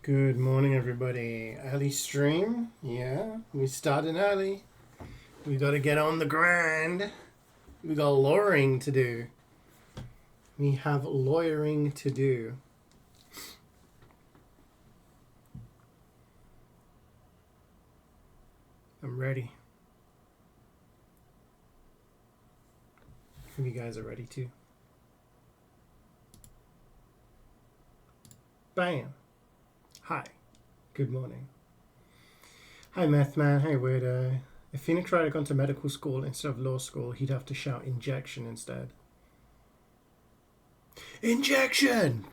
Good morning, everybody. Early stream. Yeah, we started early. We got to get on the grind. We got lawyering to do. We have lawyering to do. I'm ready. Hope you guys are ready too. Bam. Hi. Good morning. Hi, Meth Man. Hey, Weirdo. If Phoenix Wright had gone to medical school instead of law school, he'd have to shout injection instead. Injection!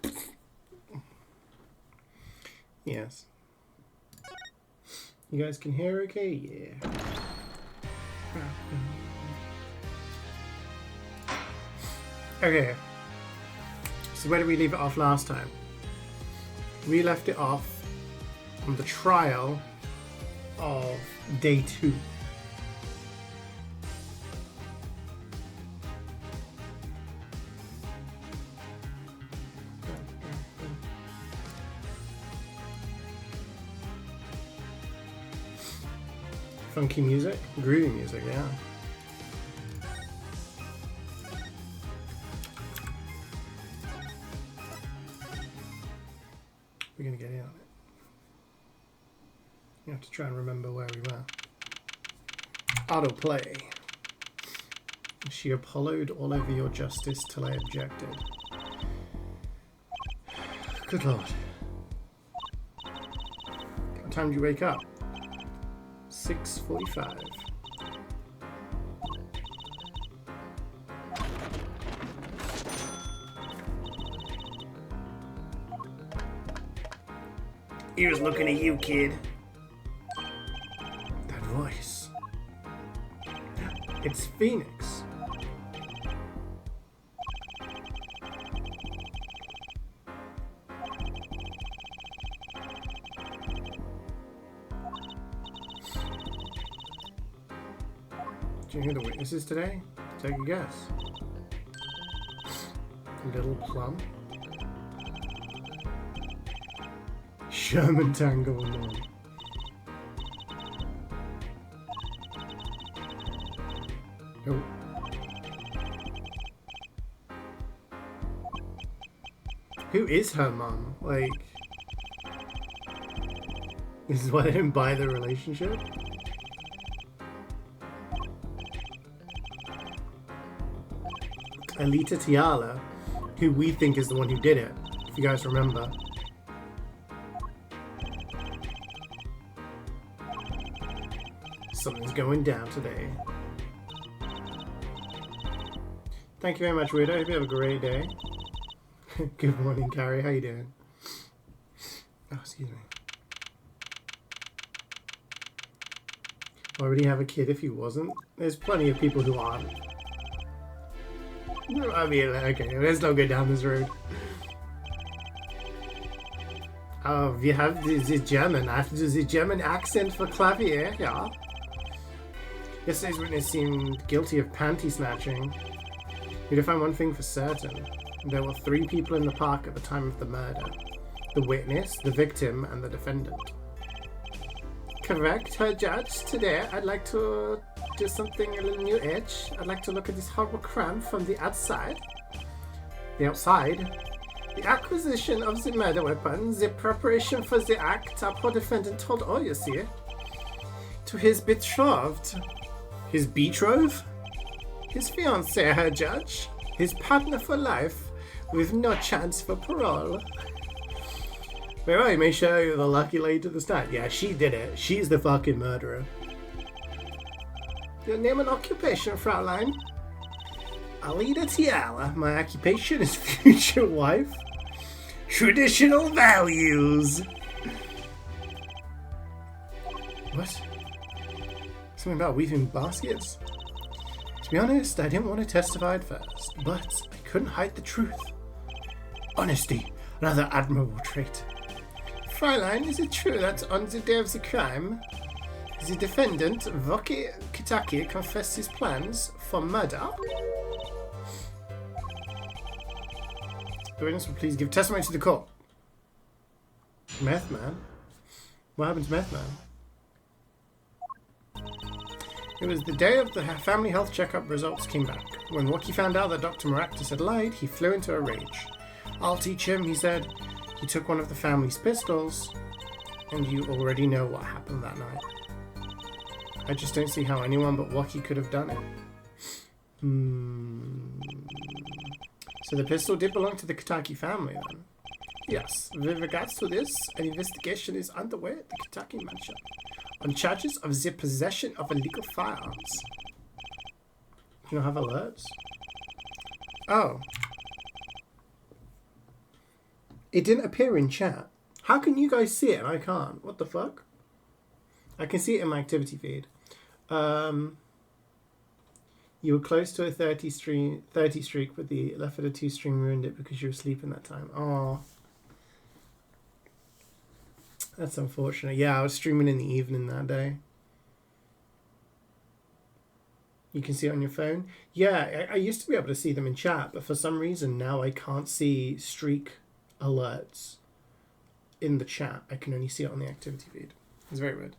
Yes. You guys can hear okay? Yeah. Okay. So where did we leave it off last time? We left it off on the trial of day 2. Funky music, groovy music, yeah. We're gonna get in on it. You have to try and remember where we were. Autoplay. She Apollo'd all over your justice till I objected. Good lord. What time did you wake up? 6:45. He was looking at you, kid. That voice. It's Phoenix. Did you hear the witnesses today? Take a guess. Little Plum. Sherman Tango 1. Oh. Who is her mom? Like, this is why they didn't buy the relationship? Alita Tiala, who we think is the one who did it, if you guys remember. Something's going down today. Thank you very much, Weirdo. Hope you have a great day. Good morning, Carrie. How you doing? Oh, excuse me. Why would he have a kid if he wasn't? There's plenty of people who aren't. I mean, okay, let's not go down this road. Oh, we have the German. I have to do the German accent for clavier, yeah. Yesterday's witness seemed guilty of panty snatching. We did find one thing for certain. There were 3 people in the park at the time of the murder. The witness, the victim, and the defendant. Correct, Herr Judge. Today I'd like to do something a little new age. I'd like to look at this horrible crime from the outside. The outside? The acquisition of the murder weapon, the preparation for the act, our poor defendant told all, you see, to his betrothed. His betrothed? His fiancée, Herr Judge. His partner for life, with no chance for parole. Very well, you may show you the lucky lady to the start. Yeah, she did it. She's the fucking murderer. Your name and occupation, Fraulein? Alida Tiala. My occupation is future wife. Traditional values. What? Something about weaving baskets? To be honest, I didn't want to testify at first, but I couldn't hide the truth. Honesty, another admirable trait. Fräulein, is it true that on the day of the crime, the defendant, Voki Kitaki, confessed his plans for murder? The witness will please give testimony to the court. Meth Man? What happened to Meth Man? It was the day of the family health checkup results came back. When Wookie found out that Dr. Maractus had lied, he flew into a rage. I'll teach him, he said. He took one of the family's pistols, and you already know what happened that night. I just don't see how anyone but Wookie could have done it. So the pistol did belong to the Kitaki family then? Yes. With regards to this, an investigation is underway at the Kitaki mansion on charges of the possession of illegal firearms. You don't have alerts? Oh. It didn't appear in chat. How can you guys see it and I can't? What the fuck? I can see it in my activity feed. You were close to a 30 streak, but the left of the 2 stream ruined it because you were asleep that time. Oh. That's unfortunate. Yeah, I was streaming in the evening that day. You can see it on your phone? Yeah, I used to be able to see them in chat, but for some reason now I can't see streak alerts in the chat. I can only see it on the activity feed. It's very weird.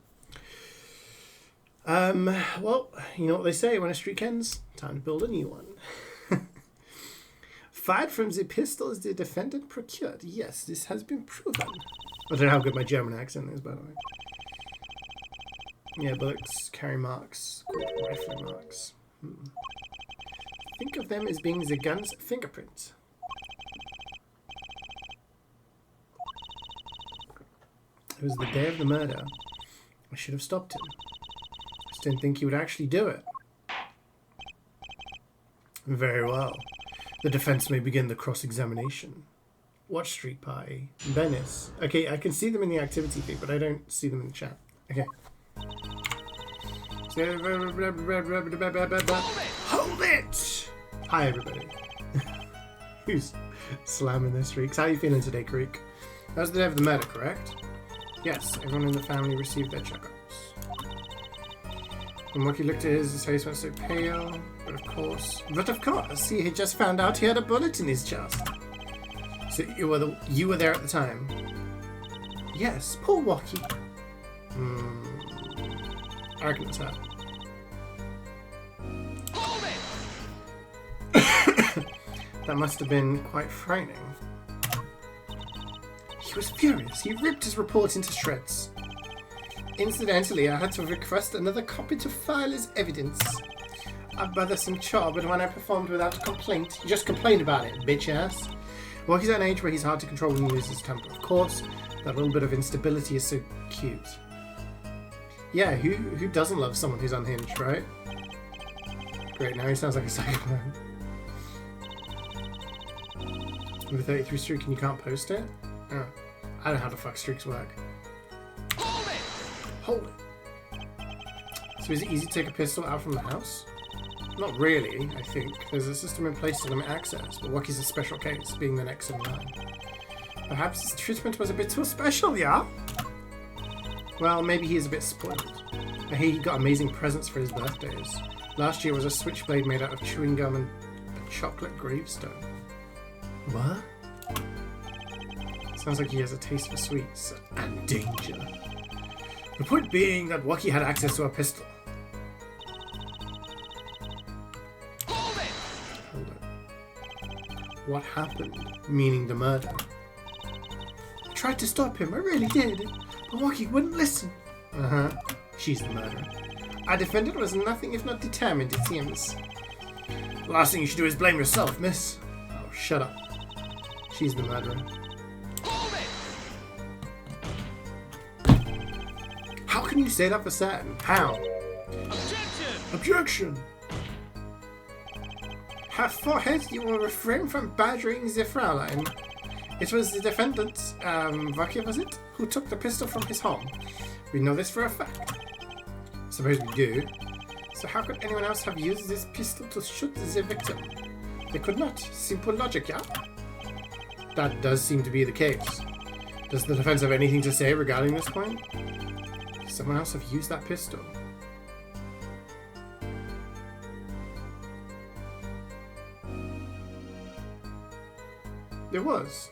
Well, you know what they say, when a streak ends, time to build a new one. Fired from the pistols the defendant procured. Yes, this has been proven. I don't know how good my German accent is, by the way. Yeah, bullets carry marks, called rifling marks. Think of them as being the gun's fingerprint. It was the day of the murder. I should have stopped him. I just didn't think he would actually do it. Very well. The defense may begin the cross-examination. Watch Street Party. Venice. Okay, I can see them in the activity feed, but I don't see them in the chat. Okay. Hold it! Hi, everybody. Who's slamming their streaks? How are you feeling today, Creek? That was the day of the murder, correct? Yes, everyone in the family received their checkups. When Wookie looked at his face went so pale. But of course, he had just found out he had a bullet in his chest. So you were there at the time? Yes, poor Wookie. I reckon it's her. That must have been quite frightening. He was furious. He ripped his report into shreds. Incidentally, I had to request another copy to file as evidence. A bothersome chore, but when I performed without a complaint, you just complained about it, bitch ass. Well, he's at an age where he's hard to control when he loses his temper. Of course, that little bit of instability is so cute. Yeah, who doesn't love someone who's unhinged, right? Great, now he sounds like a psychopath. With a 33 streak and you can't post it? Oh, I don't know how the fuck streaks work. Hold it! So is it easy to take a pistol out from the house? Not really, I think. There's a system in place to limit access, but Wookie's a special case, being the next in line. Perhaps his treatment was a bit too special, yeah? Well, maybe he is a bit spoiled. I hear he got amazing presents for his birthdays. Last year was a switchblade made out of chewing gum and a chocolate gravestone. What? Sounds like he has a taste for sweets and danger. The point being that Wookie had access to a pistol. Hold it. What happened? Meaning the murder. I tried to stop him, I really did. But Wookie wouldn't listen. She's the murderer. Our defendant was nothing if not determined, it seems. The last thing you should do is blame yourself, miss. Oh, shut up. She's the murderer. How can you say that for certain? How? Objection! Herr Forehead, you will refrain from badgering the Fraulein. It was the defendant, Wookie was it, who took the pistol from his home. We know this for a fact. Suppose we do. So how could anyone else have used this pistol to shoot the victim? They could not. Simple logic, yeah? That does seem to be the case. Does the defense have anything to say regarding this point? Could someone else have used that pistol? There was.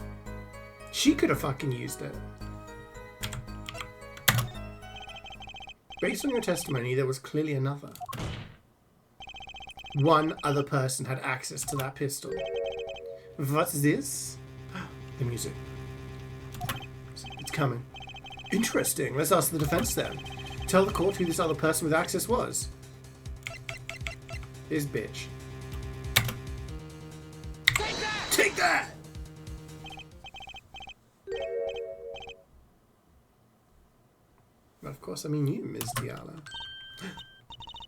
She could have fucking used it. Based on your testimony, there was clearly another. One other person had access to that pistol. What's this? The music. It's coming. Interesting. Let's ask the defense then. Tell the court who this other person with access was. This bitch. Take that! Take that! But of course, I mean you, Ms. Diallo.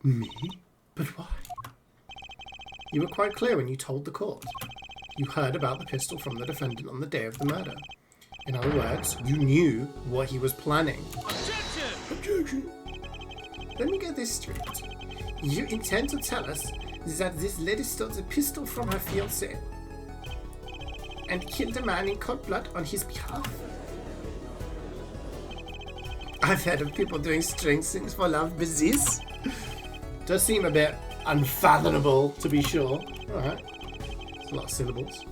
Me? But why? You were quite clear when you told the court. You heard about the pistol from the defendant on the day of the murder. In other words, you knew what he was planning. Objection! Objection! Let me get this straight. You intend to tell us that this lady stole the pistol from her fiancé and killed a man in cold blood on his behalf? I've heard of people doing strange things for love, but this does seem a bit unfathomable, to be sure. Alright. It's a lot of syllables.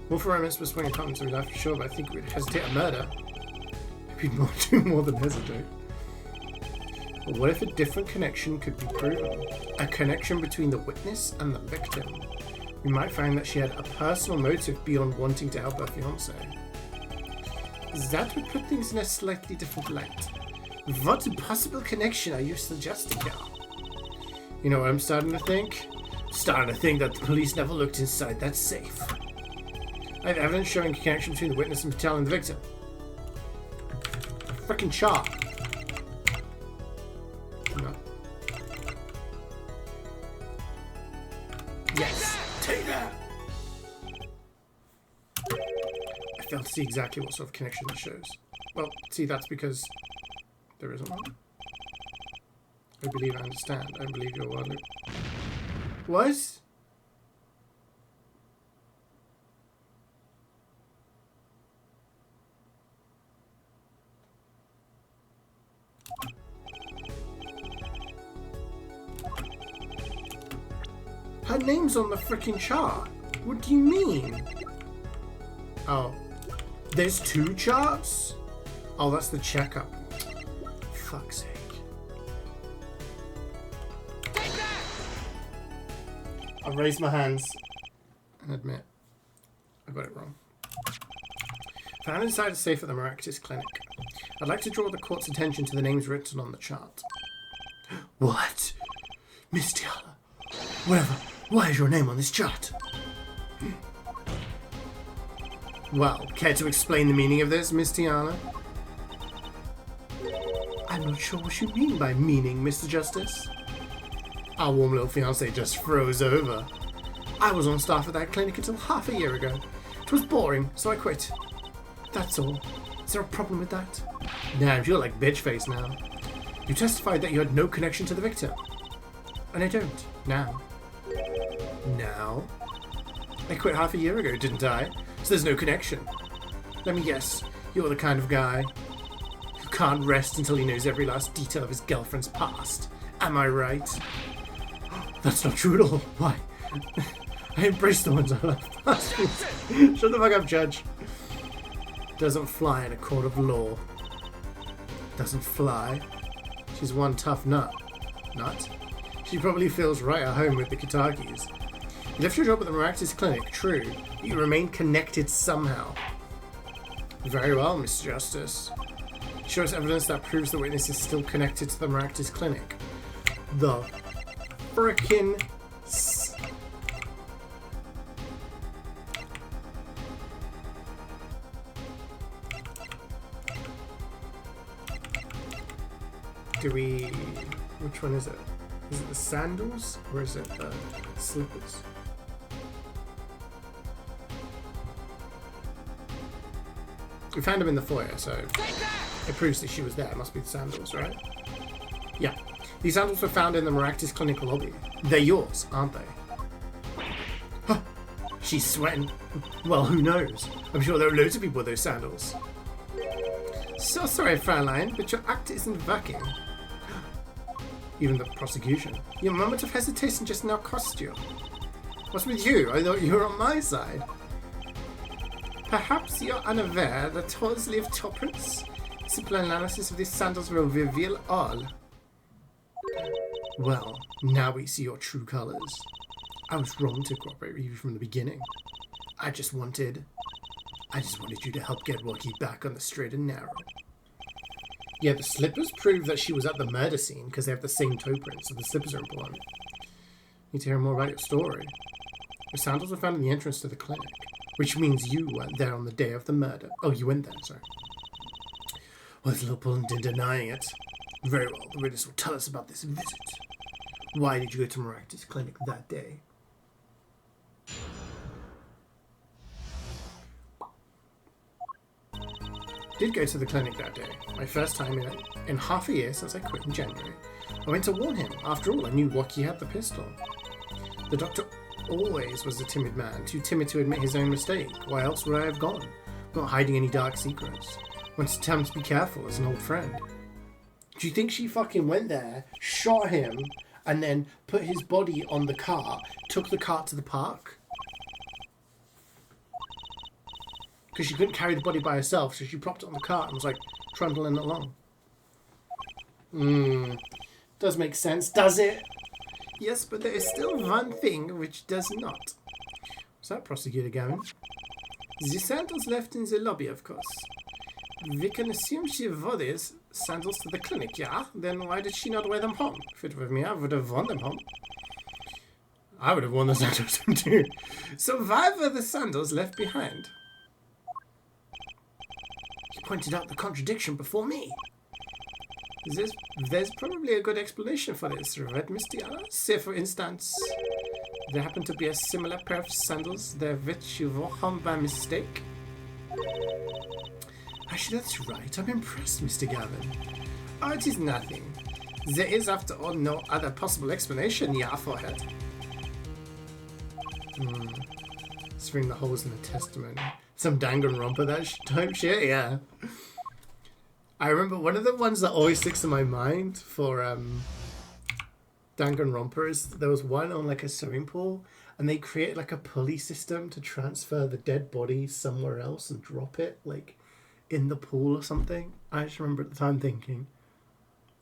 More for romance was swinging comments to life for sure, but I think we'd hesitate on murder. We'd do more than hesitate. But what if a different connection could be proven? A connection between the witness and the victim. We might find that she had a personal motive beyond wanting to help her fiancé. That would put things in a slightly different light. What possible connection are you suggesting here? You know what I'm starting to think? Starting to think that the police never looked inside that safe. I have evidence showing a connection between the witness and Patel and the victim. Frickin' chart. No. Yes! Take that! I failed to see exactly what sort of connection this shows. Well, see, that's because there isn't one. I believe I understand. I believe your word. What? Her name's on the freaking chart. What do you mean? Oh. There's two charts? Oh, that's the checkup. Fuck's sake. I'll raise my hands and admit I got it wrong. Found inside a safe at the Maractus Clinic. I'd like to draw the court's attention to the names written on the chart. What? Miss Diallo? Whatever. Why is your name on this chart? Well, care to explain the meaning of this, Miss Diallo? I'm not sure what you mean by meaning, Mr. Justice. Our warm little fiancé just froze over. I was on staff at that clinic until half a year ago. It was boring, so I quit. That's all. Is there a problem with that? Damn, you're like bitch face now. You testified that you had no connection to the victim. And I don't. Now. Now? I quit half a year ago, didn't I? So there's no connection. Let me guess. You're the kind of guy who can't rest until he knows every last detail of his girlfriend's past. Am I right? That's not true at all. Why? I embrace the ones I love. Shut the fuck up, Judge. Doesn't fly in a court of law. Doesn't fly. She's one tough nut. Nut? She probably feels right at home with the Kitakis. You left your job at the Maractus Clinic, true, but you remain connected somehow. Very well, Mr. Justice. Show us evidence that proves the witness is still connected to the Maractus Clinic. The frickin' which one is it? Is it the sandals or is it the slippers? We found them in the foyer, so it proves that she was there. It must be the sandals, right? Yeah. These sandals were found in the Maractus Clinic lobby. They're yours, aren't they? Huh. She's sweating. Well, who knows? I'm sure there are loads of people with those sandals. So sorry, Fraulein, but your act isn't working. Even the prosecution. Your moment of hesitation just now cost you. What's with you? I thought you were on my side. Perhaps you're unaware that Horsley of Toppers. Simple analysis of these sandals will reveal all. Well, now we see your true colors. I was wrong to cooperate with you from the beginning. I just wanted you to help get Rocky back on the straight and narrow. Yeah, the slippers prove that she was at the murder scene because they have the same toe print, so the slippers are important. Need to hear more about your story. Your sandals were found in the entrance to the clinic, which means you weren't there on the day of the murder. Oh, you went there, sorry. Well, there's no point in denying it. Very well, the witness will tell us about this visit. Why did you go to Maractus Clinic that day? Did go to the clinic that day. My first time in half a year since I quit in January. I went to warn him. After all, I knew Rocky had the pistol. The doctor always was a timid man, too timid to admit his own mistake. Why else would I have gone? Not hiding any dark secrets. Wanted to tell him to be careful as an old friend. Do you think she fucking went there, shot him, and then put his body on the cart, took the cart to the park? Because she couldn't carry the body by herself, so she propped it on the cart and was like trundling along. Does make sense, does it? Yes, but there is still one thing which does not. What's that, Prosecutor Gavin? The sandals left in the lobby, of course. We can assume she wore these sandals to the clinic, yeah? Then why did she not wear them home? If it were me, I would have worn them home. I would have worn the sandals too. So why were the sandals left behind? He pointed out the contradiction before me. There's probably a good explanation for this, right, Miss Diana? Say, for instance, there happened to be a similar pair of sandals there which you wore home by mistake. Actually, that's right. I'm impressed, Mr. Gavin. Oh, it is nothing. There is, after all, no other possible explanation, yeah, forehead. Let's ring the holes in the testimony. Some Danganronpa that type shit, yeah. I remember one of the ones that always sticks in my mind for Danganronpa is there was one on like a swimming pool and they created like a pulley system to transfer the dead body somewhere else and drop it like in the pool or something. I just remember at the time thinking,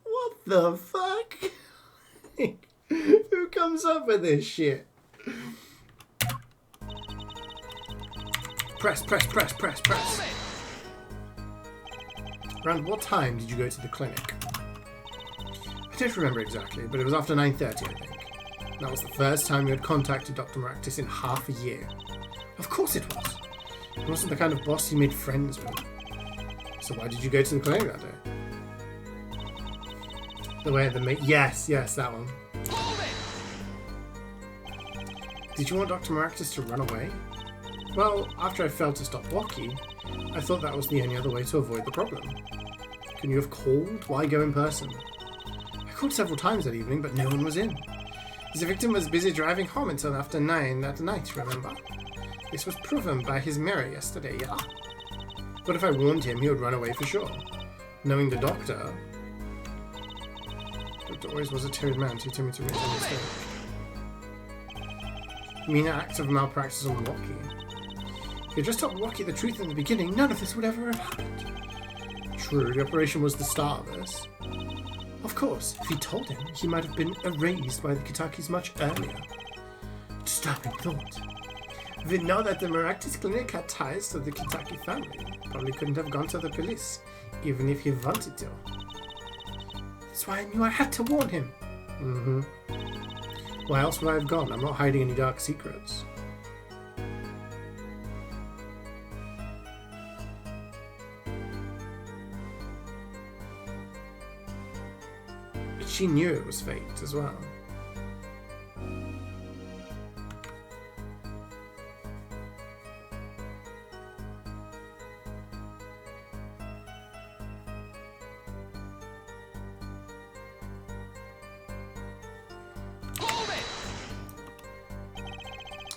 what the fuck? Who comes up with this shit? Press. Around what time did you go to the clinic? I don't remember exactly, but it was after 9:30, I think. That was the first time you had contacted Dr. Maractus in half a year. Of course it was. He wasn't the kind of boss you made friends with. So why did you go to the clinic that day? The way the yes, that one. Did you want Dr. Maractus to run away? Well, after I failed to stop Rocky, I thought that was the only other way to avoid the problem. Can you have called? Why go in person? I called several times that evening, but no one was in. The victim was busy driving home until after 9 at night, remember? This was proven by his mirror yesterday, yeah? But if I warned him, he would run away for sure. Knowing the doctor always was a timid man, too timid to make a mistake. You mean an act of malpractice on Rocky? If you just told Rocky the truth in the beginning, none of this would ever have happened. True, the operation was the start of this. Of course, if he told him, he might have been erased by the Kitakis much earlier. Disturbing thought. We know that the Maractus Clinic had ties to the Kitaki family. Probably couldn't have gone to the police, even if he wanted to. That's why I knew I had to warn him. Why else would I have gone? I'm not hiding any dark secrets. But she knew it was fate as well.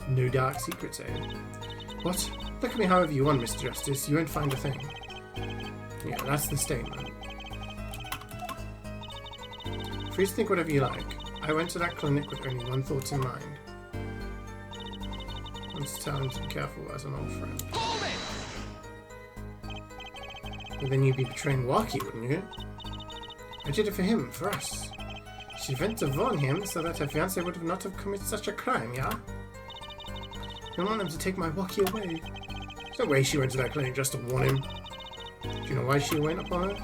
No dark secrets, eh? What? Look at me however you want, Mr. Justice. You won't find a thing. Yeah, that's the statement. Free to think whatever you like. I went to that clinic with only one thought in mind. I want to tell him to be careful as an old friend. But then you'd be betraying Waki, wouldn't you? I did it for him, for us. She went to warn him so that her fiancé would not have committed such a crime, yeah? I don't want them to take my walkie away. There's no way she went to that clinic just to warn him. Do you know why she went upon her?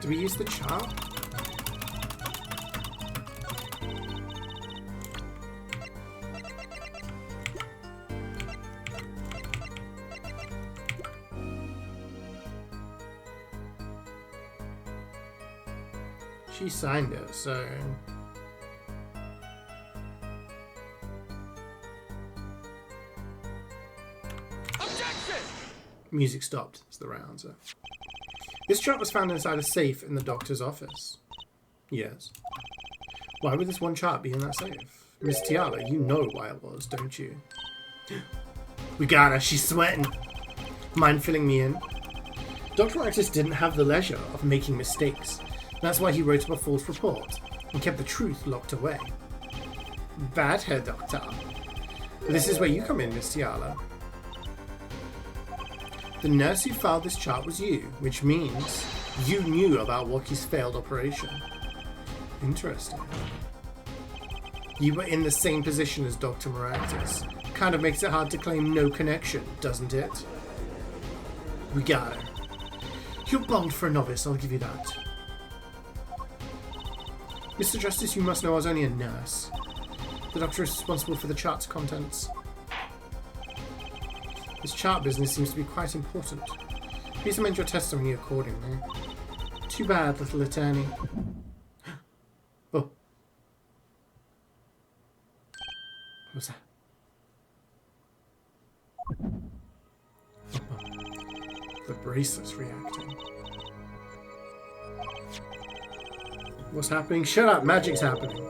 Do we use the chart? She signed it, so... Objection! Music stopped. That's the right answer. This chart was found inside a safe in the doctor's office. Yes. Why would this one chart be in that safe? Miss Tiala, you know why it was, don't you? We got her. She's sweating. Mind filling me in? Dr. Artis didn't have the leisure of making mistakes. That's why he wrote up a false report and kept the truth locked away. Bad hair, Doctor. This is where you come in, Miss Tiala. The nurse who filed this chart was you, which means you knew about Walkie's failed operation. Interesting. You were in the same position as Dr. Maractus. Kind of makes it hard to claim no connection, doesn't it? We got her. You're bold for a novice, I'll give you that. Mr. Justice, you must know I was only a nurse. The doctor is responsible for the chart's contents. This chart business seems to be quite important. Please amend your testimony accordingly. Too bad, little attorney. Oh. What was that? Oh. The bracelet's reacting. What's happening? Shut up! Magic's happening.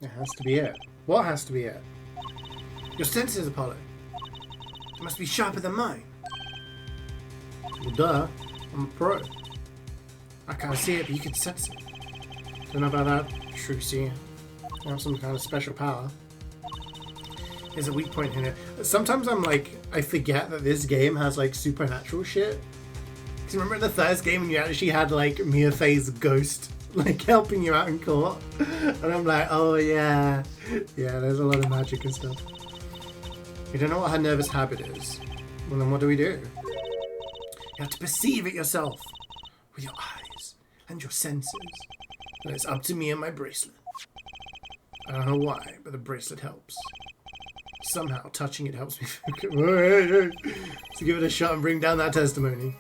That has to be it. What has to be it? Your senses, Apollo. They must be sharper than mine. Well, duh. I'm a pro. I can't see it, but you can sense it. Don't know about that, Trucy. I have some kind of special power. There's a weak point in it. Sometimes I'm like, I forget that this game has like supernatural shit. Because remember in the first game when you actually had like Mia Fey's ghost like helping you out in court? And I'm like, oh yeah. Yeah, there's a lot of magic and stuff. You don't know what her nervous habit is. Well then what do? You have to perceive it yourself. With your eyes and your senses. And it's up to me and my bracelet. I don't know why, but the bracelet helps. Somehow touching it helps me. So give it a shot and bring down that testimony.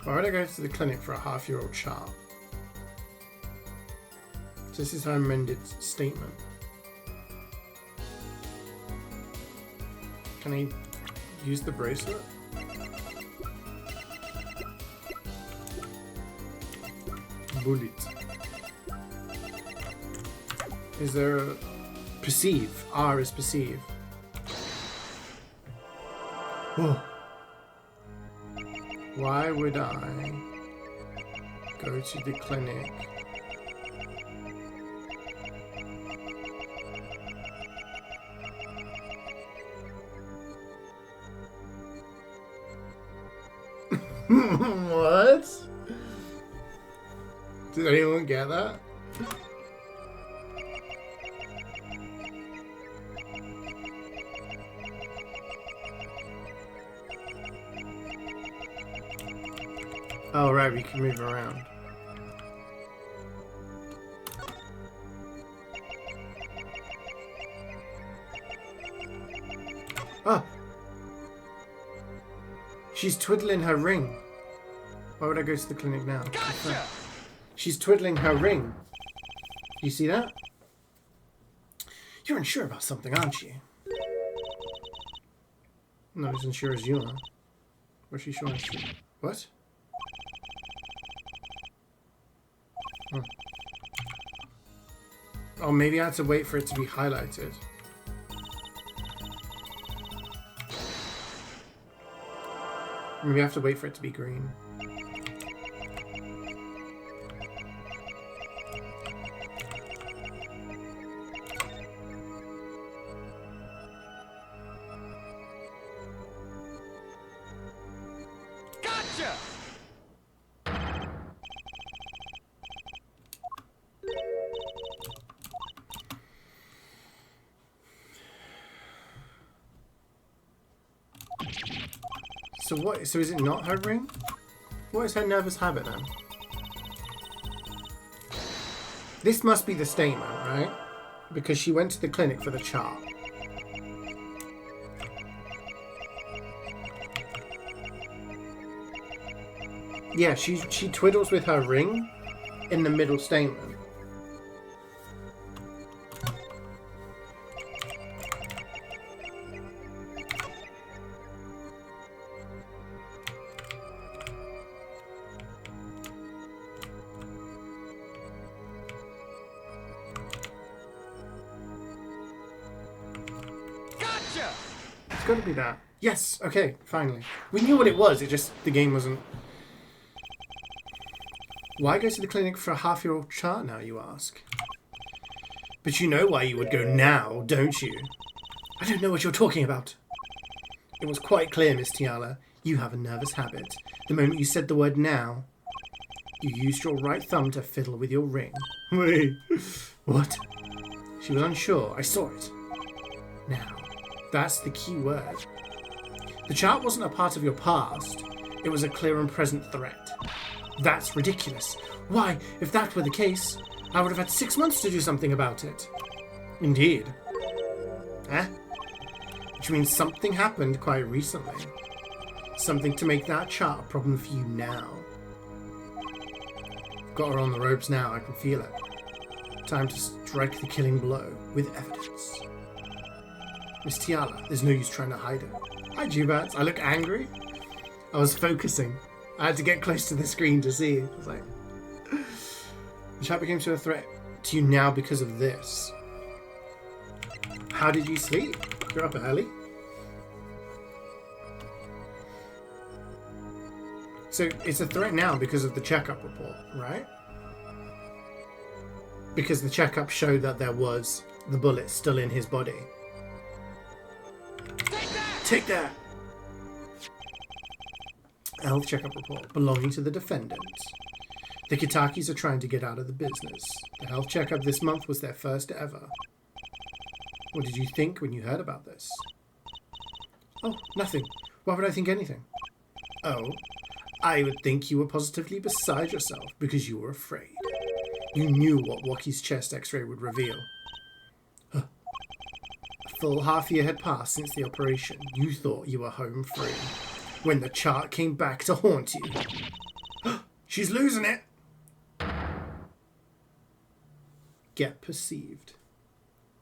Why would I go to the clinic for a half-year-old child? This is her amended statement. Can I use the bracelet? Bullet. Is there a perceive? R is perceive. Oh. Why would I go to the clinic? What? Did anyone get that? Oh right, we can move around. Oh! She's twiddling her ring. Why would I go to the clinic now? Gotcha! She's twiddling her ring. You see that? You're unsure about something, aren't you? Not as unsure as you are. What's she showing? What? Oh. Oh, maybe I had to wait for it to be highlighted. We have to wait for it to be green. Gotcha! So what? So is it not her ring? What is her nervous habit then? This must be the statement, right? Because she went to the clinic for the chart. Yeah, she twiddles with her ring in the middle statement. Gotcha! It's got to be that. Yes. Okay. Finally, we knew what it was. It just the game wasn't. Why go to the clinic for a half-year-old chart now, you ask? But you know why you would go now, don't you? I don't know what you're talking about. It was quite clear, Miss Tiala. You have a nervous habit. The moment you said the word now, you used your right thumb to fiddle with your ring. Wait, what? She was unsure. I saw it. Now, that's the key word. The chart wasn't a part of your past. It was a clear and present threat. That's ridiculous. Why, if that were the case, I would have had 6 months to do something about it. Indeed. Eh? Which means something happened quite recently. Something to make that chart a problem for you now. Got her on the ropes now, I can feel it. Time to strike the killing blow with evidence. Miss Tiala, there's no use trying to hide it. Hi, G-Bats. I look angry. I was focusing. I had to get close to the screen to see. I was like, the chat became a threat to you now because of this. How did you sleep? You're up early. So it's a threat now because of the checkup report, right? Because the checkup showed that there was the bullet still in his body. Take that! Take that! A health checkup report belonging to the defendant. The Kitakis are trying to get out of the business. The health checkup this month was their first ever. What did you think when you heard about this? Oh, nothing. Why would I think anything? Oh, I would think you were positively beside yourself because you were afraid. You knew what Waki's chest x-ray would reveal. Huh. A full half year had passed since the operation. You thought you were home free. When the chart came back to haunt you. She's losing it. Get perceived.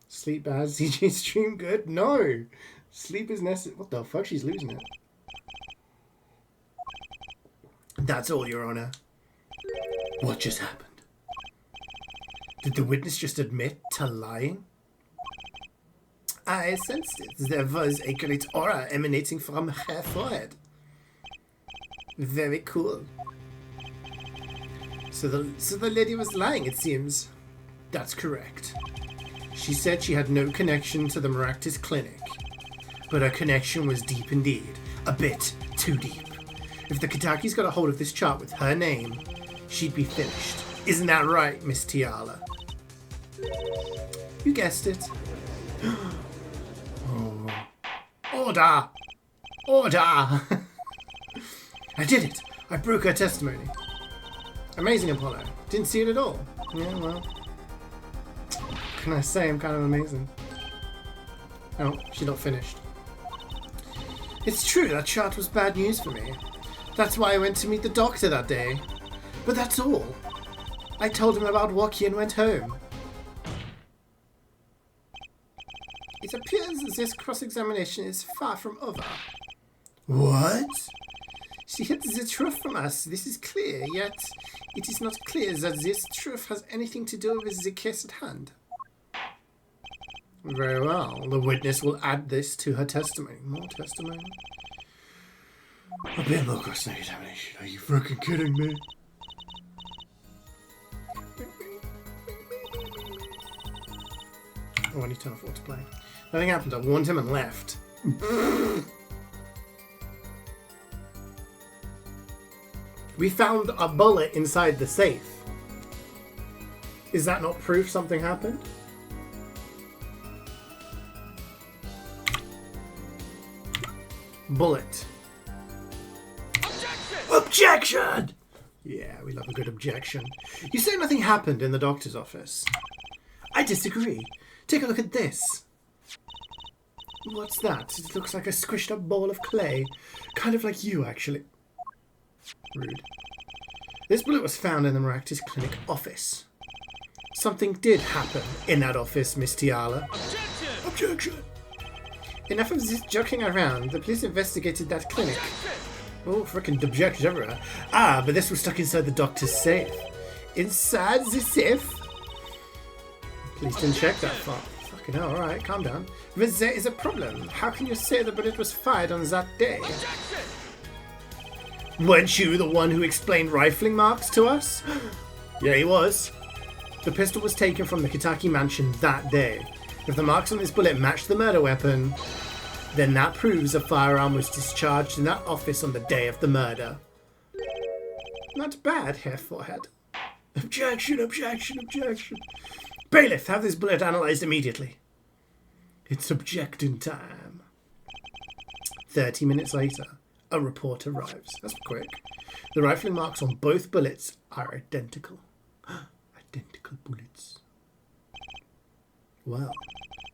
Sleep bad, CeeJaey stream good? No. Sleep is necessary. What the fuck? She's losing it. That's all, Your Honor. What just happened? Did the witness just admit to lying? I sensed it. There was a great aura emanating from her forehead. Very cool. So the lady was lying, it seems. That's correct. She said she had no connection to the Maractus clinic, but her connection was deep indeed. A bit too deep. If the Kitakis got a hold of this chart with her name, she'd be finished. Isn't that right, Miss Tiala? You guessed it. Oh. Order! Order! I did it! I broke her testimony. Amazing, Apollo. Didn't see it at all. Yeah, well. Can I say I'm kind of amazing? Oh, she's not finished. It's true, that chart was bad news for me. That's why I went to meet the doctor that day. But that's all. I told him about Waki and went home. It appears as this cross-examination is far from over. What? She hid the truth from us, this is clear, yet it is not clear that this truth has anything to do with the case at hand. Very well, the witness will add this to her testimony. More testimony? A bit more cross-examination. Are you fucking kidding me? Oh, I need to turn off autoplay. Nothing happened. I warned him and left. We found a bullet inside the safe. Is that not proof something happened? Bullet. Objection! Yeah, we love a good objection. You say nothing happened in the doctor's office. I disagree. Take a look at this. What's that? It looks like a squished up ball of clay. Kind of like you, actually. Rude. This bullet was found in the Maractus Clinic office. Something did happen in that office, Miss Tiala. Objection! Objection! Enough of this joking around. The police investigated that clinic. Oh, frickin' objections everywhere. Ah, but this was stuck inside the doctor's safe. Inside the safe? Please didn't check that far. Fucking hell, alright, calm down. But there is a problem. How can you say the bullet was fired on that day? Objection! Weren't you the one who explained rifling marks to us? Yeah, he was. The pistol was taken from the Kitaki mansion that day. If the marks on this bullet match the murder weapon, then that proves a firearm was discharged in that office on the day of the murder. Not bad, Herr Forehead. Objection, objection, objection. Bailiff, have this bullet analysed immediately. It's objection time. 30 minutes later, a report arrives. That's quick. The rifling marks on both bullets are identical. Identical bullets. Well,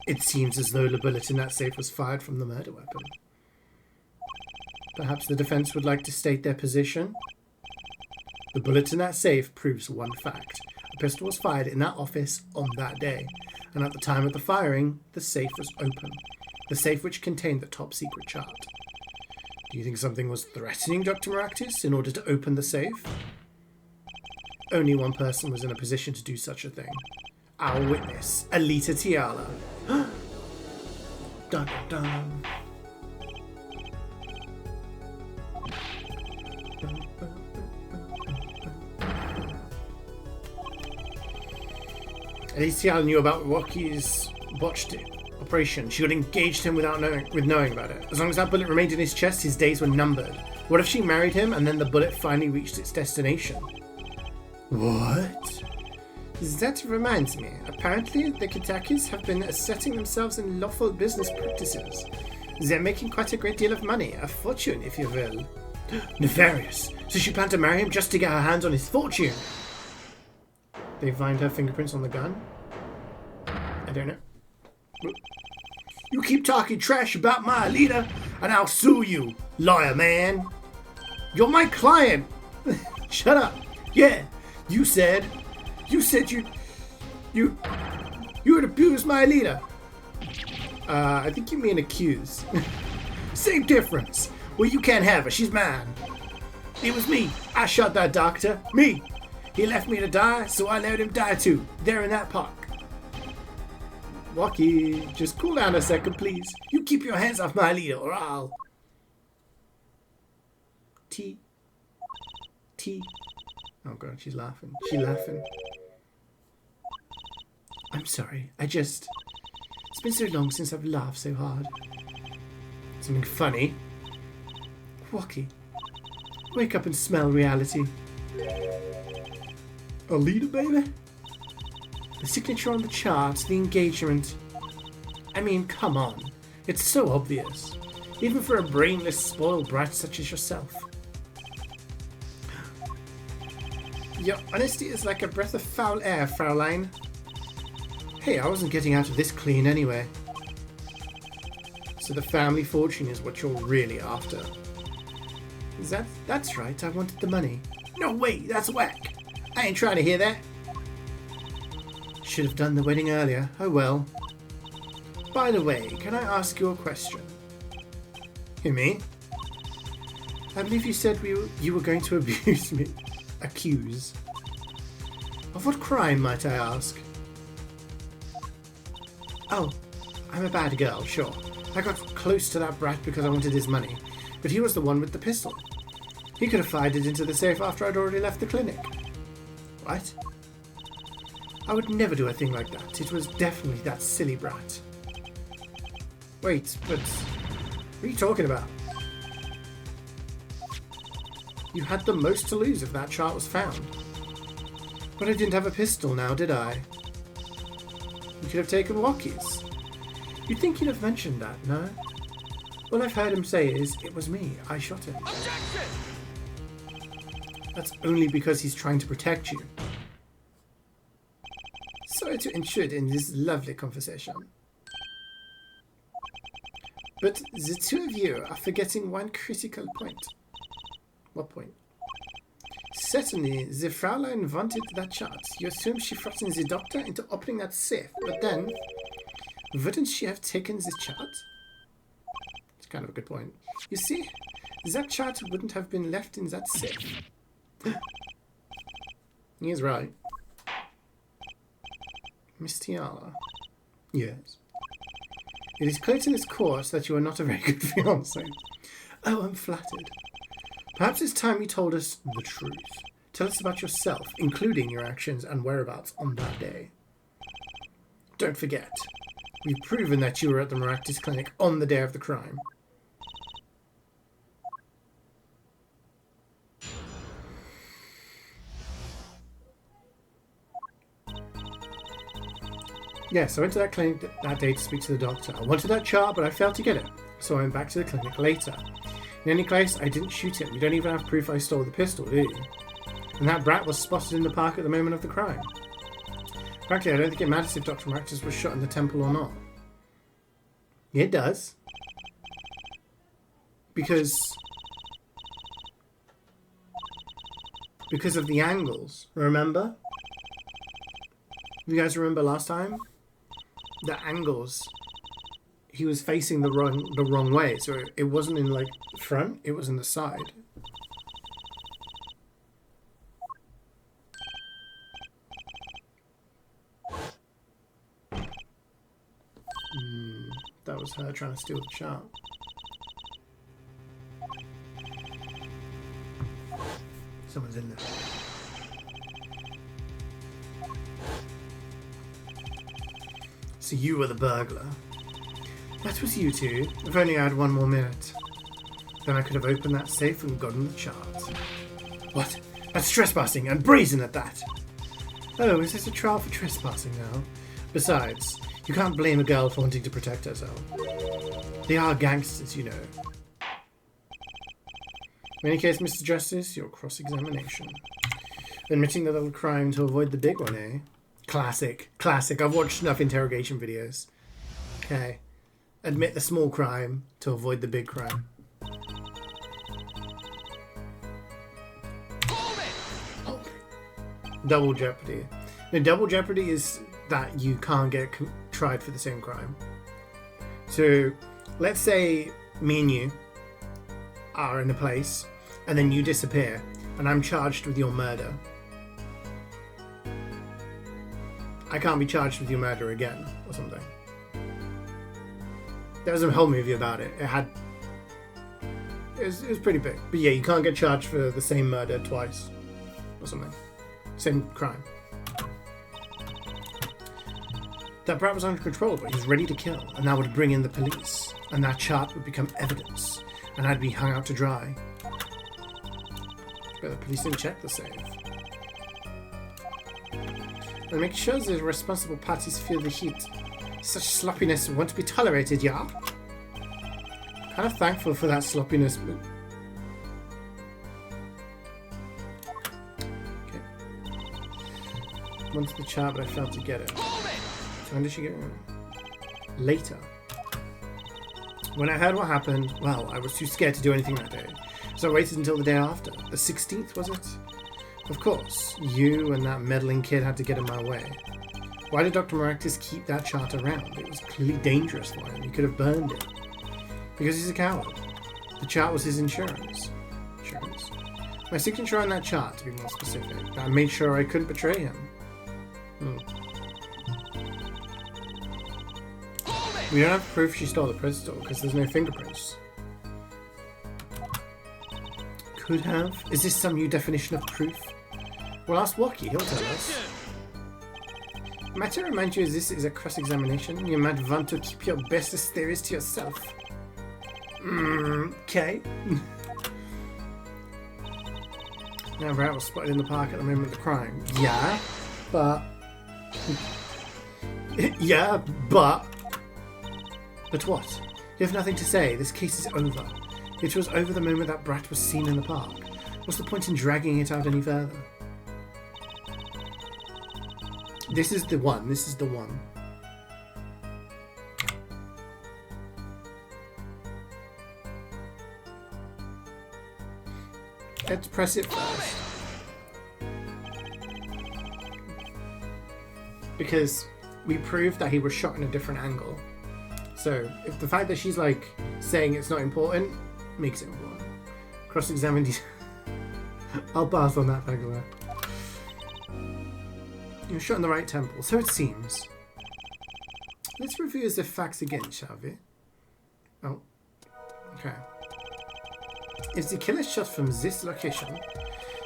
it seems as though the bullet in that safe was fired from the murder weapon. Perhaps the defense would like to state their position? The bullet in that safe proves one fact. A pistol was fired in that office on that day, and at the time of the firing, the safe was open. The safe which contained the top secret chart. Do you think something was threatening Dr. Maractus in order to open the safe? Only one person was in a position to do such a thing. Our witness, Alita Tiala. Dun dun. Alita Tiala knew about Rocky's botched operation. She had engaged him without knowing about it. As long as that bullet remained in his chest, his days were numbered. What if she married him and then the bullet finally reached its destination? What? That reminds me. Apparently, the Kitakis have been setting themselves in lawful business practices. They're making quite a great deal of money, a fortune, if you will. Nefarious. So she planned to marry him just to get her hands on his fortune. They find her fingerprints on the gun? I don't know. You keep talking trash about my leader, and I'll sue you, lawyer man. You're my client. Shut up. Yeah, you said you would abuse my leader. I think you mean accuse. Same difference. Well, you can't have her. She's mine. It was me. I shot that doctor. Me. He left me to die, so I let him die too. There in that park. Walkie, just cool down a second, please. You keep your hands off my leader, or I'll... T. Oh god, she's laughing. She's laughing. I'm sorry. It's been so long since I've laughed so hard. Something funny. Walkie, wake up and smell reality. A leader, baby? The signature on the chart, the engagement. I mean, come on. It's so obvious. Even for a brainless, spoiled brat such as yourself. Your honesty is like a breath of foul air, Fraulein. Hey, I wasn't getting out of this clean anyway. So the family fortune is what you're really after. That's right, I wanted the money. No way, that's whack. I ain't trying to hear that. Should have done the wedding earlier. Oh well. By the way, can I ask you a question? You me? I believe you said you were going to abuse me. Accuse. Of what crime, might I ask? Oh, I'm a bad girl, sure. I got close to that brat because I wanted his money. But he was the one with the pistol. He could have fired it into the safe after I'd already left the clinic. What? I would never do a thing like that. It was definitely that silly brat. Wait, but what are you talking about? You had the most to lose if that chart was found. But I didn't have a pistol now, did I? You could have taken walkies. You'd think he'd have mentioned that, no? All I've heard him say is, it was me, I shot him. Objection! That's only because he's trying to protect you. Sorry to intrude in this lovely conversation. But the two of you are forgetting one critical point. What point? Certainly, the Fraulein wanted that chart. You assume she frightened the doctor into opening that safe, but then, wouldn't she have taken the chart? It's kind of a good point. You see, that chart wouldn't have been left in that safe. He is right. Miss Tiala. Yes. It is clear to this course that you are not a very good fiancé. Oh, I'm flattered. Perhaps it's time you told us the truth. Tell us about yourself, including your actions and whereabouts on that day. Don't forget, we've proven that you were at the Maractus Clinic on the day of the crime. Yes, I went to that clinic that day to speak to the doctor. I wanted that chart, but I failed to get it, so I went back to the clinic later. In any case, I didn't shoot him. You don't even have proof I stole the pistol, do you? And that brat was spotted in the park at the moment of the crime. Frankly, I don't think it matters if Dr. Maractus was shot in the temple or not. It does. Because of the angles, remember? You guys remember last time? The angles. He was facing the wrong way, so it wasn't in like front, it was in the side. That was her trying to steal the chart. Someone's in there. So you were the burglar. That was you two. If only I had one more minute. Then I could have opened that safe and gotten the chart. What? That's trespassing, and brazen at that! Oh, is this a trial for trespassing now? Besides, you can't blame a girl for wanting to protect herself. They are gangsters, you know. In any case, Mr. Justice, your cross-examination. Admitting the little crime to avoid the big one, eh? Classic. Classic. I've watched enough interrogation videos. Okay. Admit the small crime to avoid the big crime. Hold it. Double jeopardy. No, double jeopardy is that you can't get tried for the same crime. So, let's say me and you are in a place, and then you disappear, and I'm charged with your murder. I can't be charged with your murder again, or something. There was a whole movie about it. It was pretty big. But yeah, you can't get charged for the same murder twice, or something. Same crime. That brat was uncontrollable. He was ready to kill, and that would bring in the police, and that chart would become evidence, and I'd be hung out to dry. But the police didn't check the safe. And make sure the responsible parties feel the heat. Such sloppiness won't be tolerated, yeah? Kind of thankful for that sloppiness. Okay. Wanted the chart, but I failed to get it. So when did she get it? Later. When I heard what happened, well, I was too scared to do anything that day. So I waited until the day after. The 16th, was it? Of course, you and that meddling kid had to get in my way. Why did Dr. Maractus keep that chart around? It was clearly dangerous for him. He could have burned it. Because he's a coward. The chart was his insurance. My signature on that chart, to be more specific. That made sure I couldn't betray him. We don't have proof she stole the pistol because there's no fingerprints. could have? Is this some new definition of proof? We'll ask Waki, he'll tell us. Might I remind you this is a cross-examination? You might want to keep your bestest theories to yourself. Okay. Now Rat was spotted in the park at the moment of the crime. Yeah, but... yeah, but... But what? You have nothing to say. This case is over. It was over the moment that brat was seen in the park. What's the point in dragging it out any further? This is the one. This is the one. Let's press it first. Because we proved that he was shot in a different angle. So, if the fact that she's like saying it's not important makes it important. Cross-examined. I'll pass on that, thank you. You were shot in the right temple, so it seems. Let's review the facts again, shall we? Oh, okay. If the killer shot from this location,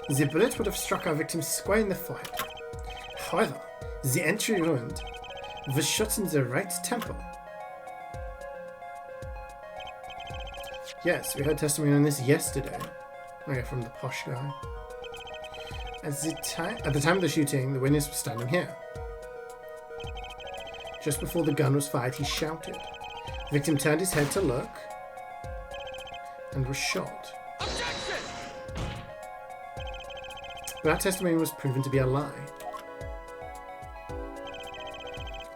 the bullet would have struck our victim square in the forehead. However, the entry wound was shot in the right temple. Yes, we heard testimony on this yesterday. Okay, from the posh guy. At the time of the shooting, the witness was standing here. Just before the gun was fired, he shouted. The victim turned his head to look and was shot. Objection! But that testimony was proven to be a lie.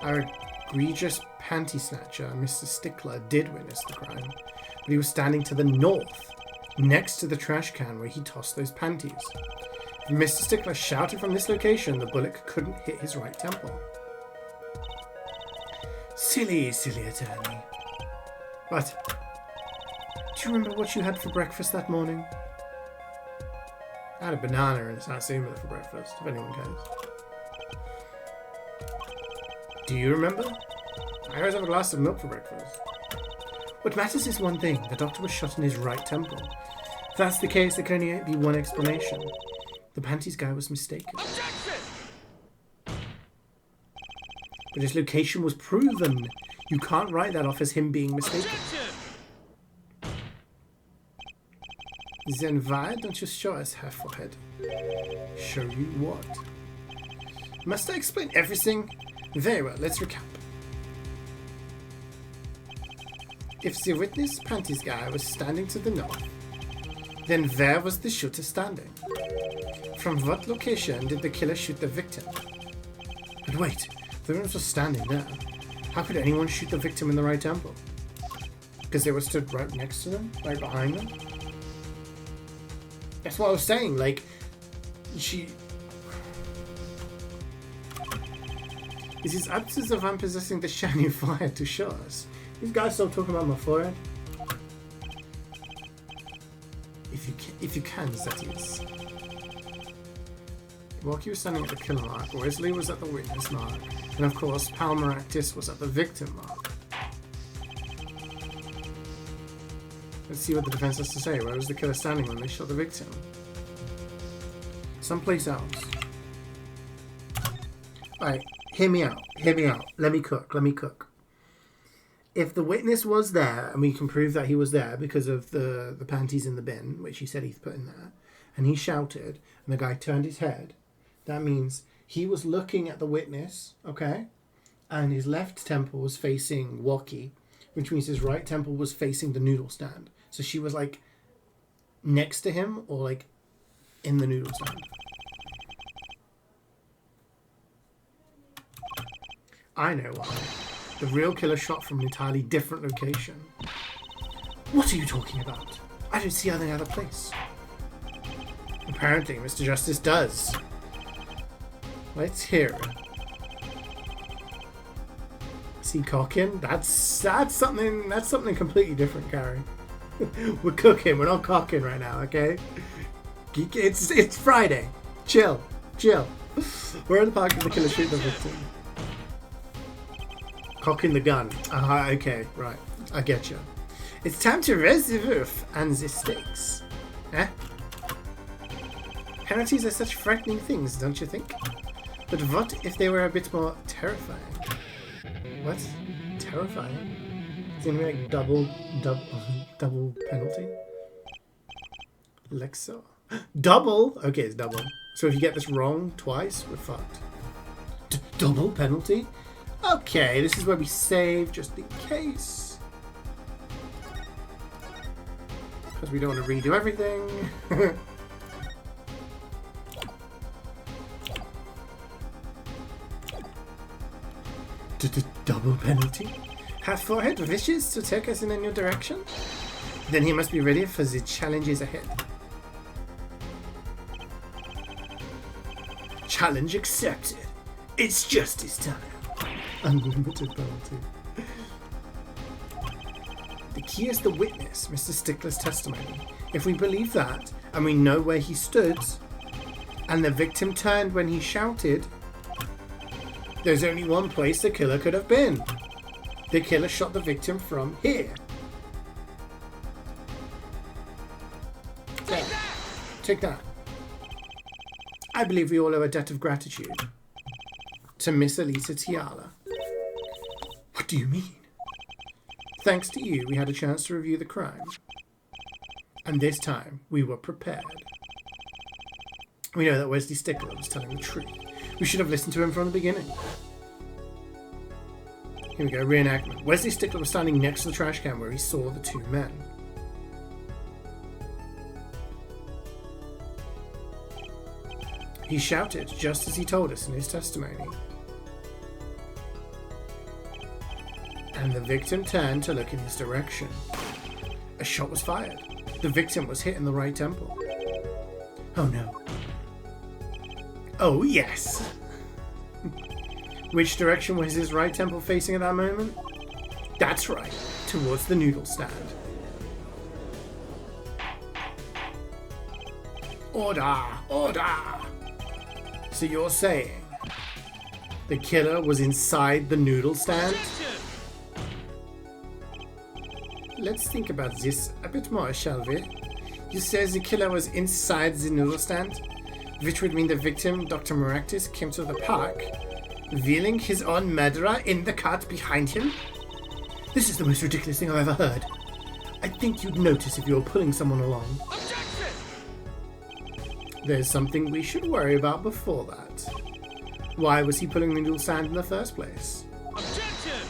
Our egregious panty snatcher, Mr. Stickler, did witness the crime, but he was standing to the north, next to the trash can where he tossed those panties. If Mr. Stickler shouted from this location, the bullet couldn't hit his right temple. Silly, silly attorney. But, do you remember what you had for breakfast that morning? I had a banana and a satsuma for breakfast, if anyone cares. Do you remember? I always have a glass of milk for breakfast. What matters is one thing. The doctor was shot in his right temple. If that's the case, there can only be one explanation. The panties guy was mistaken. Objection! But his location was proven. You can't write that off as him being mistaken. Objection! Then why don't you show us her forehead? Show you what? Must I explain everything? Very well, let's recap. If the witness panties guy was standing to the north, then where was the shooter standing? From what location did the killer shoot the victim? But wait, the witness was standing there. How could anyone shoot the victim in the right temple? Because they were stood right next to them? Right behind them? That's what I was saying, like, she... It is up to the one possessing the shiny forehead to show us. These guys still talking about my forehead? If you can, that is. Waki was standing at the killer mark, Wesley was at the witness mark, and of course Palmeractis was at the victim mark. Let's see what the defense has to say. Where was the killer standing when they shot the victim? Someplace else. Alright, hear me out. Hear me out. Let me cook. If the witness was there, and we can prove that he was there because of the panties in the bin, which he said he'd put in there, and he shouted, and the guy turned his head, that means he was looking at the witness, okay? And his left temple was facing Waki, which means his right temple was facing the noodle stand. So she was like next to him or like in the noodle stand. I know why. The real killer shot from an entirely different location. What are you talking about? I don't see any other place. Apparently, Mr. Justice does. Let's hear it. See cocking? That's something completely different, Gary. We're cooking. We're not cocking right now, okay? It's Friday. Chill. We're in the park with the killer shooting the victim. Cocking the gun. Okay, right. I get you. It's time to raise the roof and the stakes. Eh? Penalties are such frightening things, don't you think? But what if they were a bit more terrifying? What? Terrifying? It's gonna be like double penalty? Lexo. Double? Okay, it's double. So if you get this wrong twice, we're fucked. Double penalty? Okay, this is where we save just in case. Because we don't want to redo everything. Double penalty? Have forehead wishes to take us in a new direction? Then he must be ready for the challenges ahead. Challenge accepted. It's justice time. Unlimited penalty. The key is the witness, Mr. Stickler's testimony. If we believe that, and we know where he stood, and the victim turned when he shouted, there's only one place the killer could have been. The killer shot the victim from here. There. Take that. I believe we all owe a debt of gratitude to Miss Elisa Tiala. What do you mean? Thanks to you, we had a chance to review the crime. And this time, we were prepared. We know that Wesley Stickler was telling the truth. We should have listened to him from the beginning. Here we go, reenactment. Wesley Stickler was standing next to the trash can where he saw the two men. He shouted, just as he told us in his testimony. And the victim turned to look in his direction. A shot was fired. The victim was hit in the right temple. Oh no. Oh yes! Which direction was his right temple facing at that moment? That's right, towards the noodle stand. Order! Order! So you're saying the killer was inside the noodle stand? Let's think about this a bit more, shall we? You say the killer was inside the noodle stand, which would mean the victim, Dr. Maractus, came to the park, revealing his own murderer in the cart behind him? This is the most ridiculous thing I've ever heard. I think you'd notice if you were pulling someone along. Objection! There's something we should worry about before that. Why was he pulling the noodle stand in the first place? Objection!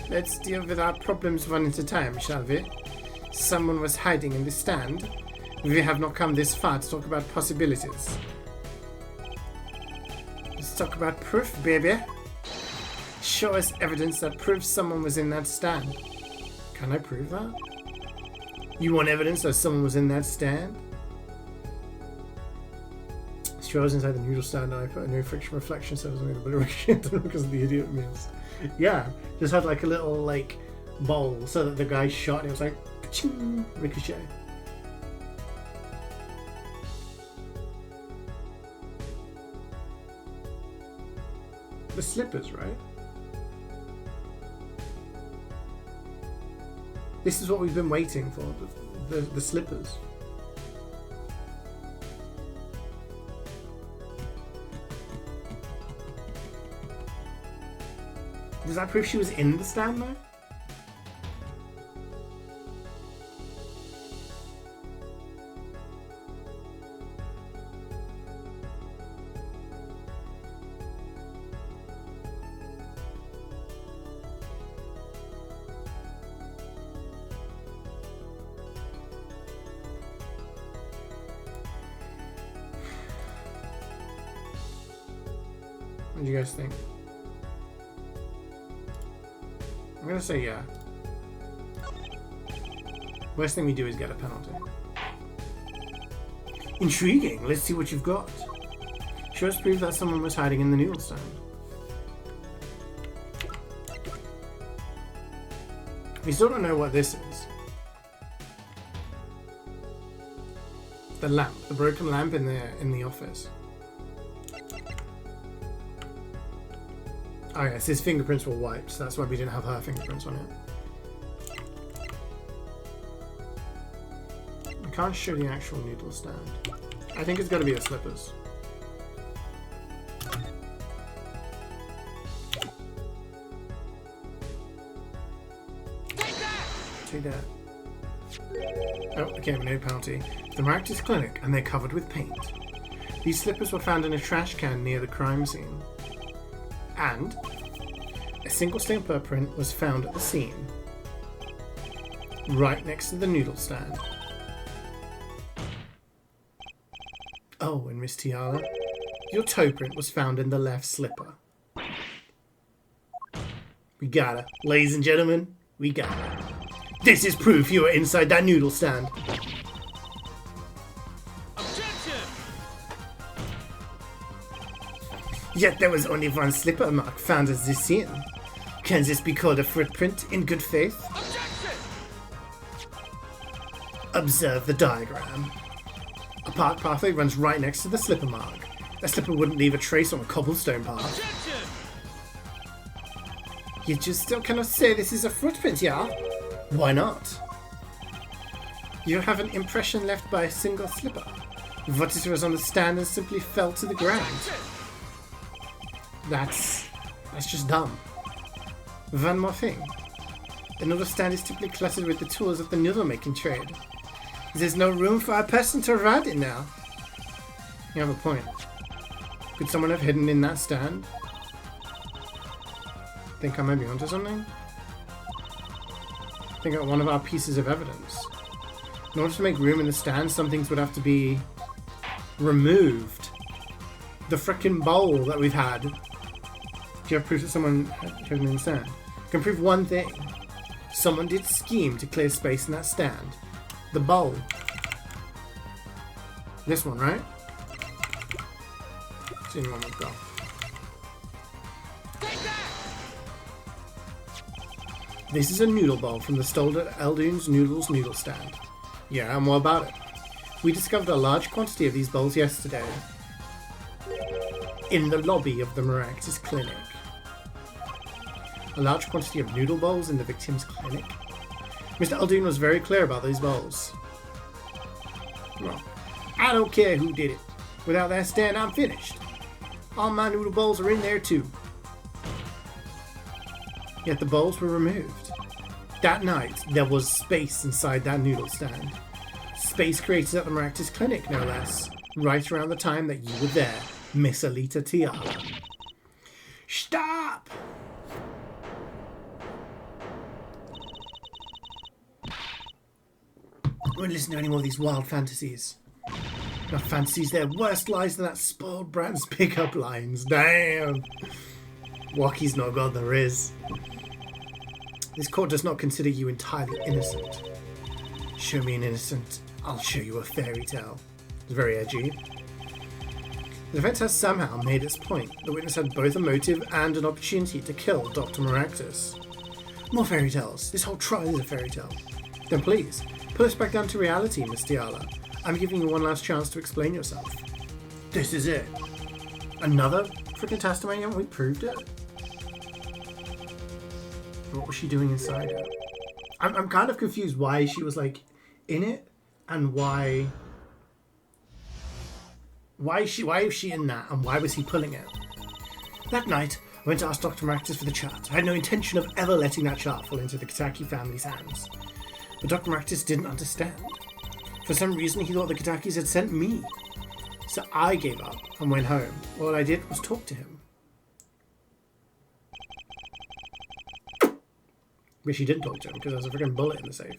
Let's deal with our problems one at a time, shall we? Someone was hiding in the stand. We have not come this far to talk about possibilities. Let's talk about proof, baby. Show us evidence that proves someone was in that stand. Can I prove that? You want evidence that someone was in that stand? She was inside the noodle stand and I put a no friction reflection so it was only the blue because of the idiot memes. Yeah, just had like a little like bowl so that the guy shot and it was like ka-ching, ricochet. The slippers, right? This is what we've been waiting for, the slippers. Does that prove she was in the stand though? What do you guys think? I'm gonna say yeah. Worst thing we do is get a penalty. Intriguing. Let's see what you've got. Show us proof that someone was hiding in the noodle stand. We still don't know what this is. The lamp, the broken lamp in the office. Oh yes, his fingerprints were wiped, so that's why we didn't have her fingerprints on it. I can't show the actual noodle stand. I think it's got to be the slippers. Take that. Oh, okay, no penalty. The Maractus Clinic, and they're covered with paint. These slippers were found in a trash can near the crime scene. And a single stamper print was found at the scene, right next to the noodle stand. Oh, and Miss Tiala, your toe print was found in the left slipper. We got her. Ladies and gentlemen, we got her. This is proof you were inside that noodle stand. Objection! Yet there was only one slipper mark found at the scene. Can this be called a footprint in good faith? Objection! Observe the diagram. A park pathway runs right next to the slipper mark. That slipper wouldn't leave a trace on a cobblestone path. Objection! You just still cannot say this is a footprint, yeah? Why not? You have an impression left by a single slipper. What if it was on the stand and simply fell to the ground? That's just dumb. One more thing. The noodle stand is typically cluttered with the tools of the noodle making trade. There's no room for a person to ride in now. You have a point. Could someone have hidden in that stand? Think I might be onto something? Think of one of our pieces of evidence. In order to make room in the stand, some things would have to be removed. The frickin' bowl that we've had. Do you have proof that someone hidden in the stand? You can prove one thing. Someone did scheme to clear space in that stand. The bowl. This one, right? It's the only one we've got. This is a noodle bowl from the stall at Eldoon's Noodles noodle stand. Yeah, and what about it? We discovered a large quantity of these bowls yesterday in the lobby of the Maractus Clinic. A large quantity of noodle bowls in the victim's clinic? Mr. Eldoon was very clear about these bowls. Well, I don't care who did it. Without that stand, I'm finished. All my noodle bowls are in there too. Yet the bowls were removed. That night, there was space inside that noodle stand. Space created at the Maractus Clinic, no less. Right around the time that you were there, Miss Alita Tiala. Stop! I won't listen to any more of these wild fantasies. My fantasies, their worst lies than that spoiled brat's pickup lines. Damn! Walkie's no god there is. This court does not consider you entirely innocent. Show me an innocent, I'll show you a fairy tale. It's very edgy. The defense has somehow made its point. The witness had both a motive and an opportunity to kill Dr. Maractus. More fairy tales. This whole trial is a fairy tale. Then please, put us back down to reality, Miss Tiala. I'm giving you one last chance to explain yourself. This is it. Another freaking testimony, and we proved it? What was she doing inside it? I'm kind of confused why she was like in it and why is she in that and why was he pulling it? That night, I went to ask Dr. Maractus for the chart. I had no intention of ever letting that chart fall into the Kataki family's hands. But Dr. Maractus didn't understand. For some reason, he thought the Katakis had sent me. So I gave up and went home. All I did was talk to him. But she didn't talk to him because there was a freaking bullet in the safe.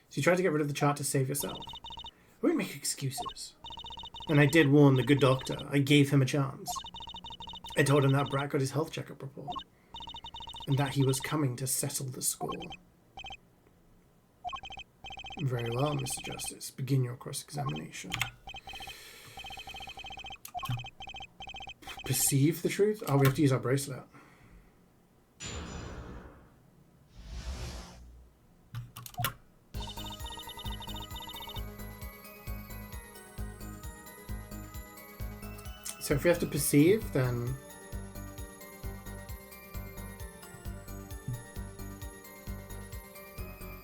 So you tried to get rid of the chart to save yourself. I won't make excuses. And I did warn the good doctor. I gave him a chance. I told him that Brat got his health checkup report. And that he was coming to settle the score. Very well, Mr. Justice. Begin your cross-examination. Perceive the truth? Oh, we have to use our bracelet. So if we have to perceive, then...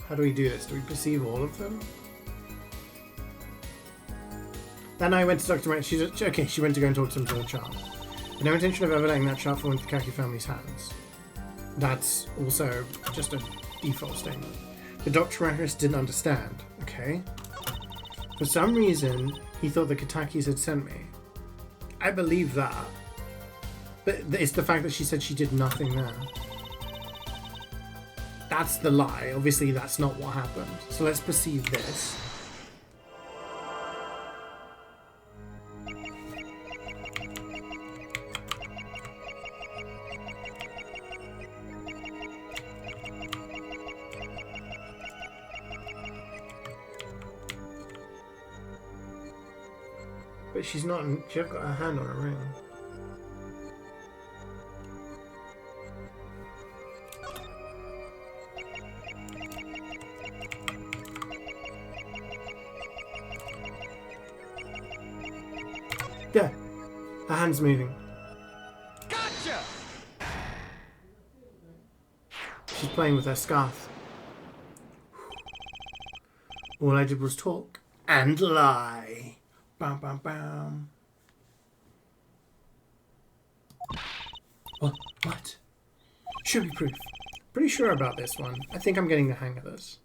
How do we do this? Do we perceive all of them? That night I went to talk to my... She went to go and talk to some sort of child. But no intention of ever letting that child fall into the Kaki family's hands. That's also just a default statement. The Dr. Rakus didn't understand, okay? For some reason, he thought the Katakis had sent me. I believe that. But it's the fact that she said she did nothing there. That's the lie. Obviously, that's not what happened. So let's perceive this. But she's not... She's got her hand on a ring. Yeah, her hand's moving. Gotcha! She's playing with her scarf. All I did was talk and lie. Bam, bam, bam. What? Show me proof. Pretty sure about this one. I think I'm getting the hang of this.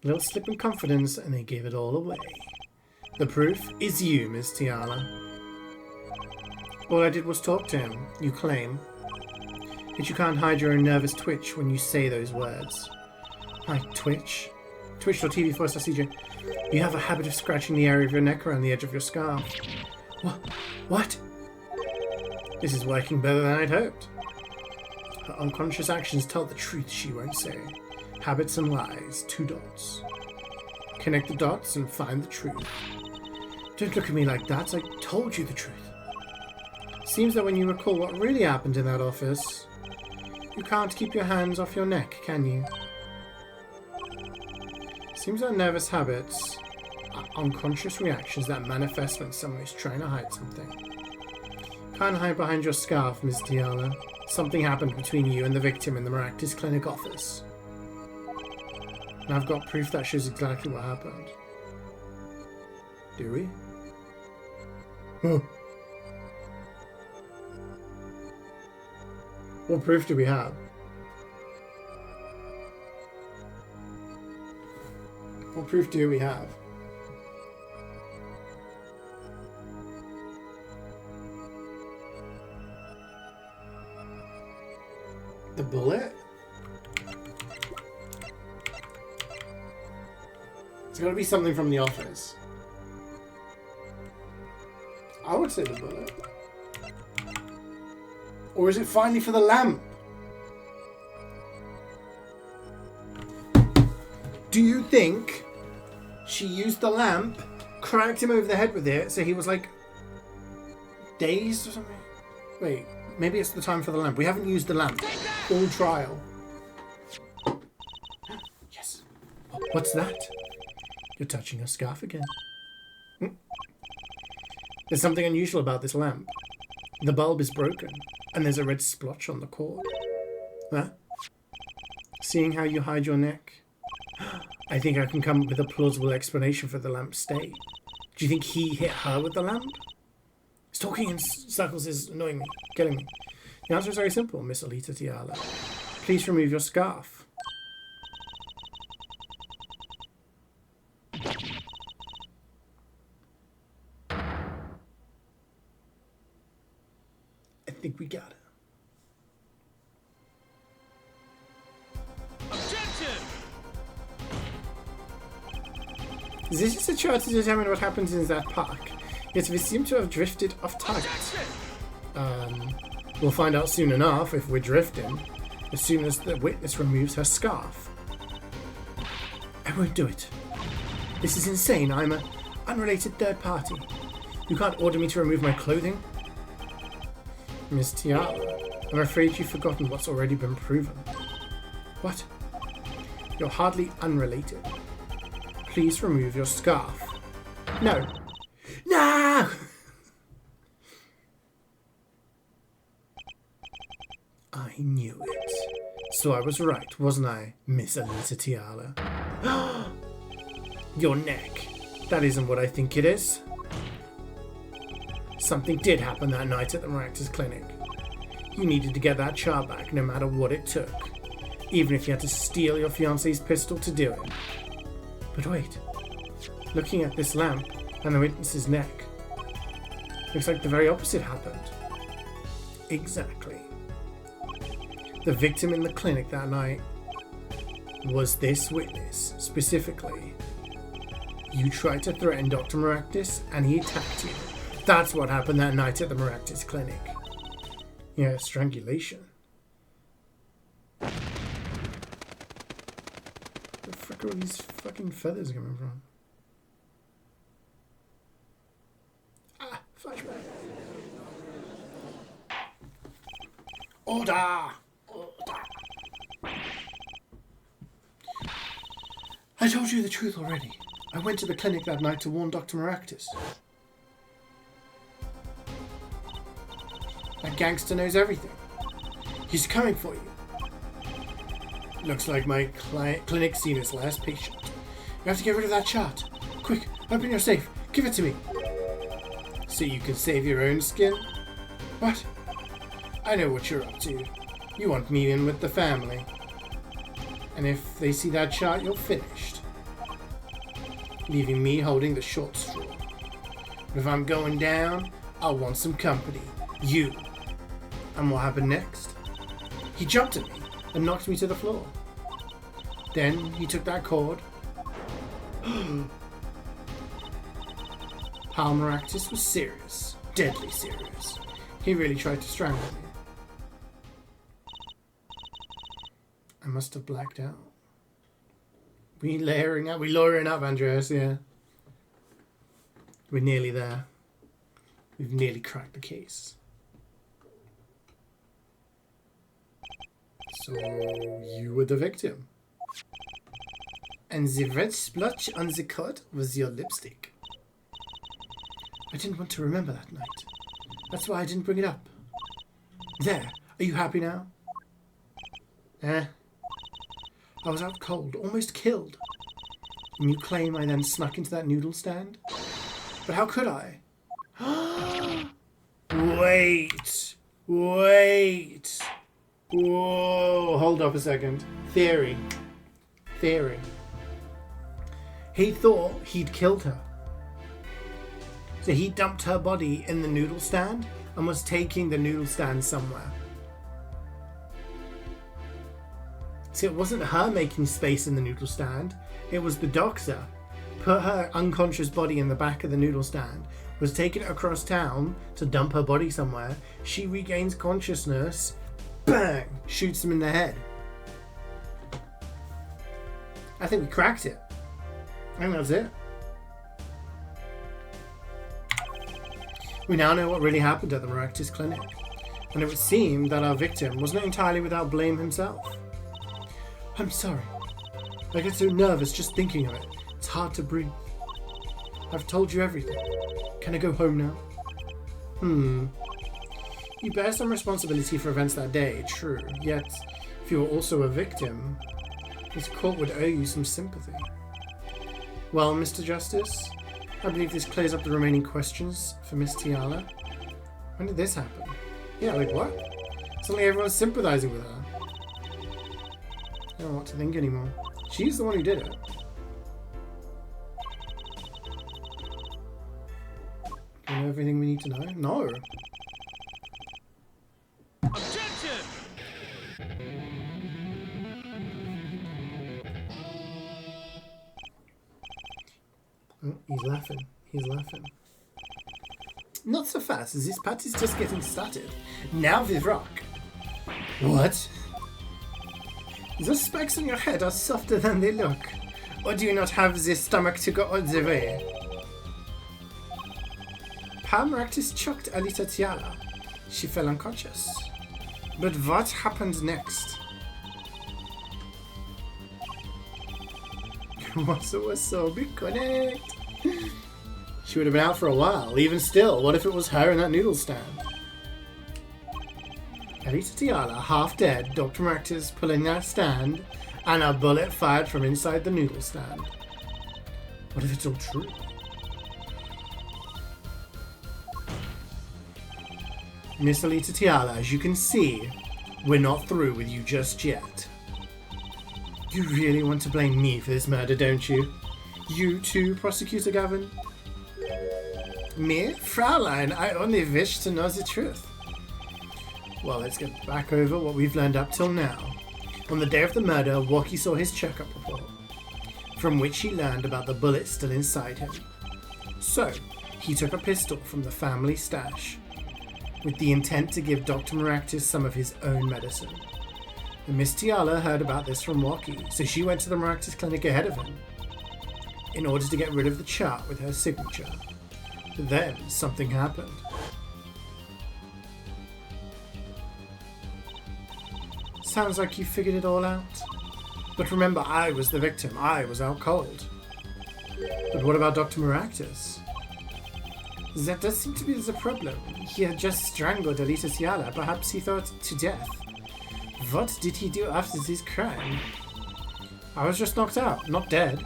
A little slip in confidence and they gave it all away. The proof is you, Miss Tiala. All I did was talk to him, you claim. Yet you can't hide your own nervous twitch when you say those words. I twitch? Twitch.tv/CeeJaey. You have a habit of scratching the area of your neck around the edge of your scarf. What? This is working better than I'd hoped. Her unconscious actions tell the truth she won't say. Habits and lies, 2 dots. Connect the dots and find the truth. Don't look at me like that, I told you the truth. Seems that when you recall what really happened in that office, you can't keep your hands off your neck, can you? Seems our nervous habits are unconscious reactions that manifest when someone is trying to hide something. Can't hide behind your scarf, Miss Tiala. Something happened between you and the victim in the Maractus Clinic office. And I've got proof that shows exactly what happened. Do we? What proof do we have? What proof do we have? The bullet? It's gotta be something from the office. I would say the bullet. Or is it finally for the lamp? Do you think she used the lamp, cracked him over the head with it, so he was like dazed or something? Wait, maybe it's the time for the lamp. We haven't used the lamp all trial. Yes. What's that? You're touching her scarf again. There's something unusual about this lamp. The bulb is broken, and there's a red splotch on the cord. Huh? Seeing how you hide your neck, I think I can come up with a plausible explanation for the lamp's state. Do you think he hit her with the lamp? His talking in circles is annoying me, killing me. The answer is very simple, Miss Alita Tiala. Please remove your scarf. I think we got it. Objection! This is a chart to determine what happens in that park. Yet we seem to have drifted off target. We'll find out soon enough if we're drifting, as soon as the witness removes her scarf. I won't do it. This is insane. I'm an unrelated third party. You can't order me to remove my clothing. Miss Tiala, I'm afraid you've forgotten what's already been proven. What? You're hardly unrelated. Please remove your scarf. No. No! I knew it. So I was right, wasn't I, Miss Alita Tiala? Your neck. That isn't what I think it is. Something did happen that night at the Maractus clinic. You needed to get that chart back no matter what it took, even if you had to steal your fiancée's pistol to do it. But wait, looking at this lamp and the witness's neck, looks like the very opposite happened. Exactly. The victim in the clinic that night was this witness, specifically. You tried to threaten Dr. Maractus and he attacked you. That's what happened that night at the Maractus clinic. Yeah, strangulation. Where the frick are all these fucking feathers coming from? Ah, flashback. Order! Order! I told you the truth already. I went to the clinic that night to warn Dr. Maractus. That gangster knows everything. He's coming for you. Looks like my clinic's seen his last patient. You have to get rid of that chart. Quick, open your safe. Give it to me. So you can save your own skin? What? I know what you're up to. You want me in with the family. And if they see that chart, you're finished. Leaving me holding the short straw. But if I'm going down, I'll want some company. You. And what happened next? He jumped at me and knocked me to the floor. Then he took that cord. Pal Maractus was serious. Deadly serious. He really tried to strangle me. I must have blacked out. We lowering up, Andreas, yeah. We're nearly there. We've nearly cracked the case. So, you were the victim. And the red splotch on the cord was your lipstick. I didn't want to remember that night. That's why I didn't bring it up. There, are you happy now? I was out cold, almost killed. And you claim I then snuck into that noodle stand? But how could I? Wait. Whoa, hold up a second. Theory. He thought he'd killed her. So he dumped her body in the noodle stand and was taking the noodle stand somewhere. See, it wasn't her making space in the noodle stand. It was the doctor. Put her unconscious body in the back of the noodle stand, was taking it across town to dump her body somewhere. She regains consciousness. Bang! Shoots him in the head. I think we cracked it. I think that's it. We now know what really happened at the Maractus clinic. And it would seem that our victim was not entirely without blame himself. I'm sorry. I get so nervous just thinking of it. It's hard to breathe. I've told you everything. Can I go home now? You bear some responsibility for events that day, true. Yet, if you were also a victim, this court would owe you some sympathy. Well, Mr. Justice, I believe this clears up the remaining questions for Miss Tiala. When did this happen? Yeah, like what? Suddenly everyone's sympathizing with her. I don't know what to think anymore. She's the one who did it. Do we know everything we need to know? No. Objection! Oh, he's laughing. Not so fast, as this party's just getting started. Now we rock. What? Those spikes on your head are softer than they look. Or do you not have the stomach to go all the way? Pal Maractus choked Alita Tiala. She fell unconscious. But what happened next? Was so big connect. She would have been out for a while. Even still, what if it was her in that noodle stand? Alita Tiala, half dead, Dr. Maractus pulling that stand, and a bullet fired from inside the noodle stand. What if it's all true? Miss Alita Tiala, as you can see, we're not through with you just yet. You really want to blame me for this murder, don't you? You too, Prosecutor Gavin? Me? Fraulein, I only wish to know the truth. Well, let's get back over what we've learned up till now. On the day of the murder, Waki saw his checkup report, from which he learned about the bullet still inside him. So, he took a pistol from the family stash, with the intent to give Dr. Maractus some of his own medicine. And Miss Tiala heard about this from Waki, so she went to the Maractus clinic ahead of him, in order to get rid of the chart with her signature. But then, something happened. Sounds like you figured it all out. But remember, I was the victim. I was out cold. But what about Dr. Maractus? That does seem to be the problem. He had just strangled Alita Tiala. Perhaps he thought to death. What did he do after this crime? I was just knocked out, not dead.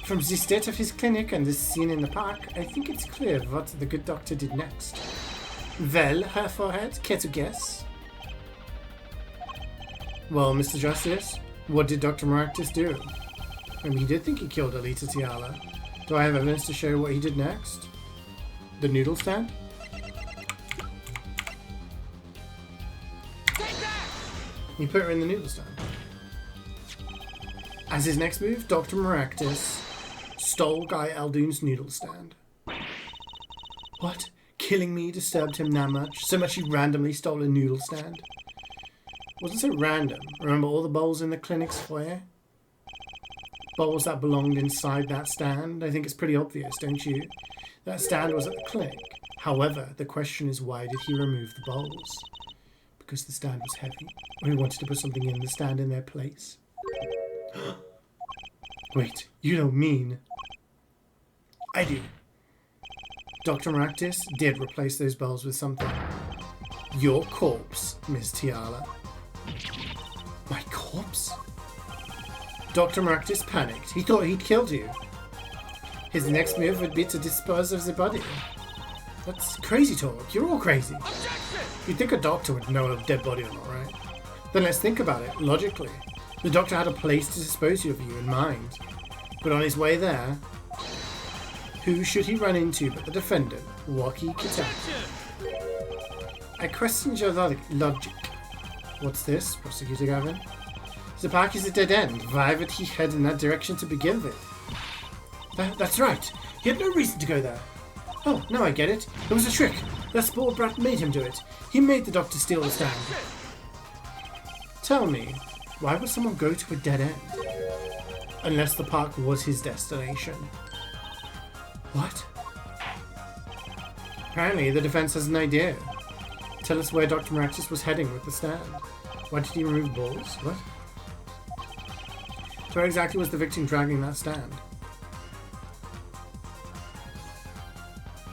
From the state of his clinic and the scene in the park, I think it's clear what the good doctor did next. Well, her forehead, care to guess? Well, Mr. Justice, what did Dr. Maractus do? I mean, he did think he killed Alita Tiala. Do I have evidence to show what he did next? The noodle stand? He put her in the noodle stand. As his next move, Dr. Maractus stole Guy Aldoon's noodle stand. What? Killing me disturbed him that much? So much he randomly stole a noodle stand? Wasn't so random. Remember all the bowls in the clinic's foyer? Bowls that belonged inside that stand? I think it's pretty obvious, don't you? That stand was at the clinic. However, the question is, why did he remove the bowls? Because the stand was heavy, or he wanted to put something in the stand in their place. Wait, you don't mean... I do. Dr. Maractus did replace those bowls with something. Your corpse, Miss Tiala. My corpse? Dr. Maractus panicked. He thought he'd killed you. His next move would be to dispose of the body. That's crazy talk. You're all crazy. You'd think a doctor would know a dead body or not, right? Then let's think about it, logically. The doctor had a place to dispose of you in mind. But on his way there, who should he run into but the defendant, Waki Kitaki? I questioned your logic. What's this, Prosecutor Gavin? The park is a dead end. Why would he head in that direction to begin with? That's right. He had no reason to go there. Oh, now I get it. It was a trick. That spoiled brat made him do it. He made the doctor steal the stand. Tell me, why would someone go to a dead end? Unless the park was his destination. What? Apparently, the defense has an idea. Tell us where Dr. Maractus was heading with the stand. Why did he remove balls? What? So where exactly was the victim dragging that stand?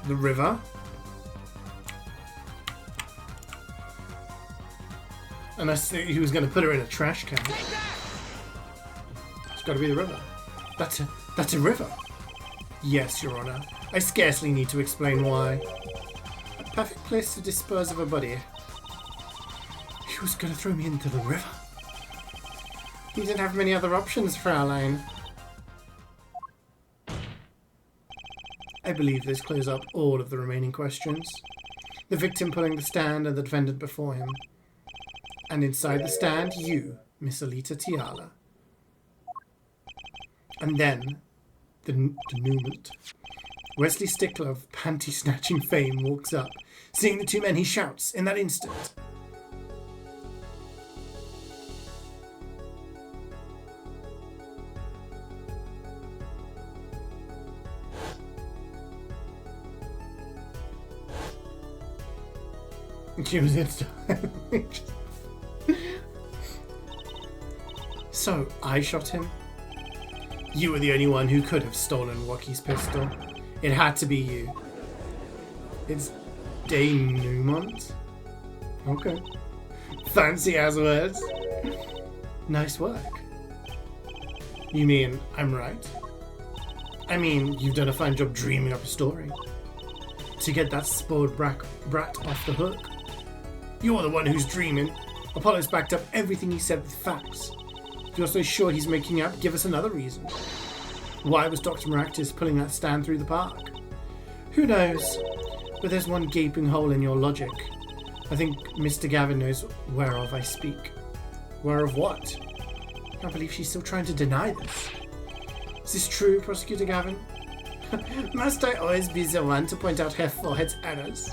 The river? And I see he was going to put her in a trash can. It's got to be the river. That's a river. Yes, Your Honor. I scarcely need to explain why. A perfect place to dispose of a body. He was going to throw me into the river. He didn't have many other options, Fraulein. I believe this clears up all of the remaining questions. The victim pulling the stand and the defendant before him. And inside the stand, you, Miss Alita Tiala. And then, the denouement. Wesley Stickler of panty-snatching fame walks up. Seeing the two men, he shouts in that instant. She was in So, I shot him? You were the only one who could have stolen Waki's pistol. It had to be you. It's denouement? Okay. Fancy as words. Nice work. You mean I'm right? I mean, you've done a fine job dreaming up a story. To get that spoiled brat off the hook. You're the one who's dreaming. Apollo's backed up everything he said with facts. If you're so sure he's making up, give us another reason. Why was Dr. Maractus pulling that stand through the park? Who knows? But there's one gaping hole in your logic. I think Mr. Gavin knows whereof I speak. Whereof what? I can't believe she's still trying to deny this. Is this true, Prosecutor Gavin? Must I always be the one to point out her forehead's errors?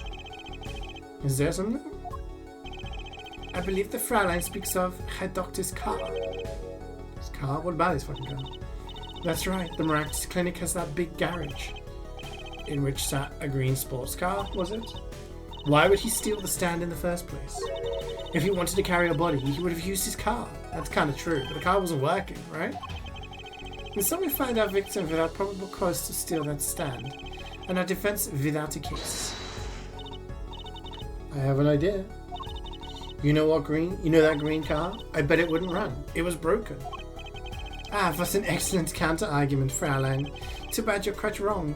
Is there something? I believe the Fraulein speaks of her doctor's car. His car? What about his fucking car? That's right, the Maractus Clinic has that big garage. In which sat a green sports car, was it? Why would he steal the stand in the first place? If he wanted to carry a body, he would have used his car. That's kind of true, but the car wasn't working, right? And so we find our victim without probable cause to steal that stand, and our defense without a case. I have an idea. You know what green? You know that green car? I bet it wouldn't run. It was broken. Ah, what an excellent counter-argument, Fraulein. Too bad you're quite wrong.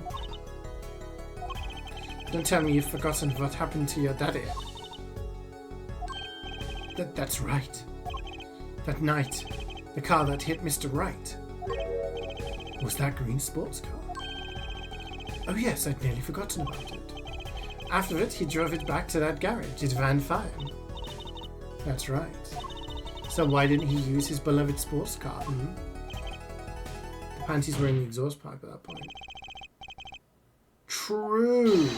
Don't tell me you've forgotten what happened to your daddy. That's right. That night, the car that hit Mr. Wright. Was that green sports car? Oh yes, I'd nearly forgotten about it. After it, he drove it back to that garage. It ran fine. That's right. So why didn't he use his beloved sports car? The panties were in the exhaust pipe at that point. True.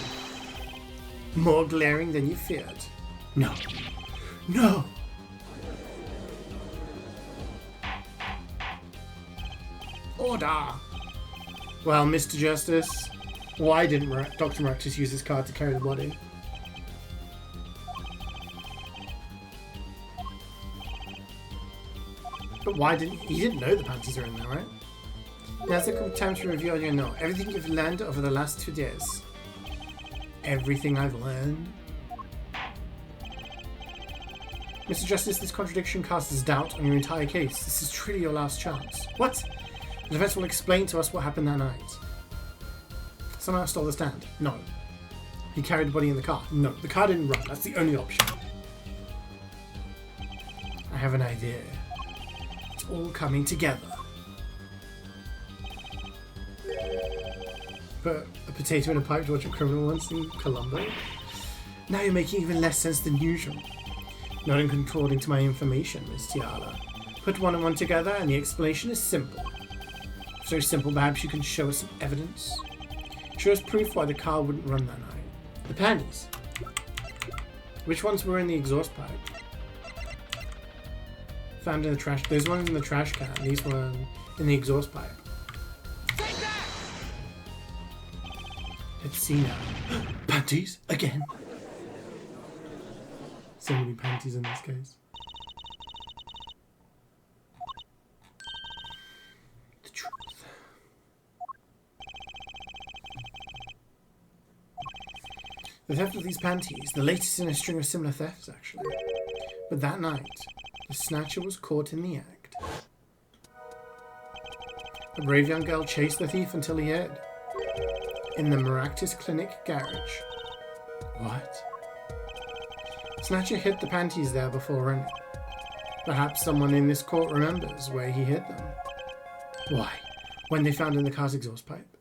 More glaring than you feared. No. No! Order! Well, Mr. Justice, why didn't Dr. Maractus use his car to carry the body? But why didn't he didn't know the panties are in there, right? Now's the time to review all you know. Everything you've learned over the last 2 days. Everything I've learned. Mr. Justice, this contradiction casts doubt on your entire case. This is truly your last chance. What? The defense will explain to us what happened that night. Someone stole the stand. No. He carried the body in the car. No. The car didn't run. That's the only option. I have an idea. It's all coming together. Put a potato in a pipe to watch a criminal once in Colombo. Now you're making even less sense than usual. Not according to my information, Miss Tiala. Put one and one together and the explanation is simple. So simple, perhaps you can show us some evidence? Show us proof why the car wouldn't run that night. The panties. Which ones were in the exhaust pipe? Found in the trash. Those ones in the trash can. These were in the exhaust pipe. Take that! Let's see now. Panties again. So many panties in this case. The truth. The theft of these panties, the latest in a string of similar thefts, actually. But that night, the snatcher was caught in the act. A brave young girl chased the thief until he hid. In the Maractus Clinic garage. What? Snatcher hid the panties there before running. Perhaps someone in this court remembers where he hid them. Why? When they found in the car's exhaust pipe?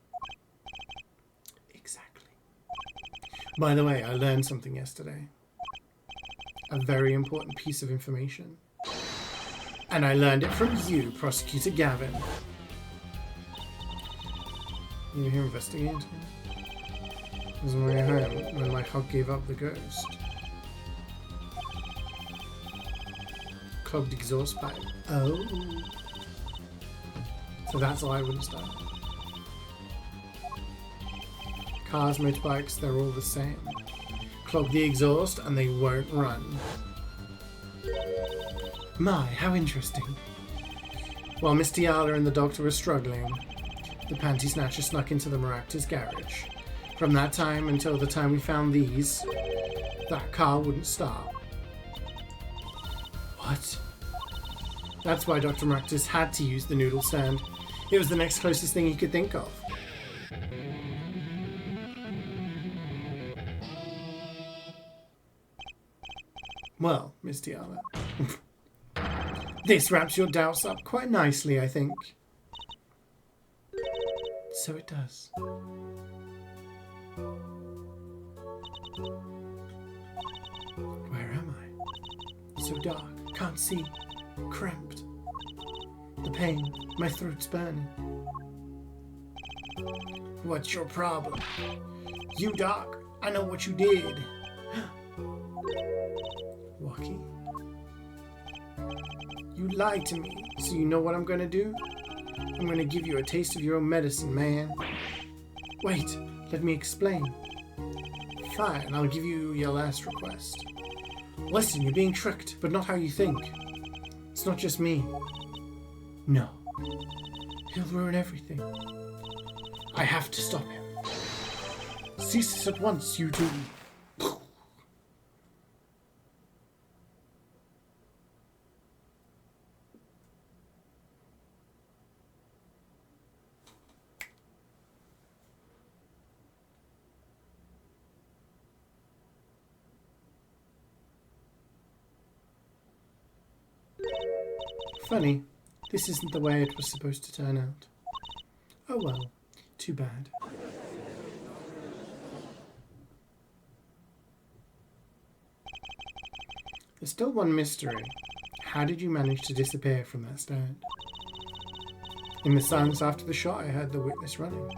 Exactly. By the way, I learned something yesterday. A very important piece of information. And I learned it from you, Prosecutor Gavin. You were here investigating? It was on my way home when my hog gave up the ghost. Clogged exhaust pipe. Oh. So that's why I wouldn't start. Cars, motorbikes, they're all the same. Clog the exhaust and they won't run. My, how interesting. While Miss Tiala and the doctor were struggling, the panty snatcher snuck into the Maractus garage. From that time until the time we found these, that car wouldn't start. What? That's why Dr. Maractus had to use the noodle stand. It was the next closest thing he could think of. Well, Miss Tiana, this wraps your doubts up quite nicely, I think. So it does. Where am I? So dark, can't see, cramped. The pain, my throat's burning. What's your problem? You, Doc, I know what you did. Walkie? You lied to me, so you know what I'm gonna do? I'm gonna give you a taste of your own medicine, man. Wait, let me explain. Fine, I'll give you your last request. Listen, you're being tricked, but not how you think. It's not just me. No. He'll ruin everything. I have to stop him. Cease this at once, you two. Funny, this isn't the way it was supposed to turn out. Oh well, too bad. There's still one mystery. How did you manage to disappear from that stand? In the silence after the shot, I heard the witness running.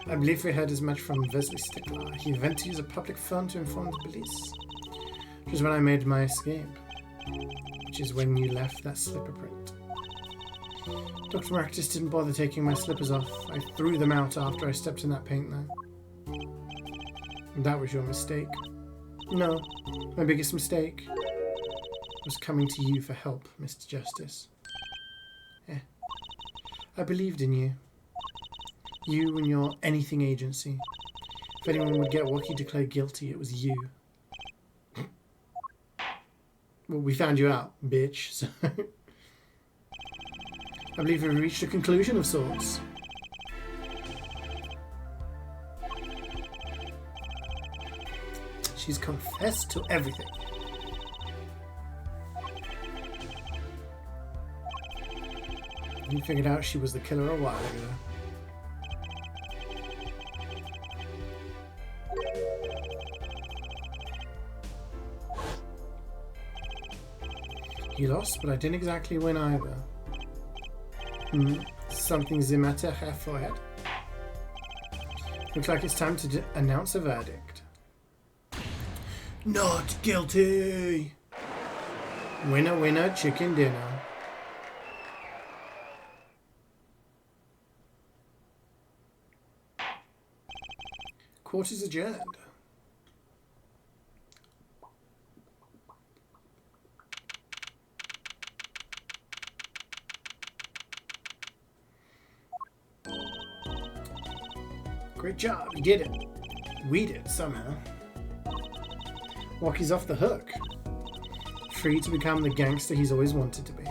I believe we heard as much from Wesley Stickler. He went to use a public phone to inform the police. Which is when I made my escape. Which is when you left that slipper print. Dr. Marcus didn't bother taking my slippers off. I threw them out after I stepped in that paint though. And that was your mistake. No, my biggest mistake was coming to you for help, Mr. Justice. I believed in you. You and your anything agency. If anyone would get Wookie declared guilty, it was you. Well, we found you out, bitch. So I believe we've reached a conclusion of sorts. She's confessed to everything. You figured out she was the killer a while ago. You lost, but I didn't exactly win either. Something's the matter, Herr Forehead. Looks like it's time to announce a verdict. Not guilty! Winner, winner, chicken dinner. Court is adjourned. Great job, you did it. We did, somehow. Walkie's off the hook. Free to become the gangster he's always wanted to be.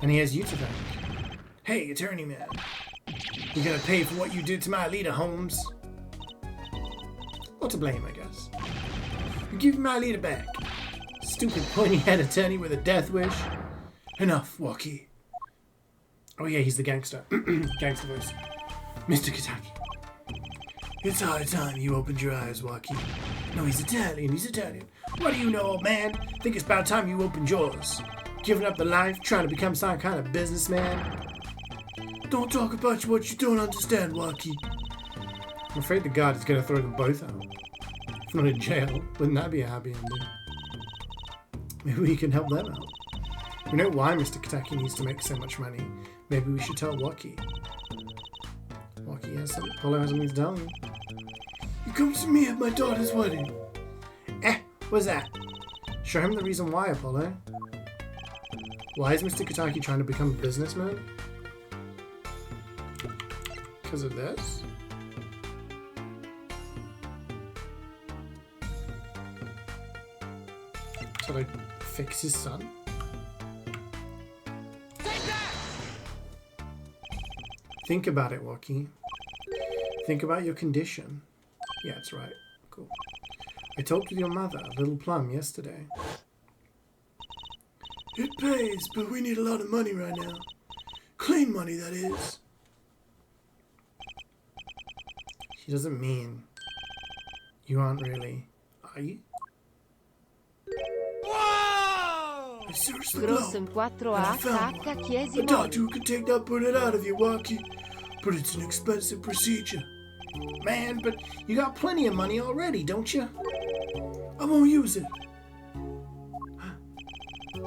And he has you to thank. Hey, attorney man. You're gonna pay for what you did to my leader, Holmes. Or to blame, I guess. You give me my leader back. Stupid pointy-head attorney with a death wish. Enough, Walkie. Oh yeah, he's the gangster. Gangster voice. Mr. Kitaki. It's high time you opened your eyes, Walkie. No, he's Italian, he's Italian. What do you know, old man? Think it's about time you opened yours. Giving up the life, trying to become some kind of businessman. Don't talk about what you don't understand, Walkie. I'm afraid the guard is going to throw them both out. If not in jail, wouldn't that be a happy ending? Maybe we can help them out. We know why Mr. Kitaki needs to make so much money. Maybe we should tell Walkie. Walkie has something. Apollo has something to tell you. You come to me at my daughter's wedding. What's that? Show him the reason why, Apollo. Why is Mr. Kitaki trying to become a businessman? Because of this? So they fix his son? Take that! Think about it, Walkie. Think about your condition. Yeah, that's right. Cool. I talked with your mother, Little Plum, yesterday. It pays, but we need a lot of money right now. Clean money, that is. She doesn't mean you aren't really, are you? Whoa! I seriously Grosso know. 4HH chiesi A doctor who can take that bullet out of you, Walkie. But it's an expensive procedure. Man, but you got plenty of money already, don't you? I won't use it.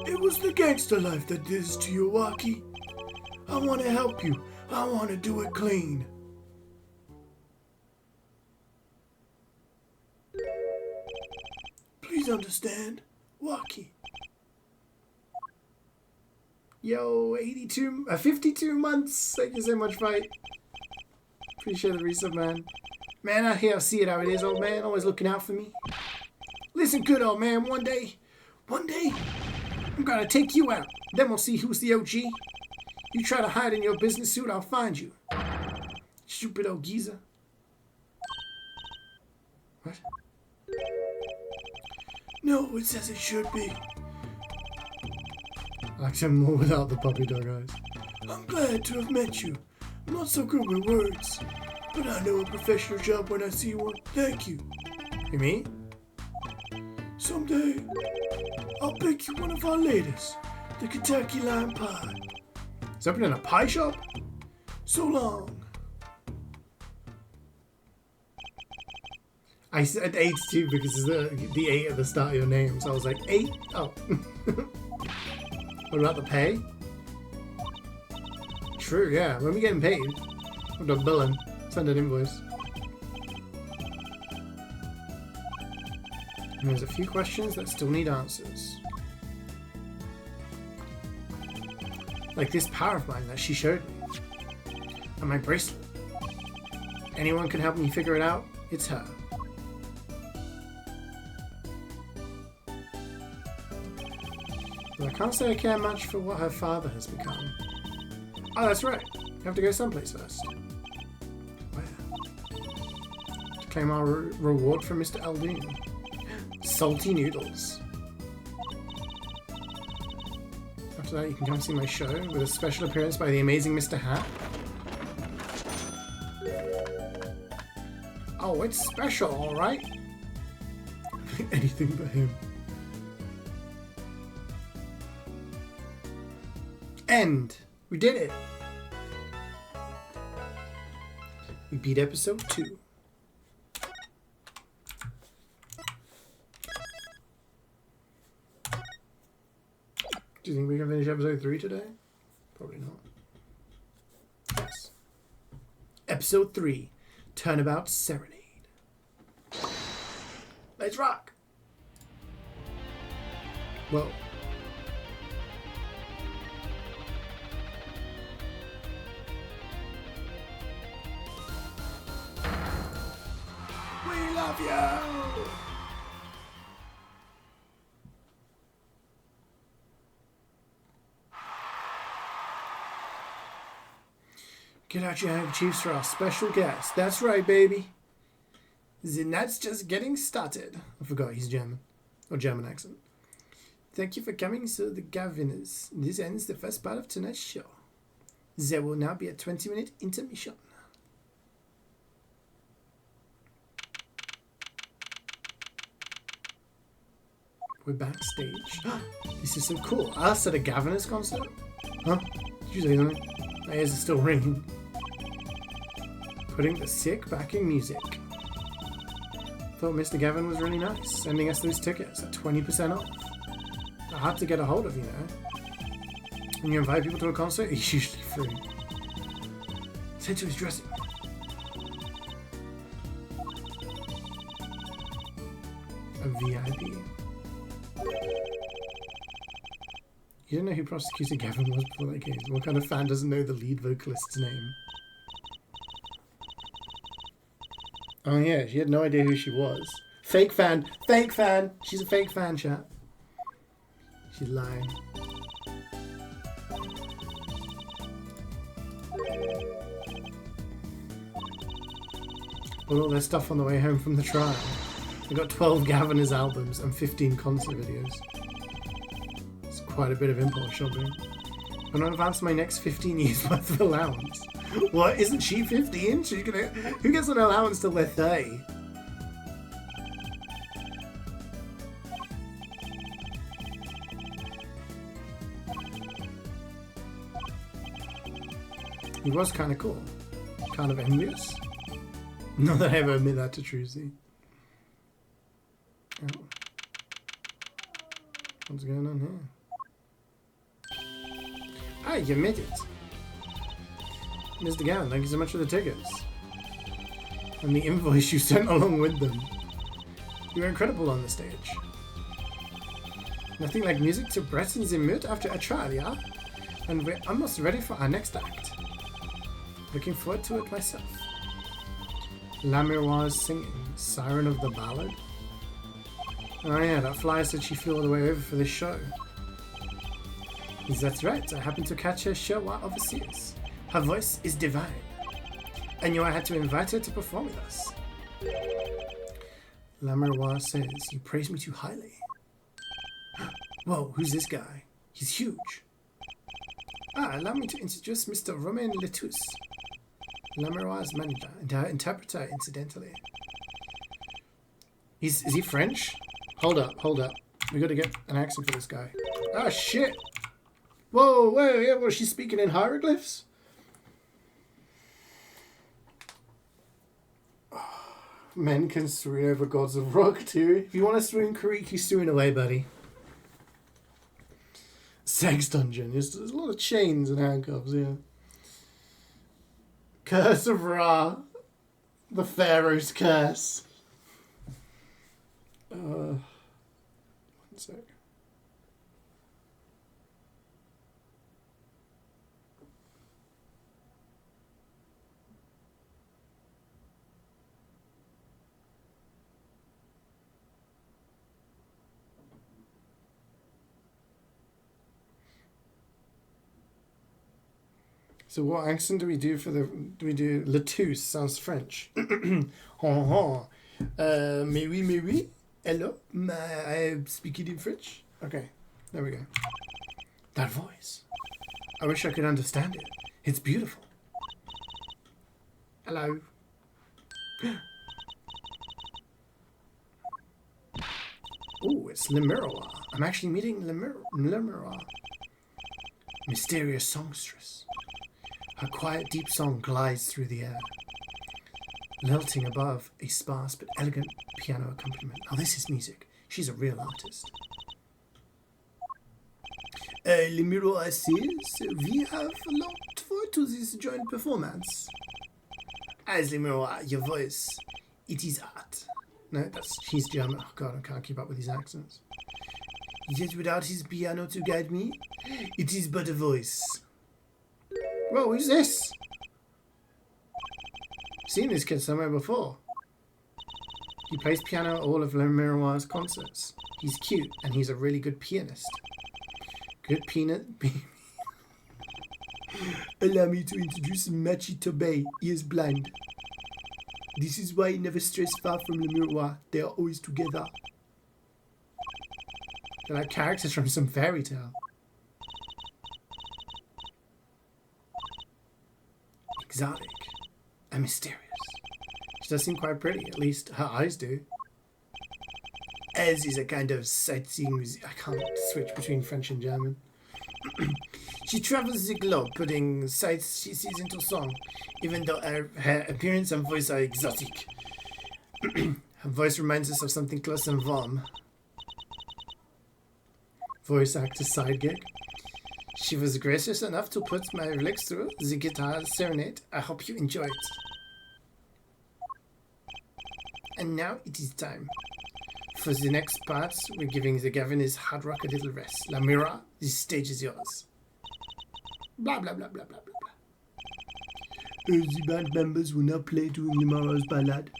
It was the gangster life that did this to you, Walkie. I want to help you. I want to do it clean. Please understand, Walkie. Yo, 52 months. Thank you so much, fight. Appreciate the resub, man. Man, out here, I see it how it is, old man. Always looking out for me. Listen good, old man. One day, I'm gonna take you out. Then we'll see who's the OG. You try to hide in your business suit, I'll find you. Stupid old geezer. What? No, it says it should be. I like him more without the puppy dog eyes. I'm glad to have met you. I'm not so good with words, but I know a professional job when I see one. Thank you. You mean? Someday, I'll pick you one of our latest, the Kentucky Lime Pie. Is opening a pie shop? So long. I said 8 too because it's the 8 at the start of your name, so I was like, 8? Oh. What about the pay? True, yeah. When we getting paid, we've done billing. Send an invoice. And there's a few questions that still need answers. Like this power of mine that she showed me. And my bracelet. Anyone can help me figure it out? It's her. But I can't say I care much for what her father has become. Oh, that's right. You have to go someplace first. Where? To claim our reward from Mr. Aldoon. Salty noodles. After that, you can come see my show with a special appearance by the amazing Mr. Hat. Oh, it's special, alright. Anything but him. End. We did it. We beat episode 2. Do you think we can finish episode 3 today? Probably not. Yes. Episode 3. Turnabout Serenade. Let's rock! Whoa. We love you! Get out your handkerchiefs for our special guest. That's right, baby. And that's just getting started. I forgot he's German. Or German accent. Thank you for coming to the Gaviners. This ends the first part of tonight's show. There will now be a 20-minute intermission. We're backstage. This is so cool. Us at a Gaviners concert? Huh? Did you say something? My ears are still ringing. Putting the sick backing music. Thought Mr. Gavin was really nice, sending us those tickets at 20% off. They're hard to get a hold of, you know. When you invite people to a concert, it's usually free. Let's head to his dressing room. A VIP. You didn't know who Prosecutor Gavin was before that case. What kind of fan doesn't know the lead vocalist's name? Oh yeah, she had no idea who she was. Fake fan! Fake fan! She's a fake fan, chat. She's lying. Bought all their stuff on the way home from the trial. I got 12 Gaviner's albums and 15 concert videos. It's quite a bit of impulse shopping. I'm gonna advance my next 15 years worth of allowance. What? Isn't she 15? She's gonna. Who gets an allowance till they're 30? He was kind of cool. Kind of envious. Not that I ever admit that to Trucy. Oh. What's going on here? Ah, you made it. Mr. Gowan, thank you so much for the tickets. And the invoice you sent along with them. You were incredible on the stage. Nothing like music to brighten the mood after a trial, yeah? And we're almost ready for our next act. Looking forward to it myself. La Miroir's singing, Siren of the Ballad. Oh yeah, that flyer said she flew all the way over for this show. That's right, I happened to catch her show while overseas. Her voice is divine. I knew I had to invite her to perform with us. La Miroir says, you praise me too highly. Whoa, who's this guy? He's huge. Ah, allow me to introduce Mr. Romain Letus. La Miroir's manager and her interpreter, incidentally. Is he French? Hold up. We gotta get an accent for this guy. Ah, shit! Whoa, yeah, was she speaking in hieroglyphs? Men can swoon over gods of rock too. If you want to swoon Karik, you swoon away, buddy. Sex dungeon. There's a lot of chains and handcuffs, yeah. Curse of Ra. The Pharaoh's curse. One sec. So what accent do we do for the... Do we do... Letus sounds French. Mais oui. Hello. I speak it in French. Okay. There we go. That voice. I wish I could understand it. It's beautiful. Hello. Oh, it's Le Miroir. I'm actually meeting Le Miroir. Mysterious songstress. Her quiet, deep song glides through the air, lilting above a sparse but elegant piano accompaniment. Now this is music. She's a real artist. Le Miroir says, we have looked forward to this joint performance. As Le Miroir, your voice, it is art. No, he's German. Oh God, I can't keep up with his accents. Yet without his piano to guide me, it is but a voice. Whoa, who's this? Seen this kid somewhere before. He plays piano at all of Le Miroir's concerts. He's cute and he's a really good pianist. Good peanut. Allow me to introduce Machi Tobey. He is blind. This is why he never strays far from Le Miroir. They are always together. They're like characters from some fairy tale. Exotic and mysterious. She does seem quite pretty, at least her eyes do. Ez is a kind of sightseeing music. I can't switch between French and German. She travels the globe, putting sights she sees into song, even though her appearance and voice are exotic. Her voice reminds us of something close and warm. Voice actor side gig. She was gracious enough to put my lyrics through the guitar serenade. I hope you enjoy it. And now it is time. For the next part, we're giving the Gavin's hard rock a little rest. La Miroir, this stage is yours. Blah, blah, blah, blah, blah, blah, blah. The band members will now play during Le Miroir's ballad.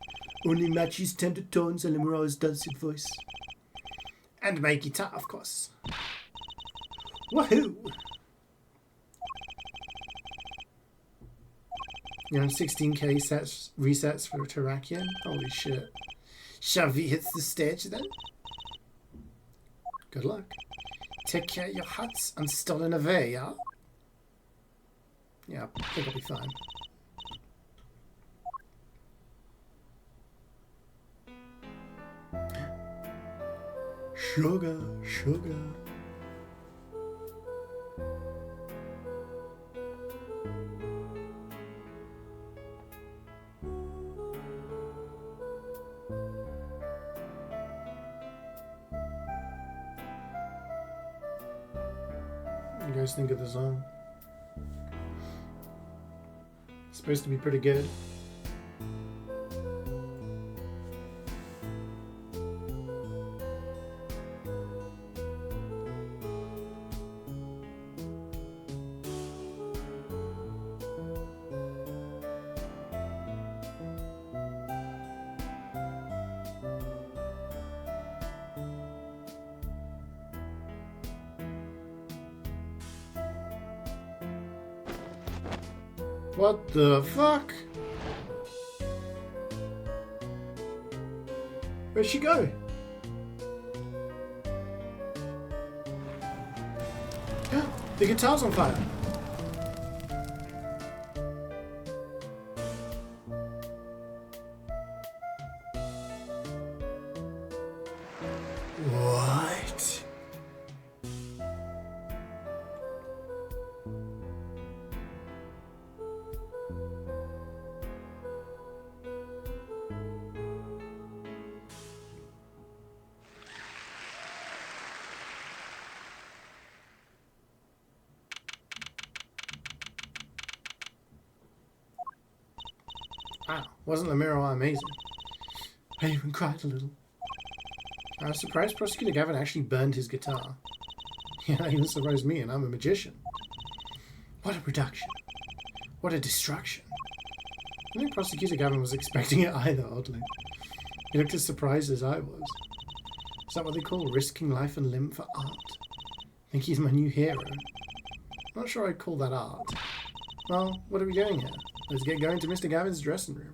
Only Machi's tender tones and Le Miroir's dulcet voice. And my guitar, of course. Woohoo! You're on 16k resets for Terrakian? Holy shit. Shall we hit the stage then? Good luck. Take care of your huts and stolen away, yeah? Yeah, I think I'll be fine. Sugar, sugar. What do you guys think of the song? It's supposed to be pretty good. What the fuck? Where'd she go? The guitar's on fire. What? Wow, wasn't the mirror amazing? I even cried a little. I was surprised Prosecutor Gavin actually burned his guitar. Yeah, that even surprised me, and I'm a magician. What a production. What a destruction. I don't think Prosecutor Gavin was expecting it either, oddly. He looked as surprised as I was. Is that what they call risking life and limb for art? I think he's my new hero. I'm not sure I'd call that art. Well, what are we doing here? Let's get going to Mr. Gavin's dressing room.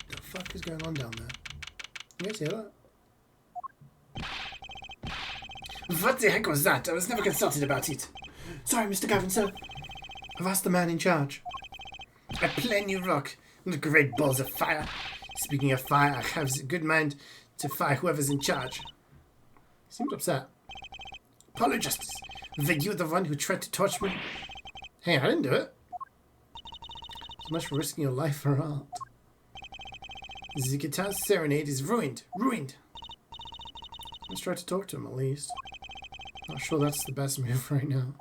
What the fuck is going on down there? You guys hear that? What the heck was that? I was never consulted about it. Sorry, Mr. Gavin, sir. I've asked the man in charge. A plain new rock and great balls of fire. Speaking of fire, I have a good mind to fire whoever's in charge. Seems upset. Apollo Justice. Were you the one who tried to torch me? Hey, I didn't do it. So much for risking your life for art. The guitar serenade is ruined. Ruined. Let's try to talk to him at least. Not sure that's the best move right now.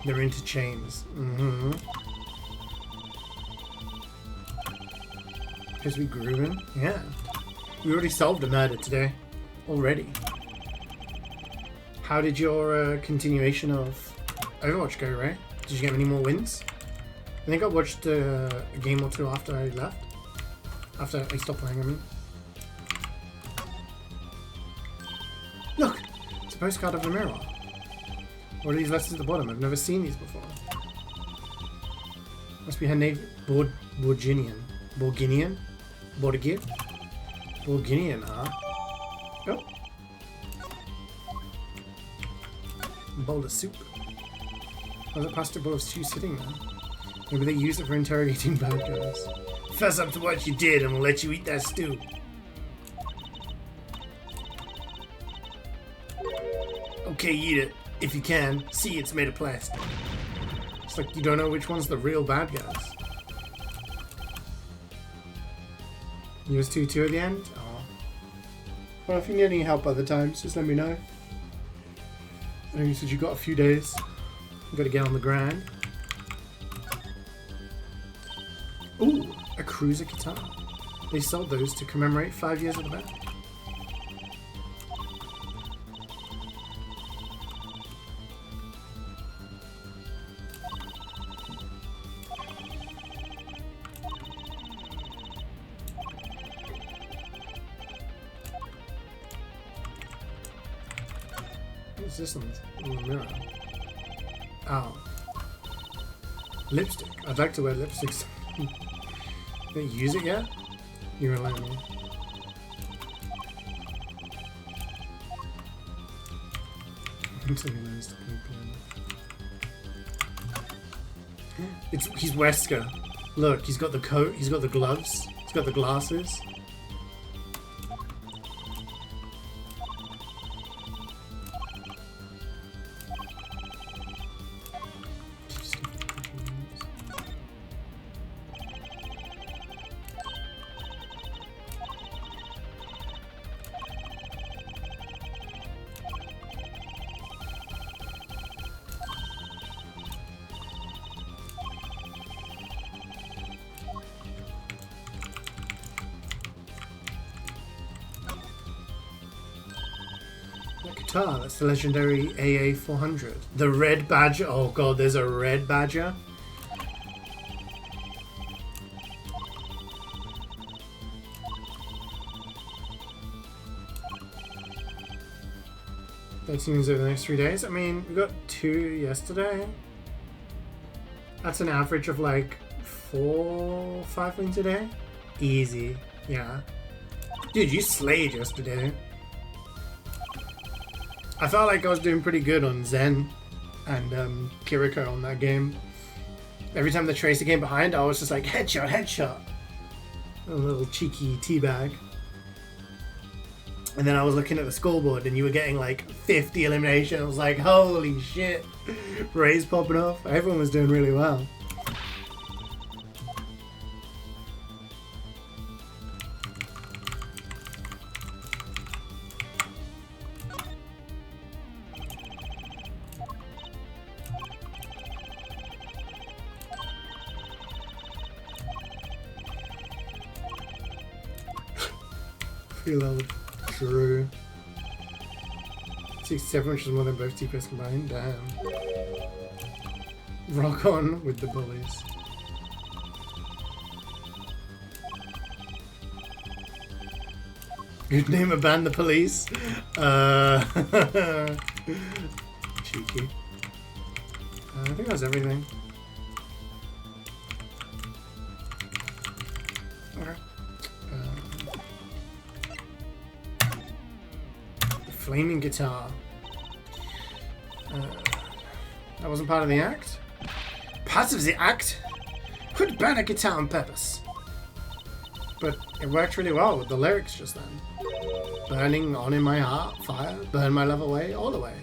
They're into chains. Mm-hmm. Because we grew him? Yeah. We already solved a murder today. Already. How did your continuation of Overwatch go, Ray? Did you get any more wins? I think I watched a game or two after I left. After I stopped playing, I mean. Look! It's a postcard of a mirror. What are these letters at the bottom? I've never seen these before. Must be her name. Borginian. Borginian? Borgir? Borginian, huh? Oh. Bowl of soup. How's a pasta bowl of stew sitting there? Maybe they use it for interrogating bad guys. Fess up to what you did and we'll let you eat that stew. Okay, eat it. If you can. See, it's made of plastic. It's like you don't know which one's the real bad guys. You was 2-2 at the end? Oh. Well, if you need any help other times, just let me know. I know you said you got a few days. You gotta get on the grind. Ooh, a cruiser guitar. They sold those to commemorate 5 years of the band. What's this on the mirror? Oh. Lipstick. I'd like to wear lipsticks. Didn't use it yet? You were like me. He's Wesker. Look, he's got the coat, he's got the gloves, he's got the glasses. That's the legendary AA400. The red badger. Oh god, there's a red badger. That seems over the next 3 days. I mean, we got 2 yesterday. That's an average of like 4 or 5 wins a day. Easy. Yeah. Dude, you slayed yesterday. I felt like I was doing pretty good on Zen and Kiriko on that game. Every time the Tracer came behind, I was just like, headshot, headshot. A little cheeky teabag. And then I was looking at the scoreboard and you were getting like 50 elimination. I was like, holy shit. Ray's popping off. Everyone was doing really well. Preload. True. 67, which is more than both TPS combined. Damn. Rock on with the bullies. Good name a band, the police. Cheeky. I think that's everything. Okay. Flaming guitar. That wasn't part of the act? Part of the act? Could ban a guitar on purpose. But it worked really well with the lyrics just then. Burning on in my heart, fire, burn my love away, all the way.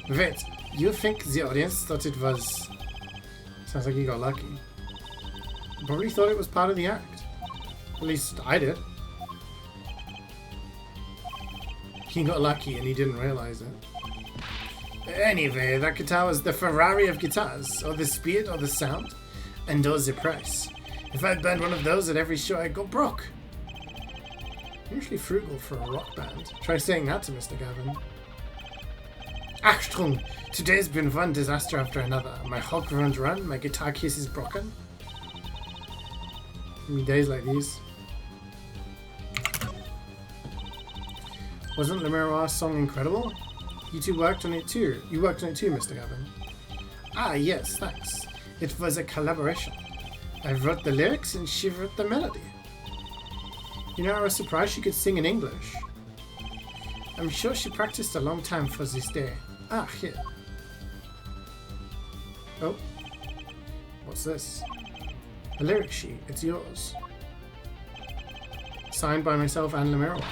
Wait, you think the audience thought it was... Sounds like you got lucky. Probably thought it was part of the act. At least I did. He got lucky and he didn't realize it. Anyway, that guitar was the Ferrari of guitars, or the speed, or the sound, and or the price. If I'd burned one of those at every show, I'd go broke. Usually frugal for a rock band. Try saying that to Mr. Gavin. Achtung! Today's been one disaster after another. My Hulk runs run, my guitar case is broken. I mean, days like these. Wasn't the Miroir song incredible? You two worked on it too. You worked on it too, Mr. Gavin. Ah, yes, thanks. It was a collaboration. I wrote the lyrics and she wrote the melody. You know, I was surprised she could sing in English. I'm sure she practiced a long time for this day. Ah, here. Oh. What's this? A lyric sheet. It's yours. Signed by myself and the Miroir.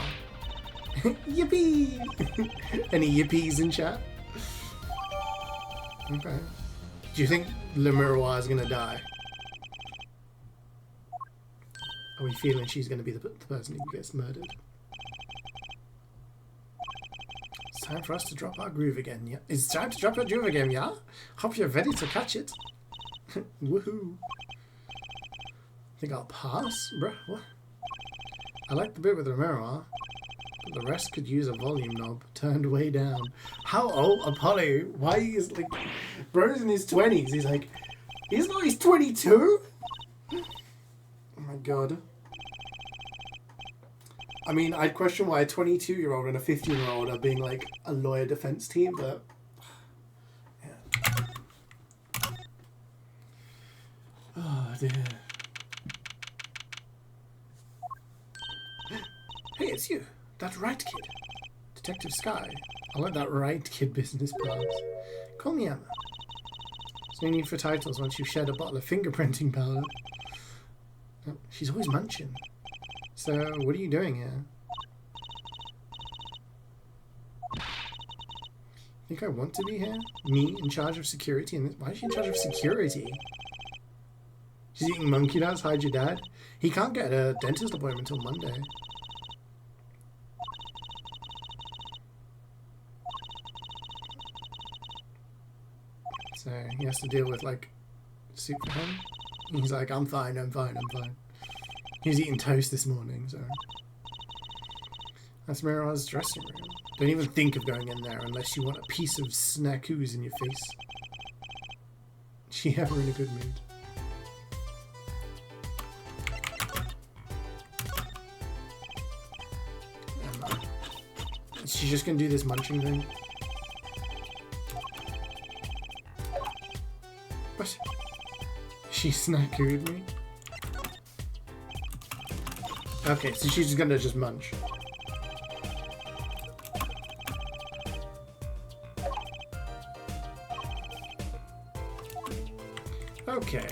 Yippee! Any yippies in chat? Okay. Do you think Le Miroir is gonna die? Are we feeling she's gonna be the person who gets murdered? It's time for us to drop our groove again, yeah? It's time to drop our groove again, yeah? Hope you're ready to catch it. Woohoo! Think I'll pass? Bruh, what? I like the bit with the Miroir. The rest could use a volume knob turned way down. How old? Apollo? Why is like... Bro's in his 20s. He's like... He's not... He's 22? Oh my god. I mean, I'd question why a 22-year-old and a 15-year-old are being like a lawyer defense team, but yeah. Oh dear. Hey, it's you. That right kid. Detective Sky. I'll let that right kid business pass. Call me Emma. There's no need for titles once you've shared a bottle of fingerprinting powder. Oh, she's always munching. So, what are you doing here? Think I want to be here? Me, in charge of security? And why is she in charge of security? She's eating monkey nuts. Hide your dad. He can't get a dentist appointment until Monday. So he has to deal with like soup for him. And he's like, I'm fine, I'm fine, I'm fine. He was eating toast this morning, so that's Mira's dressing room. Don't even think of going in there unless you want a piece of snackoos in your face. She ever in a good mood? Is she just gonna do this munching thing? What? She snackooed me? Okay, so she's gonna just munch. Okay.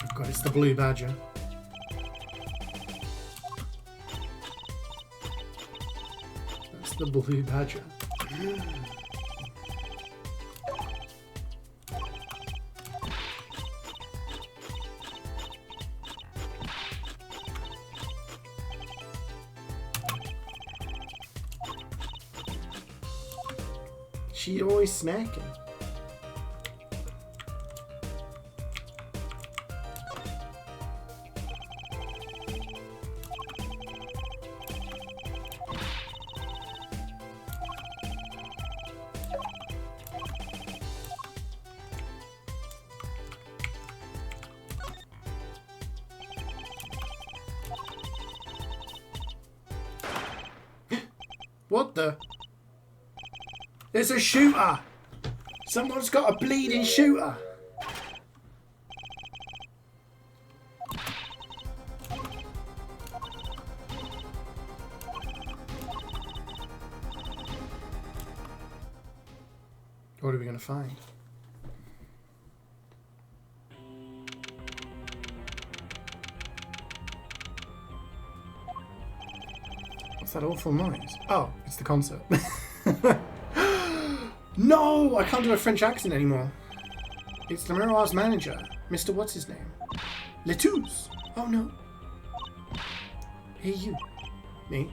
Oh god, it's the blue badger. That's the blue badger. She always snacking. What the? There's a shooter! Someone's got a bleeding shooter! What are we going to find? What's that awful noise? Oh, it's the concert. No! I can't do a French accent anymore. It's the Miroir's manager, Mr. What's his name? Letouze! Oh no. Hey you. Me?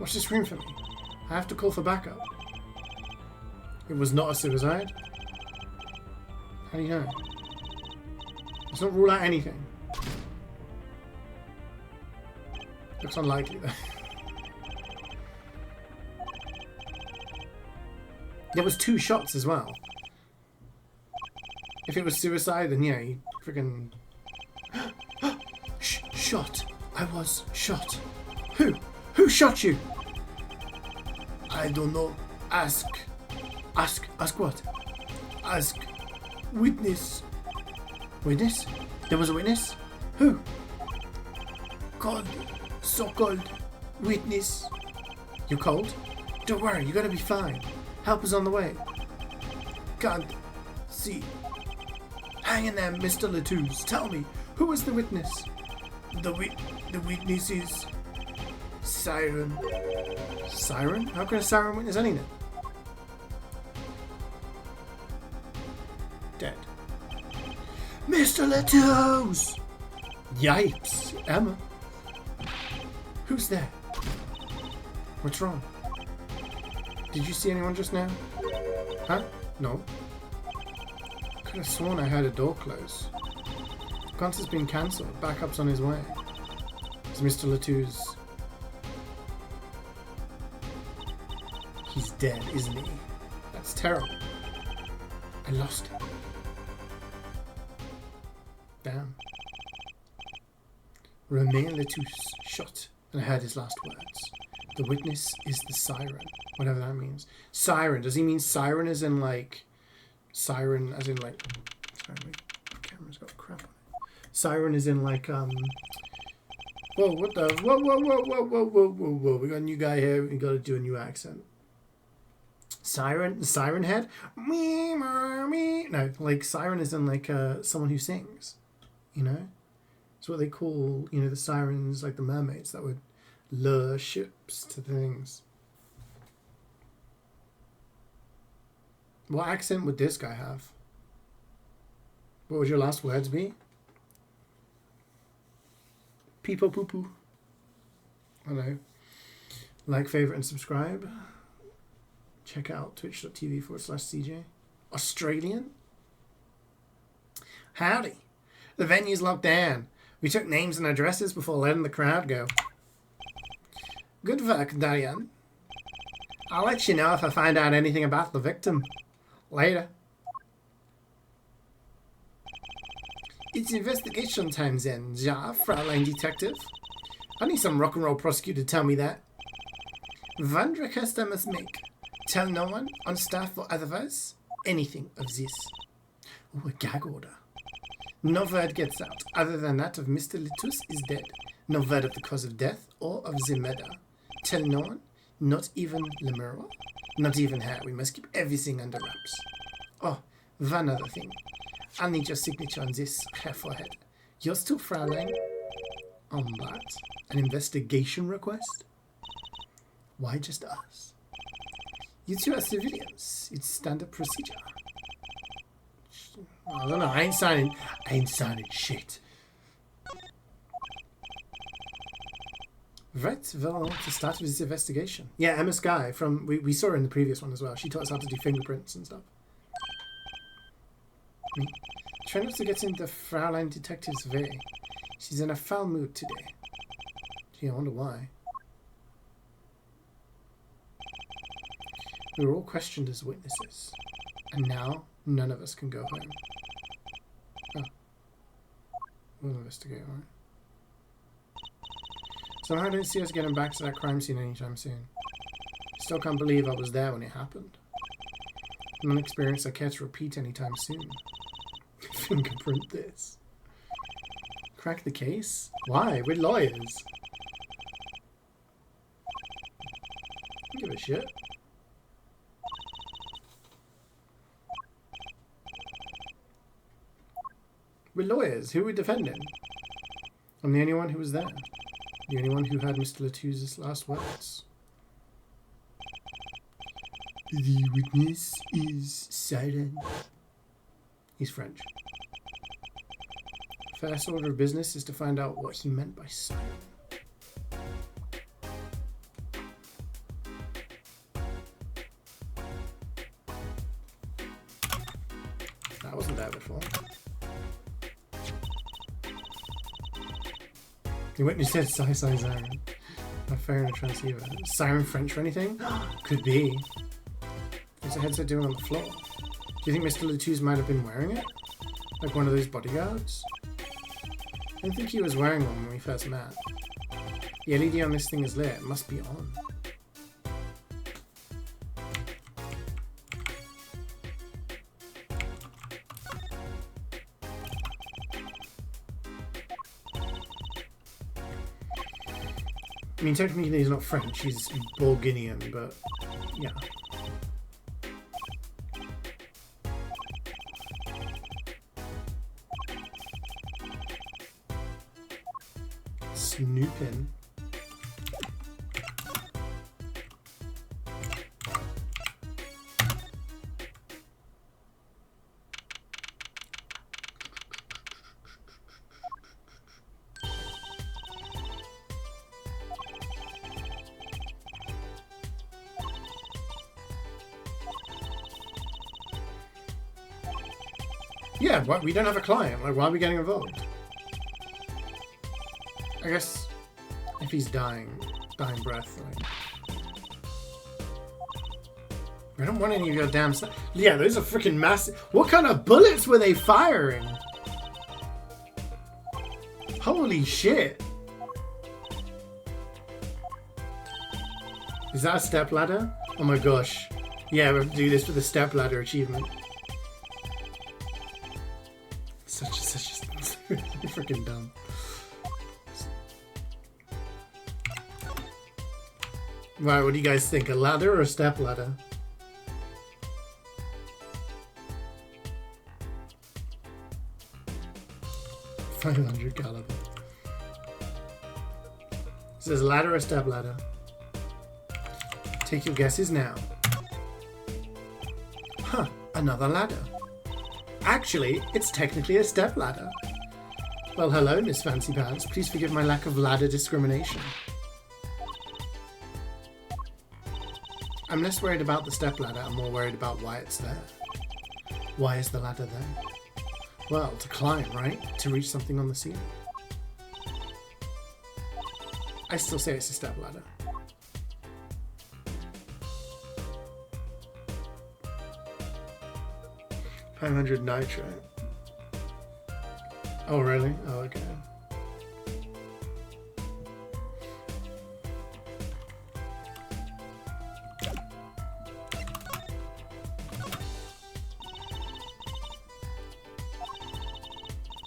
Watch the screen for me. I have to call for backup. It was not a suicide? How do you know? Let's not rule out anything. Looks unlikely though. There was 2 shots as well. If it was suicide, then yeah, he friggin... Shot. I was shot. Who? Who shot you? I don't know. Ask. Ask. Ask what? Ask. Witness. Witness? There was a witness? Who? Cold. So cold. Witness. You cold? Don't worry, you're gonna be fine. Help is on the way. Can't see. Hang in there, Mr. Letouze. Tell me, who was the witness? The witness is... Siren. Siren? How can a siren witness anything? Dead. Mr. Letouze! Yipes. Emma. Who's there? What's wrong? Did you see anyone just now? Huh? No. Could have sworn I heard a door close. Concert's been cancelled. Backup's on his way. Is Mr. Letouze... He's dead, isn't he? That's terrible. I lost him. Damn. Romain Letouce shot, and I heard his last words. The witness is the siren, whatever that means. Siren, does he mean siren as in like... Siren as in like... Sorry, my camera's got crap on it. Siren as in like, Whoa, what the... Whoa. We got a new guy here, we gotta do a new accent. Siren? Siren head? Me. No, like siren is in like someone who sings, you know? It's what they call, you know, the sirens, like the mermaids that would lure ships to things. What accent would this guy have? What would your last words be? Peepo poo poo. Hello. Like, favorite, and subscribe. Check out twitch.tv/CeeJaey. Australian? Howdy. The venue's locked down. We took names and addresses before letting the crowd go. Good work, Diane. I'll let you know if I find out anything about the victim. Later. It's investigation time then, ja, Fraulein Detective. I need some rock and roll prosecutor to tell me that. One request I must make. Tell no one, on staff or otherwise, anything of this. Oh, a gag order. No word gets out, other than that of Mr. Letouce is dead. No word of the cause of death or of the murder. Tell no one, not even Lemuel, not even her. We must keep everything under wraps. Oh, one other thing. I'll need your signature on this, her forehead. Yours too, Fraulein. On that, an investigation request? Why just us? You two are civilians. It's standard procedure. I don't know. I ain't signing shit. Right, well, to start with this investigation. Yeah, Emma Sky from we saw her in the previous one as well. She taught us how to do fingerprints and stuff. Me. Try not to get in the Fraulein Detective's way. She's in a foul mood today. Gee, I wonder why. We were all questioned as witnesses, and now none of us can go home. Oh. We'll investigate, alright? Somehow I don't see us getting back to that crime scene anytime soon. Still can't believe I was there when it happened. Not an experience I care to repeat anytime soon. Fingerprint this. Crack the case? Why? We're lawyers. Don't give a shit. We're lawyers. Who are we defending? I'm the only one who was there. The only one who heard Mr. Letouce's last words. The witness is silent. He's French. First order of business is to find out what he meant by silent. That wasn't there before. The witness said siren. A phone and a transceiver. Siren French for anything? Could be. What's the headset doing on the floor? Do you think Mr. Letouce might have been wearing it? Like one of those bodyguards? I don't think he was wearing one when we first met. The LED on this thing is lit. It must be on. I mean, technically he's not French, he's Bulgarian, but yeah. Snooping. Yeah, we don't have a client. Like, why are we getting involved? I guess if he's dying breath, like, I don't want any of your damn stuff. Yeah, those are freaking massive. What kind of bullets were they firing? Holy shit! Is that a step ladder? Oh my gosh. Yeah, we have to do this for the step ladder achievement. Such freaking dumb. Right, what do you guys think? A ladder or a step ladder? $500 caliber. It says ladder or step ladder. Take your guesses now. Huh, another ladder. Actually, it's technically a step ladder. Well, hello, Miss Fancy Pants. Please forgive my lack of ladder discrimination. I'm less worried about the step ladder. I'm more worried about why it's there. Why is the ladder there? Well, to climb, right? To reach something on the ceiling. I still say it's a step ladder. $500 nitro. Oh, really? Oh, okay.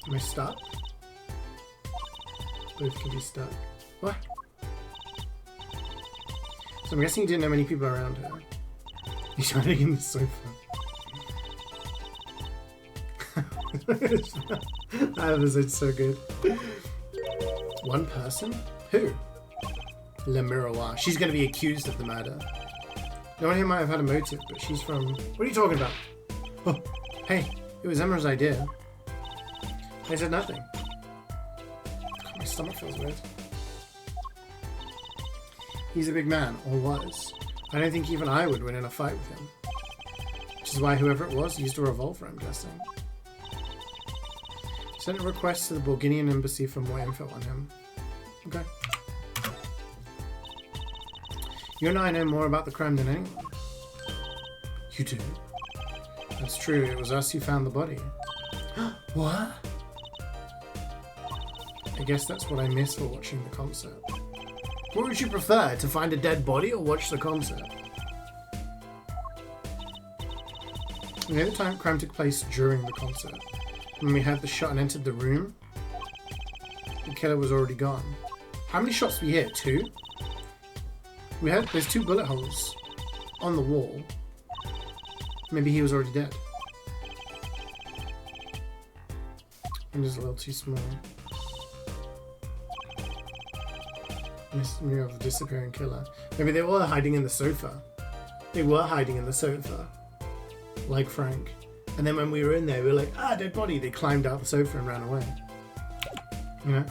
Am I stuck? Both can be stuck. What? So I'm guessing you didn't know many people around here. He's hiding in the sofa. That episode's so good. One person? Who? Le Miroir. She's going to be accused of the murder. No one here might have had a motive, but she's from... What are you talking about? Oh, hey, it was Emma's idea. I said nothing. God, my stomach feels weird. He's a big man, or was. I don't think even I would win in a fight with him. Which is why whoever it was used a revolver, I'm guessing. Sent a request to the Bulgarian embassy for more info on him. Okay. You and I know more about the crime than anyone. You do? That's true, it was us who found the body. What? I guess that's what I missed for watching the concert. What would you prefer, to find a dead body or watch the concert? The other time crime took place during the concert. When we had the shot and entered the room, the killer was already gone. How many shots did we hit? 2? There's 2 bullet holes on the wall. Maybe he was already dead. I'm just a little too small. Mystery of the disappearing killer. Maybe they were hiding in the sofa. They were hiding in the sofa. Like Frank. And then when we were in there, we were like, dead body. They climbed out the sofa and ran away. You know?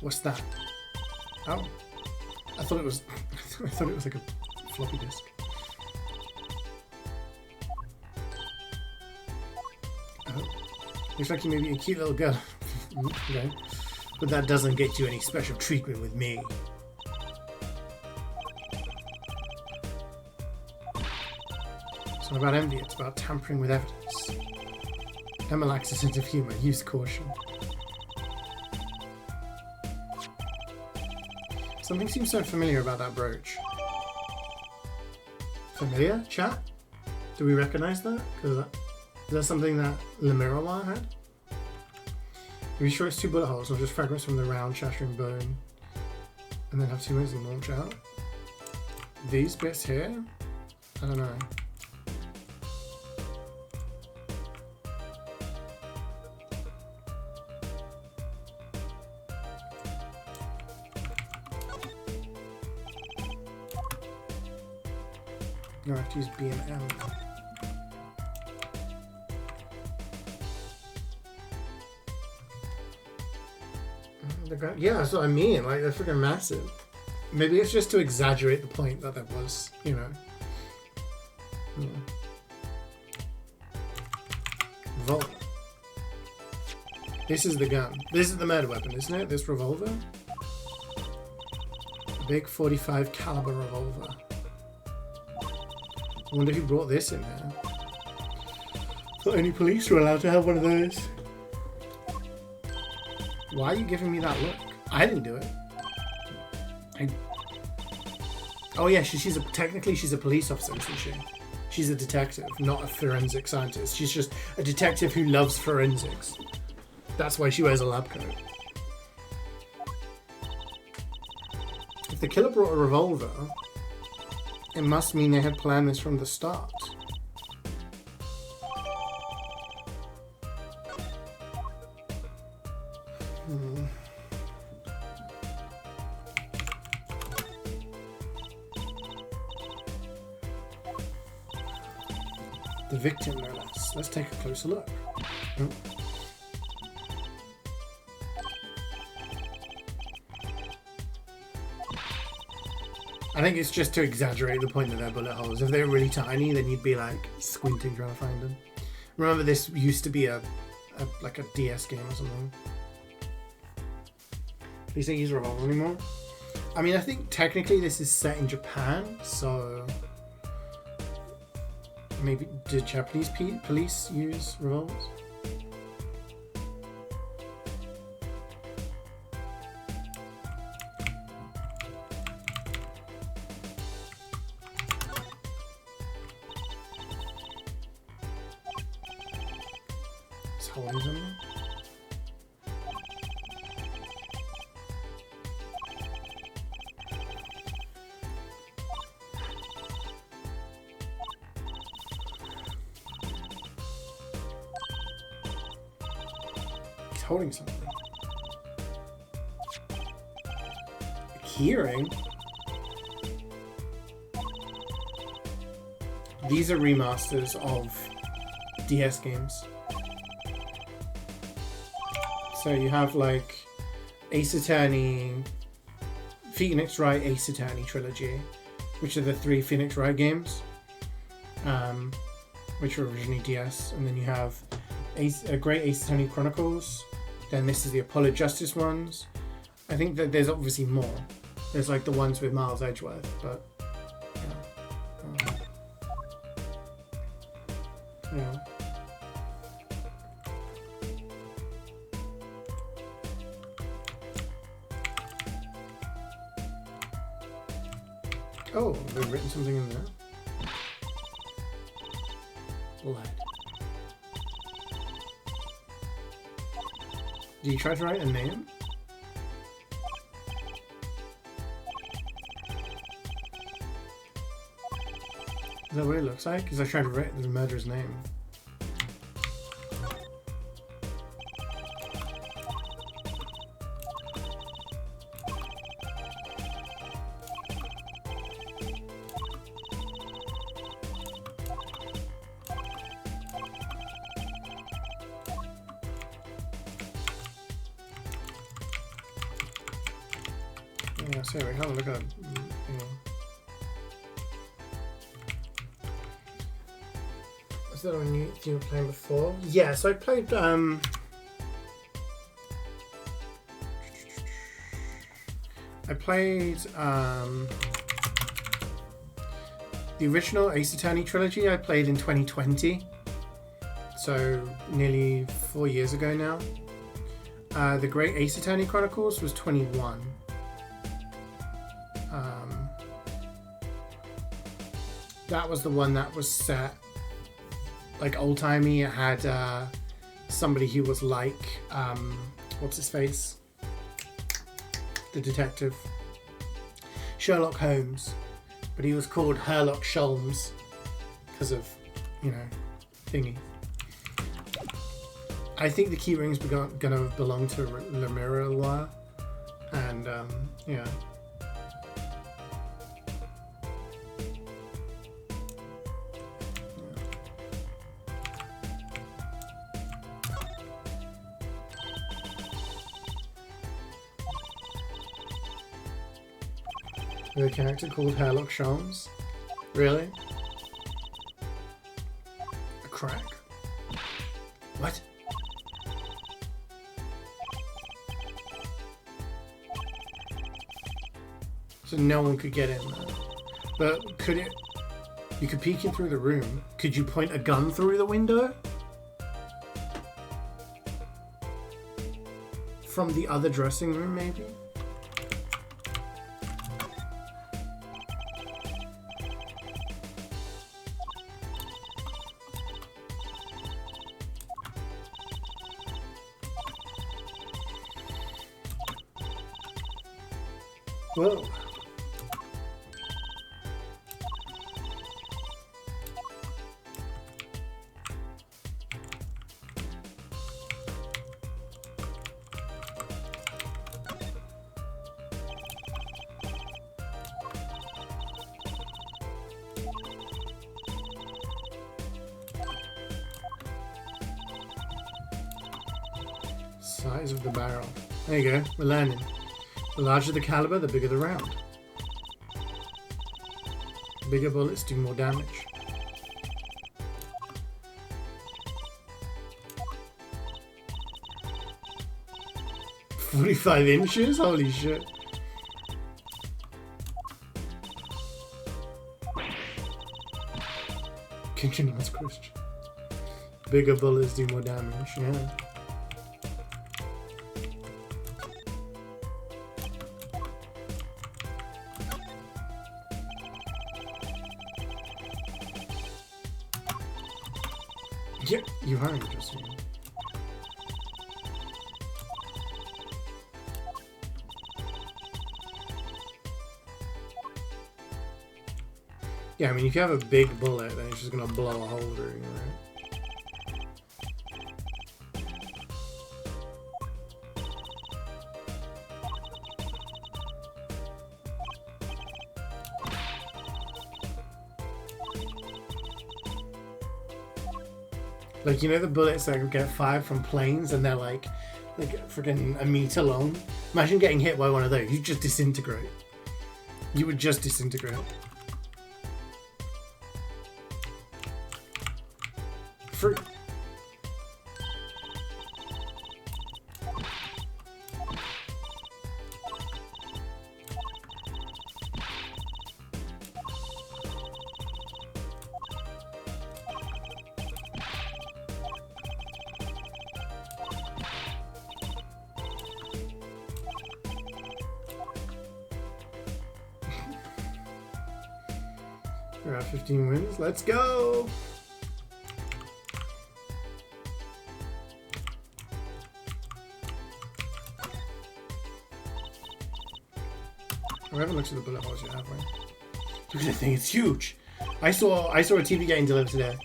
What's that? Oh. I thought it was like a floppy disk. Oh. Looks like you may be a cute little girl. Okay. But that doesn't get you any special treatment with me. It's not about envy, it's about tampering with evidence. Emma lacks a sense of humour, use caution. Something seems so familiar about that brooch. Familiar? Chat? Do we recognise that? Is that something that Le Miroir had? Are you sure it's 2 bullet holes, or just fragments from the round shattering bone? And then have 2 ways to launch out? These bits here? I don't know. No, I have to use B and M. Yeah, that's what I mean. Like, they're freaking massive. Maybe it's just to exaggerate the point that there was, you know. Yeah. Revolver. This is the gun. This is the murder weapon, isn't it? This revolver? A big 45 caliber revolver. I wonder who brought this in there. Thought only police were allowed to have one of those. Why are you giving me that look? I didn't do it. Oh yeah, she's technically she's a police officer, isn't she? She's a detective, not a forensic scientist. She's just a detective who loves forensics. That's why she wears a lab coat. If the killer brought a revolver, it must mean they had planned this from the start. The victim, no less. Let's take a closer look. Oh. I think it's just to exaggerate the point that they're bullet holes. If they're really tiny, then you'd be like squinting trying to find them. Remember, this used to be a DS game or something. Please don't use a revolver anymore. I mean, I think technically this is set in Japan, so maybe did Japanese police use revolvers? It's holding something. Holding something. A keyring? These are remasters of DS games. So you have like Ace Attorney, Phoenix Wright Ace Attorney trilogy, which are the 3 Phoenix Wright games, which were originally DS, and then you have Great Ace Attorney Chronicles. Then this is the Apollo Justice ones. I think that there's obviously more. There's like the ones with Miles Edgeworth, but yeah. Yeah. Oh, they've written something in there. Lead. Do you try to write a name? Is that what it looks like? Because I tried to write the murderer's name. Yeah, so we can't look at. Is that one you were playing before? Yeah, so I played. I played the original Ace Attorney trilogy. I played in 2020, so nearly 4 years ago now. The Great Ace Attorney Chronicles was 21. That was the one that was set like old-timey. It had somebody who was like, what's his face? The detective. Sherlock Holmes. But he was called Herlock Sholmes because of, you know, thingy. I think the key ring's gonna belong to Lemire a while. And, yeah. With a character called Herlock Sholmes? Really? A crack? What? So no one could get in there. But could it... You could peek in through the room. Could you point a gun through the window? from the other dressing room, maybe? Whoa. Size of the barrel. There you go, we're learning. The larger the caliber, the bigger the round. Bigger bullets do more damage. 45 inches? Holy shit. Kicking ass Christian. Bigger bullets do more damage, yeah. Yeah, you are interesting. Yeah, I mean, if you have a big bullet, then it's just gonna blow a hole through you, right? Like, you know the bullets that get fired from planes and they're like freaking a meter long? Imagine getting hit by one of those. You'd just disintegrate. You would just disintegrate. Fruit. We're at 15 wins. Let's go! I haven't looked at the bullet holes yet, have we? Look at the thing, it's huge! I saw a TV getting delivered today.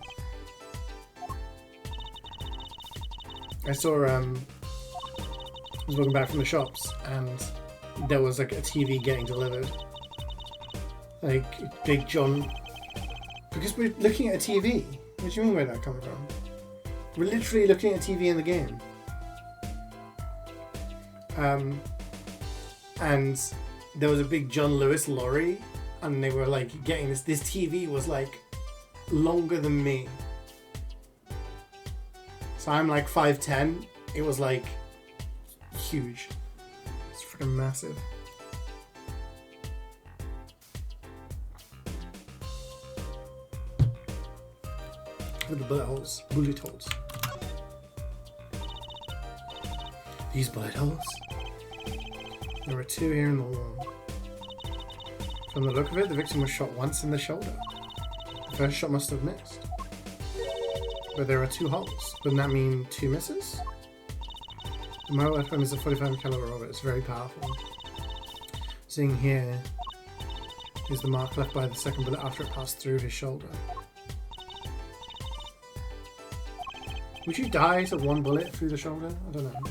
I was walking back from the shops and there was like a TV getting delivered. Like, Big John. Because we're looking at a TV. What do you mean where that coming from? We're literally looking at a TV in the game. And there was a big John Lewis lorry, and they were like getting this. This TV was like longer than me. So I'm like 5'10". It was like huge. It's freaking massive. Look at the bullet holes. Bullet holes. These bullet holes. There were 2 here in the wall. From the look of it, the victim was shot once in the shoulder. The first shot must have missed. But there are 2 holes. Wouldn't that mean 2 misses? The mobile weapon is a 45 caliber robot. It's very powerful. Seeing here is the mark left by the second bullet after it passed through his shoulder. Would you die to 1 bullet through the shoulder? I don't know.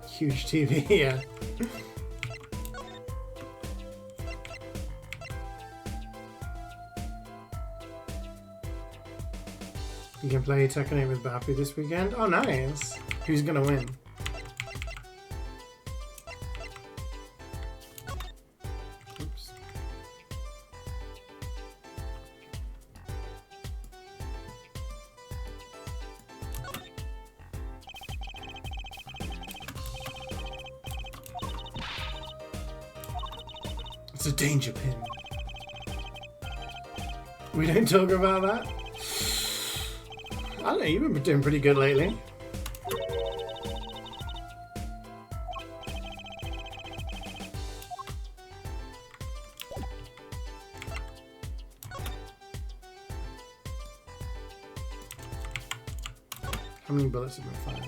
Huge TV, yeah. You can play Tekken 8 with Bapu this weekend? Oh, nice! Who's gonna win? Oops. It's a danger pin. We don't talk about that? I don't know, you've been doing pretty good lately. How many bullets have been fired?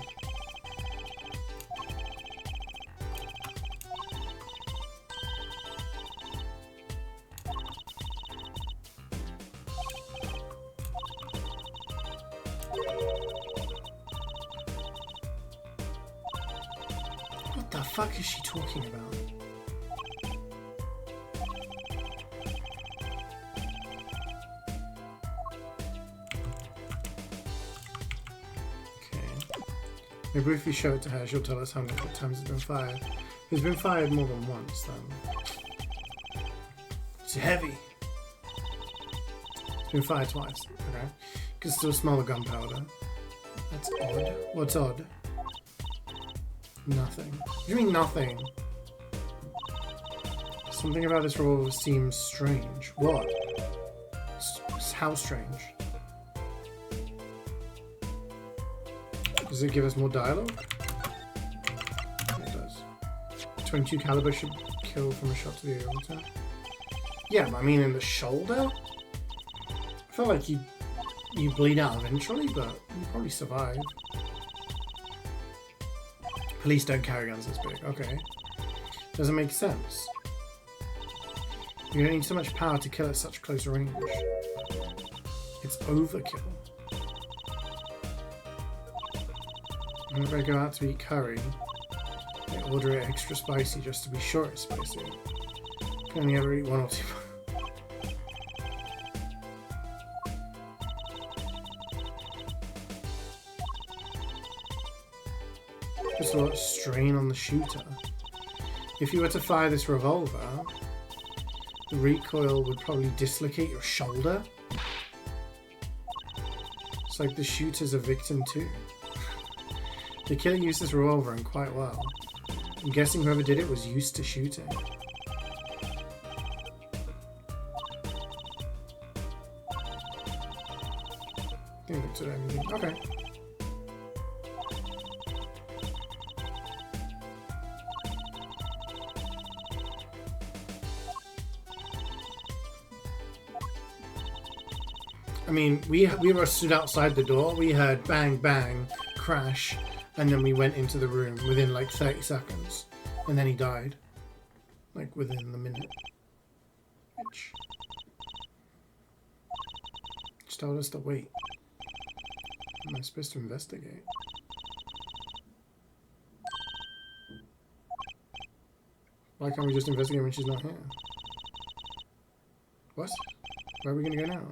What the fuck is she talking about? Maybe if we show it to her, she'll tell us how many times it's been fired. If it's been fired more than once, then it's heavy. It's been fired twice. Okay. You can still smell the gunpowder. That's odd. What's odd? Nothing. What do you mean nothing? Something about this revolver seems strange. What? How strange? Does it give us more dialogue? It does. 22 caliber should kill from a shot to the aorta. Yeah, but I mean in the shoulder? I feel like you bleed out eventually, but you probably survive. Police don't carry guns this big. Okay. Doesn't make sense. You don't need so much power to kill at such close range. It's overkill. Whenever I go out to eat curry, I order it extra spicy just to be sure it's spicy. I can only ever eat 1 or 2. Just a lot of strain on the shooter. If you were to fire this revolver, the recoil would probably dislocate your shoulder. It's like the shooter's a victim too. The killer used this revolver and quite well. I'm guessing whoever did it was used to shooting. I think that's what I mean. Okay. I mean, we were stood outside the door. We heard bang, bang, crash. And then we went into the room within like 30 seconds. And then he died. Like within the minute. Bitch. Just told us to wait. Am I supposed to investigate? Why can't we just investigate when she's not here? What? Where are we gonna go now?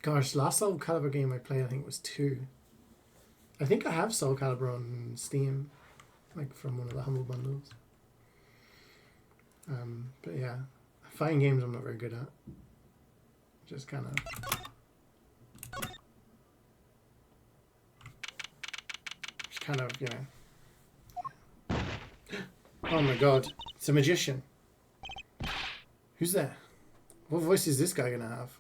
Gosh, last Soul Calibur game I played I think was 2. I think I have Soul Calibur on Steam, like from one of the Humble Bundles. But yeah, fighting games I'm not very good at. Just kind of... you know... Oh my god, it's a magician. Who's there? What voice is this guy gonna have?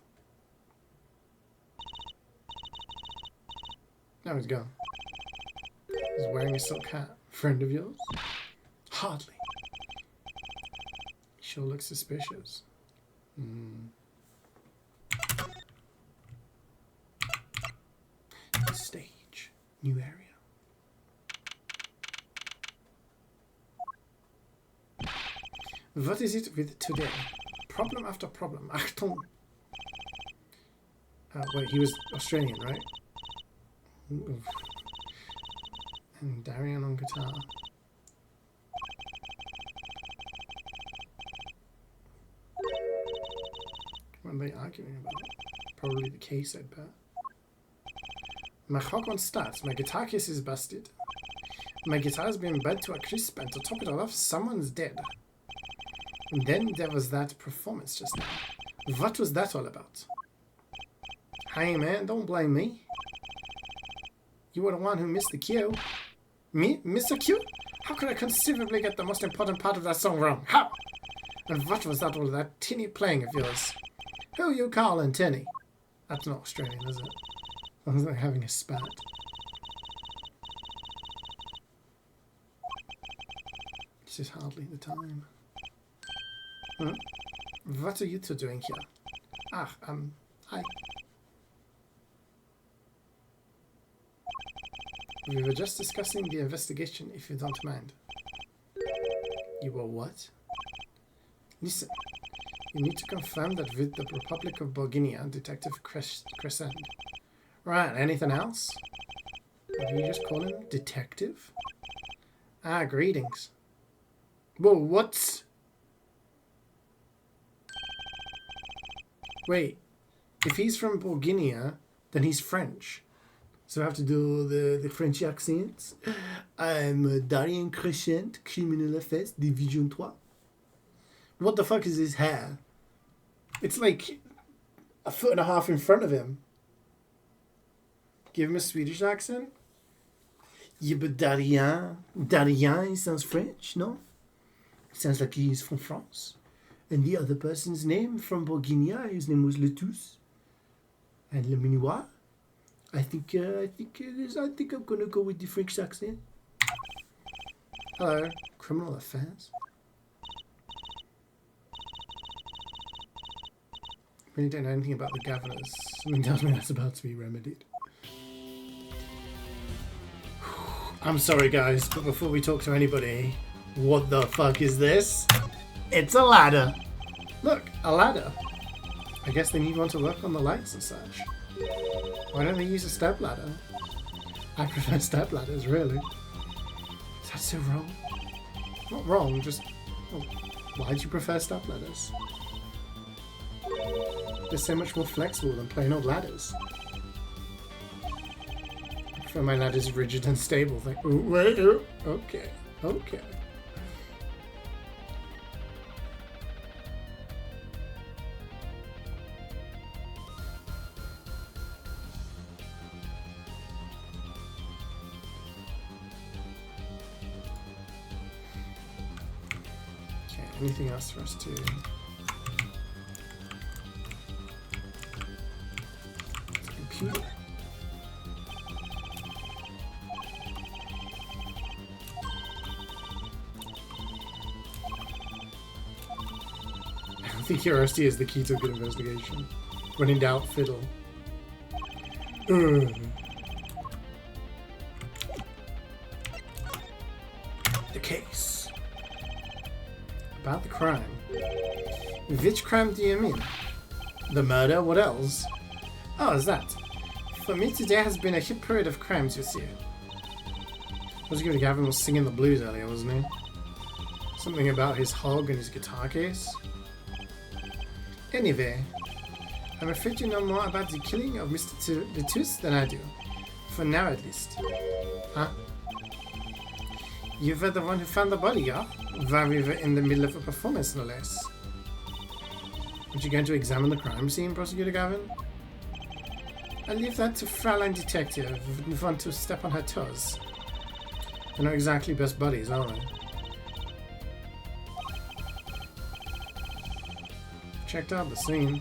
Now he's gone. He's wearing a silk hat. Friend of yours? Hardly. He sure looks suspicious. Stage. New area. What is it with today? Problem after problem. Achtung. Wait, he was Australian, right? Oof. And Darian on guitar. What are they arguing about? Probably the case, I'd bet. My Hogwarts starts. My guitar case is busted. My guitar's been bent to a crisp, and to top it all off, someone's dead. And then there was that performance just now. What was that all about? Hey man, don't blame me. You were the one who missed the cue. Me? Mr. Q? How could I conceivably get the most important part of that song wrong? How? And what was that all that tinny playing of yours? Who you calling tinny? That's not Australian, is it? Sounds like having a spat. This is hardly the time. Hmm? What are you two doing here? Ah, hi. We were just discussing the investigation, if you don't mind. You were what? Listen, you need to confirm that with the Republic of Bulgaria, Detective Crescent. Right, anything else? What do you just call him? Detective? Ah, greetings. Whoa, what? Wait, if he's from Bulgaria, then he's French. So I have to do the French accents. I'm Darien Crescent, Criminal Affairs, Division 3. What the fuck is his hair? It's like a foot and a half in front of him. Give him a Swedish accent. Yeah, but Darien, he sounds French, no? It sounds like he's from France. And the other person's name from Bulgaria, his name was Letus. And Le Minois. I think I'm gonna go with the French accent. Hello, Criminal Affairs. Really don't know anything about the governors. Something tells me that's about to be remedied. I'm sorry guys, but before we talk to anybody, what the fuck is this? It's a ladder. Look, a ladder. I guess they need one to work on the lights and such. Why don't they use a step ladder? I prefer step ladders, really. Is that so wrong? Not wrong, just... Well, why do you prefer step ladders? They're so much more flexible than plain old ladders. I prefer my ladders rigid and stable. Like, ooh, wait, ooh. Okay, okay. Anything else for us to... Computer. I think curiosity is the key to a good investigation. When in doubt, fiddle. The case. About the crime. Which crime do you mean? The murder? What else? Oh, is that? For me, today has been a hit parade of crimes, you see. Was good Gavin was singing the blues earlier, wasn't he? Something about his hog and his guitar case. Anyway, I'm afraid you know more about the killing of Mr. Letus than I do. For now, at least. Huh? You were the one who found the body, yeah? While we were in the middle of a performance, no less. Aren't you going to examine the crime scene, Prosecutor Gavin? I'll leave that to Fraulein Detective. Wouldn't want to step on her toes. They're not exactly best buddies, are they? Checked out the scene.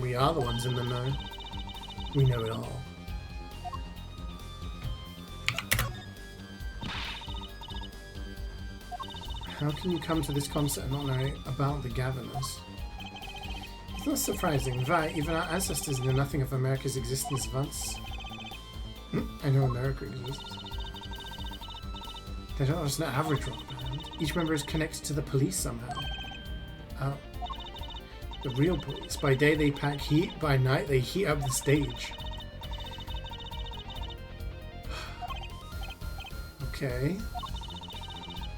We are the ones in the know. We know it all. How can you come to this concert and not know about the Gaviners? It's not surprising, right? Even our ancestors knew nothing of America's existence once. I know America exists. They're not just an average rock band. Each member is connected to the police somehow. Oh. The real police. By day they pack heat, by night they heat up the stage. Okay.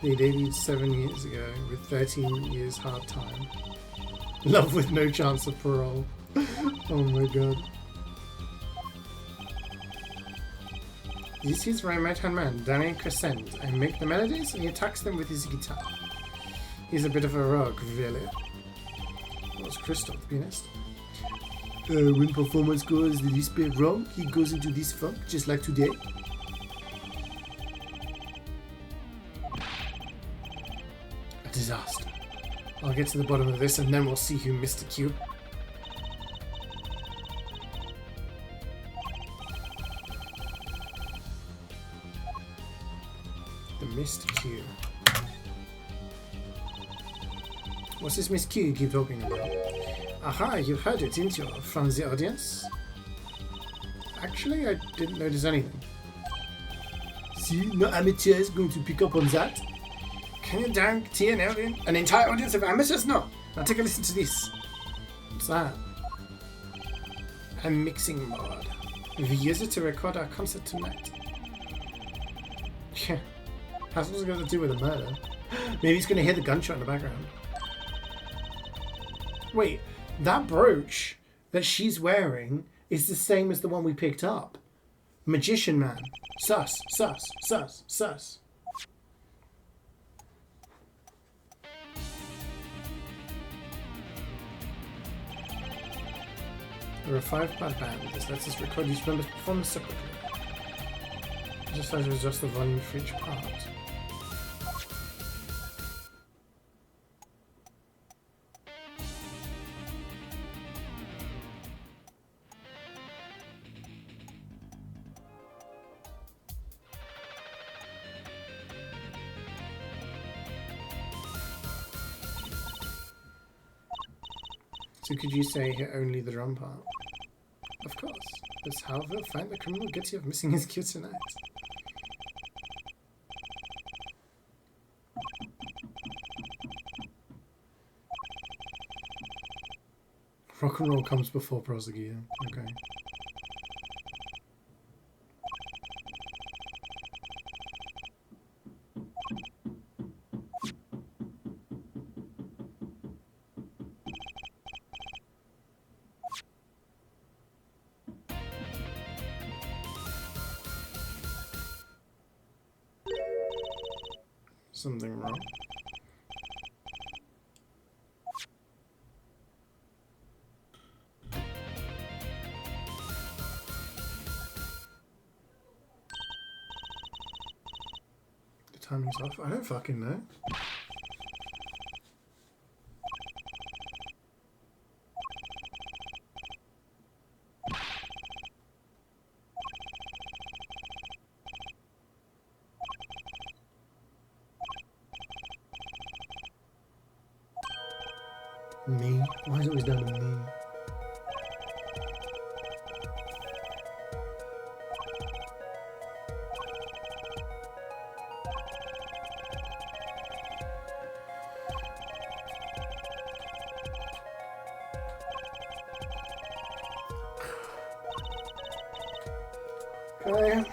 They debuted 7 years ago with 13 years hard time. Love with no chance of parole. Oh my god. This is my right-hand man, Darien Crescent. I make the melodies and he attacks them with his guitar. He's a bit of a rogue, really. Well, it's Crystal, to be honest. When performance goes the least bit wrong, he goes into this funk, just like today. A disaster. I'll get to the bottom of this and then we'll see who missed the cue. The missed cue. What's this missed cue you keep talking about? Aha, you heard it, didn't you? From the audience? Actually, I didn't notice anything. See, no amateur is going to pick up on that. Can you guarantee an entire audience of amateurs? No. Now take a listen to this. What's that? A mixing board. We use it to record our concert tonight. Yeah. How's it got to do with a murder? Maybe he's going to hear the gunshot in the background. Wait, that brooch that she's wearing is the same as the one we picked up. Magician man. Sus, sus, sus, sus. There are 5 bad bands. Let's just record each member's performance separately. Just as adjust the volume for each part. So could you say only the drum part? Of course. That's how we'll find the criminal guilty of missing his cue tonight. Rock and roll comes before prosecuting. Okay. Something wrong. The timing's off. I don't fucking know. Me? Why is it always down to me? Okay.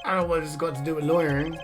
I don't know what it's got to do with lawyering.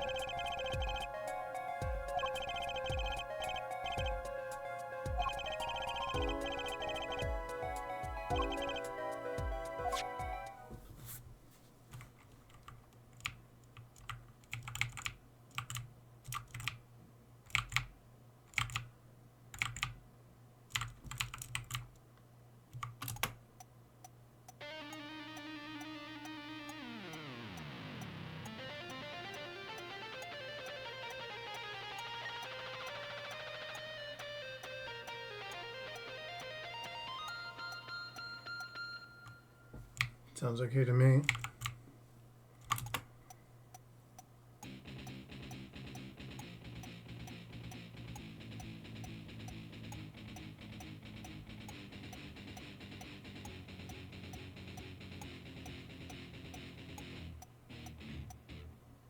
Sounds okay to me.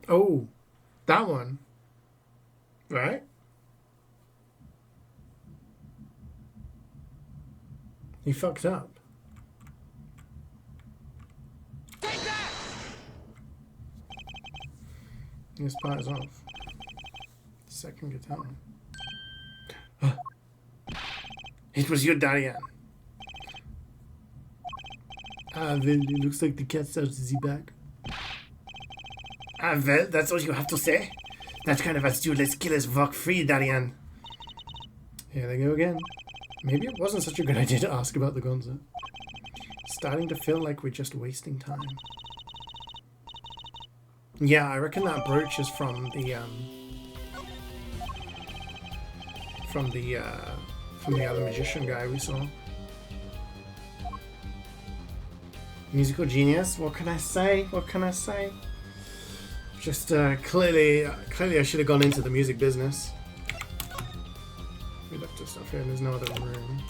Oh, that one. Right? He fucked up. This part is off. Second guitar. It was you, Darian. Ah, well, it looks like the cat starts to see back. Ah, well, that's all you have to say? That kind of attitude lets killers walk free, Darian. Here they go again. Maybe it wasn't such a good idea to ask about the Gonzo. Starting to feel like we're just wasting time. Yeah, I reckon that brooch is from the other magician guy we saw. Musical genius. What can I say? What can I say? Just clearly I should have gone into the music business. We looked at stuff here, and there's no other room.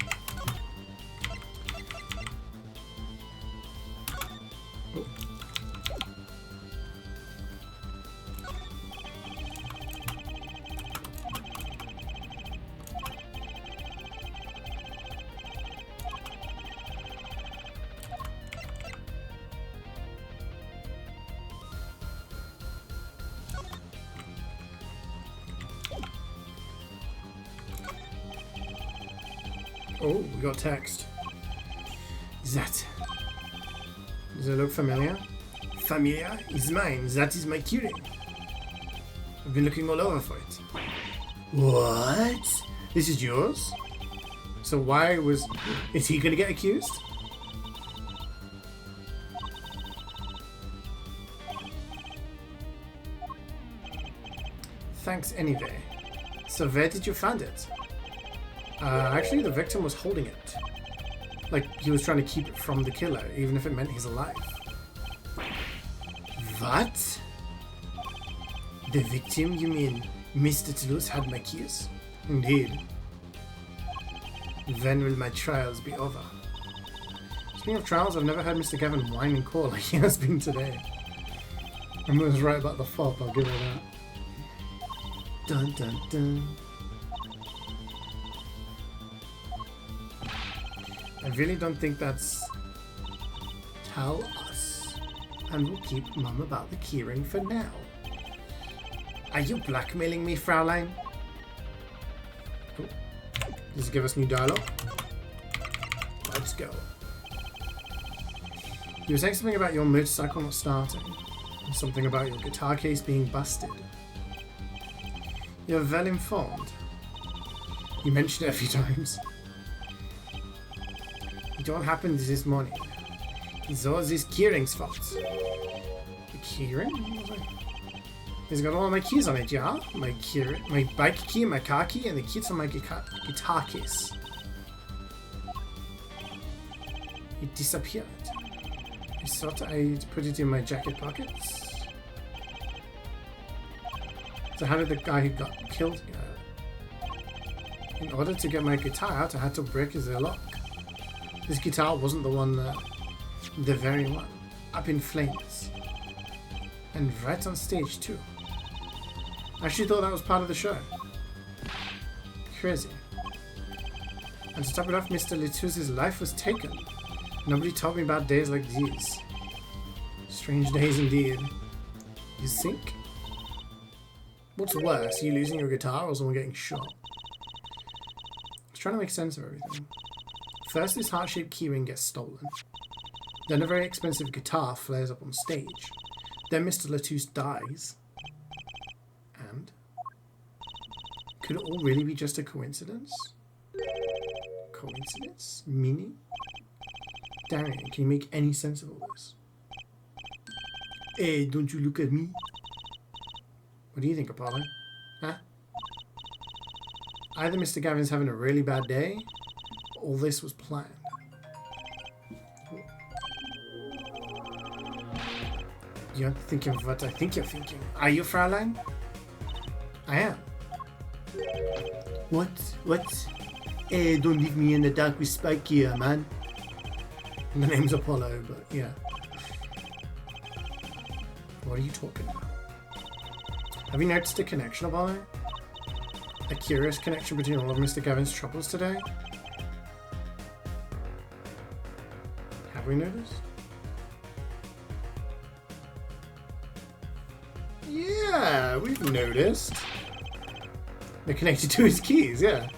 Oh. Oh, we got text. That. Does it look familiar? Familiar is mine. That is my keyring. I've been looking all over for it. What? This is yours? So why was... Is he gonna get accused? Thanks anyway. So where did you find it? Actually, the victim was holding it. Like, he was trying to keep it from the killer, even if it meant he's alive. What? The victim, you mean Mr. Toulouse had my keys? Indeed. When will my trials be over? Speaking of trials, I've never heard Mr. Gavin whine and call like he has been today. I was right about the fop, I'll give it that. Dun dun dun. I really don't think that's... Tell us. And we'll keep mum about the keyring for now. Are you blackmailing me, Fraulein? Oh. Does it give us new dialogue? Let's go. You were saying something about your motorcycle not starting. And something about your guitar case being busted. You're well informed. You mentioned it a few times. It all happened this morning. It's all this keyring's fault. The keyring? It's got all my keys on it, yeah? My keyring, my bike key, my car key, and the keys on my guitar case. It disappeared. I thought I'd put it in my jacket pockets. So how did the guy who got killed go? In order to get my guitar out, I had to break his lock. This guitar wasn't the one that... The very one. Up in flames. And right on stage too. I actually thought that was part of the show. Crazy. And to top it off, Mr. Letouse's life was taken. Nobody told me about days like these. Strange days indeed. You think? What's worse, you losing your guitar or someone getting shot? I was trying to make sense of everything. First, this heart-shaped keyring gets stolen. Then a very expensive guitar flares up on stage. Then Mr. Letouse dies. And? Could it all really be just a coincidence? Coincidence? Meaning? Darian, can you make any sense of all this? Hey, don't you look at me? What do you think, Apollo? Huh? Either Mr. Gavin's having a really bad day, or all this was planned. You're thinking of what I think you're thinking. Are you, Fraulein? I am. What? What? Hey, don't leave me in the dark with Spike here, man. And the name's Apollo, but yeah. What are you talking about? Have you noticed a connection, Apollo? A curious connection between all of Mr. Gavin's troubles today? Have we noticed? Yeah, we've noticed. They're connected to his keys, yeah.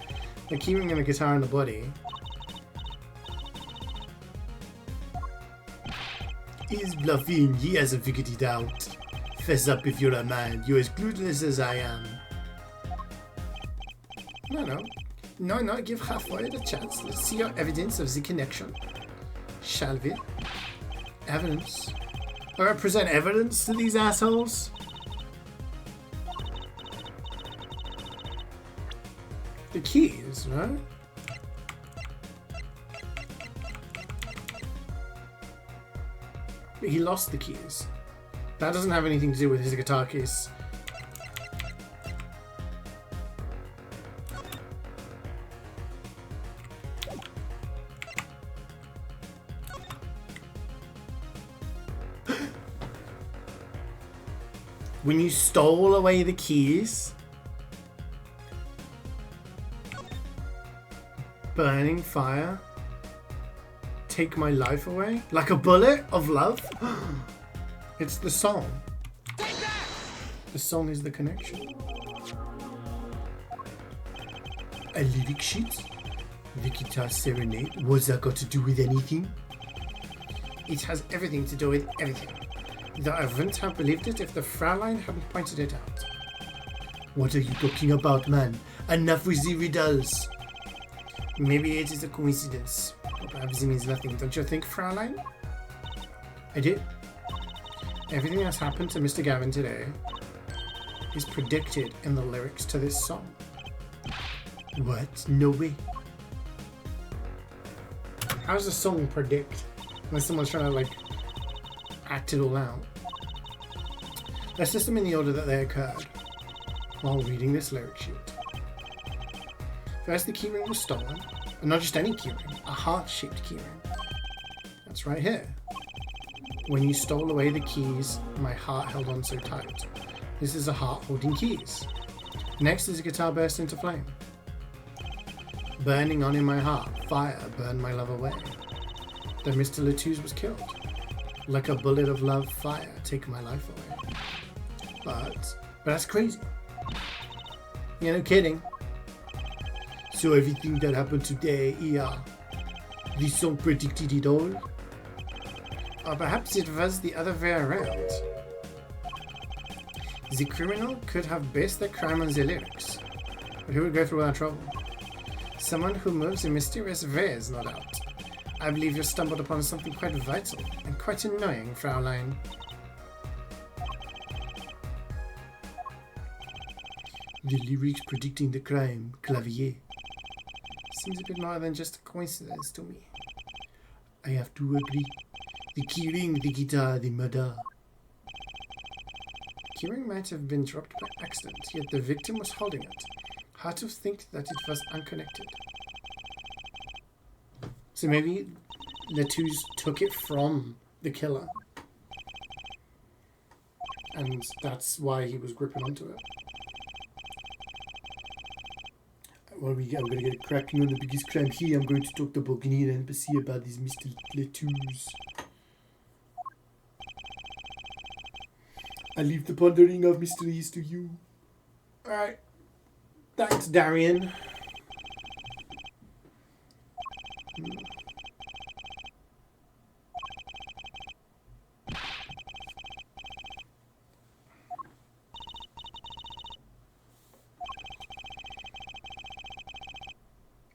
The keyring and the guitar and the body. He's bluffing, he hasn't figured it out. Fess up if you're a man, you're as clueless as I am. No. No, no, give halfway the chance. Let's see your evidence of the connection. Shall we? Evidence. I represent evidence to these assholes. The keys, right? But he lost the keys. That doesn't have anything to do with his guitar case. When you stole away the keys, burning fire, take my life away, like a bullet of love. It's the song. The song is the connection. A lyric sheet? The guitar serenade? What's that got to do with anything? It has everything to do with everything. Though I wouldn't have believed it if the Fraulein hadn't pointed it out. What are you talking about, man? Enough with the riddles. Maybe it is a coincidence. Or perhaps it means nothing. Don't you think, Fraulein? I do. Everything that's happened to Mr. Gavin today is predicted in the lyrics to this song. What? No way. How does a song predict when someone's trying to, like, act it all out? Let's list them in the order that they occurred while reading this lyric sheet. First, the keyring was stolen. And not just any keyring, a heart-shaped keyring. That's right here. When you stole away the keys, my heart held on so tight. This is a heart holding keys. Next is a guitar burst into flame. Burning on in my heart, fire burned my love away. Then Mr. Latouche was killed. Like a bullet of love, fire, take my life away. But that's crazy. Yeah, no kidding. So everything that happened today, yeah, the song predicted it all? Or perhaps it was the other way around. The criminal could have based their crime on the lyrics. But who would go through all that trouble? Someone who moves in mysterious ways, no doubt. I believe you stumbled upon something quite vital and quite annoying, Fraulein. The lyrics predicting the crime, Clavier. Seems a bit more than just a coincidence to me. I have to agree. The keyring, the guitar, the murder. The keyring might have been dropped by accident, yet the victim was holding it. Hard to think that it was unconnected. So maybe Latouche took it from the killer. And that's why he was gripping onto it. Well, we're going to get cracking on the biggest crime here. I'm going to talk to Bulgarian embassy about this Mr. Latouche. I leave the pondering of mysteries to you. Alright. Thanks, Darian.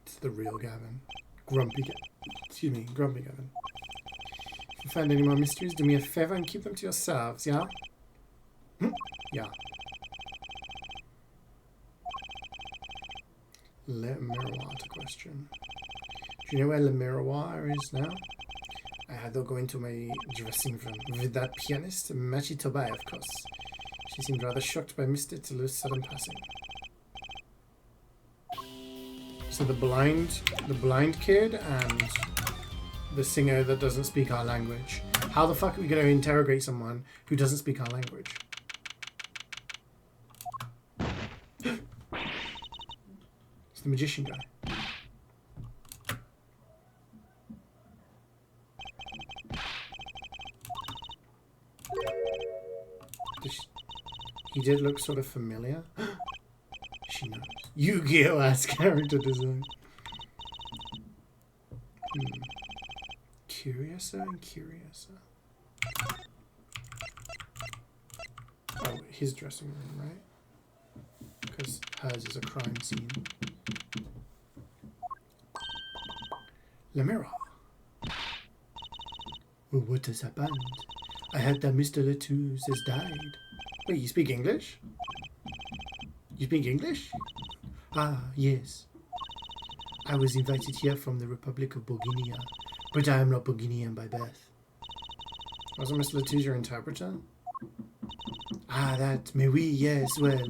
It's the real Gavin. Grumpy Gavin. If you find any more mysteries, do me a favor and keep them to yourselves, yeah? Yeah. Le Miroir to question. Do you know where Le Miroir is now? I had to go into my dressing room with that pianist, Machi Tobai, of course. She seemed rather shocked by Mr. Toulouse's sudden passing. So the blind kid and the singer that doesn't speak our language. How the fuck are we going to interrogate someone who doesn't speak our language? It's the magician guy. He did look sort of familiar. She knows. Yu-Gi-Oh! As character design. Curiouser and curiouser. Oh, his dressing room, right? Because hers is a crime scene. Lemira. Oh, what has happened? I heard that Mr. Latouche has died. Wait, you speak English? You speak English? Ah, yes. I was invited here from the Republic of Bourguignon, but I am not Bourguignon by birth. Wasn't Mr. Latouche your interpreter? Ah, that. Mais oui, yes, well,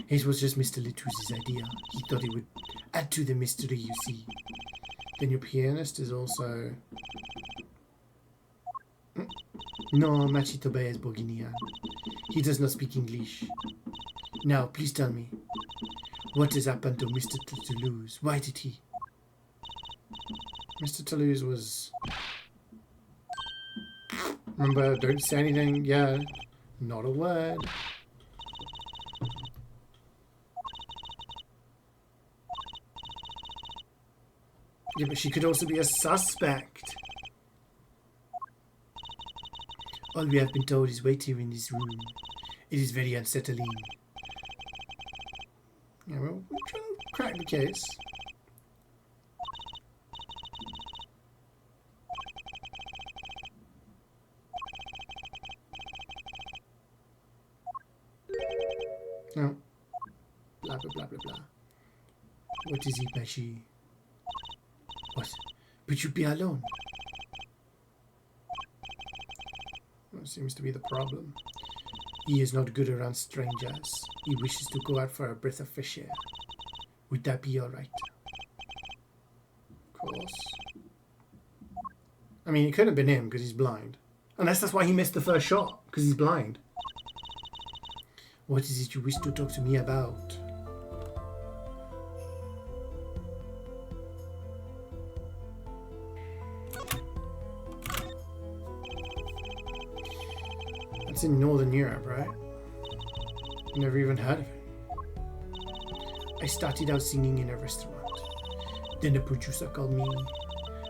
it was just Mr. Latouche's idea. He thought it would add to the mystery, you see. Then your pianist is also... No, Machitobe is Bourguignon. He does not speak English. Now, please tell me, what has happened to Mr. Toulouse? Why did he? Mr. Toulouse was... Remember, don't say anything. Yeah, not a word. Yeah, but she could also be a suspect. All we have been told is wait here in this room. It is very unsettling. Yeah, well, we're trying to crack the case. No. Blah, blah, blah, blah, blah. What is it, Bashi? What? But you'd be alone. That seems to be the problem. He is not good around strangers. He wishes to go out for a breath of fresh air. Would that be alright? Of course. I mean, it could have been him because he's blind. Unless that's why he missed the first shot, because he's blind. What is it you wish to talk to me about? That's in Northern Europe, right? Never even heard of it. I started out singing in a restaurant. Then the producer called me.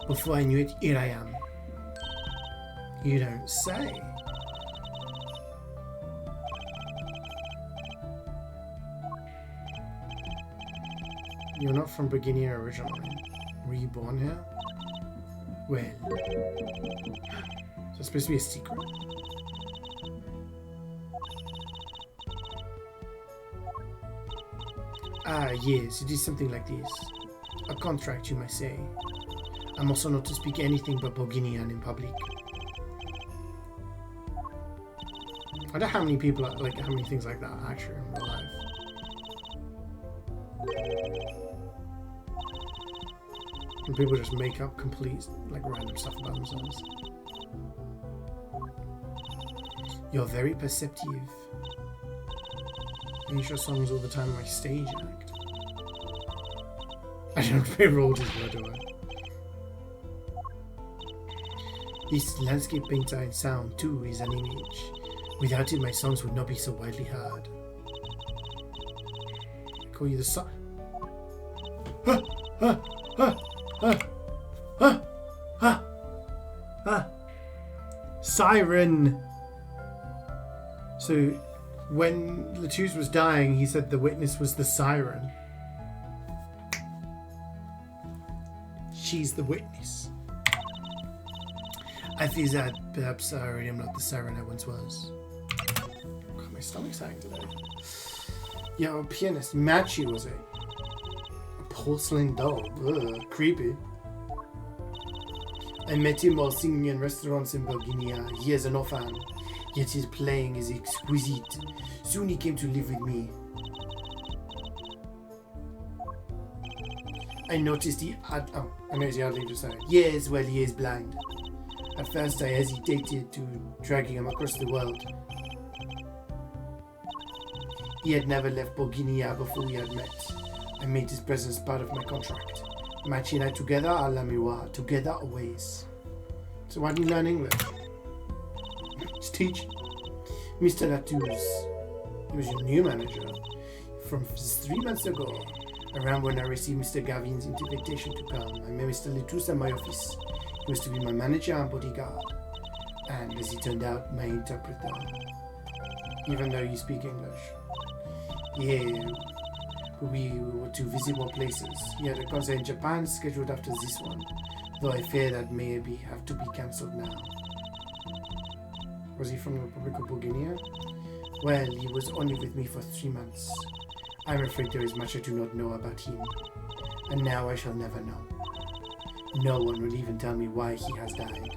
Before I knew it, here I am. You don't say. You're not from Bourguignon originally. Were you born here? Well. Is that supposed to be a secret? Ah, yes, it is something like this. A contract, you might say. I'm also not to speak anything but Bourguignon in public. I wonder how many people, like, how many things like that are actually in real life. And people just make up complete, like, random stuff about themselves. You're very perceptive. You show songs all the time like stage act. I don't pay royalties, by the way. This landscape painter in sound, too, is an image. Without it, my songs would not be so widely heard. I call you the sun. Siren! So, when Latouche was dying, he said the witness was the siren. She's the witness. I feel that perhaps I already am not the siren I once was. God, my stomach's hurting today. Yeah, a pianist. Machi was it? A porcelain doll. Ugh, creepy. I met him while singing in restaurants in Bourguignon. He is an orphan, yet his playing is exquisite. Soon he came to live with me. I noticed he had... Oh, I know he hardly to say. Yes, well, he is blind. At first I hesitated to dragging him across the world. He had never left Bourguignon before we had met. I made his presence part of my contract. Machi and I together à la miroir, together always. So why didn't you learn English? Just teach. Mr. Latouche, he was your new manager. From 3 months ago, around when I received Mr. Gavin's invitation to come, I met Mr. Latouche at my office. He was to be my manager and bodyguard. And as it turned out, my interpreter. Even though you speak English. Yeah, we were to visit more places. He had a concert in Japan scheduled after this one. though I fear that maybe have to be cancelled now. Was he from the Republic of Bulgaria? Well, he was only with me for 3 months. I'm afraid there is much I do not know about him, and now I shall never know. No one will even tell me why he has died.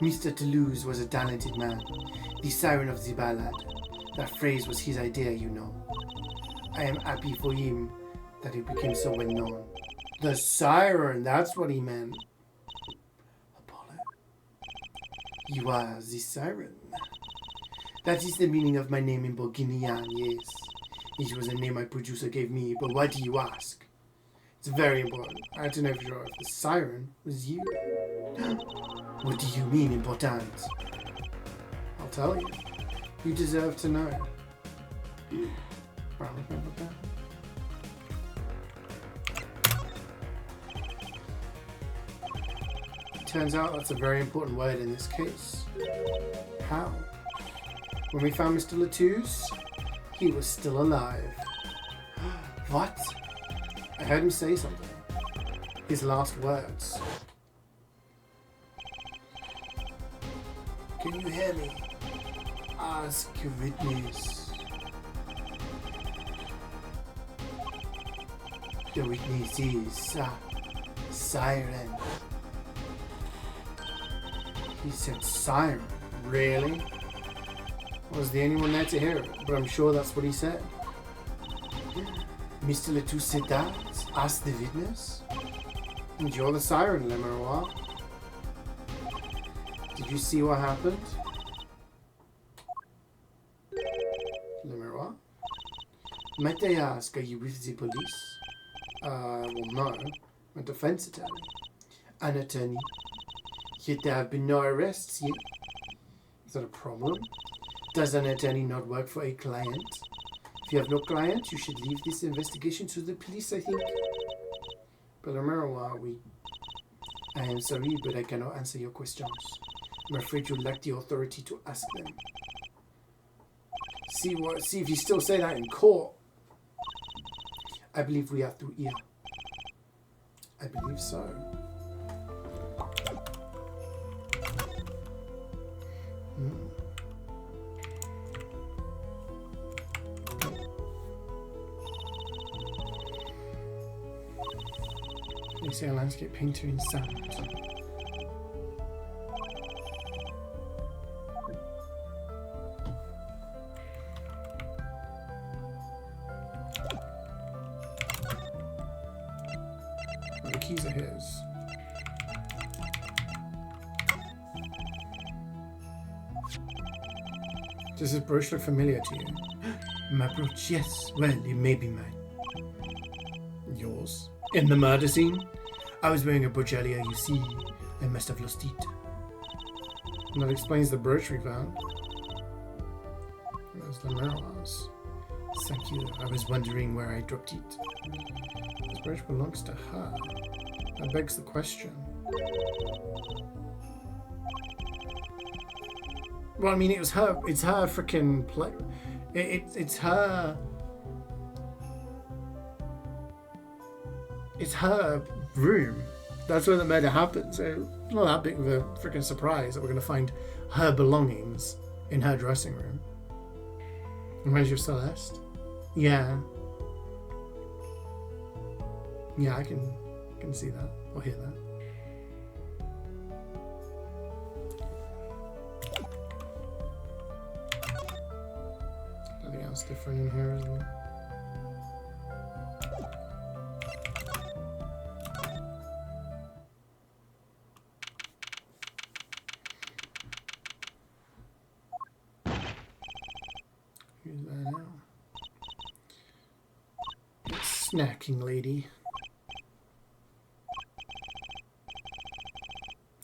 Mr. Toulouse was a talented man, the siren of the ballad. That phrase was his idea, you know. I am happy for him that it became so well known. The siren, that's what he meant. Apollo. You are the siren. That is the meaning of my name in Bulgarian, yes. It was a name my producer gave me, but why do you ask? It's very important. I had to know for sure if the siren was you. What do you mean important? I'll tell you. You deserve to know. Turns out that's a very important word in this case. How? When we found Mr. Latouche, he was still alive. What? I heard him say something. His last words. Can you hear me? Ask your witness. The witness is siren. He said siren. Really? I was the only one there to hear it, but I'm sure that's what he said. Mr. Latouche said that? Ask the witness? And you're the siren, Le Miroir. Did you see what happened? Le Miroir? Might I ask, are you with the police? Well, no. I'm a defense attorney. An attorney. Yet there have been no arrests yet. Is that a problem? Does an attorney not work for a client? If you have no client, you should leave this investigation to the police, I think. But Le Miroir, I am sorry, but I cannot answer your questions. I'm afraid you lack the authority to ask them. See if you still say that in court. I believe we have to hear. I believe so. They say a landscape painter in sand. The keys are his. Does this brooch look familiar to you? My brooch, yes. Well, it may be mine. Yours? In the murder scene? I was wearing a brooch earlier, you see. I must have lost it. And that explains the brooch we found. There's the Miroir's. Thank you. I was wondering where I dropped it. This brooch belongs to her. That begs the question. Well, I mean, it was her. It's her freaking play. It's her. It's her room. That's where the murder happened. So it's not that big of a freaking surprise that we're going to find her belongings in her dressing room. And where's your Celeste? Yeah. Yeah, I can see that or hear that. Nothing else different in here, is there? Who's there now? It's snacking lady.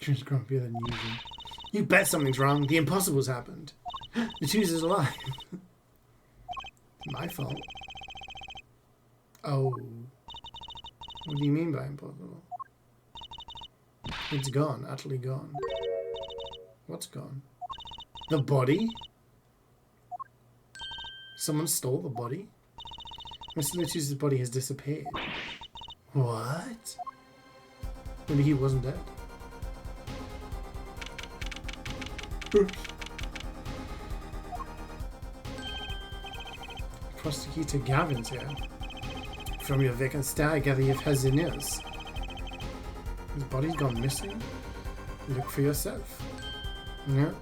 She's grumpier than usual. You bet something's wrong. The impossible's happened. The Tooth is alive. My fault. Oh. What do you mean by impossible? It's gone. Utterly gone. What's gone? The body? Someone stole the body? Mr. Lutus's body has disappeared. What? Maybe he wasn't dead. Oops. Prosecutor Gavin's here. From your vacant stare, I gather you've had the news. His body's gone missing. Look for yourself. No.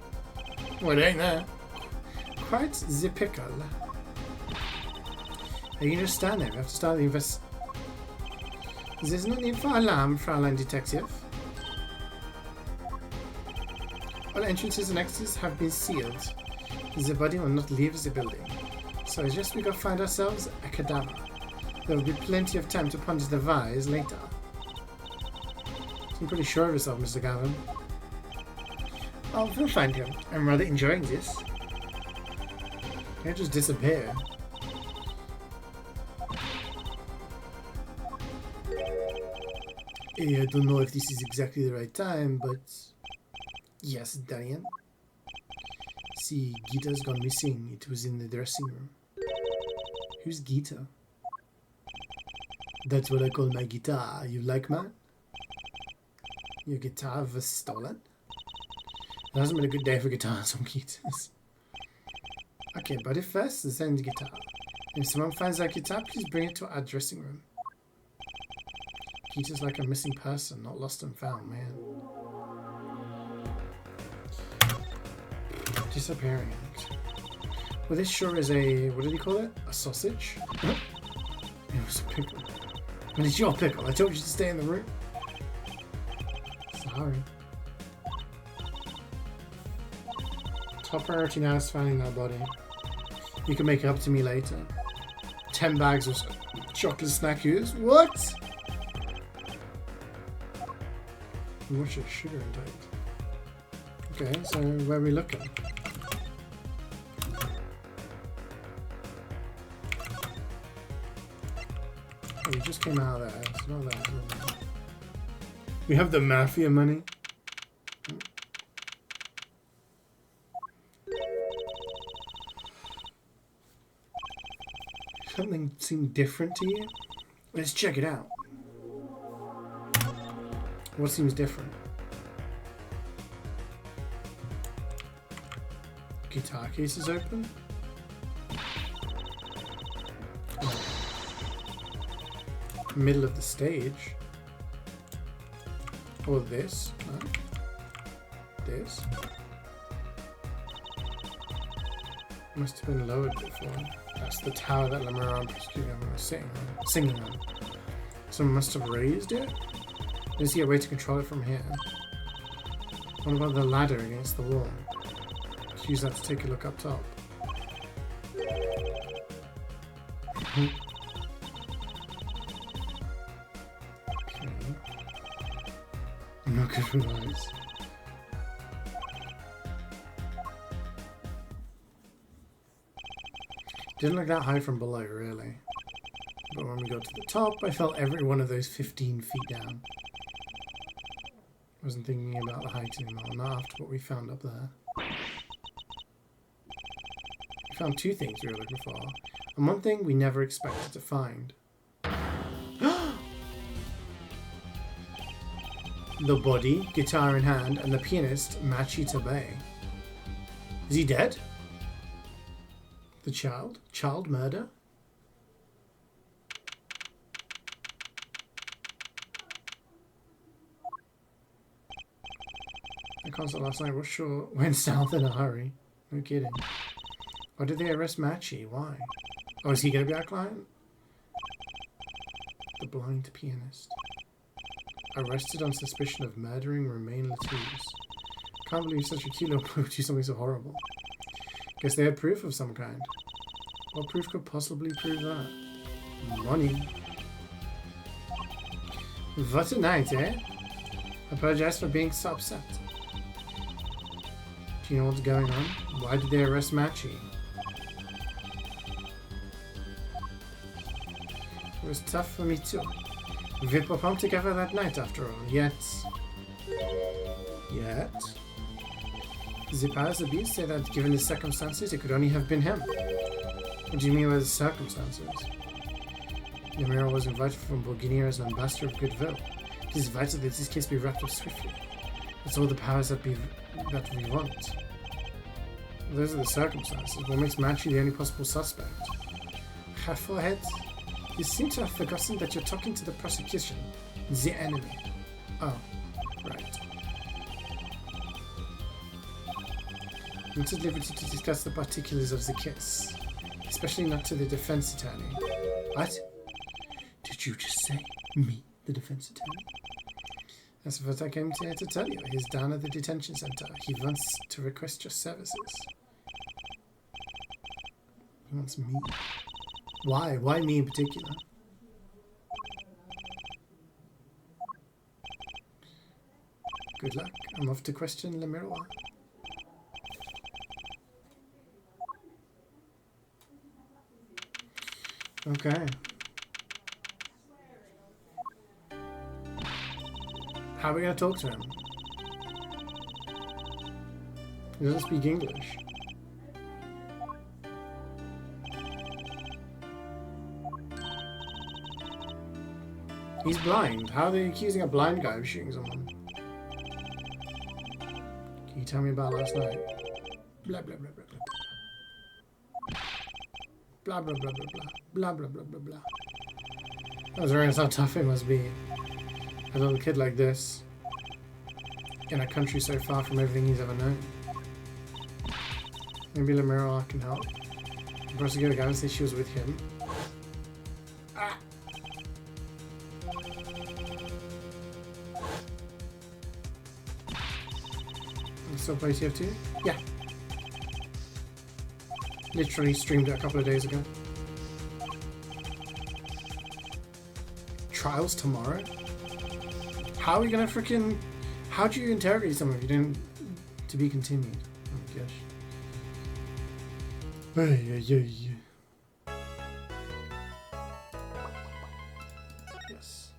Well, it ain't there. Quite the pickle. You can just stand there. We have to start the invest. There's no need for alarm, Fraulein Detective. All entrances and exits have been sealed. The body will not leave the building. So I suggest we go find ourselves a cadaver. There will be plenty of time to punish the vise later. I'm pretty sure of yourself, Mr. Gavin. Oh, we'll find him. I'm rather enjoying this. He'll just disappear. I don't know if this is exactly the right time, but... Yes, Darian. See, Gita's gone missing. It was in the dressing room. Who's Gita? That's what I call my guitar. You like mine? Your guitar was stolen? It hasn't been a good day for guitars on guitars. Okay, but if first, send the guitar. If someone finds our guitar, please bring it to our dressing room. Gita's like a missing person, not lost and found, man. Disappearing. Well, this sure is a... What did he call it? A sausage? It was a pickle. But it's your pickle. I told you to stay in the room. Sorry. Top priority now is finding that body. You can make it up to me later. 10 bags of chocolate snackers. What? And what's your sugar intake? Okay, so where are we looking? Oh, we just came out of there. It's not that. We have the mafia money. Something seemed different to you? Let's check it out. What seems different? Guitar case is open. Oh. Middle of the stage. Or this. No. This. Must have been lowered before. That's the tower that Lamaran was singing on. Someone must have raised it? Is there a way to control it from here? What about the ladder against the wall? Let's use that to take a look up top. Okay. I'm not good with those. Didn't look that high from below, really. But when we got to the top, I felt every one of those 15 feet down. I wasn't thinking about the height anymore, not after what we found up there. We found two things we were looking for, and one thing we never expected to find. The body, guitar in hand, and the pianist, Machita Bay. Is he dead? The child? Child murder? The concert last night was short. Went south in a hurry. No kidding. Why did they arrest Machi? Why? Oh, is he going to be our client? The blind pianist. Arrested on suspicion of murdering Romain Latouche. Can't believe such a cute little boy would do something so horrible. Guess they had proof of some kind. What proof could possibly prove that? Money. What a night, eh? Apologize for being so upset. Do you know what's going on? Why did they arrest Machi? It was tough for me too. We performed together that night after all, yet... The powers of beast say that given the circumstances, it could only have been him. What do you mean by the circumstances? Lemira was invited from Borginia as an ambassador of goodwill. It is vital that this case be wrapped up swiftly. It's all the powers that we want. Those are the circumstances. What makes Manchi the only possible suspect? Her forehead. You seem to have forgotten that you're talking to the prosecution, the enemy. Oh, right. Not at liberty to discuss the particulars of the case, especially not to the defense attorney. What? Did you just say me, the defense attorney? That's what I came here to tell you. He's down at the detention center. He wants to request your services. He wants me. Why? Why me in particular? Good luck. I'm off to question Le Miroir. Okay. How are we going to talk to him? He doesn't speak English. He's blind. How are they accusing a blind guy of shooting someone? Can you tell me about last night? Blah blah blah blah blah. Blah blah blah blah blah. Blah blah blah blah blah. I was realizing how tough it must be. A little kid like this in a country so far from everything he's ever known. Maybe Le Miroir can help. The prosecutor guy and say she was with him. Ah. You still play TF2? Yeah. Literally streamed it a couple of days ago. Trials tomorrow? How are we gonna freaking... How do you interrogate someone if you didn't... To be continued? Oh my gosh. Yes.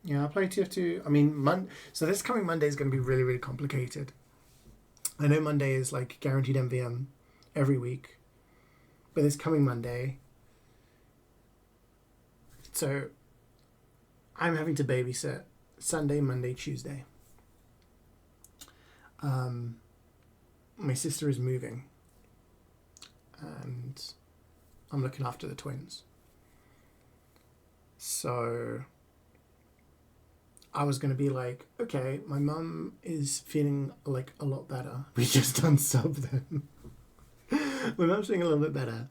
Yeah, I'll play TF2. I mean, so this coming Monday is going to be really, really complicated. I know Monday is like guaranteed MVM every week. But this coming Monday... So, I'm having to babysit Sunday, Monday, Tuesday. My sister is moving. And I'm looking after the twins. So, I was going to be like, okay, my mum is feeling like a lot better. We just unsub them. My mum's feeling a little bit better.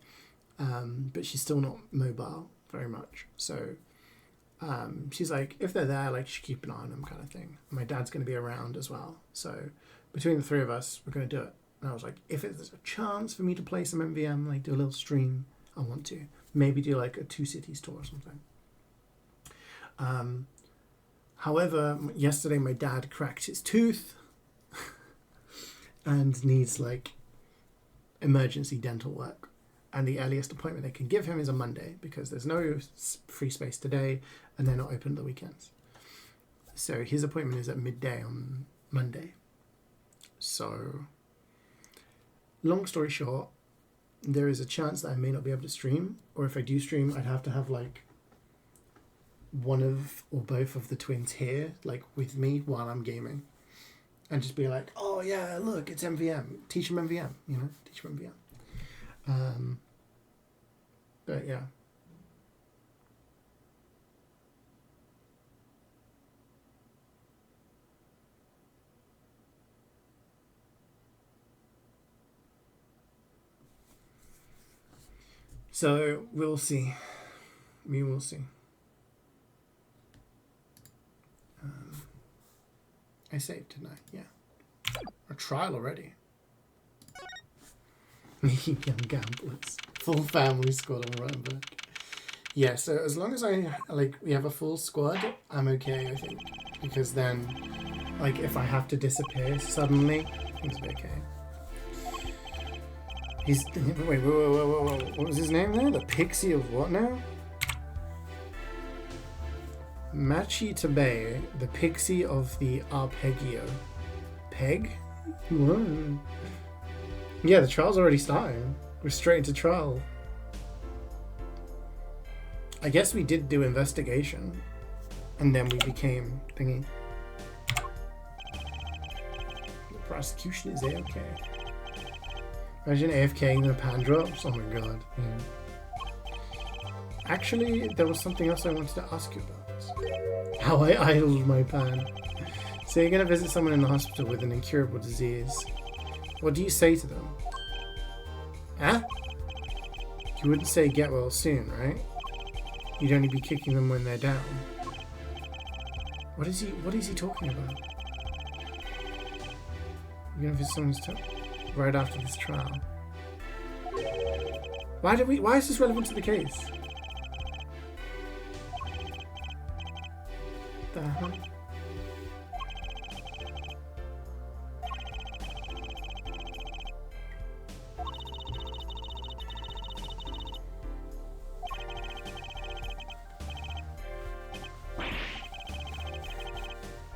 But she's still not mobile very much. So she's like, if they're there, like, she keep an eye on them kind of thing. My dad's going to be around as well. So between the three of us, we're going to do it. And I was like, if there's a chance for me to play some MVM, like do a little stream, I want to. Maybe do like a 2 cities tour or something. However, yesterday my dad cracked his tooth and needs like emergency dental work. And the earliest appointment they can give him is a Monday because there's no free space today and they're not open at the weekends. So his appointment is at midday on Monday. So, long story short, there is a chance that I may not be able to stream, or if I do stream, I'd have to have like one of or both of the twins here, like with me while I'm gaming. And just be like, oh yeah, look, it's MVM. Teach them MVM, you know, teach them MVM. But yeah. So we'll see. We will see. I saved tonight, yeah. A trial already. Young gamblers. Full family squad on run back. Yeah, so as long as we have a full squad, I'm okay, I think. Because then, like, if I have to disappear suddenly, things will be okay. Wait, whoa. What was his name there? The Pixie of what now? CeeJaey, the Pixie of the Arpeggio. Peg? Whoa. Yeah, the trial's already starting. We're straight into trial. I guess we did do investigation. And then we became thingy. The prosecution is AFK. Imagine AFK in a pan drops. Oh my god. Yeah. Actually, there was something else I wanted to ask you about. How I idled my pan. So you're going to visit someone in the hospital with an incurable disease. What do you say to them? Huh? You wouldn't say get well soon, right? You'd only be kicking them when they're down. What is he talking about? You're gonna visit someone's right after this trial. Why is this relevant to the case? The hell?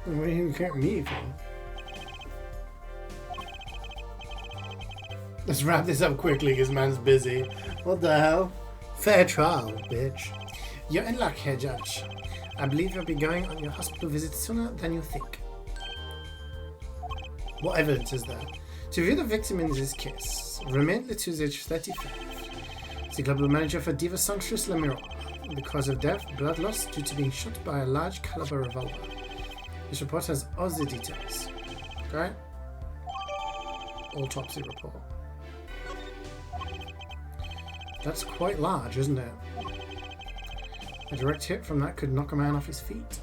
What do you care me for? Let's wrap this up quickly because man's busy. What the hell? Fair trial, bitch. You're in luck here, Judge. I believe you'll be going on your hospital visit sooner than you think. What evidence is there? To view the victim in this case, Romain Letou's age 35. The global manager for Diva Songstress Le Miroir. The cause of death, blood loss due to being shot by a large caliber revolver. This report has all the details. Okay? Autopsy report. That's quite large, isn't it? A direct hit from that could knock a man off his feet.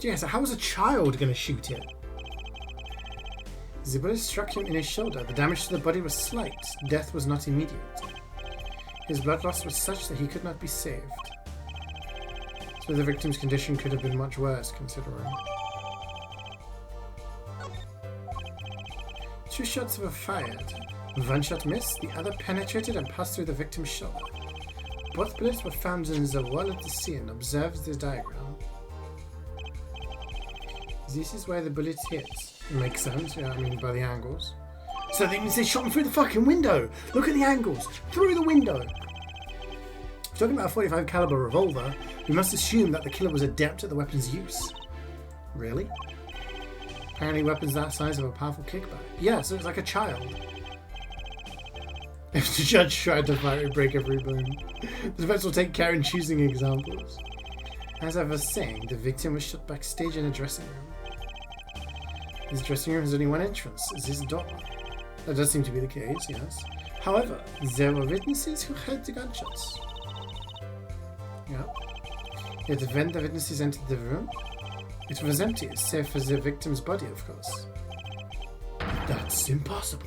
Yeah, so how was a child going to shoot it? The bullet struck him in his shoulder. The damage to the body was slight. Death was not immediate. His blood loss was such that he could not be saved. So the victim's condition could have been much worse, considering. 2 shots were fired. One shot missed, the other penetrated and passed through the victim's shoulder. Both bullets were found in the wall of the scene. Observe the diagram. This is where the bullets hit. It makes sense, yeah, I mean, by the angles. So that means they shot him through the fucking window! Look at the angles! Through the window! Talking about a 45 caliber revolver, we must assume that the killer was adept at the weapon's use. Really? Apparently weapons that size have a powerful kickback. Yeah, so it's like a child. If the judge tried to fight, it would break every bone. The defense will take care in choosing examples. As I was saying, the victim was shot backstage in a dressing room. This dressing room has only one entrance, this door. That does seem to be the case, yes. However, there were witnesses who heard the gunshots. Yeah. Yet when the witnesses entered the room, it was empty, save for the victim's body, of course. That's impossible.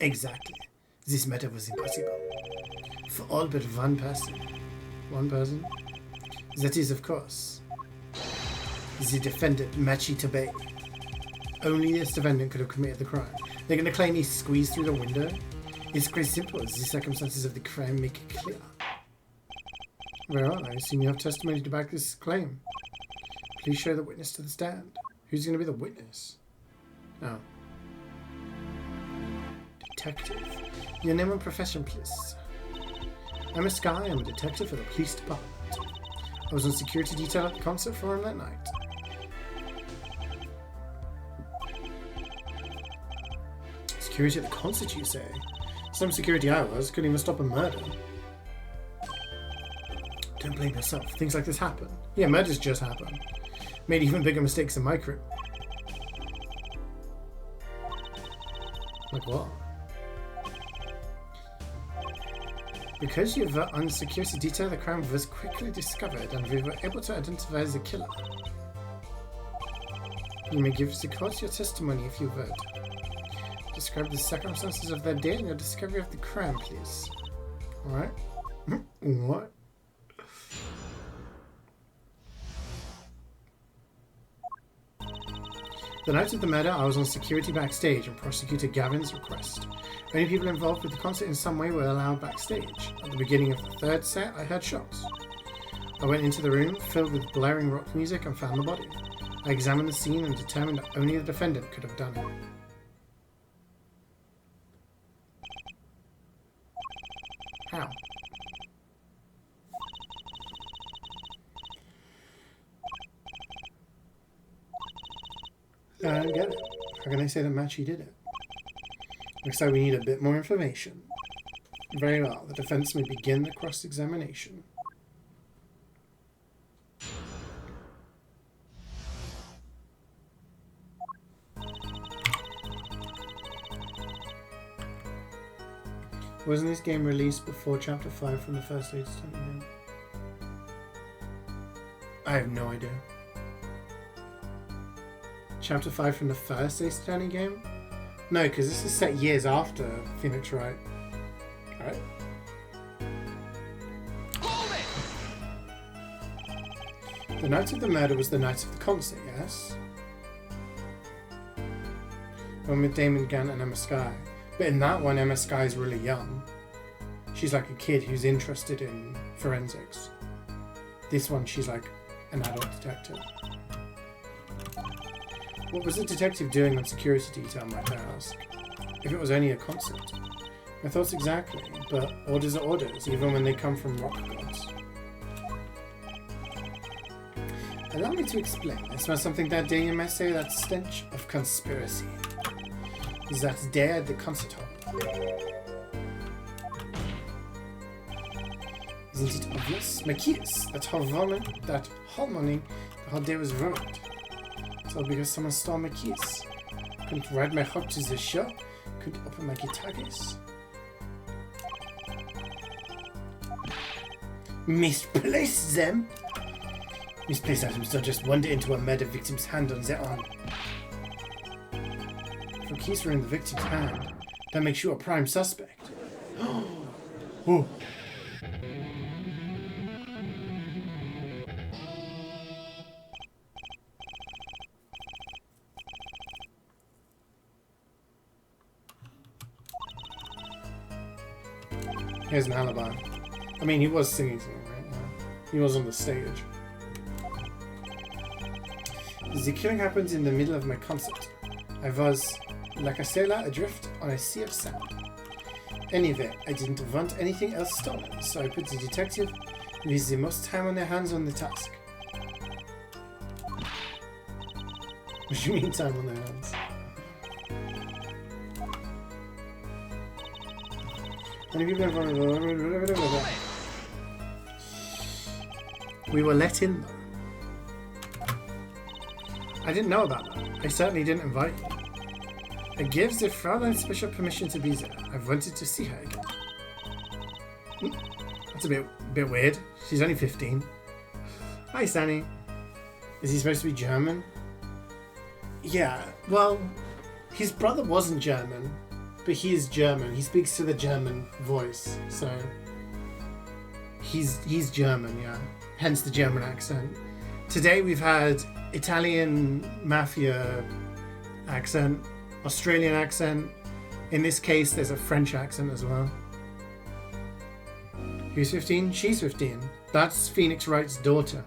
Exactly. This matter was impossible. For all but one person. One person? That is, of course, the defendant, Machita Bay. Only this defendant could have committed the crime. They're going to claim he squeezed through the window? It's quite simple, as the circumstances of the crime make it clear. Very well, I assume you have testimony to back this claim. Please show the witness to the stand. Who's going to be the witness? Oh. Detective. Your name and profession, please. I'm a Sky. I'm a detective for the police department. I was on security detail at the concert for him that night. Security at the concert, you say? Some security I was. Couldn't even stop a murder. Don't blame yourself. Things like this happen. Yeah, murders just happen. Made even bigger mistakes than my crew. Like what? Because you were on security detail, the crime was quickly discovered and we were able to identify the killer. You may give the court your testimony if you would. Describe the circumstances of that day and your discovery of the crime, please. Alright? What? The night of the murder, I was on security backstage on Prosecutor Gavin's request. Only people involved with the concert in some way were allowed backstage. At the beginning of the third set, I heard shots. I went into the room, filled with blaring rock music, and found the body. I examined the scene and determined that only the defendant could have done it. How? I don't get it. How can I say that Machi did it? Looks like we need a bit more information. Very well. The defense may begin the cross-examination. Wasn't this game released before Chapter 5 from the first Ace Attorney game? I have no idea. Chapter 5 from the first Ace Attorney game? No, because this is set years after Phoenix Wright. Alright. The night of the murder was the night of the concert, yes? One with Damon Gant and Emma Skye. But in that one, Emma Skye is really young. She's like a kid who's interested in forensics. This one, she's like an adult detective. What was the detective doing on security detail, might I ask? If it was only a concert. My thoughts exactly, but orders are orders, even when they come from rock gods. Allow me to explain. I smell something that day, you might say, that stench of conspiracy. Is that day at the concert hall? Isn't it obvious? Matthias, that whole morning, the whole day was ruined. It's all because someone stole my keys. Couldn't ride my hop to the show. Couldn't open my guitar case. Misplaced them? Misplaced items don't just wander into a murder victim's hand on their own. If your keys were in the victim's hand, that makes you a prime suspect. Oh. He has an alibi. I mean, he was singing something, right? Yeah. He was on the stage. The killing happened in the middle of my concert. I was, like a sailor adrift on a sea of sand. Anyway, I didn't want anything else stolen, so I put the detective with the most time on their hands on the task. What do you mean time on their hands? We were let in though. I didn't know about that. I certainly didn't invite you. I gave the Fraulein special permission to be there. I wanted to see her again. That's a bit weird. She's only 15. Hi, Sunny. Is he supposed to be German? Yeah, well, his brother wasn't German, but he is German. He speaks to the German voice, so he's German, yeah. Hence the German accent. Today we've had Italian mafia accent, Australian accent. In this case, there's a French accent as well. Who's 15? She's 15. That's Phoenix Wright's daughter.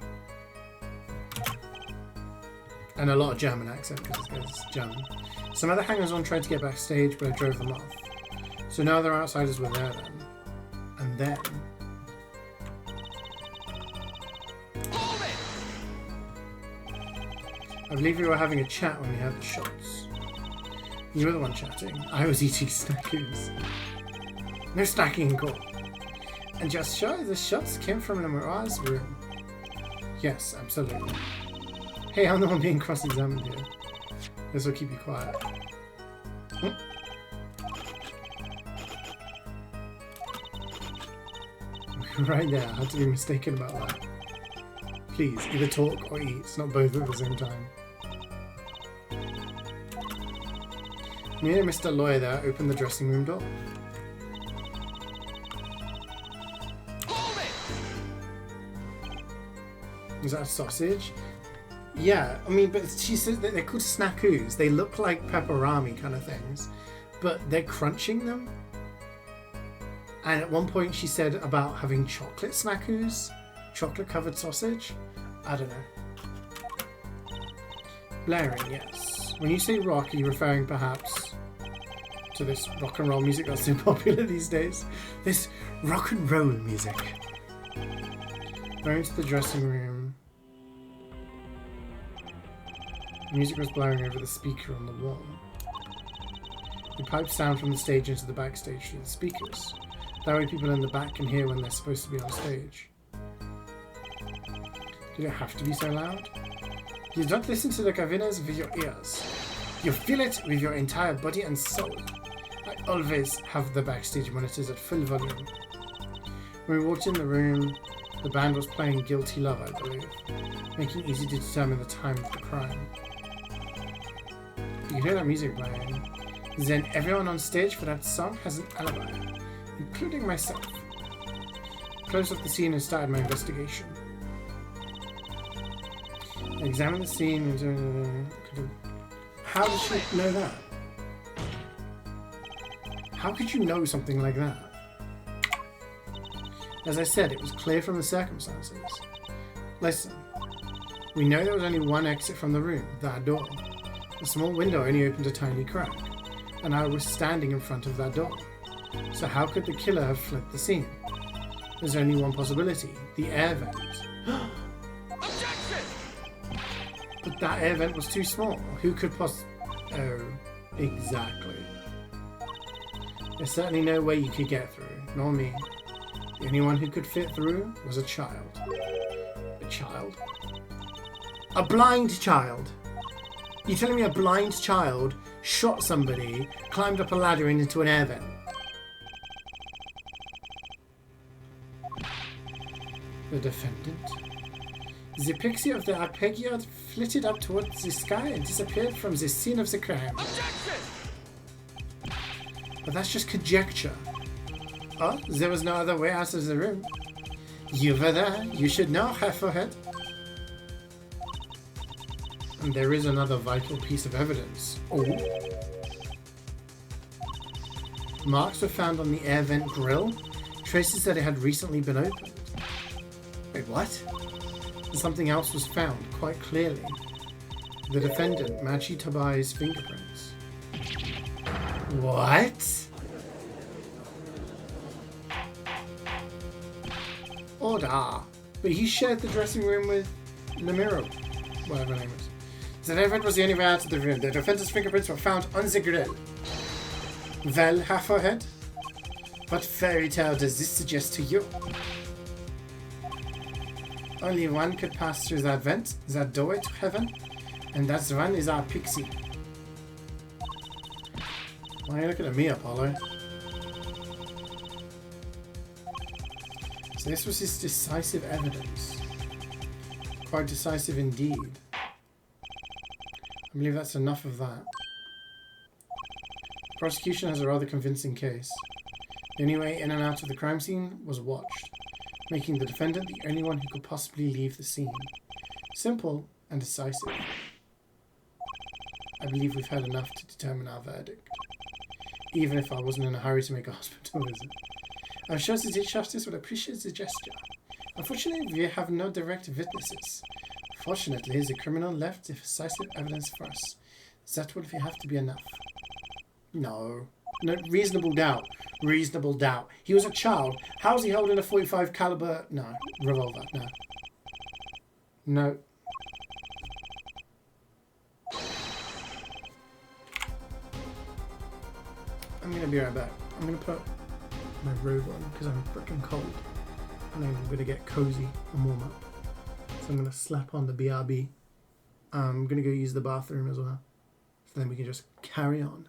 And a lot of German accent because it's German. Some other hangers-on tried to get backstage, but I drove them off. So no other outsiders were there then. And then... I believe we were having a chat when we had the shots. You were the one chatting. I was eating snackies. No snacking in court. And just show the shots came from Lemaire's room. Yes, absolutely. Hey, I'm the one being cross-examined here. This will keep you quiet. Right there, I had to be mistaken about that. Please, either talk or eat. It's not both at the same time. Me and Mr. Lawyer there opened the dressing room door. Is that a sausage? Yeah, I mean, but she says that they're called snackoos. They look like pepperami kind of things, but they're crunching them. And at one point she said about having chocolate snackoos, chocolate-covered sausage. I don't know. Blaring, yes. When you say rock, are you referring perhaps to this rock and roll music that's so popular these days. This rock and roll music. Going to the dressing room. Music was blaring over the speaker on the wall. He piped sound from the stage into the backstage through the speakers. That way people in the back can hear when they're supposed to be on stage. Did it have to be so loud? You don't listen to the Gavinas with your ears. You feel it with your entire body and soul. I always have the backstage monitors at full volume. When we walked in the room, the band was playing Guilty Love, I believe, making it easy to determine the time of the crime. You can hear that music playing. Then everyone on stage for that song has an alibi, including myself. I closed off the scene and started my investigation. I examined the scene and... How did she know that? How could you know something like that? As I said, it was clear from the circumstances. Listen, we know there was only one exit from the room, that door. The small window only opened a tiny crack, and I was standing in front of that door. So how could the killer have fled the scene? There's only one possibility, the air vent. Objection! But that air vent was too small. Who could Oh, exactly. There's certainly no way you could get through, nor me. The only one who could fit through was a child. A child? A blind child! You're telling me a blind child shot somebody, climbed up a ladder and into an air vent? The defendant? The pixie of the arpeggiator flitted up towards the sky and disappeared from the scene of the crime. Objection! But that's just conjecture. Oh, there was no other way out of the room. You were there. You should know, Heffohead. And there is another vital piece of evidence. Oh. Marks were found on the air vent grill. Traces that it had recently been opened. Wait, what? And something else was found, quite clearly. The defendant, Machi Tabai's fingerprints. What? Order. But he shared the dressing room with Lemiro, whatever her name is. The defendant was the only way out of the room. The defendant's fingerprints were found on the grill. Well, Heffohead, what fairy tale does this suggest to you? Only one could pass through that vent, that doorway to heaven, and that one is our pixie. Why are you looking at me, Apollo? So this was his decisive evidence. Quite decisive indeed. I believe that's enough of that. The prosecution has a rather convincing case. The only way in and out of the crime scene was watched, making the defendant the only one who could possibly leave the scene. Simple and decisive. I believe we've had enough to determine our verdict. Even if I wasn't in a hurry to make a hospital visit. I'm sure the justice would appreciate the gesture. Unfortunately, we have no direct witnesses. Fortunately, the criminal left decisive evidence for us. That would have to be enough. No. No, reasonable doubt. Reasonable doubt. He was a child. How's he holding a .45 caliber? No. Revolver. No. No. I'm gonna be right back. I'm gonna put my robe on because I'm freaking cold. And I'm gonna get cozy and warm up. So I'm gonna slap on the BRB. I'm gonna go use the bathroom as well. So then we can just carry on.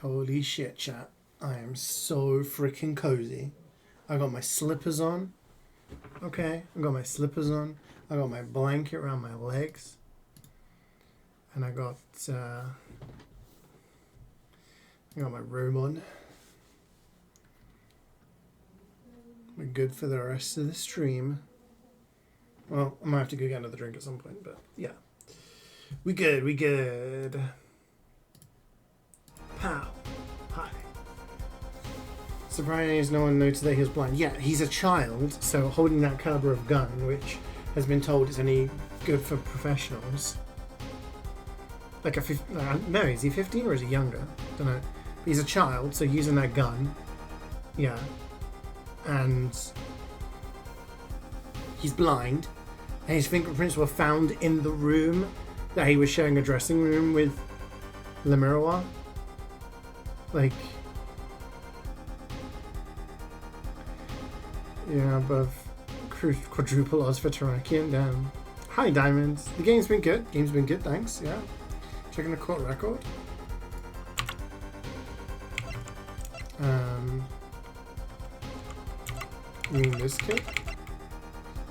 Holy shit, chat. I am so freaking cozy. I got my slippers on. Okay, I got my slippers on. I got my blanket around my legs. And I got my robe on. We're good for the rest of the stream. Well, I might have to go get another drink at some point, but yeah. We good. Pow. Hi. Surprised no one noticed that he was blind. Yeah, he's a child, so holding that caliber of gun, which has been told is only good for professionals. Like no, is he 15 or is he younger? Don't know. But he's a child, so using that gun, yeah. And he's blind, and his fingerprints were found in the room that he was sharing a dressing room with Le Miroir. Like, yeah, above quadruple odds for Terrakian. Damn. Hi, Diamonds. The game's been good. Thanks. Yeah. Checking the court record. You mean this kid?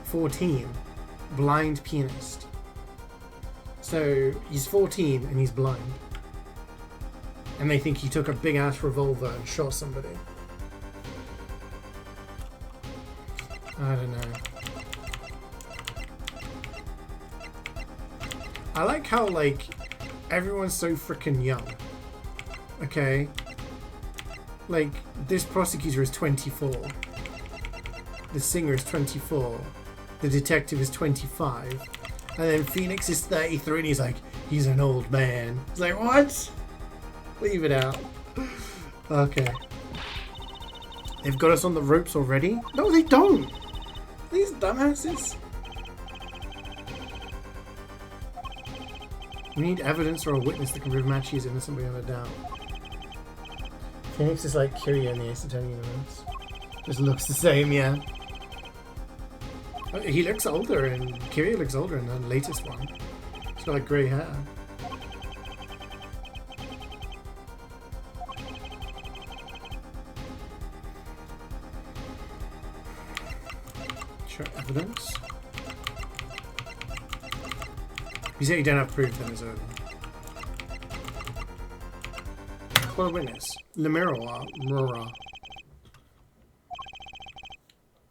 14. Blind pianist. So he's 14 and he's blind. And they think he took a big ass revolver and shot somebody. I don't know. I like how, like, everyone's so freaking young. Okay? Like, this prosecutor is 24. The singer is 24. The detective is 25. And then Phoenix is 33 and he's like, he's an old man. It's like, what? Leave it out. Okay. They've got us on the ropes already? No, they don't. These dumbasses. We need evidence or a witness that can prove Machi is innocent beyond a doubt. Phoenix is like Kiryu in the Ace Attorney universe. Just looks the same, yeah. He looks older, and Kiryu looks older in the latest one. He's got like grey hair. Show evidence. You say you don't have proof, then it's over. Call a witness. Le Miroir.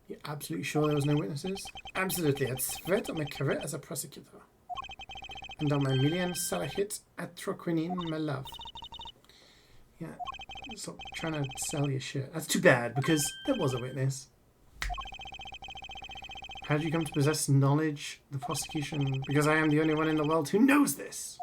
You're absolutely sure there was no witnesses? Absolutely. It's threat on my career as a prosecutor. And on my million salahit atroquinin, my love. Yeah. Stop trying to sell your shit. That's too bad, because there was a witness. How did you come to possess knowledge? The prosecution... Because I am the only one in the world who knows this.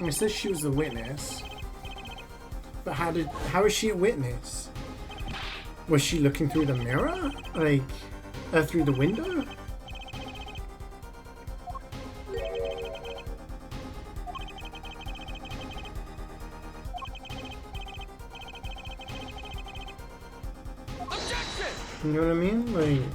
It says she was a witness, but how is she a witness? Was she looking through the mirror? Like, through the window? Objection! You know what I mean? Like...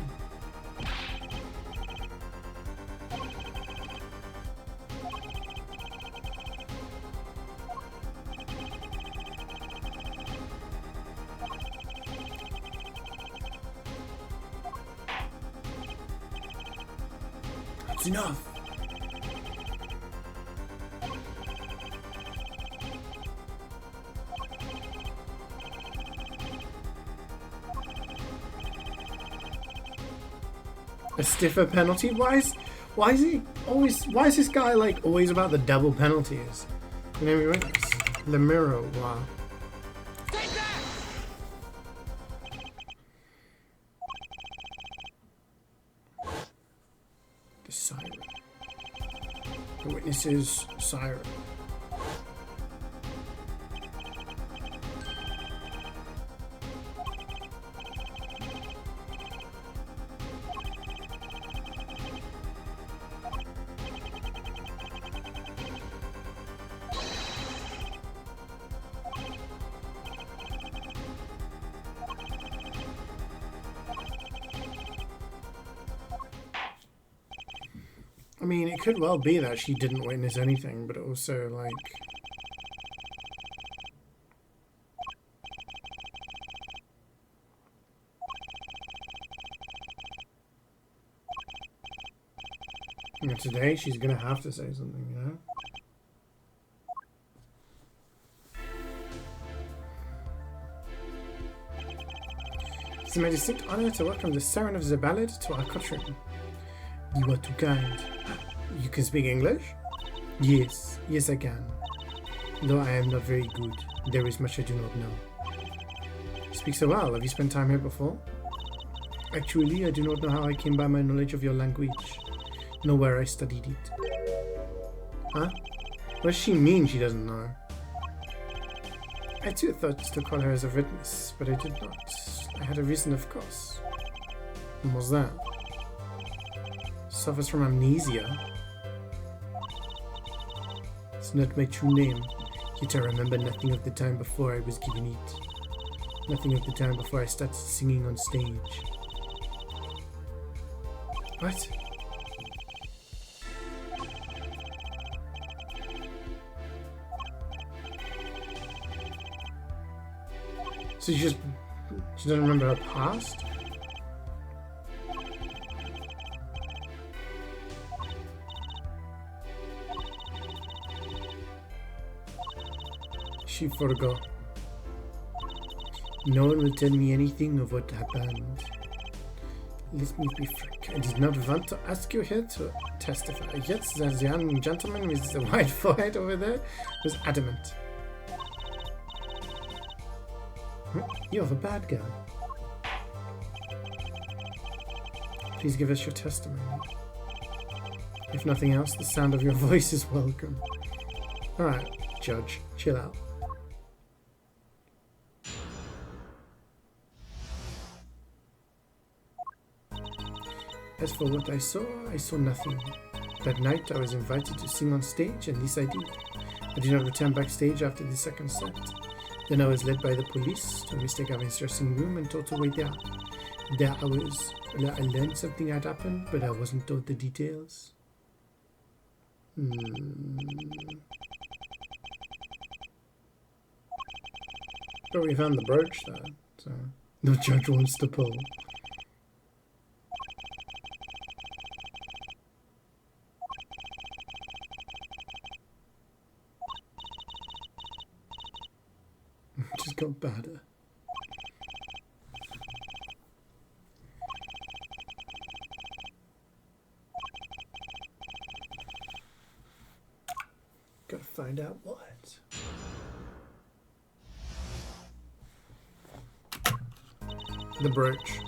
enough. A stiffer penalty? Why is this guy like always about the double penalties? You know, we witness Le Miroir. Take that! The siren. The witness's siren. mean, it could well be that she didn't witness anything, but also, like... You know, today she's gonna have to say something, you know? It's my distinct honor to welcome the Siren of the Ballad to our courtroom. You are too kind. You can speak English? Yes, yes I can. Though I am not very good, there is much I do not know. You speak so well. Have you spent time here before? Actually, I do not know how I came by my knowledge of your language, nor where I studied it. Huh? What does she mean she doesn't know? I too thought to call her as a witness, but I did not. I had a reason, of course. What was that? Suffers from amnesia. It's not my true name, yet I remember nothing of the time before I was given it. Nothing of the time before I started singing on stage. What? So she doesn't remember her past? She forgot. No one will tell me anything of what happened. Let me be frank. I did not want to ask you here to testify. Yet the young gentleman with the white forehead over there was adamant. You're the bad guy. Please give us your testimony. If nothing else, the sound of your voice is welcome. Alright, Judge, chill out. As for what I saw nothing. That night I was invited to sing on stage, and this I did. I did not return backstage after the second set. Then I was led by the police to Mr. Gavin's dressing room and told to wait there. There I learned something had happened, but I wasn't told the details. But we found the brooch though, so no judge wants to pull. Just got better. Gotta find out what. The brooch.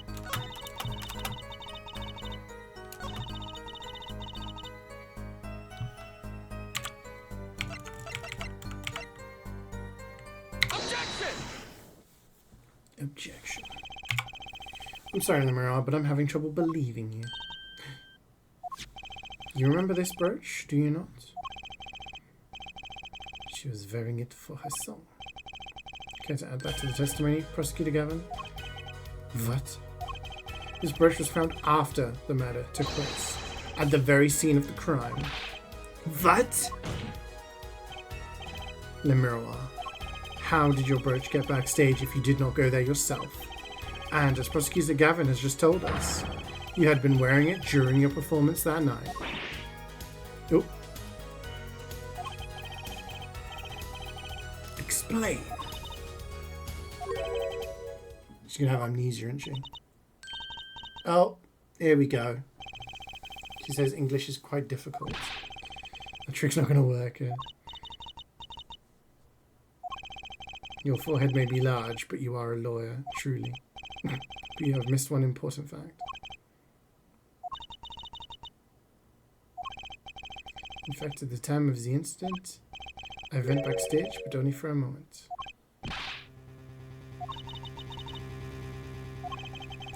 Objection. I'm sorry, Lemira, but I'm having trouble believing you. You remember this brooch, do you not? She was wearing it for her song. Care to add that to the testimony, Prosecutor Gavin? What? This brooch was found after the murder took place, at the very scene of the crime. What? Lemira, how did your brooch get backstage if you did not go there yourself? And as Prosecutor Gavin has just told us, you had been wearing it during your performance that night. Oh. Explain. She's gonna have amnesia, isn't she? Oh, here we go. She says English is quite difficult. The trick's not gonna work here. Your forehead may be large, but you are a lawyer, truly. But you have missed one important fact. In fact, at the time of the incident, I went backstage, but only for a moment.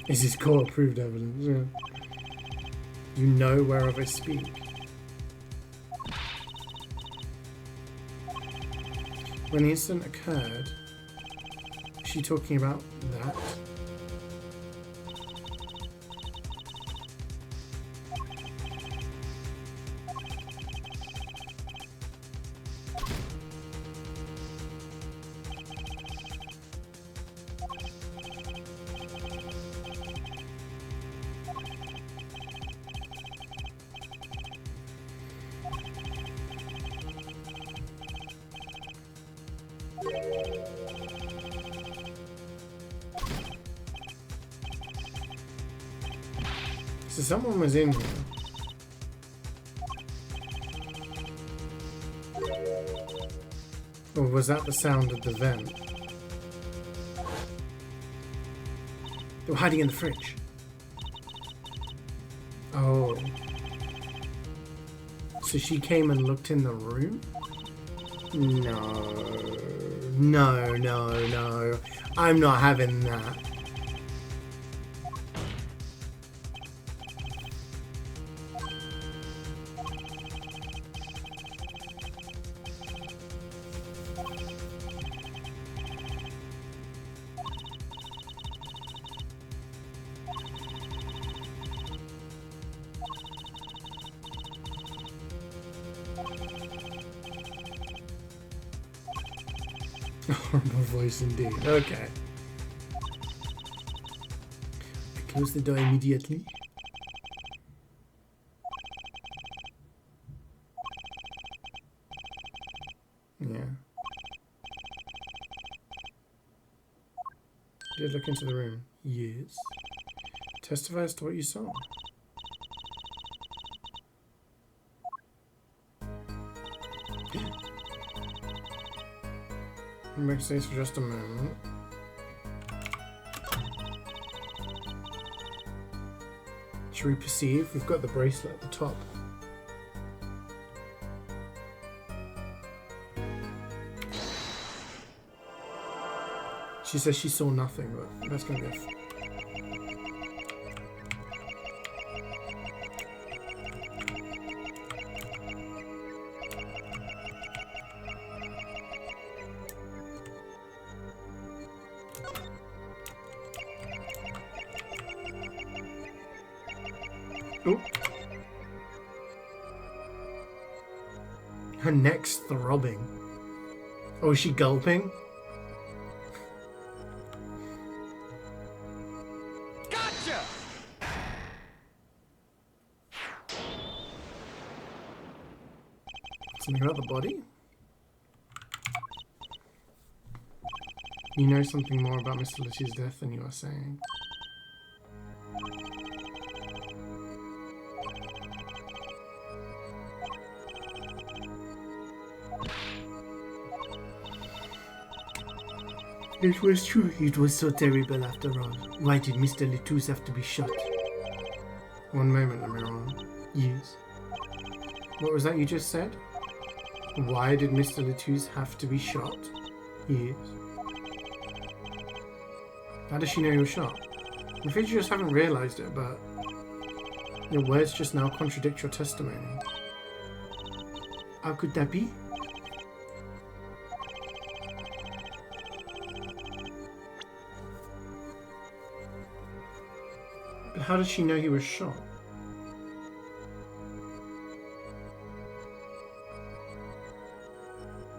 This is court-approved evidence. Yeah. You know whereof I speak. When the incident occurred, is she talking about that? So someone was in here. Or was that the sound of the vent? They were hiding in the fridge. Oh. So she came and looked in the room? No. No, no, no. I'm not having that. Horrible voice indeed. Okay. I close the door immediately. Yeah. Did look into the room? Yes. Testify as to what you saw. Make space for just a moment. Should we perceive? We've got the bracelet at the top. She says she saw nothing, but that's gonna be oh. Her neck's throbbing. Oh, is she gulping? Gotcha! Something about the body? You know something more about Mr. Litty's death than you are saying. It was true. It was so terrible after all. Why did Mr. Letus have to be shot? One moment, Amiron. Yes. What was that you just said? Why did Mr. Letus have to be shot? Yes. How does she know he was shot? I'm afraid you just haven't realised it, but your words just now contradict your testimony. How could that be? But how did she know he was shot?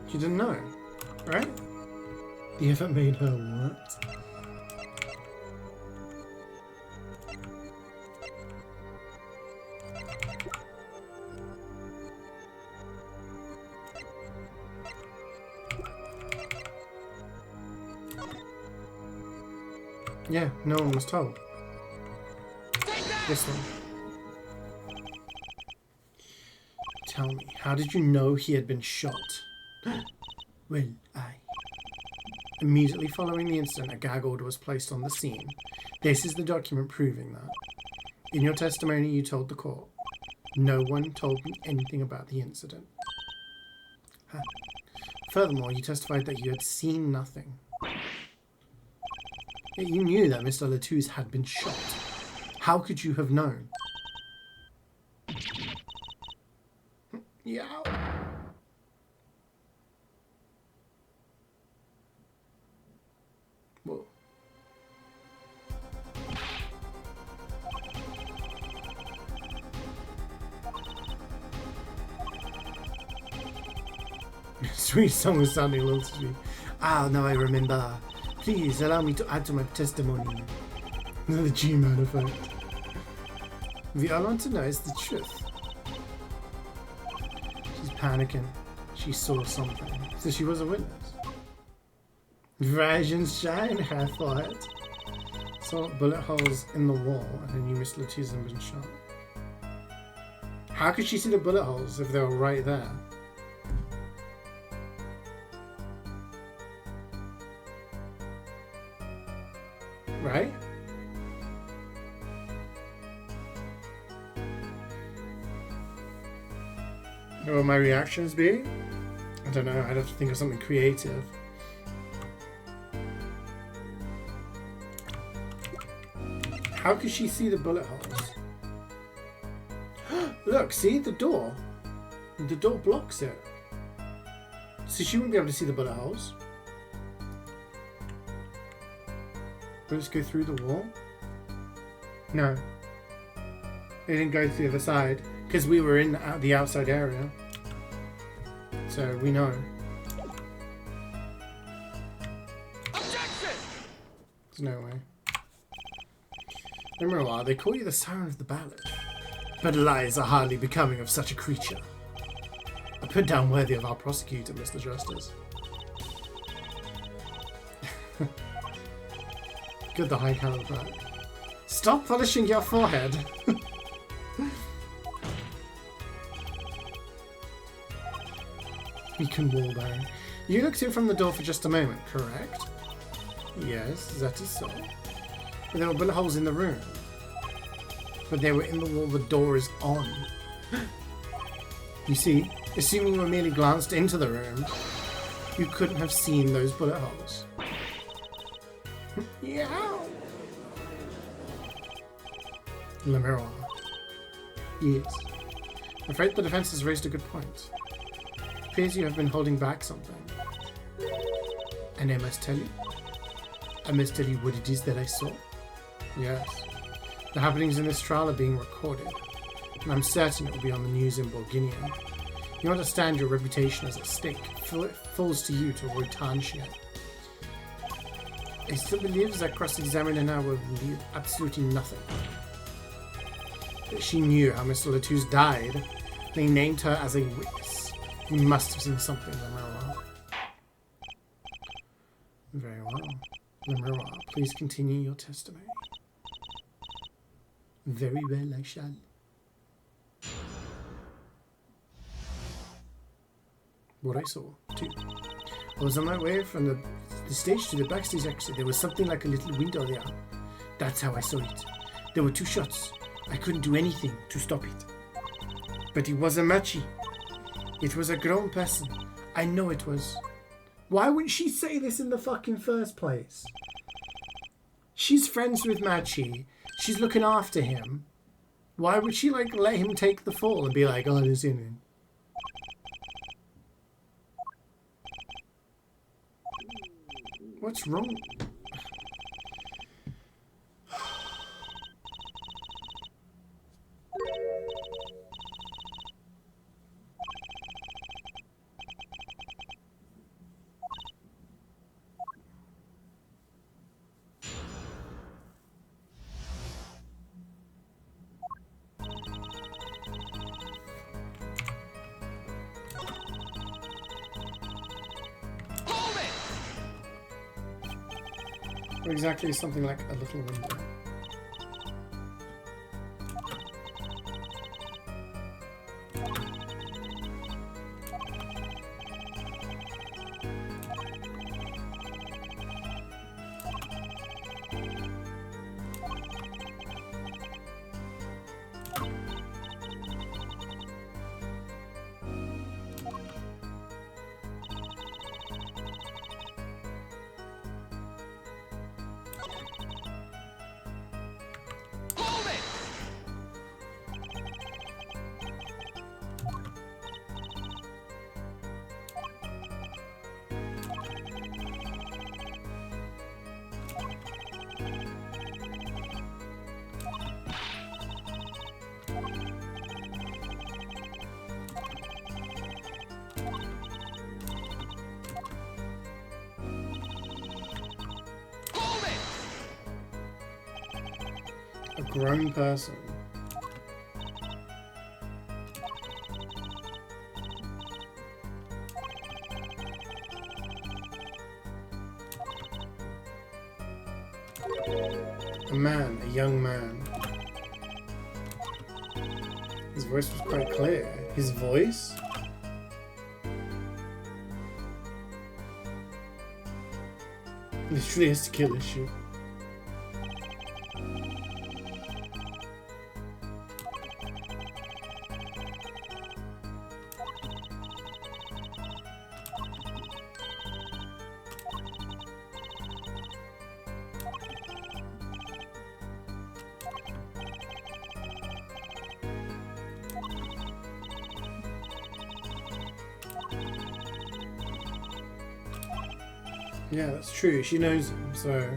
She didn't know, right? You haven't made her what? Yeah, no one was told. This one. Tell me, how did you know he had been shot? Well, Immediately following the incident, a gag order was placed on the scene. This is the document proving that. In your testimony, you told the court, no one told me anything about the incident. Huh. Furthermore, you testified that you had seen nothing. Yet you knew that Mr. Letus had been shot. How could you have known? Yeah. Whoa. Sweet song was sounding a little sweet. Ah, now I remember. Please allow me to add to my testimony. The G-Man effect. The all I want to know is the truth. She's panicking. She saw something. So she was a witness. Rise and shine, I thought. So bullet holes in the wall, and then you missed Letitia's and been shot. How could she see the bullet holes if they were right there? Right? What would my reactions be? I don't know, I'd have to think of something creative. How could she see the bullet holes? Look, see the door? The door blocks it. So she wouldn't be able to see the bullet holes. Will it go through the wall? No. It didn't go to the other side because we were in the outside area. So we know. Objection! There's no way. Remember a while, they call you the Siren of the Ballad. But lies are hardly becoming of such a creature. A put down worthy of our prosecutor, Mr. Justice. Good, the high caliber. Stop polishing your forehead. We can wall bang. You looked in from the door for just a moment, correct? Yes, that is so. But there were bullet holes in the room. But they were in the wall the door is on. You see, assuming you were merely glanced into the room, you couldn't have seen those bullet holes. Yeah. Le Miroir. Yes. I'm afraid the defense has raised a good point. It appears you have been holding back something. And I must tell you. I must tell you what it is that I saw. Yes. The happenings in this trial are being recorded, and I'm certain it will be on the news in Bourguignon. You understand your reputation is at stake. It falls to you to avoid tarnishing it. I still believe that cross-examining her will leave absolutely nothing. But she knew how Mr. Latouche died. They named her as a witness. You must have seen something, Le Miroir. Very well. Le Miroir, please continue your testimony. Very well, I shall. What I saw, too. I was on my way from the stage to the backstage exit. There was something like a little window there. That's how I saw it. There were 2 shots. I couldn't do anything to stop it. But it was a Machi. It was a grown person. I know it was. Why wouldn't she say this in the fucking first place? She's friends with Machi. She's looking after him. Why would she, like, let him take the fall and be like, oh, I didn't see anything? What's wrong? What exactly is something like a little window? A grown person. A man, a young man. His voice was quite clear. His voice? Literally has to kill this shit. Yeah, that's true. She knows him, so...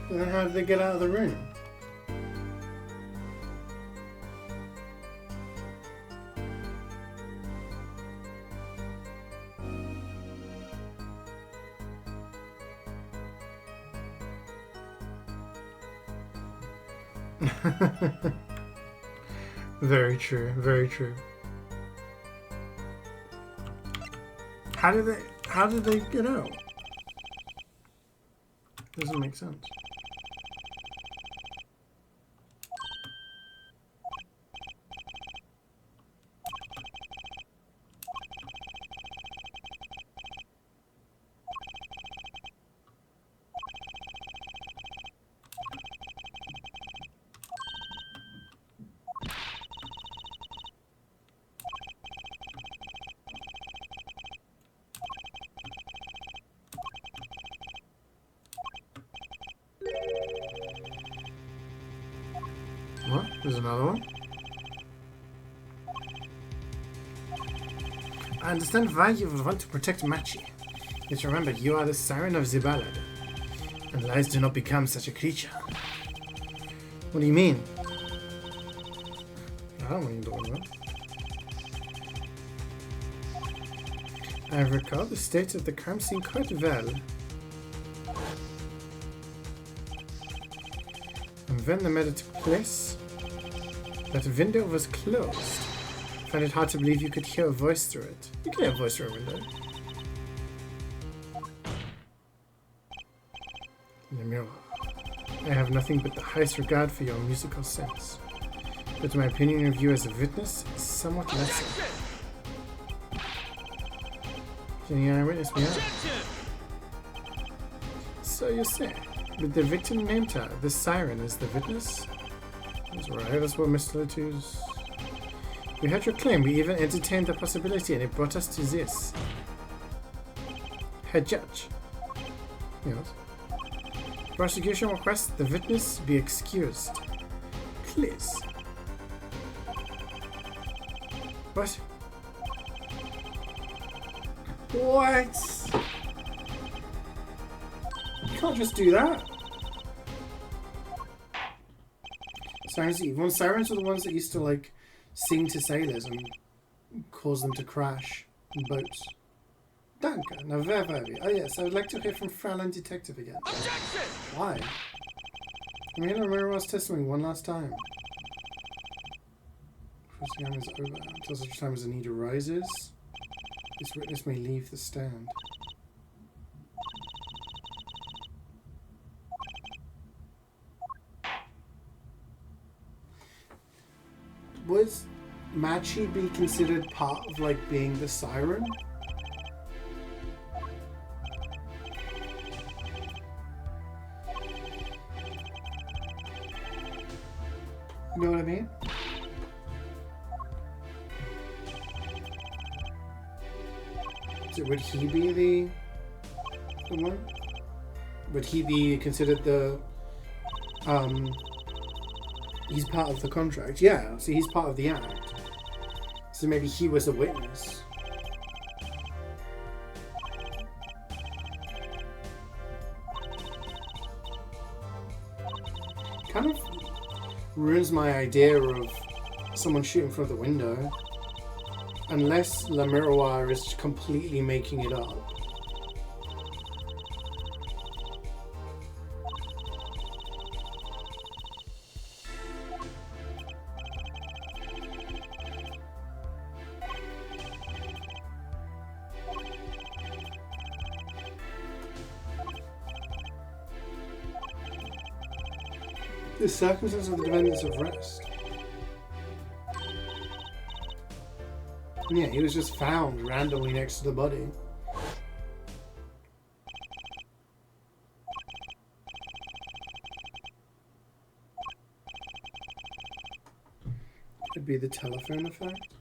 And then how did they get out of the room? Very true, very true. How did they get out? Doesn't make sense. What? There's another one? I understand why you would want to protect Machi. Yet remember, you are the siren of the ballad. And lies do not become such a creature. What do you mean? I don't know what you're talking about. I recall the state of the crime scene quite well. And when the murder took place, that window was closed. I find it hard to believe you could hear a voice through it. You can hear a voice through a window. Lemura, I have nothing but the highest regard for your musical sense. But my opinion of you as a witness is somewhat lesser. Can you witness me out? So you say, but the victim named her, the siren, is the witness? That's right, that's what Mr. Latu's... We heard your claim, we even entertained the possibility, and it brought us to this. Head judge. Yes. Prosecution requests the witness be excused. Please. What? What? You can't just do that. Sirens, even sirens are the ones that used to like sing to sailors and cause them to crash in boats. Danke. Now where were we? Oh yes, I would like to hear from Fräulein Detective again. Objection! Why? I'm going to remember us testimony one last time. First time is over. Until such time as the need arises, this witness may leave the stand. Would Machi be considered part of like being the siren? You know what I mean? So would he be the one? Would he be considered the he's part of the contract? Yeah, so he's part of the act. So maybe he was a witness. Kind of ruins my idea of someone shooting through the window. Unless Le Miroir is completely making it up. The circumstances of the defendant's arrest. Yeah, he was just found randomly next to the body. Could be the telephone effect.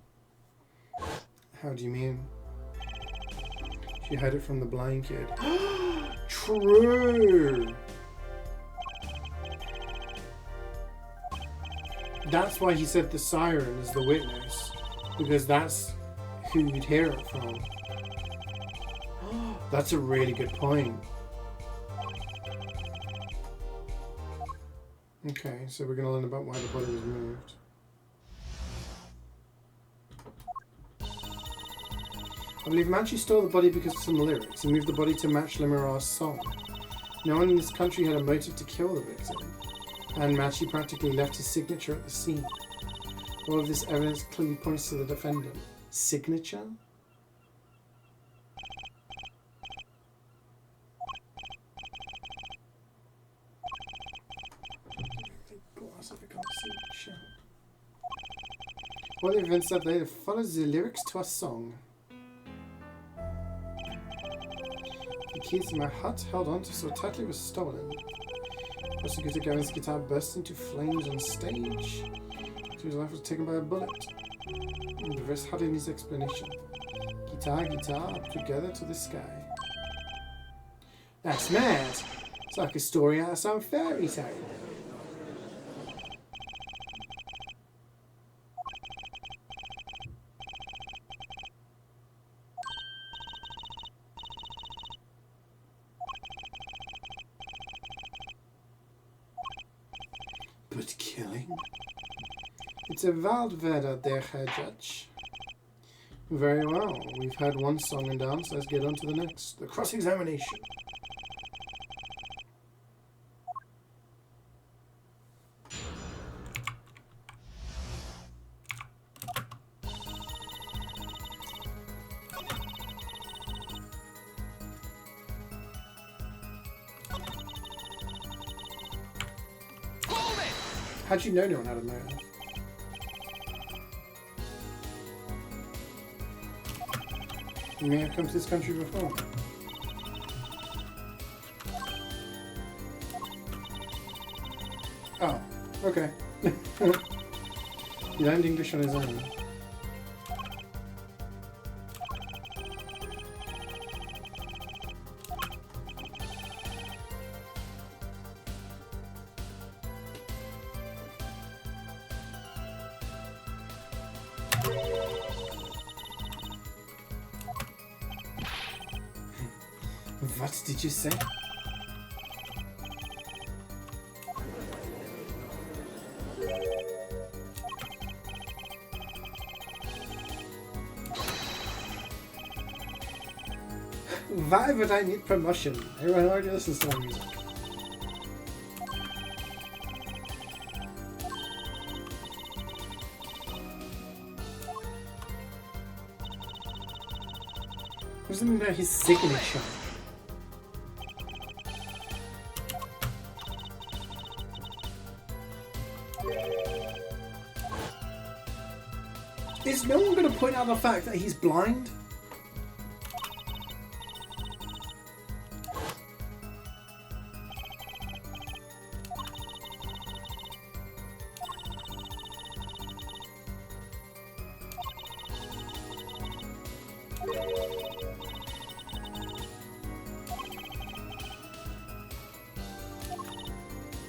How do you mean? She had it from the blind kid. True! That's why he said the siren is the witness. Because that's who you'd hear it from. That's a really good point. Okay, so we're going to learn about why the body was moved. I believe Manchi stole the body because of some lyrics and moved the body to match Le Miroir's song. No one in this country had a motive to kill the victim, and Manchi practically left his signature at the scene. All of this evidence clearly points to the defendant. Signature? All the events that later follows the lyrics to a song. The keys to my hut, held on to so tightly, was stolen. Prosecutor Gavin's guitar burst into flames on stage. His life was taken by a bullet. And the rest had in his explanation. Guitar, up together to the sky. That's mad. It's like a story out of some fairy tale. But killing? It's a wild weather there, Herr Judge. Very well. We've had one song and dance. Let's get on to the next. The cross-examination. How'd you know no one had a motive? You may have come to this country before. Oh, okay. He learned English on his own. What did you say? Why would I need promotion? Everyone already listens to my music. What does it mean about his signature? Is no one going to point out the fact that he's blind?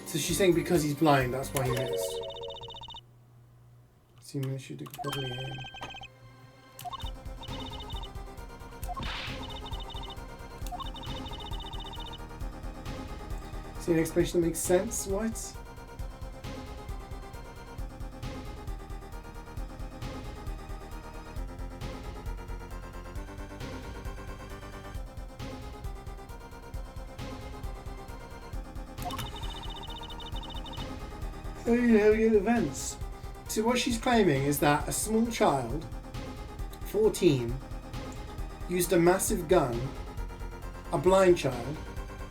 So she's saying because he's blind, that's why he missed. Seems that she could probably aim. See an explanation that makes sense? What? Oh, you navigate events. So what she's claiming is that a small child, 14, used a massive gun, a blind child,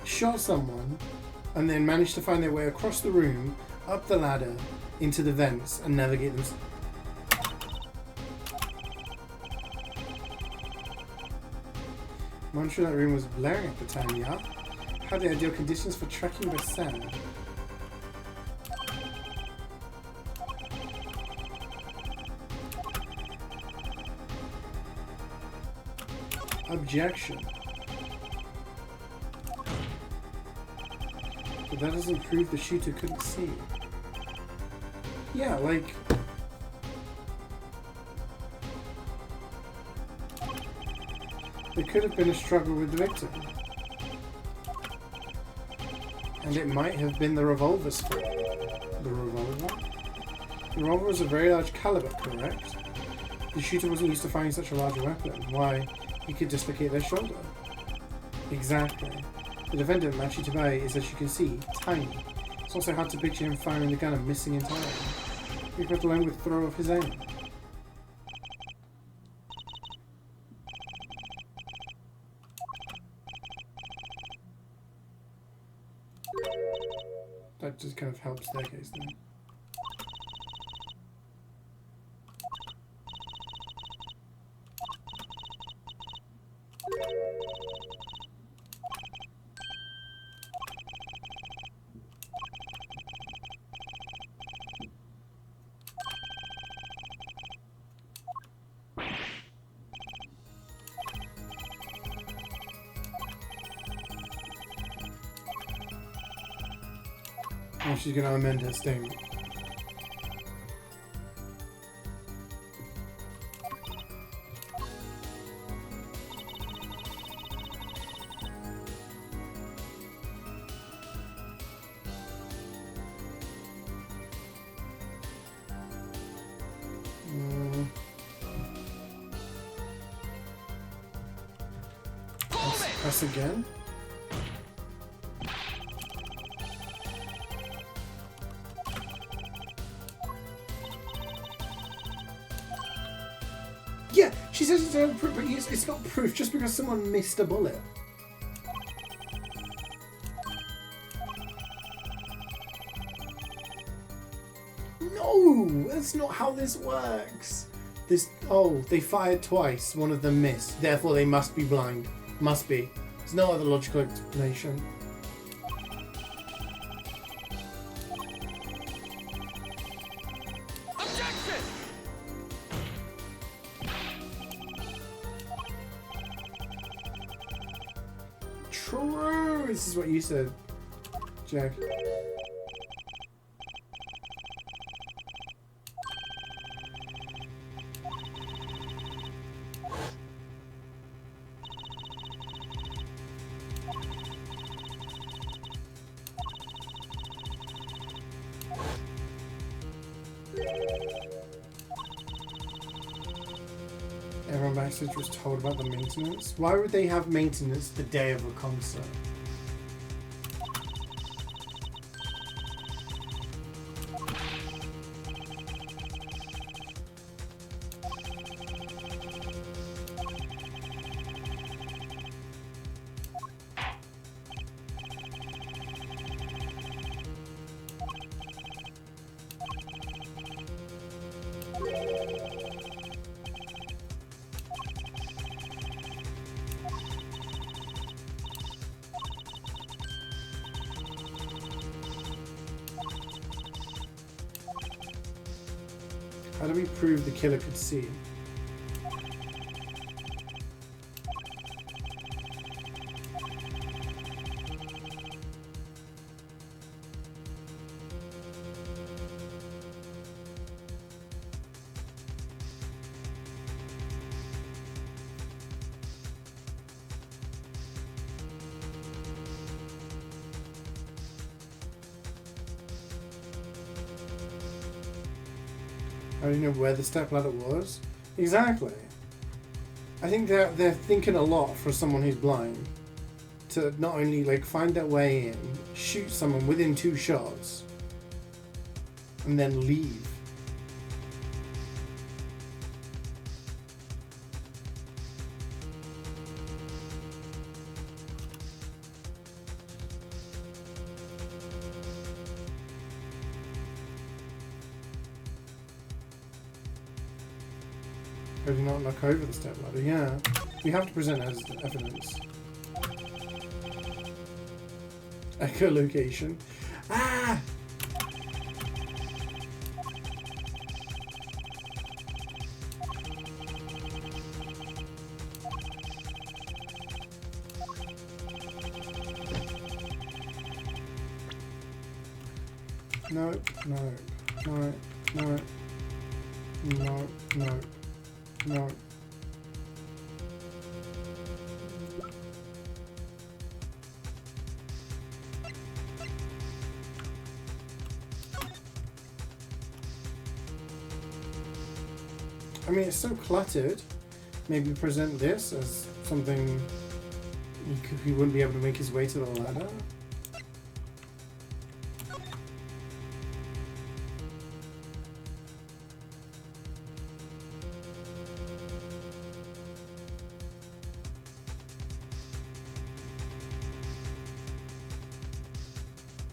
shot someone, and then managed to find their way across the room, up the ladder, into the vents, and navigate them. I'm sure that room was blaring at the time, yeah? Had the ideal conditions for tracking the sound. Objection. But that doesn't prove the shooter couldn't see. Yeah, like... there could have been a struggle with the victim. And it might have been the revolver's fault. The revolver? The revolver was a very large caliber, correct? The shooter wasn't used to finding such a large weapon. Why? He could dislocate their shoulder. Exactly. The defendant, CeeJaey, is, as you can see, tiny. It's also hard to picture him firing the gun and missing entirely. He got alone with throw of his aim. That just kind of helps their case then. Oh, she's going to amend her statement. Press again. Yeah, she says it's not proof, but it's not proof just because someone missed a bullet. No, that's not how this works. They fired twice, one of them missed, therefore they must be blind. Must be. There's no other logical explanation. Objection! True! This is what you said, Jack. Everyone backstage was told about the maintenance. Why would they have maintenance the day of a concert? How do we prove the killer could see? I don't know where the stepladder was. Exactly. I think they're thinking a lot for someone who's blind. To not only like find their way in, shoot someone within 2 shots, and then leave. How do you not knock over the stepladder? Yeah, you have to present as evidence. Echolocation. Ah! No, no, no, no, no, no, no. I mean, it's so cluttered. Maybe present this as something he wouldn't be able to make his way to the ladder.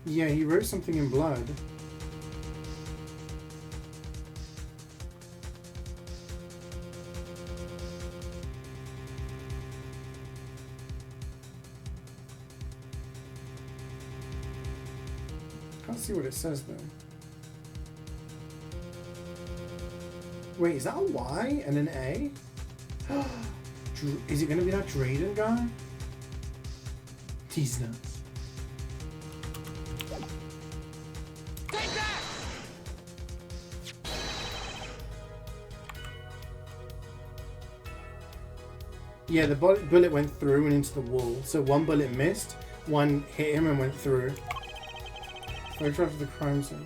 Yeah, he wrote something in blood. Can't see what it says though. Wait, is that a Y and an A? Is it going to be that Drayden guy? He's nuts. Yeah, the bullet went through and into the wall. So one bullet missed, one hit him and went through. Photograph of the crime scene.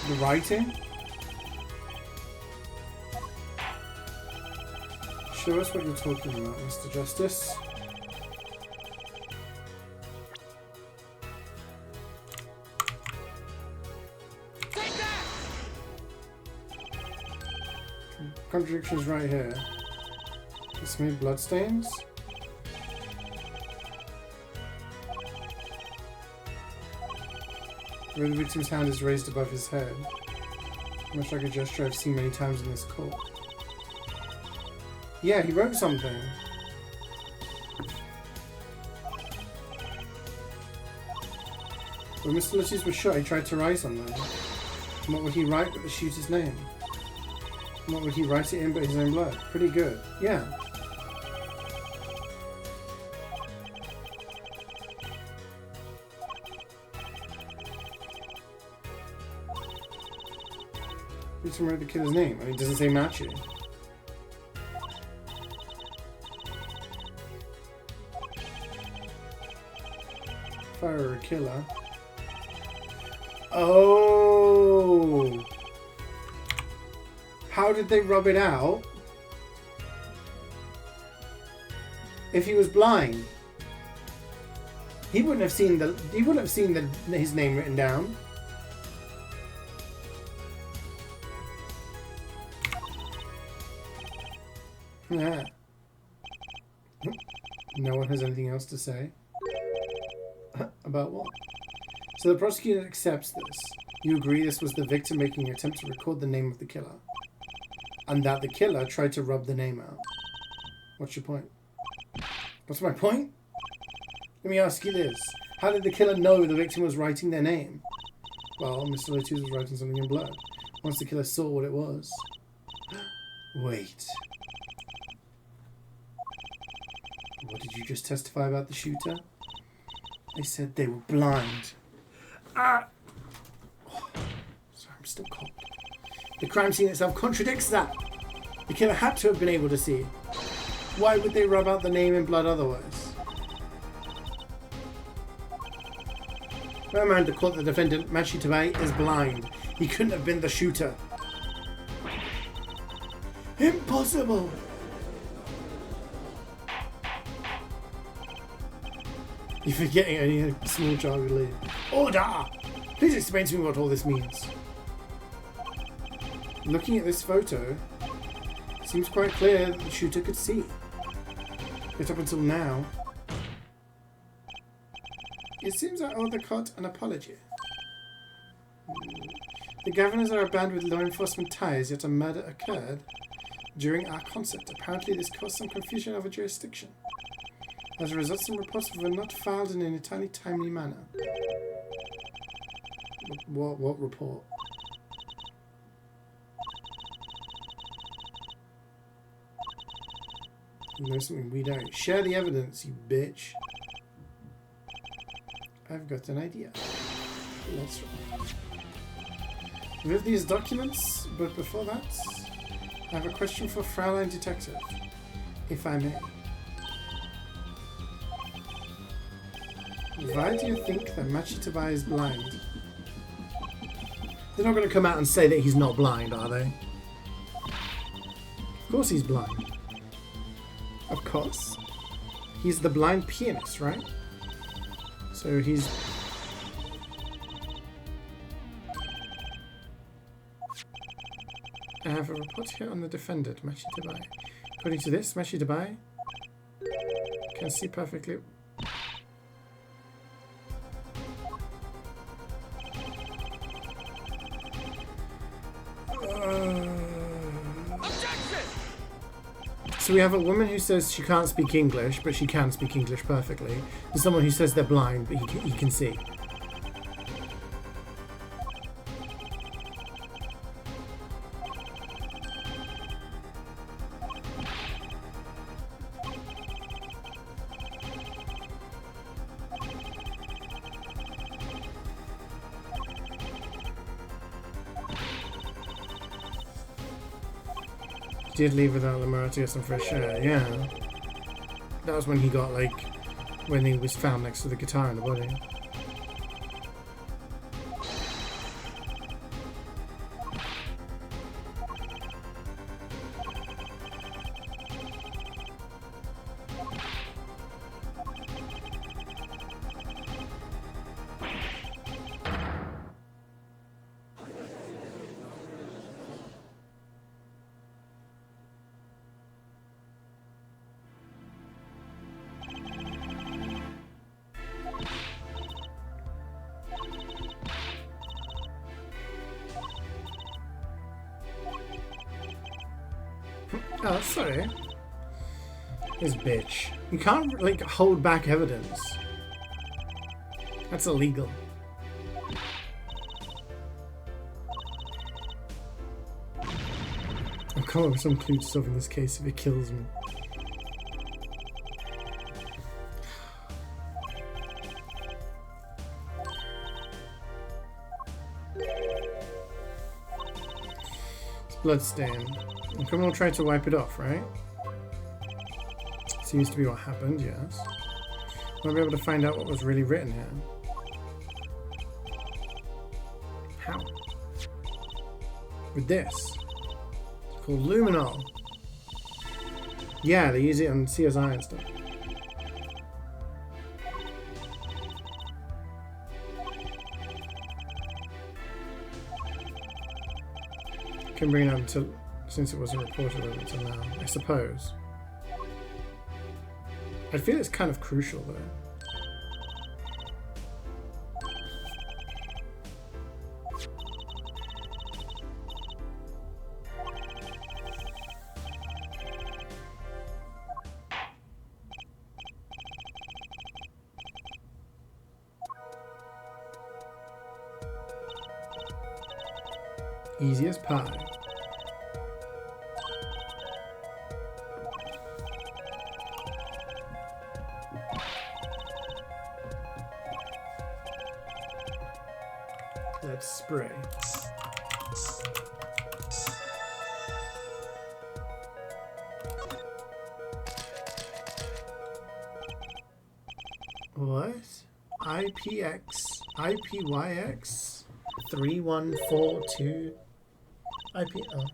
The writing? Show us what you're talking about, Mr. Justice. Contradictions right here. Smooth bloodstains. Where the victim's hand is raised above his head. Much like a gesture I've seen many times in this court. Yeah, he wrote something. When Mr. Lucius was shot, he tried to write something. And what would he write but the shooter's name? And what would he write it in but his own blood? Pretty good. Yeah. Who wrote the killer's name? I mean, it doesn't say Matthew. Fire a killer. Oh! How did they rub it out? If he was blind, he wouldn't have seen his name written down. Yeah. No one has anything else to say. About what? So the prosecutor accepts this. You agree this was the victim making an attempt to record the name of the killer. And that the killer tried to rub the name out. What's your point? What's my point? Let me ask you this. How did the killer know the victim was writing their name? Well, Mr. Lotus was writing something in blood. Once the killer saw what it was. Wait. What did you just testify about the shooter? They said they were blind. Ah! Oh, sorry, I'm still cold. The crime scene itself contradicts that. The killer had to have been able to see. Why would they rub out the name in blood otherwise? Remand to court the defendant, CeeJaey, is blind. He couldn't have been the shooter. Impossible! You're forgetting only a small child would leave. Order! Please explain to me what all this means. Looking at this photo, it seems quite clear that the shooter could see. Yet up until now, it seems I owe the court an apology. The governors are a band with law enforcement ties, yet a murder occurred during our concert. Apparently this caused some confusion over jurisdiction. As a result, some reports were not filed in an entirely timely manner. What report? You know something we don't. Share the evidence, you bitch. I've got an idea. Let's roll. With these documents, but before that, I have a question for Fraulein Detective, if I may. Why do you think that CeeJaey is blind? They're not going to come out and say that he's not blind, are they? Of course he's blind. Of course. He's the blind pianist, right? So he's... I have a report here on the defendant, CeeJaey. According to this, CeeJaey can see perfectly... So we have a woman who says she can't speak English, but she can speak English perfectly. And someone who says they're blind, but he can see. Did leave without Lamar to get some fresh air, yeah. That was when he got, like, when he was found next to the guitar in the body. Oh, sorry. This bitch. You can't, like, hold back evidence. That's illegal. I'll come up with some clue to solving this case if it kills me. It's bloodstained. The criminal tried to wipe it off, right? Seems to be what happened, yes. Might be able to find out what was really written here. How? With this. It's called luminol. Yeah, they use it on CSI and stuff. Can bring it up until... since it wasn't reported up until now, I suppose. I feel it's kind of crucial though. Easy as pie. Let's spray. What? IPYX 3142 oh.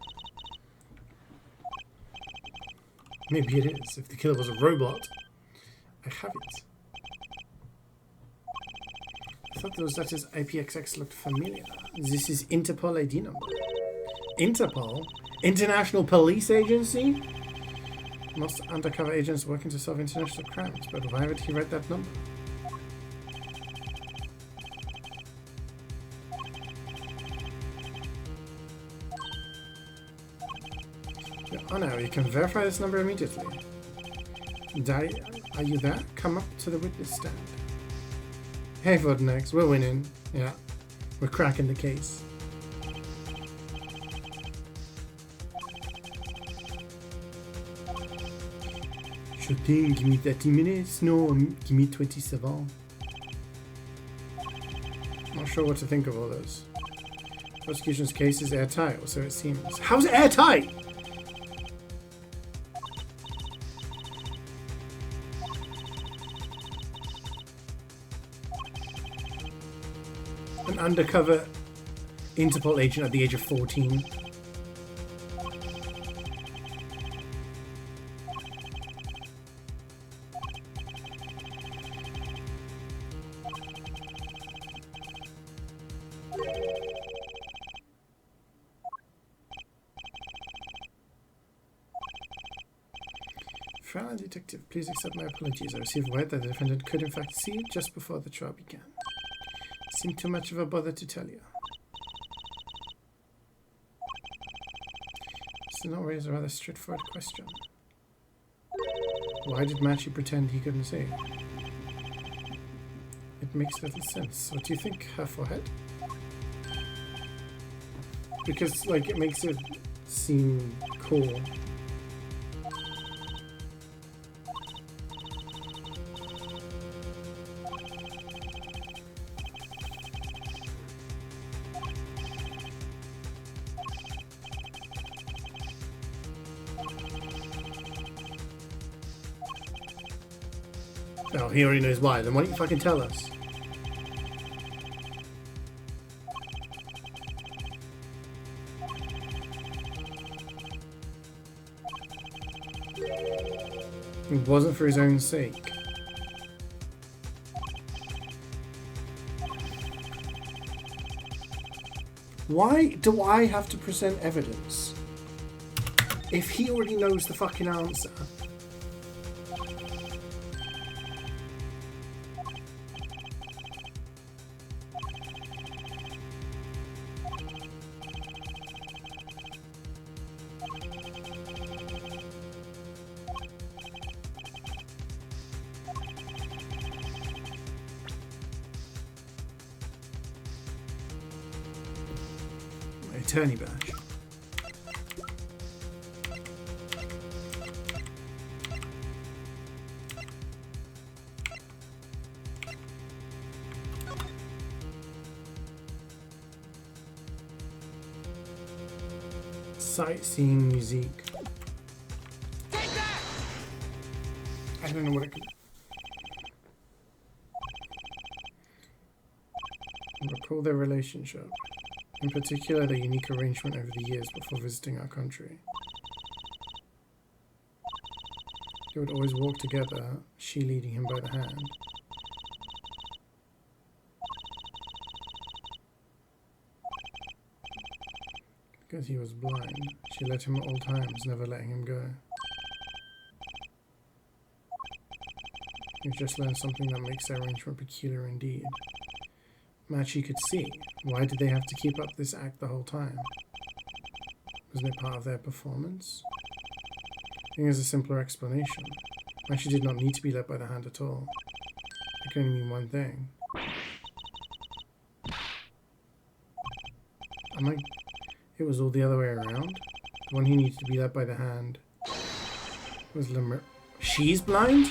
Maybe it is. If the killer was a robot, I have it. I thought those letters IPXX looked familiar. This is Interpol ID number. Interpol? International Police Agency? Most undercover agents working to solve international crimes, but why would he write that number? Your Honor, you can verify this number immediately. Are you there? Come up to the witness stand. Hey, Vodnex, we're winning. Yeah, we're cracking the case. Sure thing, give me 30 minutes. No, give me 27. Not sure what to think of all those. Prosecution's case is airtight, or so it seems. How's it airtight? An undercover Interpol agent at the age of 14. Trial detective, please accept my apologies. I received word that the defendant could in fact see you just before the trial began. It seemed too much of a bother to tell you. This does not raise a rather straightforward question. Why did Machi pretend he couldn't see? It makes little sense. What do you think? Her forehead? Because, like, it makes it seem cool. Oh, he already knows why. Then why don't you fucking tell us? It wasn't for his own sake. Why do I have to present evidence if he already knows the fucking answer? Attorney badge. Sightseeing music. I don't know what it could. Recall their relationship. In particular, the unique arrangement over the years before visiting our country. They would always walk together, she leading him by the hand. Because he was blind, she led him at all times, never letting him go. You've just learned something that makes their arrangement peculiar indeed. Machi could see. Why did they have to keep up this act the whole time? Wasn't it part of their performance? I think there's a simpler explanation. Machi did not need to be led by the hand at all. It can only mean one thing. It was all the other way around. The one who needed to be led by the hand was Lemur. She's blind?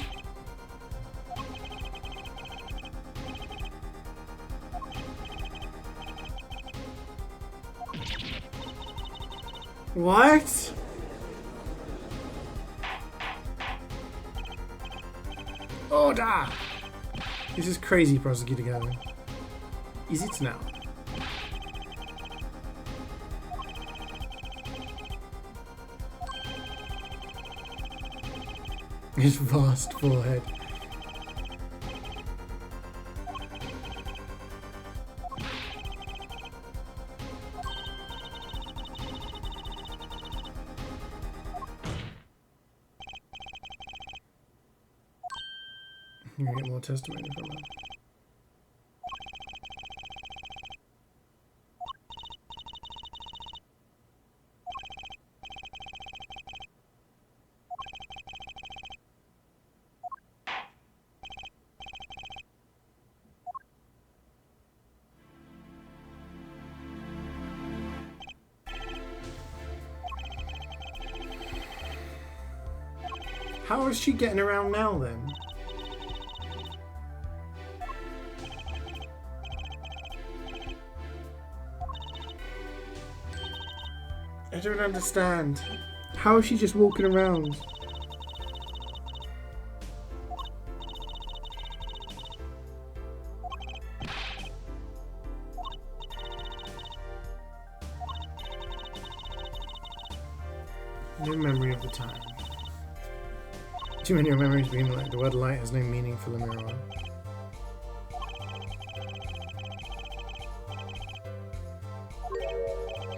What? Order! This is crazy, Prosecutor Gavin. Is it now? His vast forehead. You get more testimony from him. How is she getting around now then? I don't understand. How is she just walking around? No memory of the time. Too many memories being like the word light has no meaning for the mirror.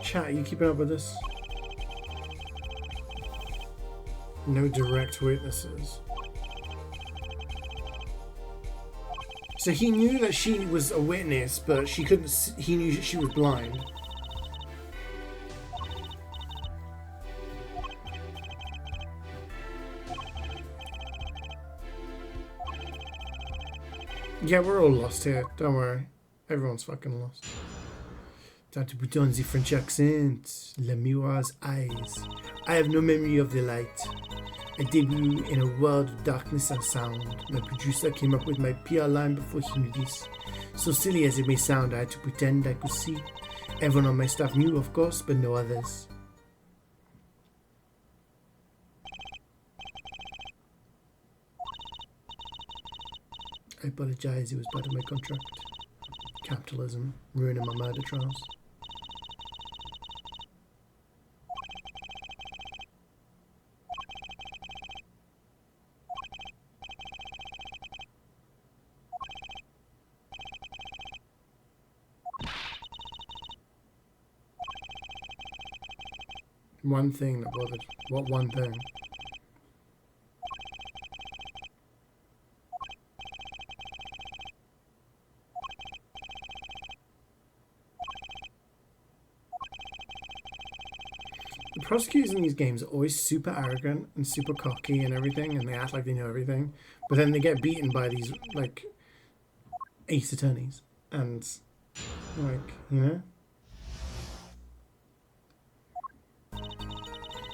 Chat, are you keeping up with this? No direct witnesses. So he knew that she was a witness, but she couldn't. He knew that she was blind. Yeah, we're all lost here. Don't worry. Everyone's fucking lost. Time to put on the French accent. La Miroir's eyes. I have no memory of the light. I debut in a world of darkness and sound. My producer came up with my PR line before he knew this. So silly as it may sound, I had to pretend I could see. Everyone on my staff knew, of course, but no others. I apologize, it was part of my contract. Capitalism, ruining my murder trials. One thing that bothered. What one thing? The prosecutors in these games are always super arrogant and super cocky and everything, and they act like they know everything, but then they get beaten by these, like, ace attorneys. And, like, you know?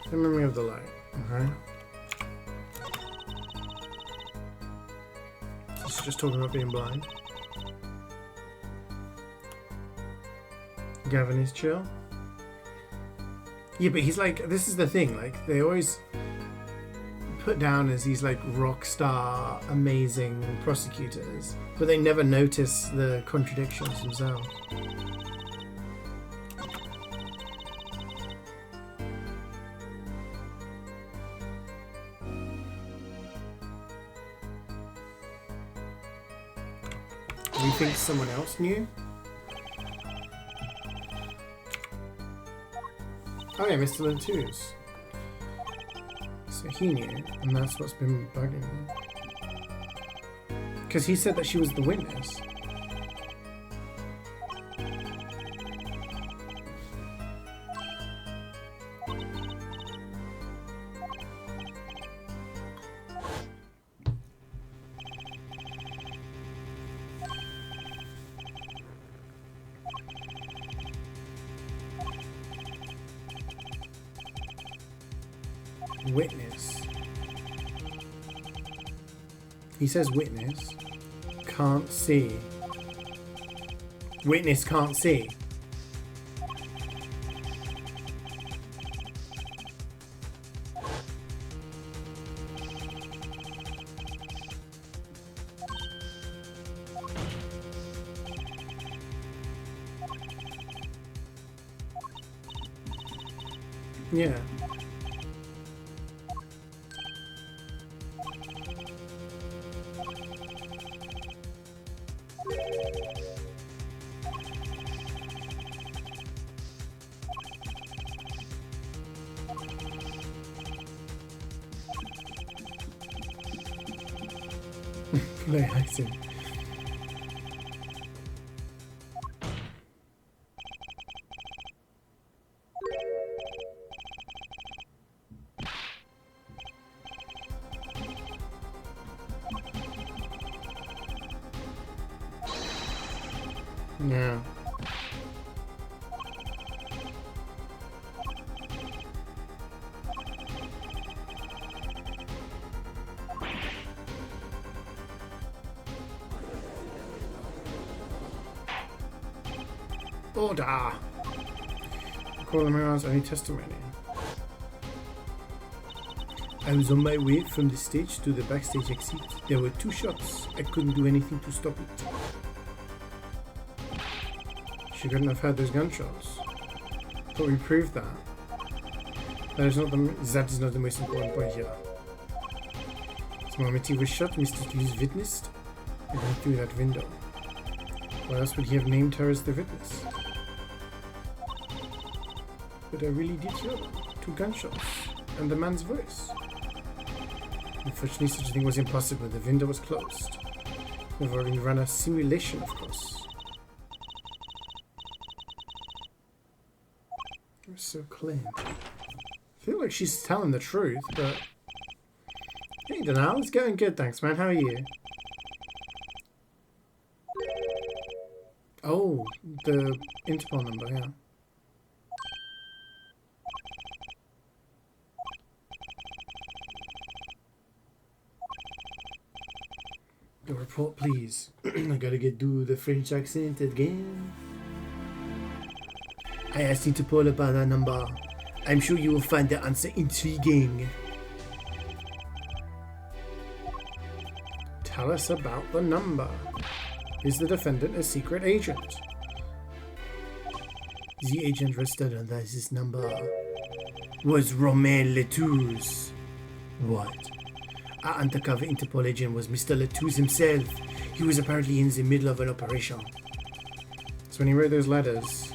The memory of the light, okay? This is just talking about being blind. Gavin is chill. Yeah, but he's like, this is the thing, like, they always put down as these, like, rock star, amazing prosecutors, but they never notice the contradictions themselves. Do you think someone else knew? Oh yeah, Mr. Lentouz. So he knew, and that's what's been bugging me. Because he said that she was the witness. Witness. He says witness. Can't see. Witness can't see. Yeah. Play acting. Yeah. Order! Call the mirror's only testimony. I was on my way from the stage to the backstage exit. There were 2 shots. I couldn't do anything to stop it. She couldn't have had those gunshots. But we proved that. That is not the most important point here. The moment he was shot, Mr. Hughes witnessed and went through that window. Why else would he have named her as the witness? But I really did hear them. 2 gunshots. And the man's voice. Unfortunately, such a thing was impossible. The window was closed. We've already run a simulation, of course. It was so clean. I feel like she's telling the truth, but... Hey, Donal, it's going good, thanks, man. How are you? Oh, the Interpol number, yeah. The report, please. I gotta do the French accent again. I asked Interpol about that number. I'm sure you will find the answer intriguing. Tell us about the number. Is the defendant a secret agent? The agent listed under this number was Romain Letouze. What? Our undercover Interpol agent was Mr. Letouze himself. He was apparently in the middle of an operation. So when he wrote those letters,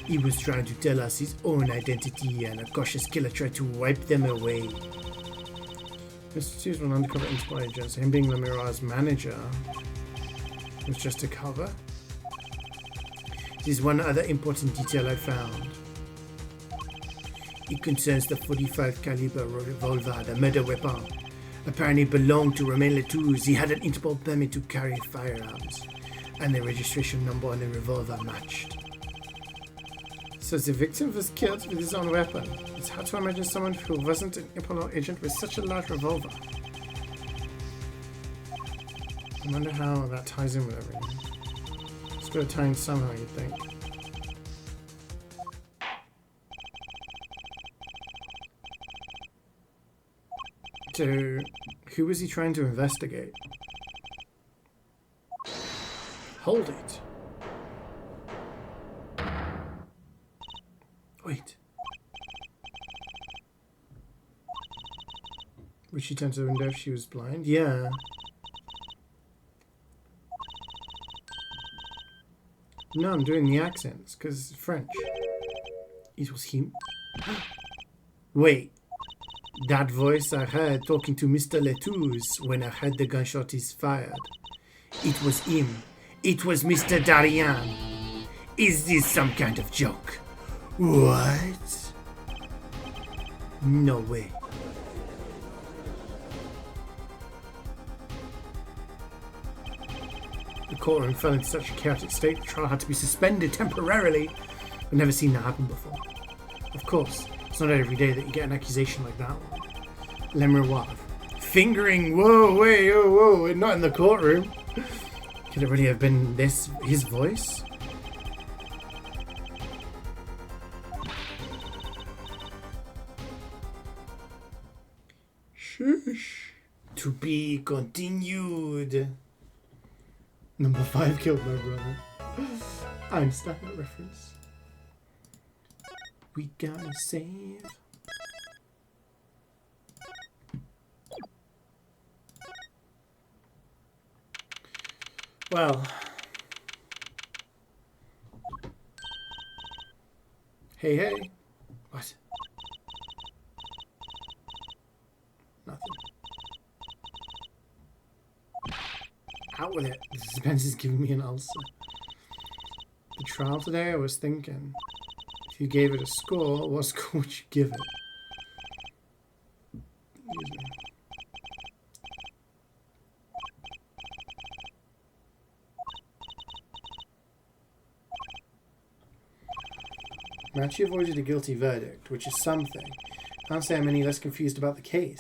he was trying to tell us his own identity, and a cautious killer tried to wipe them away. Mr. Letouze was an undercover Interpol agent, so him being Lemira's manager was just a cover. There's one other important detail I found. It concerns the 45 caliber revolver, the murder weapon. Apparently belonged to Romain Letouze. He had an Interpol permit to carry firearms, and the registration number on the revolver matched. So the victim was killed with his own weapon. It's hard to imagine someone who wasn't an Interpol agent with such a large revolver. I wonder how that ties in with everything. It's got to tie in somehow, you'd think. So, who was he trying to investigate? Hold it. Wait. Would she turn to the window if she was blind? Yeah. No, I'm doing the accents, because it's French. It was him. Wait. That voice I heard talking to Mr. Letouze when I heard the gunshot is fired. It was him. It was Mr. Darian. Is this some kind of joke? What? No way. The courtroom fell into such a chaotic state the trial had to be suspended temporarily. I've never seen that happen before. Of course, it's not every day that you get an accusation like that one. Le Miroir. Fingering, whoa, wait, oh, whoa, not in the courtroom. Could it really have been his voice? Shush. To be continued. Number 5 killed my brother. I understand that reference. we gonna save? Well, hey. What? Nothing. Out with it. The suspense is giving me an ulcer. The trial today, I was thinking, if you gave it a score, what score would you give it? Matchy avoided a guilty verdict, which is something. Can't say I'm any less confused about the case.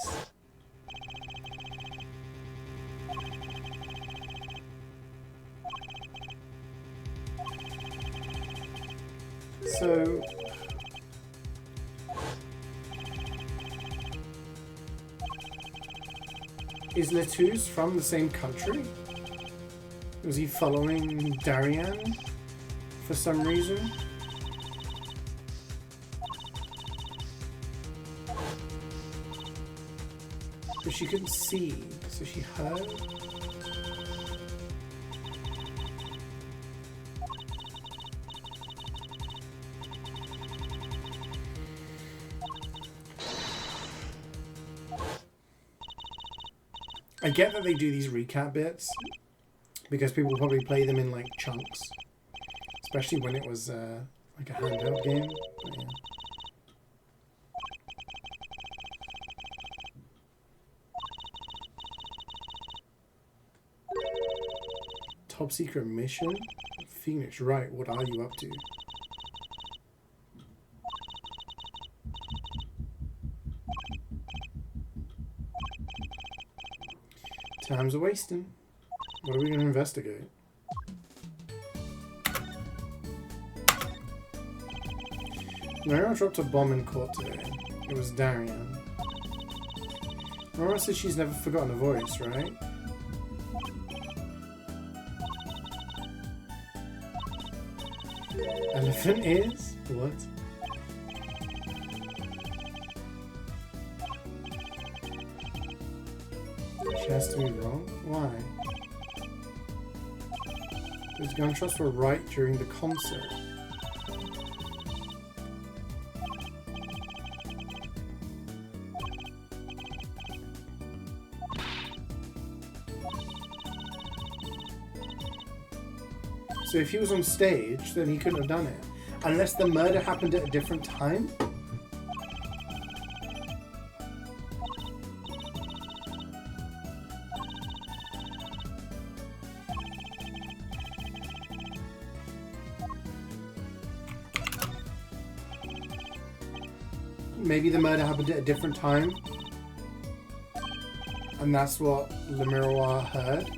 So... is Lettuce from the same country? Was he following Darian for some reason? But she couldn't see, so she heard. I get that they do these recap bits because people probably play them in like chunks, especially when it was like a handheld game. But yeah. Top secret mission? Phoenix, right, what are you up to? Time's a wasting. What are we going to investigate? Nora dropped a bomb in court today. It was Darian. Nora says she's never forgotten a voice, right? Elephant ears? What? She has to be wrong? Why? Those gunshots were right during the concert. So if he was on stage, then he couldn't have done it. Unless the murder happened at a different time? Maybe the murder happened at a different time. And that's what Le Miroir heard.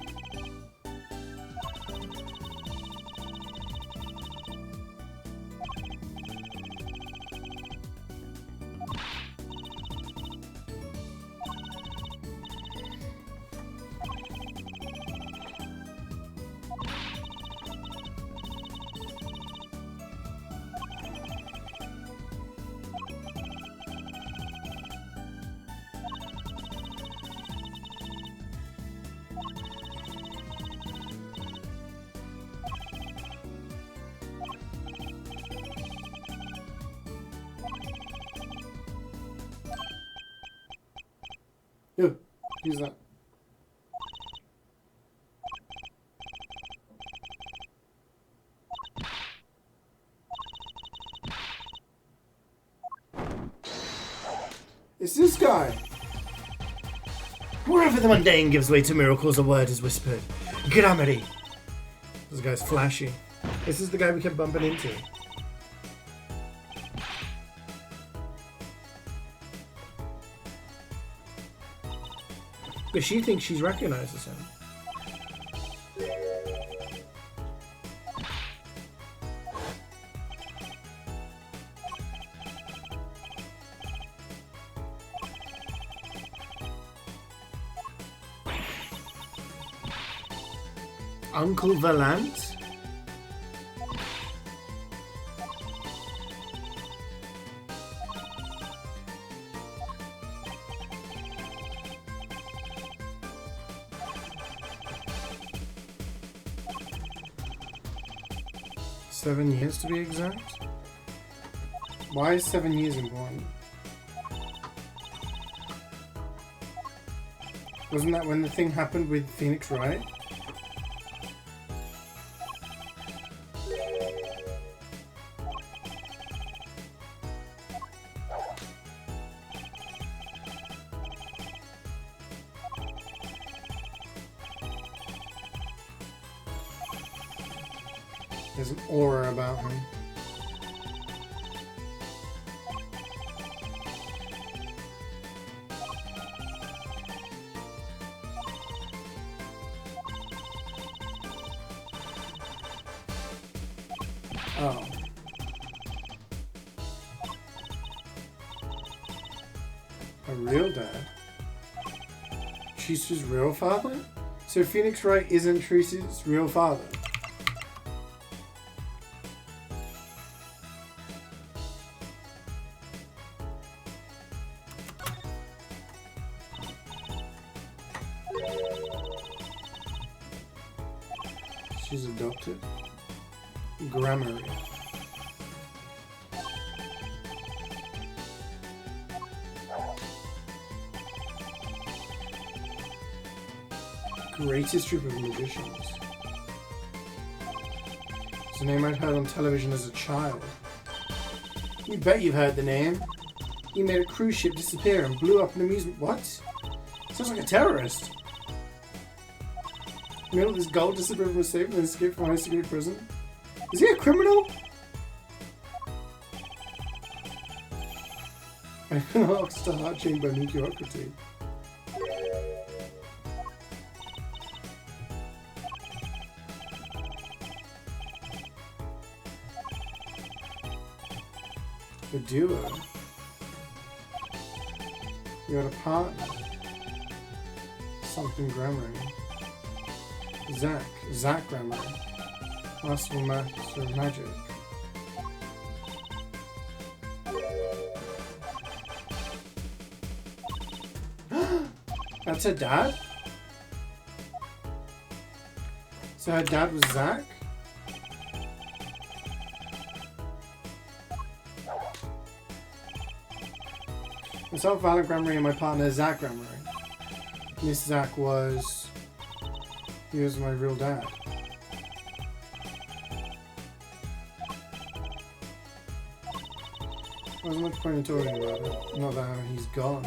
Yo, who's that? It's this guy! Wherever the mundane gives way to miracles, a word is whispered. Grammarly! This guy's flashy. This is the guy we kept bumping into. But she thinks she recognizes him. Uncle Valant? 7 years to be exact. Why is 7 years important? Wasn't that when the thing happened with Phoenix Wright? There's an aura about him. Oh. A real dad? Tracy's real father? So Phoenix Wright isn't Tracy's real father? She's adopted? Grammary. Greatest troop of magicians. It's a name I'd heard on television as a child. You bet you've heard the name. He made a cruise ship disappear and blew up an amusement... What? Sounds like a terrorist. You know this gold disappeared from a safe and then escaped from a high security prison? Is he a criminal? I've been asked to heart chain by mediocrity. The duo. You got a partner. Something grammar. Zach grammar. Master of magic. That's her dad? So her dad was Zach? Myself, Valent Grammary, and my partner, Zach Grammary. This Zach was... He was my real dad. There's much point in talking about it. Not that he's gone.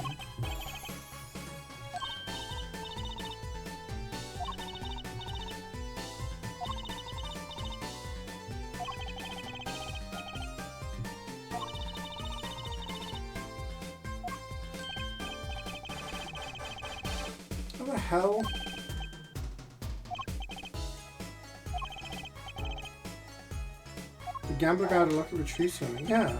What the hell? The gambler got a lucky retreat on it. Yeah.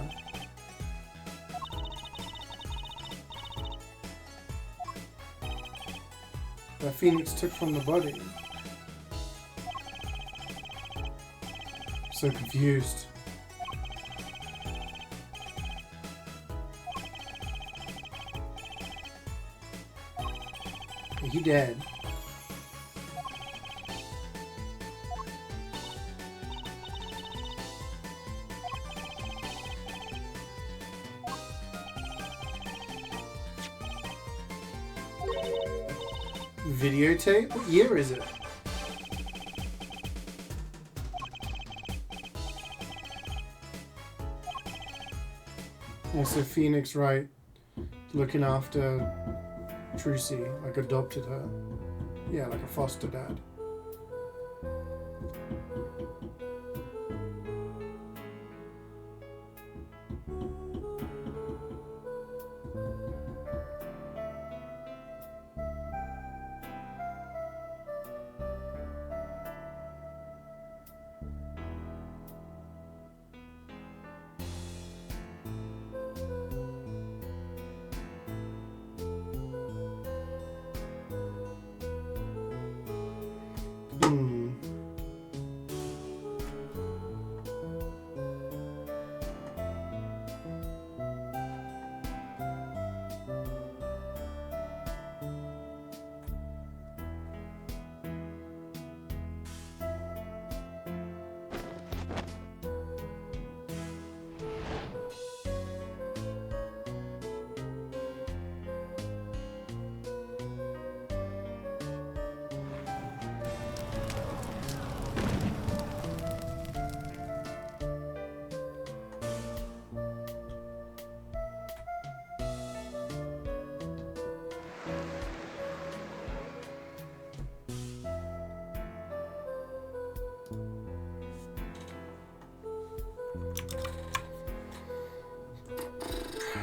That Phoenix took from the body. So confused. He dead. Videotape? What year is it? Yeah, so Phoenix Wright looking after Trucy, like adopted her. Yeah, like a foster dad.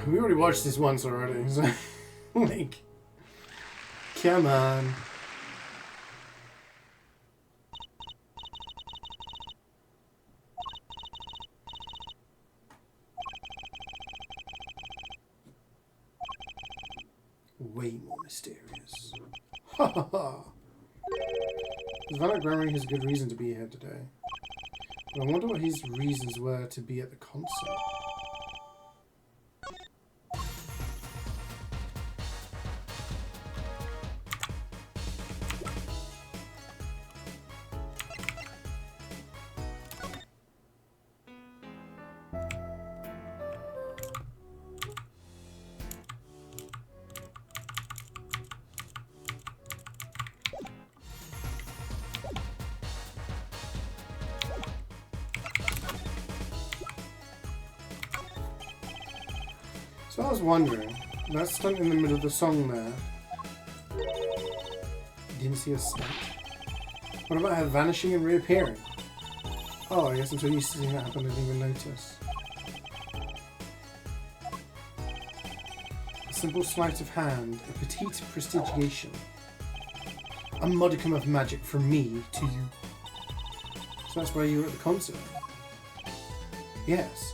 We already watched this once already, so like, come on. Way more mysterious. Ha ha ha. Savannah Gregory has good reason to be here today. But I wonder what his reasons were to be at the concert. So I was wondering, that stunt in the middle of the song there, didn't see a stunt. What about her vanishing and reappearing? Oh, I guess until you see that happen, I didn't even notice. A simple sleight of hand, a petite prestigiation. A modicum of magic from me to you. So that's why you were at the concert? Yes.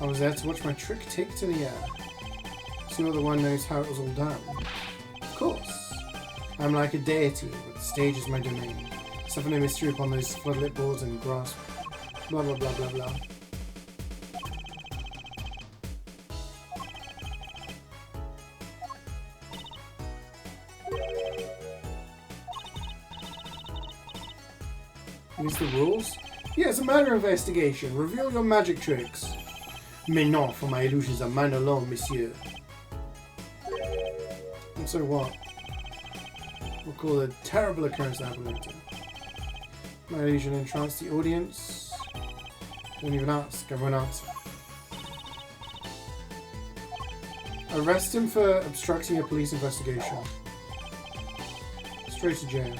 I was there to watch my trick take to the air. So you're the one knows how it was all done. Of course. I'm like a deity, but the stage is my domain. Suffer no mystery upon those floodlit boards and grasp. Blah blah blah blah blah. Is the rules? Yes, a matter of investigation. Reveal your magic tricks. Mais non, for my illusions are mine alone, monsieur. And so what? We'll call it a terrible occurrence to happen later. My illusion entranced the audience. Don't even ask, everyone answer. Arrest him for obstructing a police investigation. Straight to jail.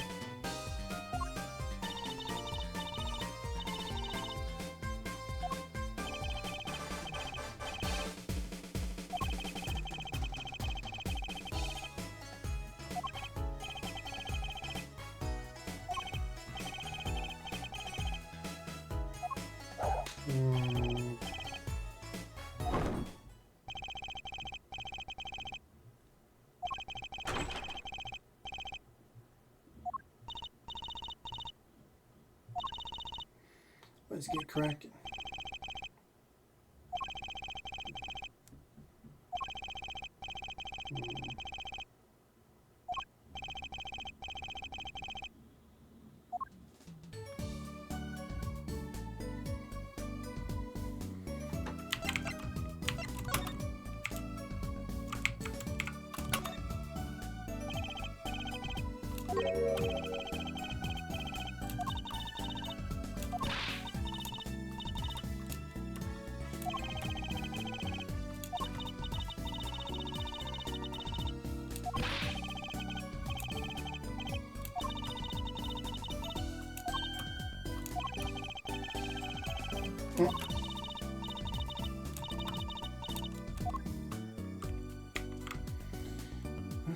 Let's get cracking.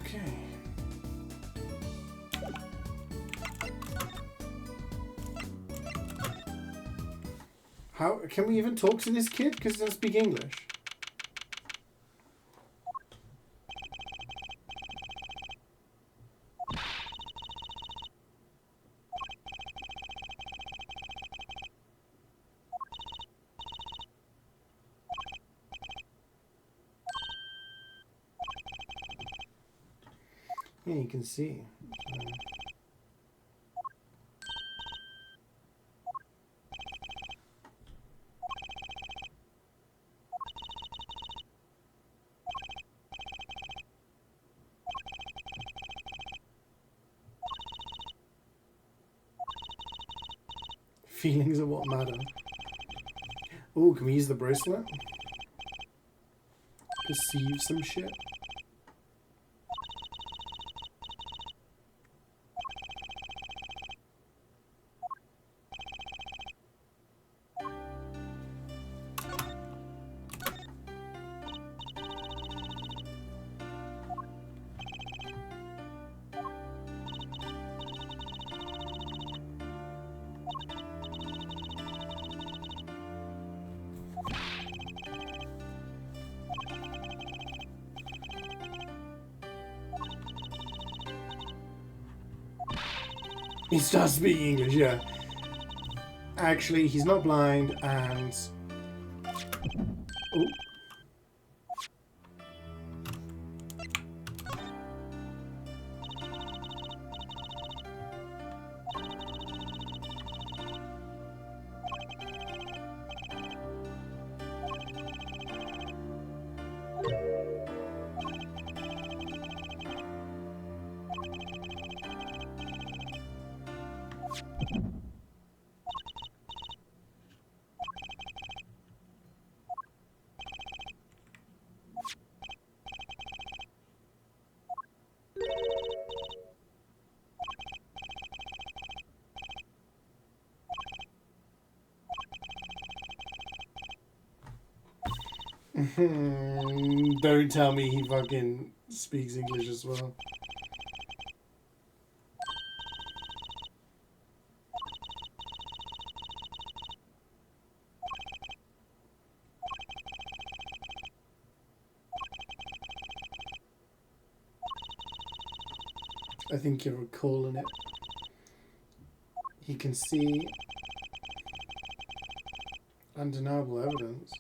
Okay. How can we even talk to this kid? Because he doesn't speak English. Yeah, you can see. Feelings are what matter. Oh, can we use the bracelet? Perceive some shit? He starts speaking English, yeah. Actually, he's not blind, and... Oh. Don't tell me he fucking speaks English as well. I think you're recalling it. He can see undeniable evidence.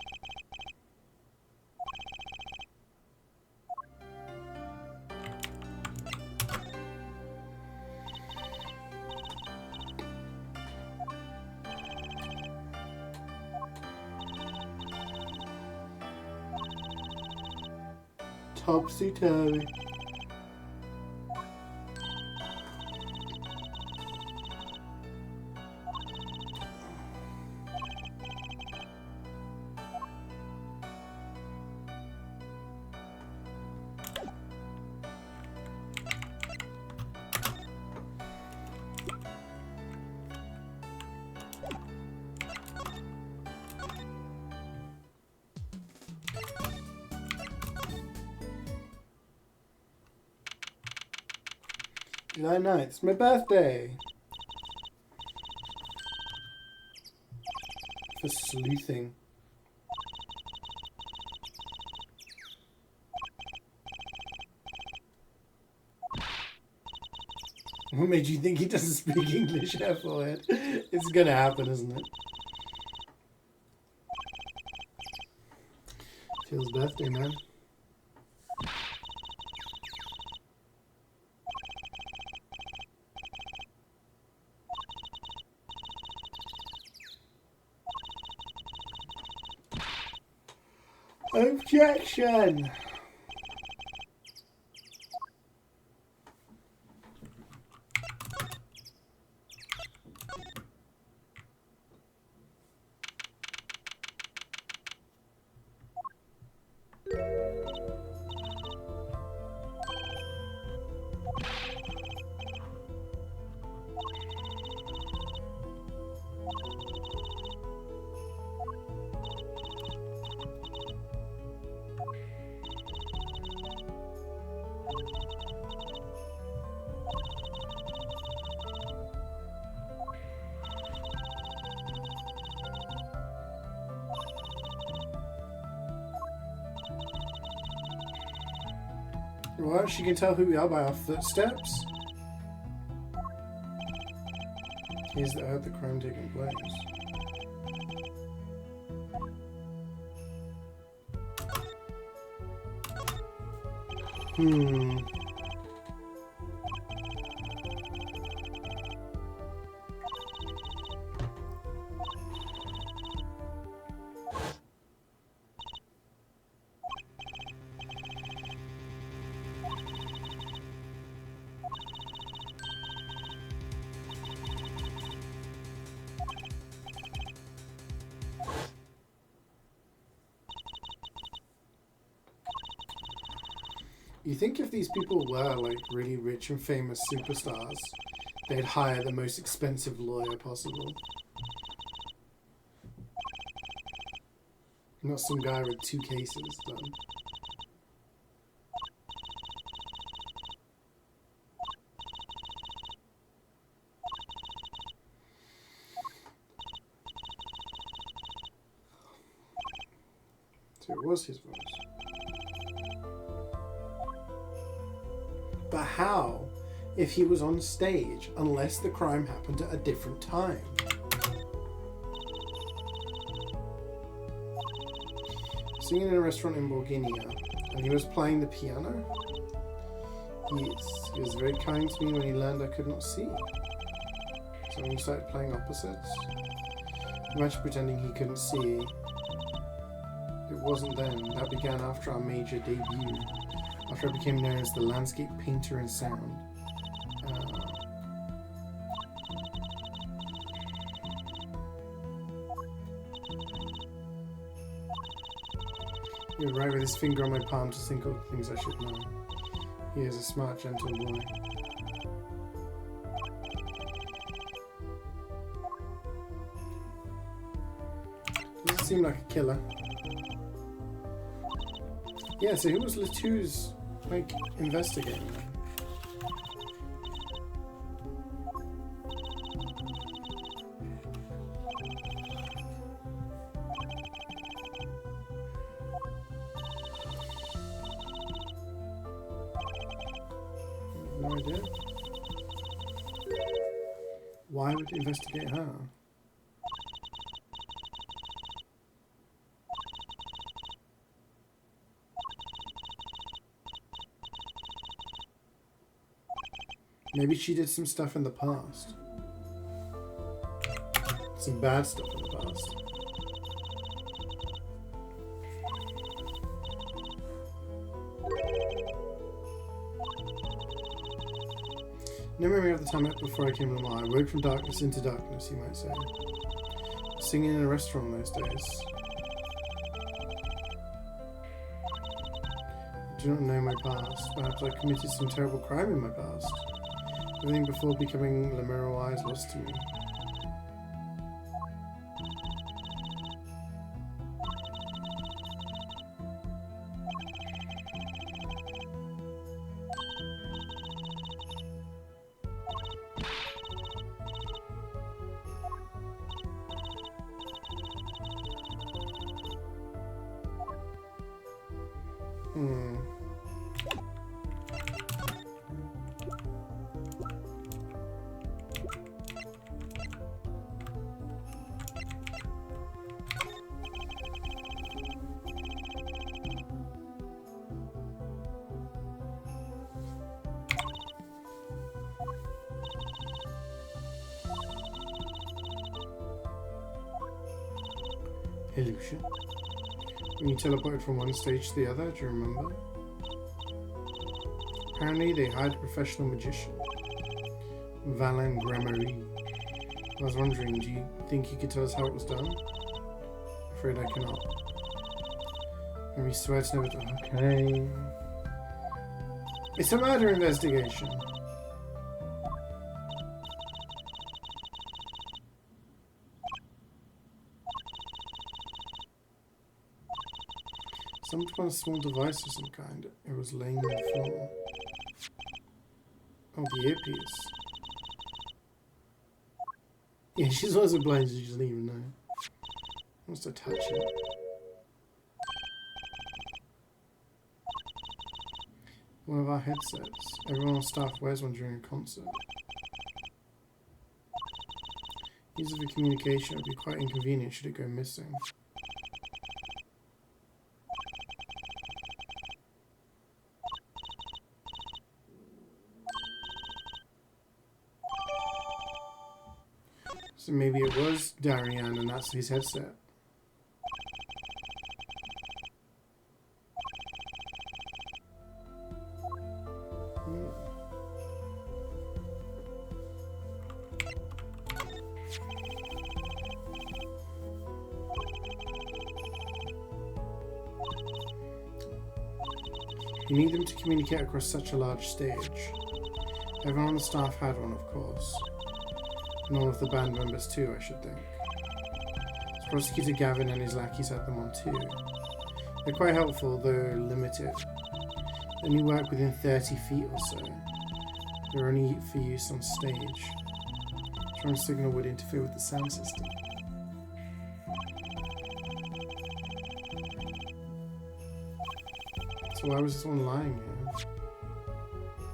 Topsy-turvy. July 9th, it's my birthday. For sleuthing. What made you think he doesn't speak English, Airforehead? It's gonna happen, isn't it? Phil's birthday, man. Objection! What? She can tell who we are by our footsteps? Here's the earth, the crime taking place. You think if these people were like really rich and famous superstars, they'd hire the most expensive lawyer possible. Not some guy with 2 cases done. So it was his voice. But how? if he was on stage, unless the crime happened at a different time. Singing in a restaurant in Bulgaria, and he was playing the piano. Yes, he was very kind to me when he learned I could not see. So when we started playing opposites, imagine pretending he couldn't see. It wasn't then. That began after our major debut, after I became known as the landscape painter in sound. He would write with his finger on my palm to think of things I should know. He is a smart, gentle boy. Doesn't seem like a killer. Yeah, so who was Latou's, like, investigating? No idea. Why would investigate her? Maybe she did some stuff in the past. Some bad stuff in the past. No memory of the time before I came to I woke from darkness into darkness, you might say. Singing in a restaurant those days. I do not know my past. Perhaps I committed some terrible crime in my past. Everything before becoming Le Miroir is lost to me. Illusion. When you teleported from one stage to the other, do you remember? Apparently they hired a professional magician, Valin Gramarye. I was wondering, do you think you could tell us how it was done? Afraid I cannot. And we swear to never do. Okay. It's a murder investigation. Someone put on a small device of some kind. It was laying on the floor. Oh, the earpiece. Yeah, she's also blind, so she doesn't even know. Wants to touch it. One of our headsets. Everyone on staff wears one during a concert. Use it for communication would be quite inconvenient should it go missing. So maybe it was Darian and that's his headset. You need them to communicate across such a large stage. Everyone on the staff had one, of course. And all of the band members too, I should think. Prosecutor Gavin and his lackeys had them on too. They're quite helpful, though limited. They only work within 30 feet or so. They're only for use on stage. Strong signal would interfere with the sound system. So why was this one lying here?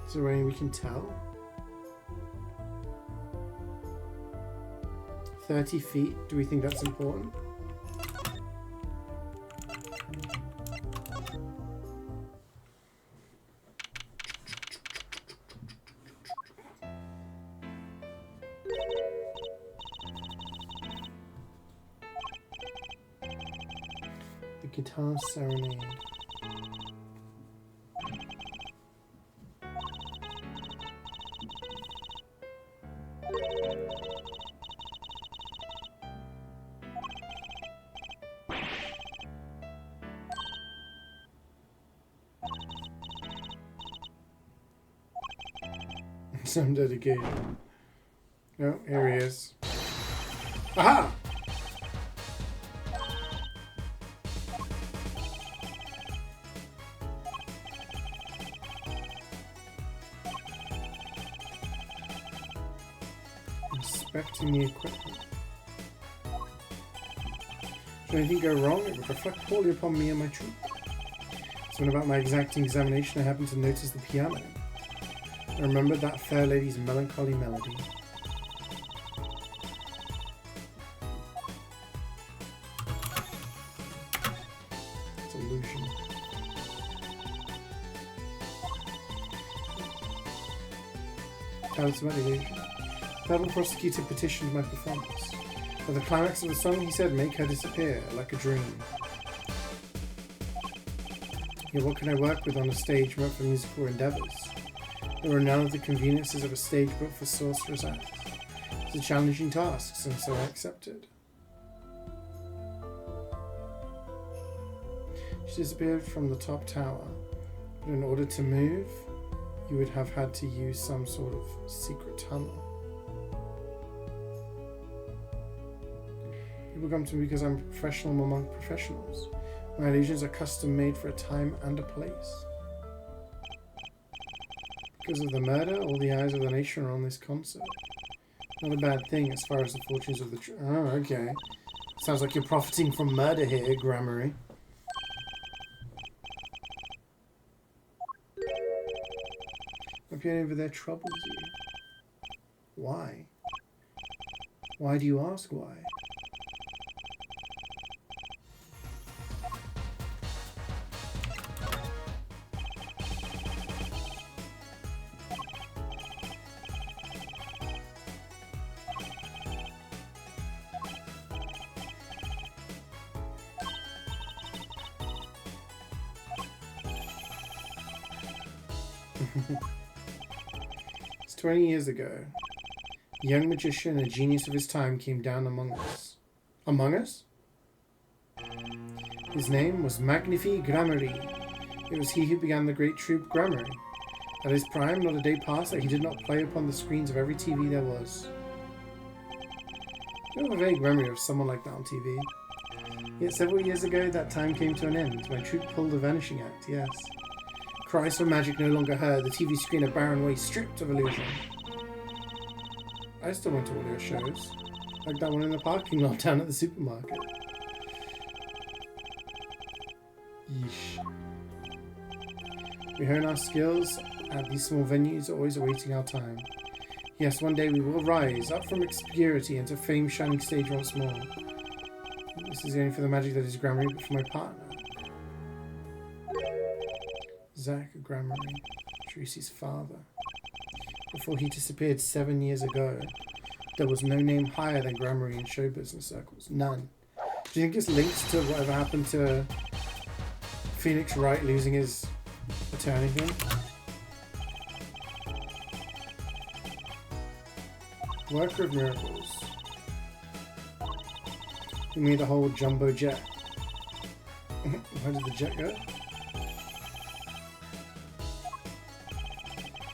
Is there any we can tell? 30 feet. Do we think that's important? The Guitar Serenade. Some dedication. Oh, here he is. Aha! Inspecting the equipment. Should anything go wrong, it would reflect poorly upon me and my troop. So when about my exacting examination, I happened to notice the piano. I remembered that fair lady's melancholy melody. It's illusion. Talents about illusion. The federal prosecutor petitioned my performance. At the climax of the song, he said, "Make her disappear, like a dream." Yet what can I work with on a stage meant for musical endeavours? There were none of the conveniences of a stage built for sorcerer's acts. It's a challenging task, and so I accepted. She disappeared from the top tower, but in order to move, you would have had to use some sort of secret tunnel. People come to me because I'm a professional among professionals. My illusions are custom made for a time and a place. Because of the murder, all the eyes of the nation are on this concert. Not a bad thing as far as the fortunes of the oh, okay. Sounds like you're profiting from murder here, Grammary. Hope any over there troubles you. Why? Why do you ask why? It's 20 years ago. A young magician and a genius of his time came down among us. Among us? His name was Magnifi Grammary. It was he who began the great troupe Grammary. At his prime, not a day passed that he did not play upon the screens of every TV there was. I have a vague memory of someone like that on TV. Yet several years ago, that time came to an end. My troupe pulled a vanishing act, yes. Cries for magic no longer heard, the TV screen a barren waste stripped of illusion. I still went to all your shows, like that one in the parking lot down at the supermarket. Yeesh. We hone our skills at these small venues, always awaiting our time. Yes, one day we will rise up from obscurity into fame's shining stage once more. This is only for the magic that is Grammary, but for my partner. Zach Grammary, Tracy's father. Before he disappeared 7 years ago, there was no name higher than Grammary in show business circles. None. Do you think it's linked to whatever happened to Phoenix Wright losing his attorney thing? Worker of miracles. Who made the whole jumbo jet? Where did the jet go?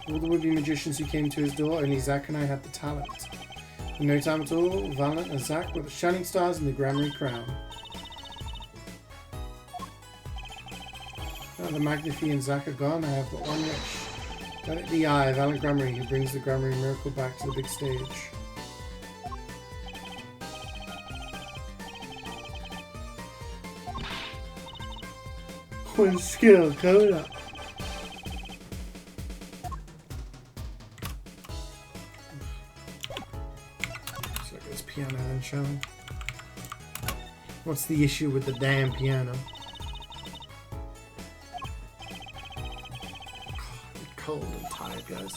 All the would-be magicians who came to his door, only Zach and I had the talent. In no time at all, Valent and Zach were the shining stars in the Grammary crown. Now the Magnifi and Zach are gone, I have but one wish. Let it be I, Valent Grammary, who brings the Grammary miracle back to the big stage. One skill, coming up. Piano and shall we? What's the issue with the damn piano? I'm cold and tired, guys.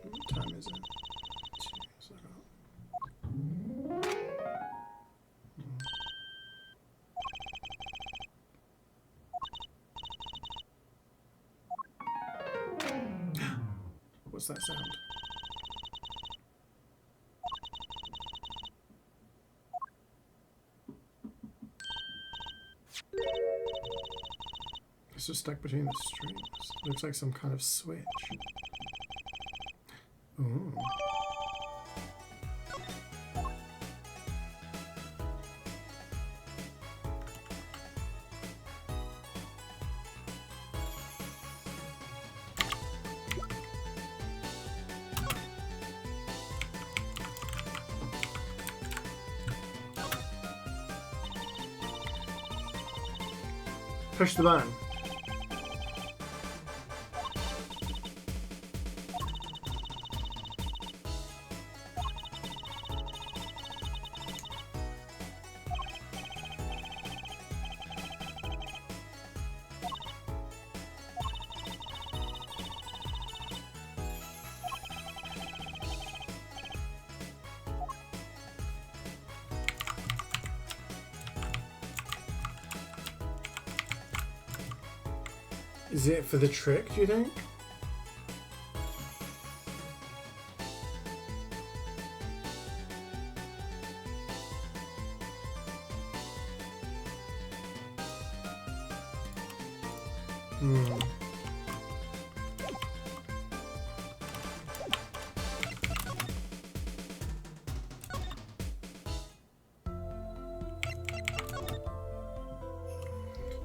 What time is it? What's that sound? It's just stuck between the strings. Looks like some kind of switch. Ooh. Push the button. Is it for the trick, do you think? Hmm.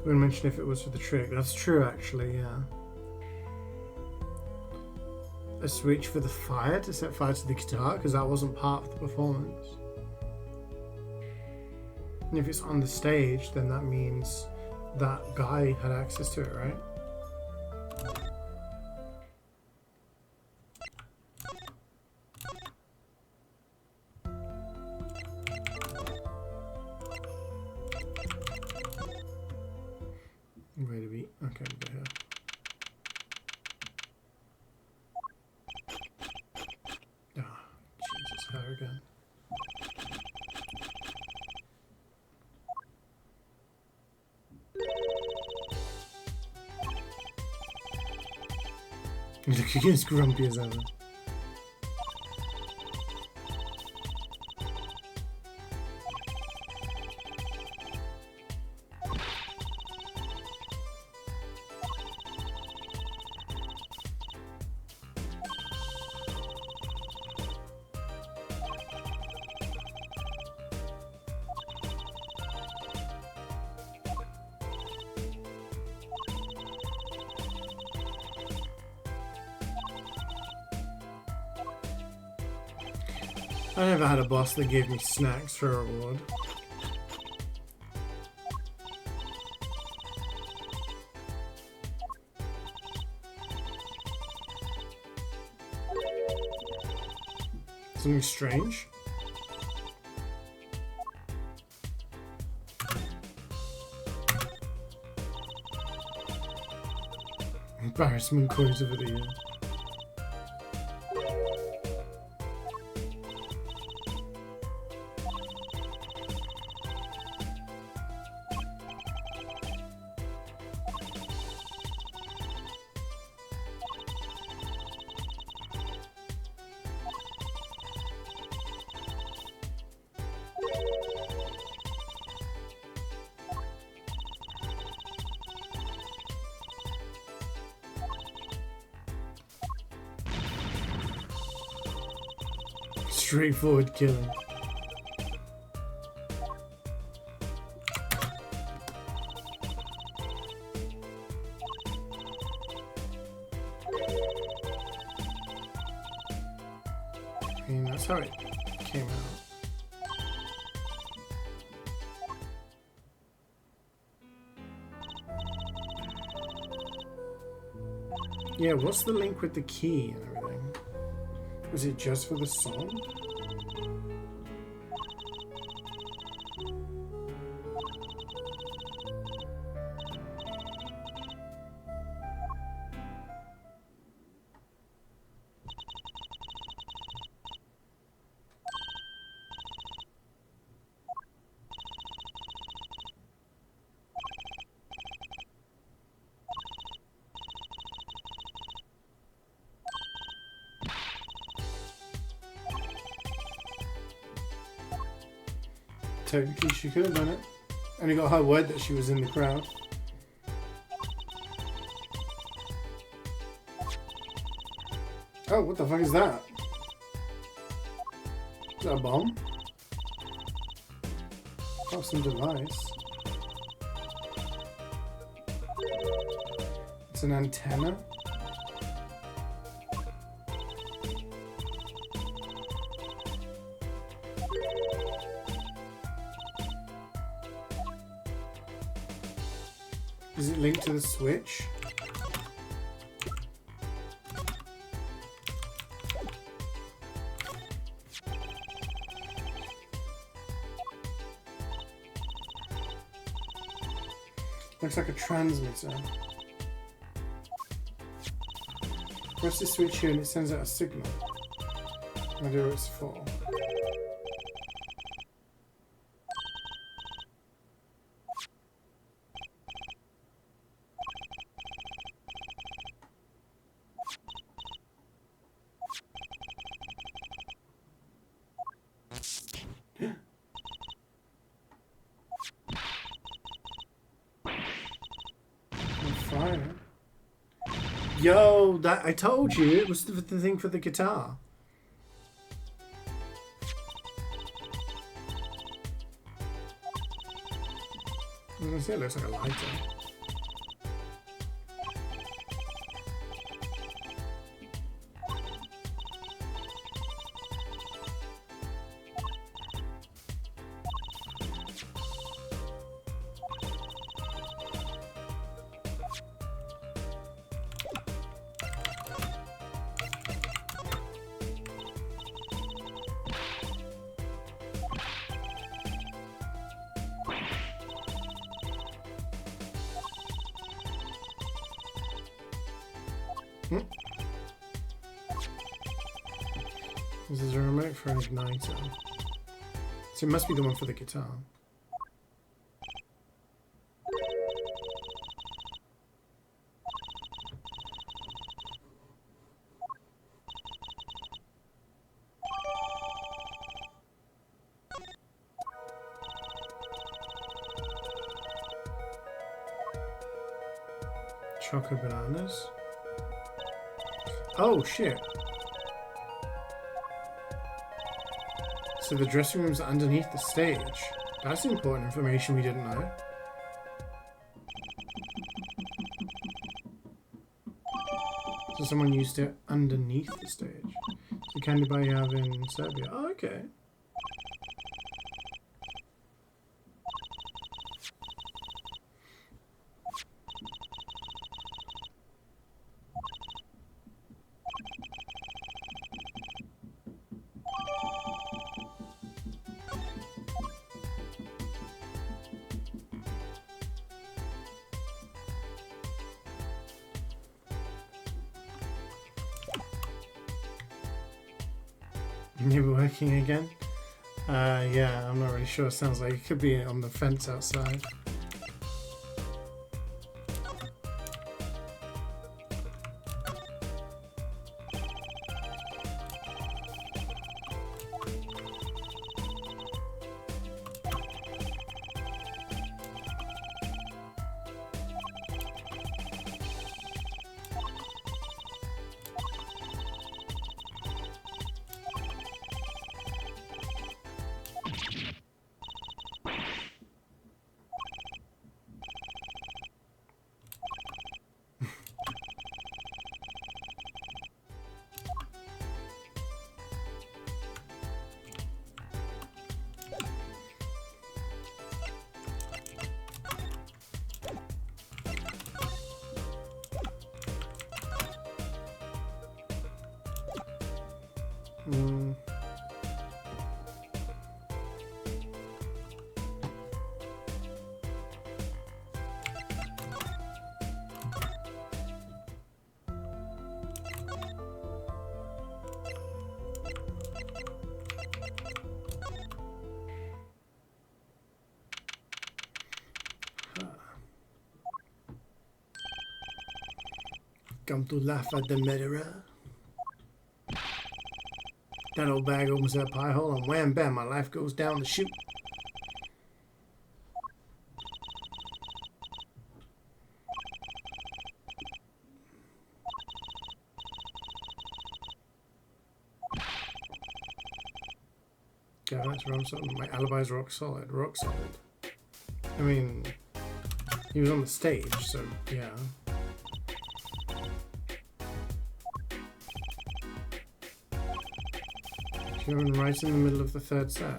We mentioned if it was for the trick. That's true, actually, yeah. A switch for the fire to set fire to the guitar, because that wasn't part of the performance. And if it's on the stage, then that means that guy had access to it, right? Wait a beat. Okay, we go here. Ah, Jesus, her again. Look, he is grumpy as ever. I never had a boss that gave me snacks for a reward. Something strange? Embarrassment coins over the year. Straightforward killing. I mean, that's how it came out. Yeah, what's the link with the key and everything? Was it just for the song? Technically, she could have done it. Only got her word that she was in the crowd. Oh, what the fuck is that? Is that a bomb? Oh, some device. It's an antenna. Is it linked to the switch? Looks like a transmitter. Press the switch here and it sends out a signal. I wonder what it's for. Fire. Yo, that I told you it was the thing for the guitar. I was gonna say it looks like a lighter. This is a remote for an igniter. So it must be the one for the guitar. Choco bananas. Oh shit. So the dressing room's underneath the stage. That's important information we didn't know. So someone used it underneath the stage. The candy bar you have in Serbia. Oh, okay. Maybe working again? Yeah, I'm not really sure. Sounds like it could be on the fence outside. Mm. Come to laugh at the murderer. That old bag opens that pie hole and wham bam, my life goes down the chute. Yeah, that's wrong. Something. My alibi's rock solid. Rock solid. I mean, he was on the stage, so yeah. Kevin right in the middle of the third set.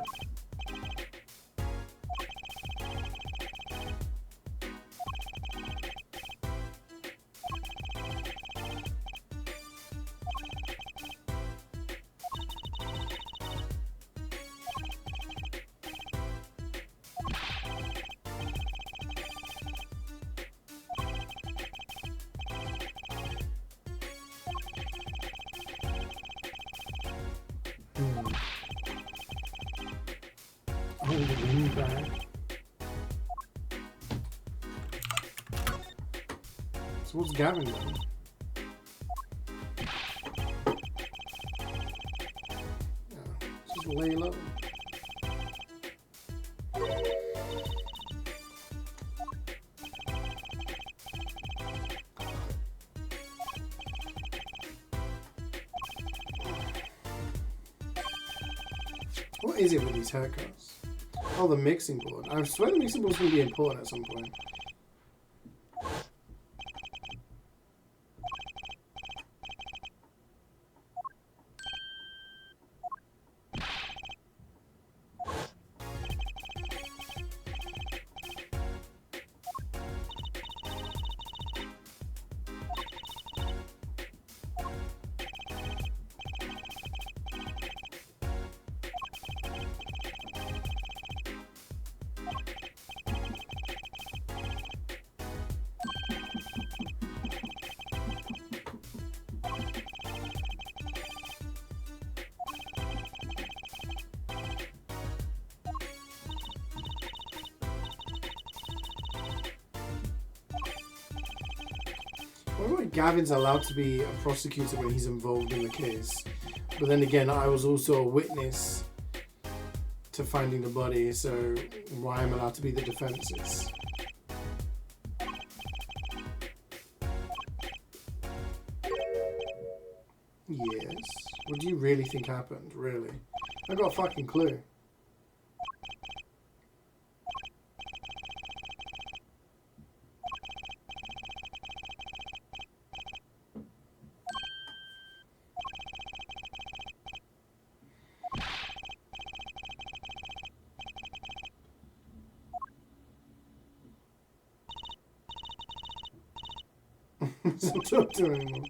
Hold the wind back. So what's Gavin done? Yeah, just lay low. What is it with these haircuts? Oh, the mixing board. I swear the mixing board's going to be important at some point. I wonder why Gavin's allowed to be a prosecutor when he's involved in the case. But then again, I was also a witness to finding the body, so why am I allowed to be the defenses? Yes. What do you really think happened? Really? I got a fucking clue. Doesn't talk to him anymore.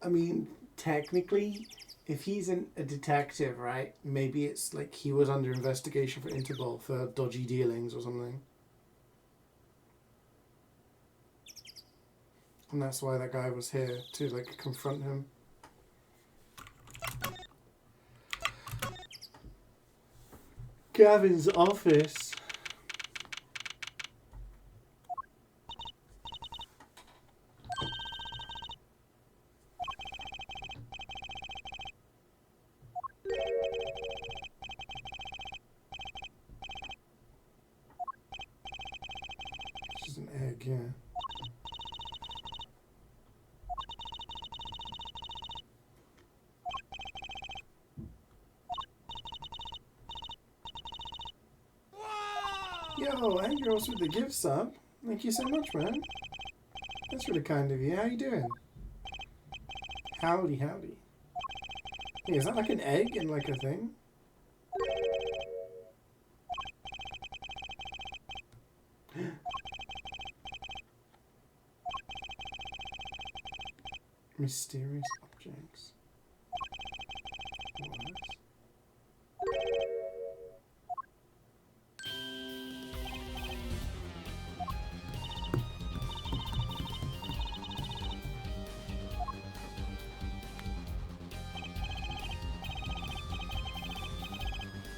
I mean, technically, if he's a detective, right? Maybe it's like he was under investigation for Interpol for dodgy dealings or something. And that's why that guy was here, to like confront him. Gavin's office. This is an egg, yeah. Yo, and you're also with the gift sub. Thank you so much, man. That's really kind of you. How you doing? Howdy, howdy. Hey, is that like an egg in like a thing? Mysterious objects. What?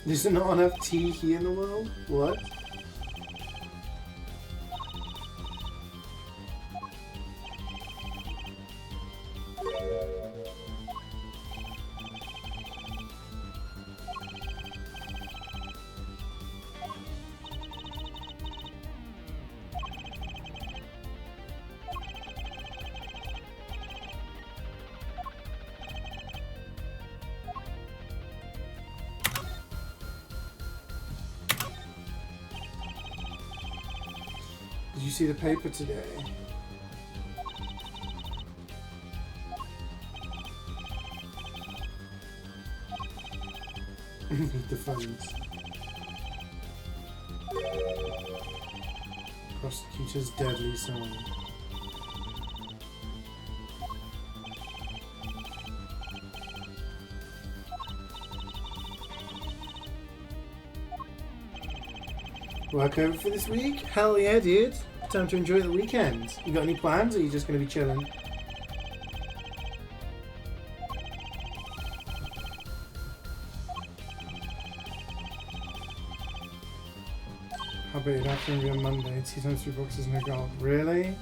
There's not enough tea here in the world? What? Did you see the paper today? The phones. Prosecutor's deadly song. Work over for this week? Hell yeah, dude. Time to enjoy the weekend. You got any plans, or are you just going to be chilling? How about it after be on Monday? 2 times 3 boxes, no gold. Really?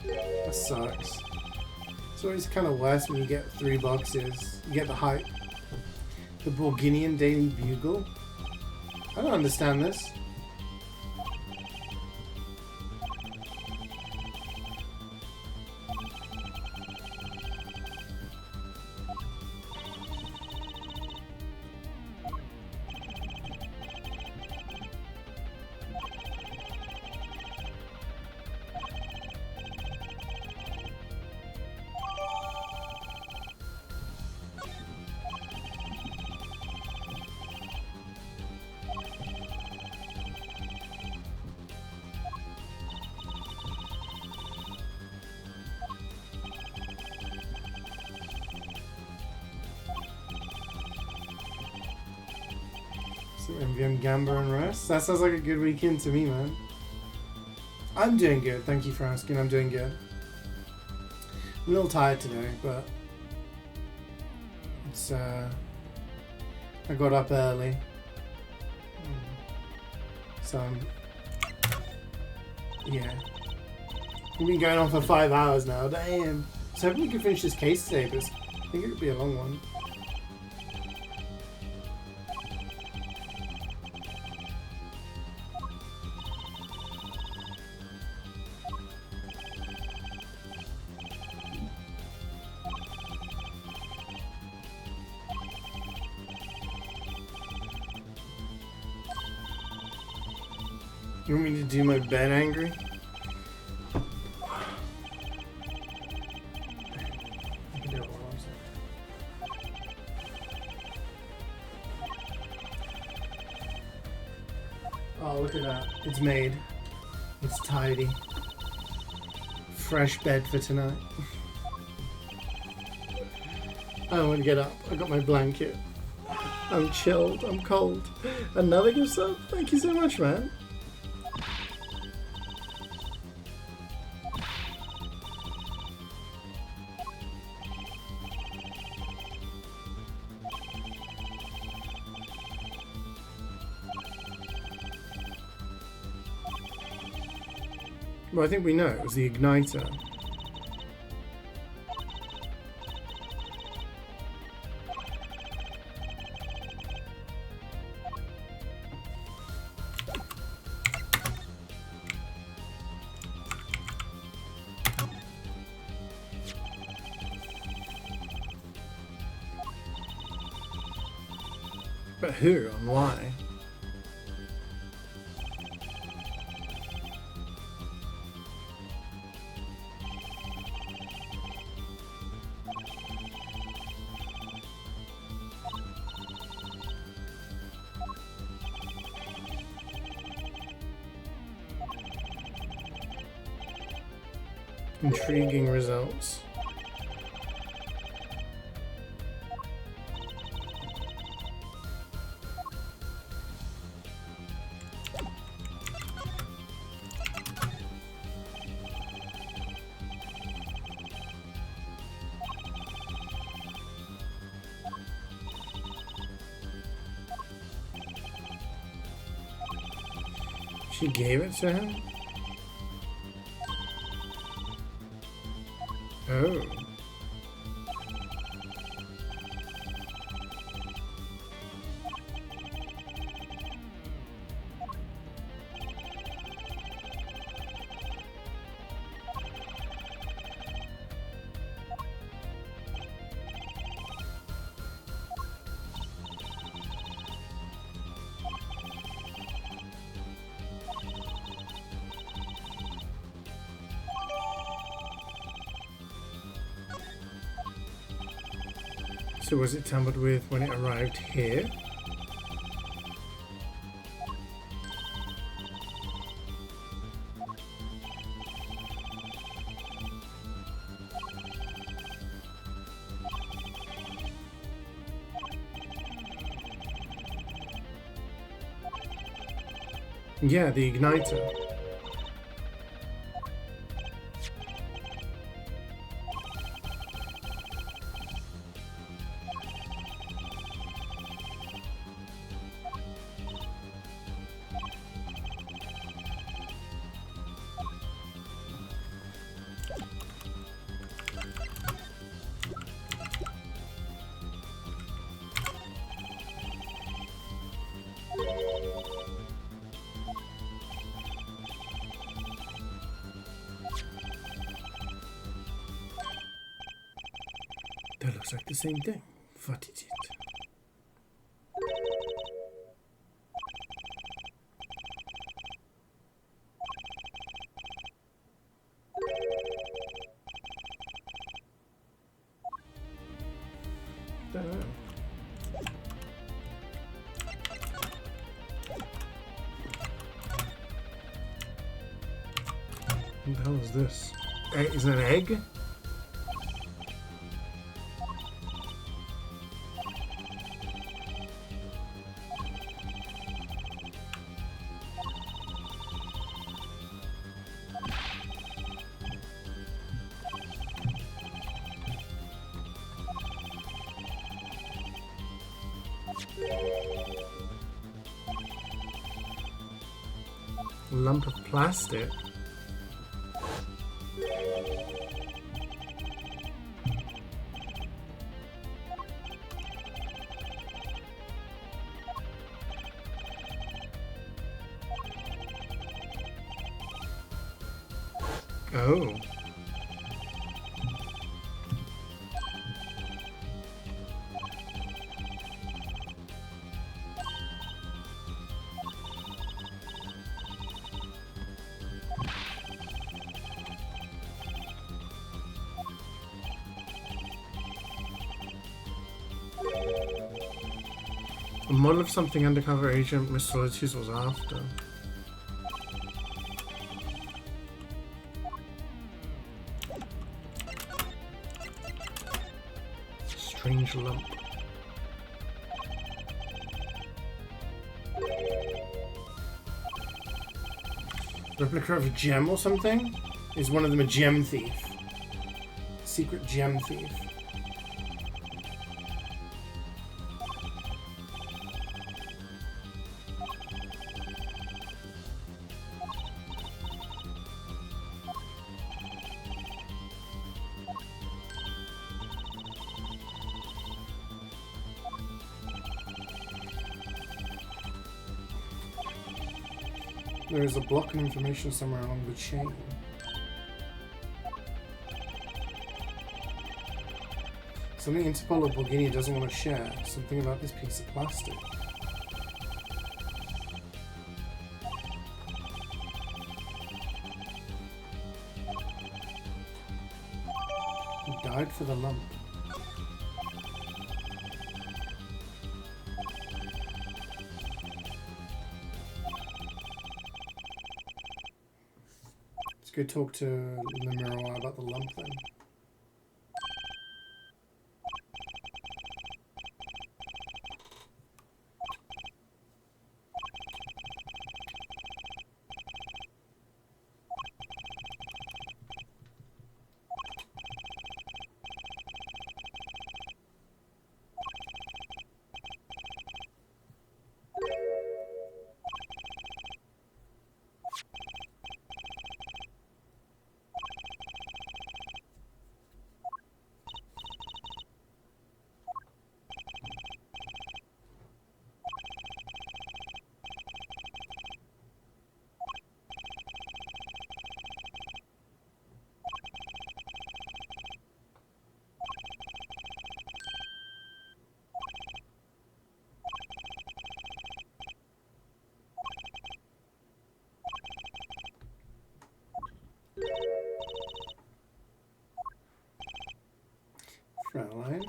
That sucks. It's always kind of worse when you get 3 boxes. You get the hype. The Bourguignon Daily Bugle? I don't understand this. MVM Gamba and rest. That sounds like a good weekend to me, man. I'm doing good. Thank you for asking. I'm doing good. I'm a little tired today, but it's I got up early, so yeah. We've been going on for 5 hours now. Damn. So hoping we can finish this case today, but I think it would be a long one. You want me to do my bed angry? I can do it while I'm saying. Oh, look at that. It's made. It's tidy. Fresh bed for tonight. I don't want to get up. I got my blanket. I'm chilled. I'm cold. Another gift sub? Thank you so much, man. Well, I think we know it was the igniter. But who and why? Intriguing results. She gave it to him? Oh. So was it tampered with when it arrived here? Yeah, the igniter. That looks like the same thing. What is it? Don't know. What the hell is this? Is it an egg? Lump of plastic. Oh. A model of something undercover agent Miss Solitude was after. Strange lump. Replica of a gem or something? Is one of them a gem thief? Secret gem thief. There is a block of information somewhere along the chain. Something Interpol or Bulgaria doesn't want to share. Something about this piece of plastic. He died for the lump. Let's go talk to Lemiroir about the lump then. Fraulein.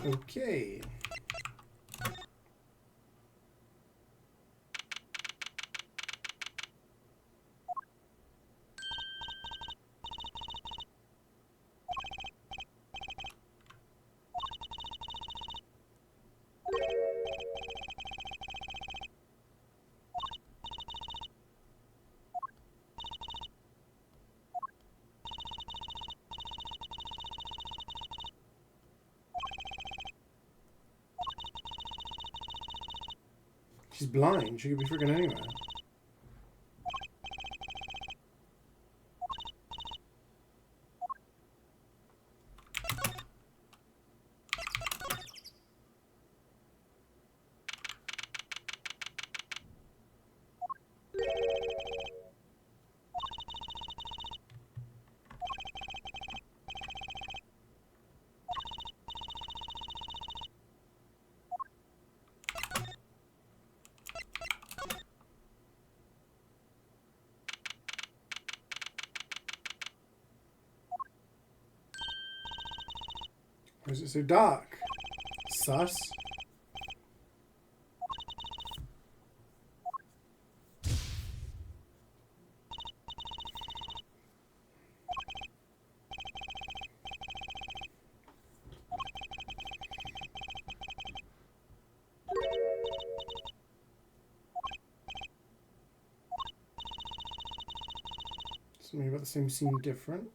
Okay. She's blind. She could be freaking anywhere. Why is it so dark? Sus. Something about the same scene different.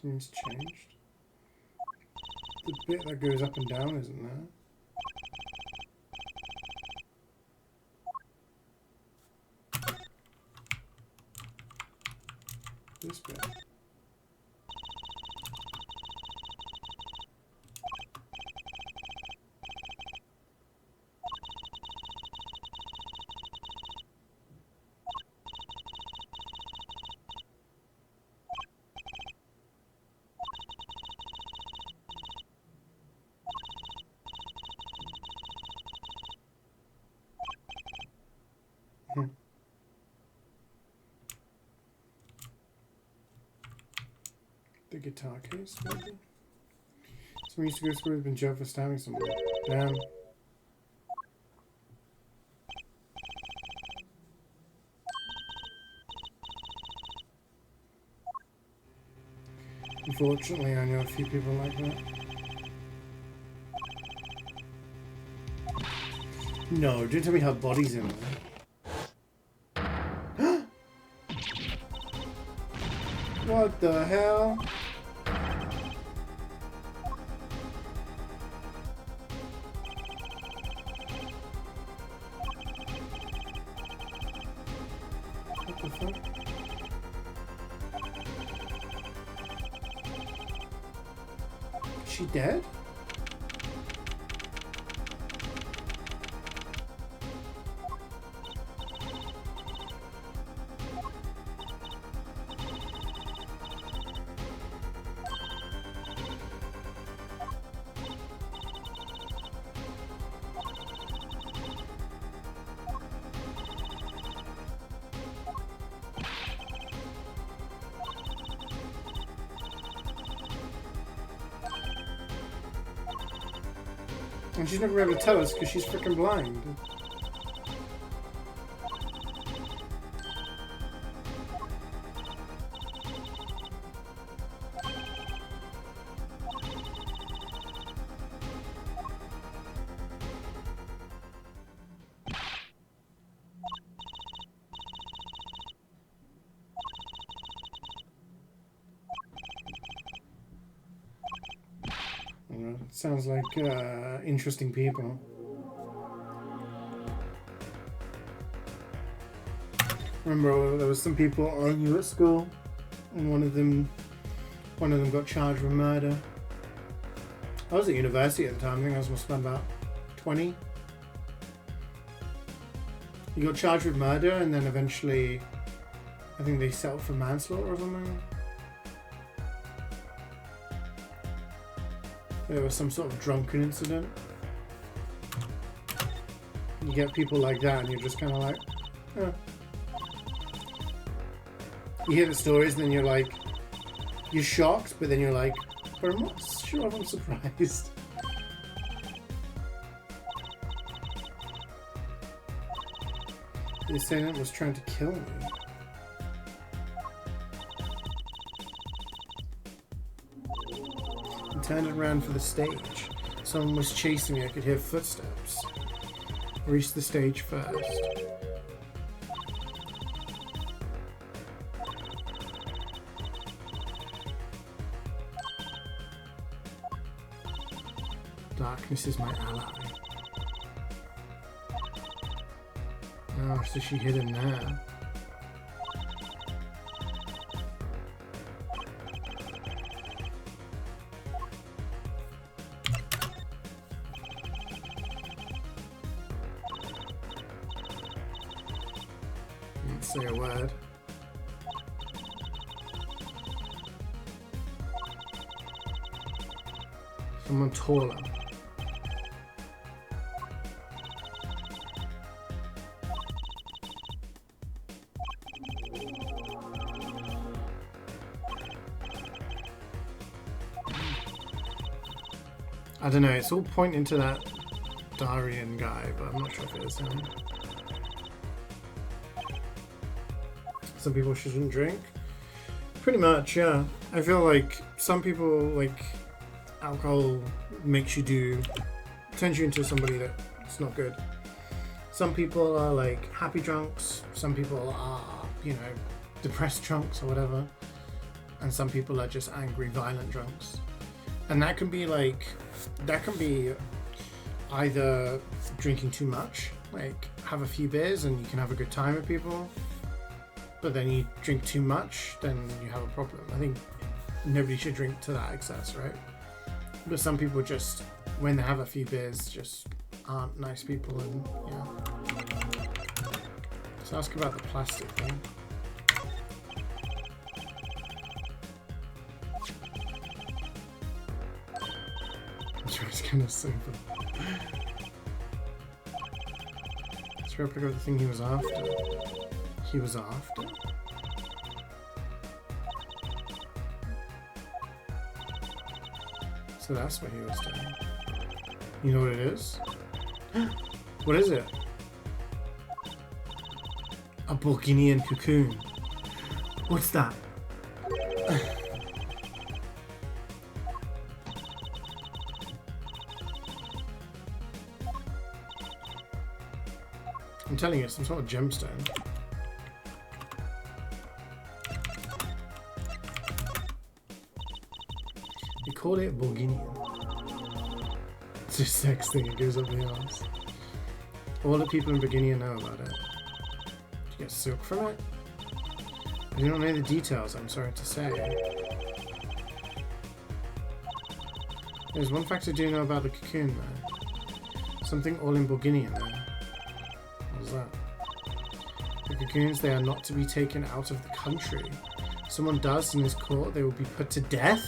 Something's changed. The bit that goes up and down isn't there. This bit. The guitar case, maybe? Someone used to go to school who's been jailed for stabbing someone. Damn. Unfortunately, I know a few people like that. No, don't tell me her body's in there. What the hell? What the fuck? Is she dead? And she's not gonna be able to tell us because she's freaking blind. Sounds like interesting people. Remember, there was some people I knew at school, and one of them got charged with murder. I was at university at the time. I think I must have been about 20. He got charged with murder, and then eventually, I think they settled for manslaughter or something. there was some sort of drunken incident. You get people like that and you're just kind of like, oh. You hear the stories and then you're like, you're shocked, but then you're like, but I'm not sure if I'm surprised. The assailant was trying to kill me. I turned around for the stage. Someone was chasing me. I could hear footsteps. I reached the stage first. Darkness is my ally. Oh, so she hid him there. Didn't say a word. Someone taller. I don't know, it's all pointing to that Darian guy, but I'm not sure if it is him. Some people shouldn't drink. Pretty much, yeah. I feel like some people, like, alcohol makes you turns you into somebody that's not good. Some people are like happy drunks, some people are, you know, depressed drunks or whatever. And some people are just angry, violent drunks. And that can be either drinking too much, like have a few beers and you can have a good time with people, but then you drink too much, then you have a problem. I think nobody should drink to that excess, right? But some people just, when they have a few beers, just aren't nice people, and yeah. So ask about the plastic thing. It's kind of simple. It's a replica of the thing he was after. He was after? So that's what he was doing. You know what it is? What is it? A Burgundian cocoon. What's that? I'm telling you, some sort of gemstone. They call it Burgundian. It's just sex thing, it goes up the arse. All the people in Burgundy know about it. Did you get silk from it? I don't know the details, I'm sorry to say. There's one fact I do know about the cocoon though. Something all in Burgundian there. What's that? The cocoons, they are not to be taken out of the country. If someone does in this court, they will be put to death?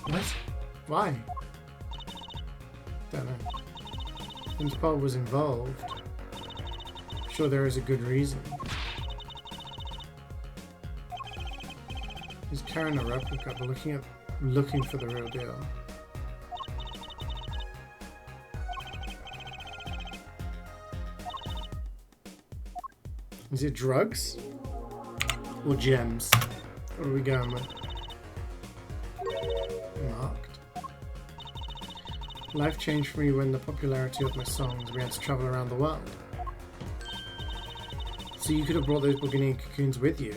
What? Why? Don't know. Interpol was involved. I'm sure there is a good reason. He's carrying a replica, but looking for the real deal. Is it drugs? Or gems? What are we going with? Marked. Life changed for me when the popularity of my songs began to travel around the world. So you could have brought those Burgundian cocoons with you?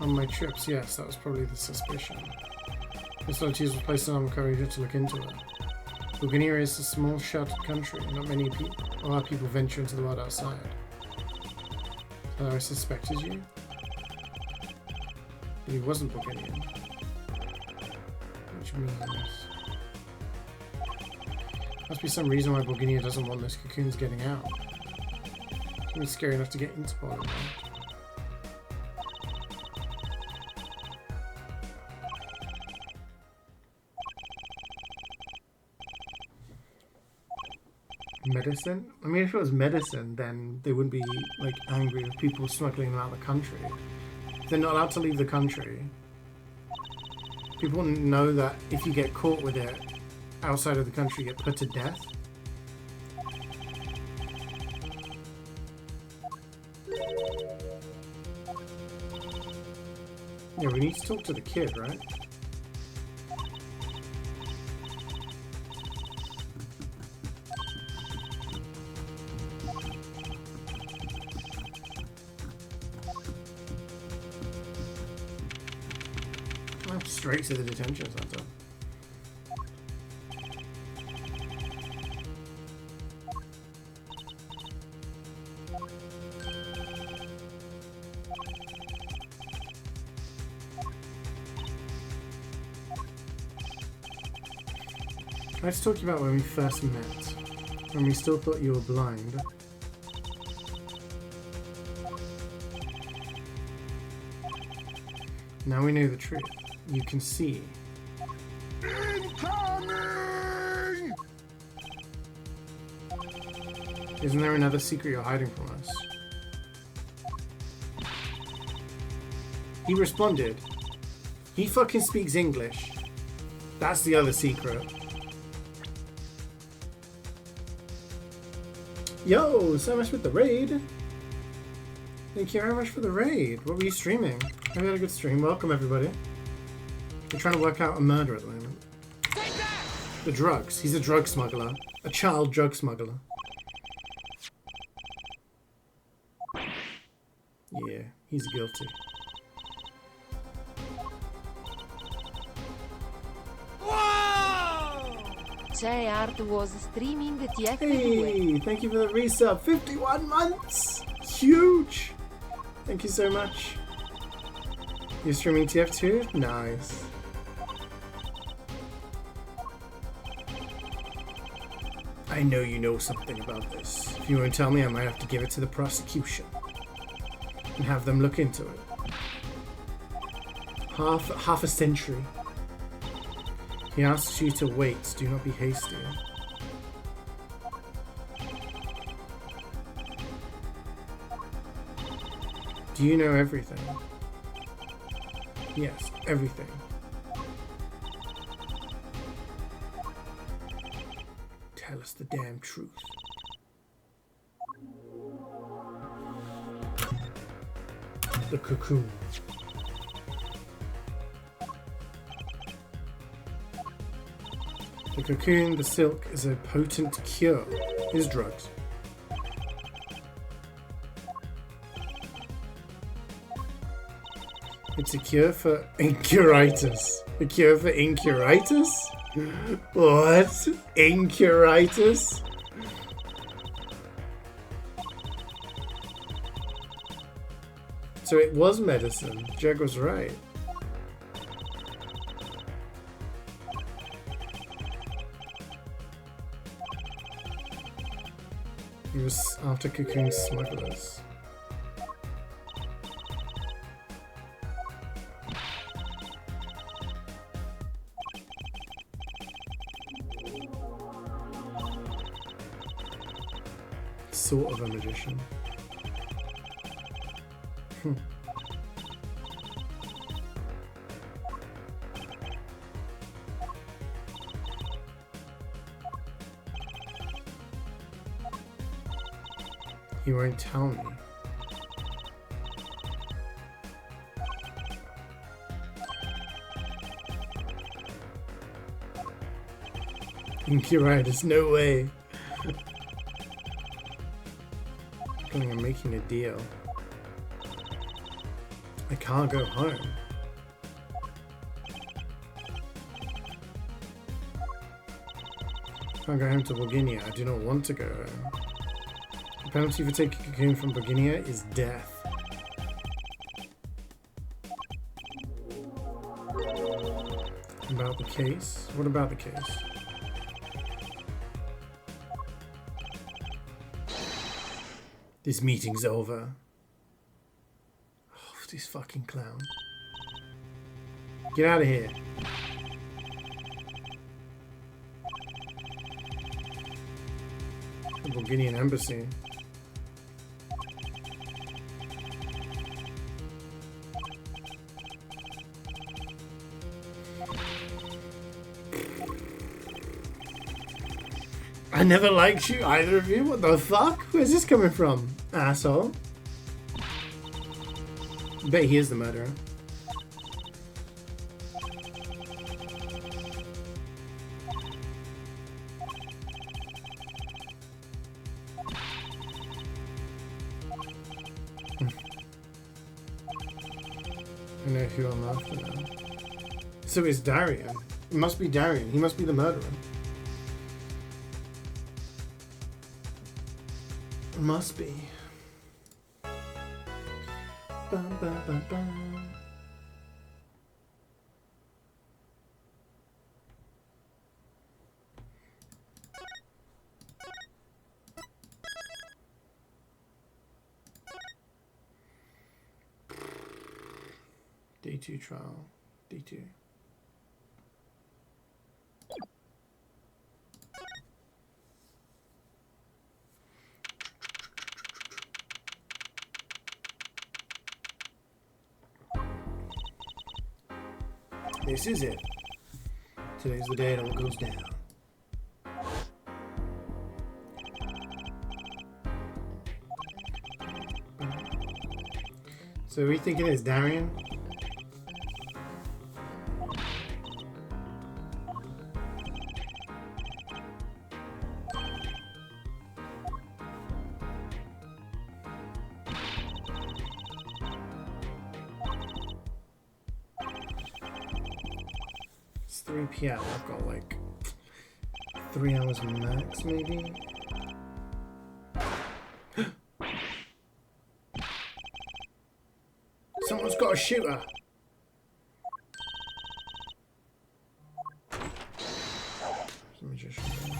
On my trips, yes, that was probably the suspicion. The authorities were placed on encouragement to look into it. Burgundy is a small, sheltered country. Not many people venture into the world outside. So I suspected you? But he wasn't Burgundian. Which means... must be some reason why Burgundy doesn't want those cocoons getting out. It's scary enough to get Interpol involved. Medicine? I mean, if it was medicine, then they wouldn't be like angry with people smuggling them out of the country. They're not allowed to leave the country. People know that if you get caught with it outside of the country, you get put to death. Yeah, we need to talk to the kid, right? Straight to the detention center. Let's talk about when we first met, when we still thought you were blind. Now we know the truth. You can see. Incoming! Isn't there another secret you're hiding from us? He responded. He fucking speaks English. That's the other secret. Yo, so much with the raid. Thank you very much for the raid. What were you streaming? I had a good stream. Welcome, everybody. We're trying to work out a murder at the moment. The drugs. He's a drug smuggler. A child drug smuggler. Yeah, he's guilty. CeeJaey Art was streaming TF2. Hey, thank you for the resub. 51 months! Huge! Thank you so much. You're streaming TF2? Nice. I know you know something about this. If you won't tell me, I might have to give it to the prosecution and have them look into it. Half a century. He asks you to wait. Do not be hasty. Do you know everything? Yes, everything. Tell us the damn truth. The cocoon. The cocoon, the silk, is a potent cure. Is drugs. It's a cure for incuritis. A cure for incuritis? What? Incuritis? So it was medicine. Jeg was right. He was after cocoon smugglers. Sort of a magician. He won't tell me. You're right, there's no way. I think I'm making a deal. I can't go home. Can't go home to Bulgaria. I do not want to go home. The penalty for taking cocoon from Bulgaria is death. About the case? What about the case? This meeting's over. Oh, this fucking clown. Get out of here. The Bulgarian embassy. I never liked you, either of you. What the fuck? Where's this coming from, asshole? Bet he is the murderer. I know who I'm after now. So it's Darian. It must be Darian. He must be the murderer. Must be. Bum, bum, bum, bum. Day 2 trial. Day 2. This is it. Today's the day it all goes down. So we think it is Darian? It's 3 p.m. I've got like 3 hours max, maybe. Someone's got a shooter. Let me just shoot him.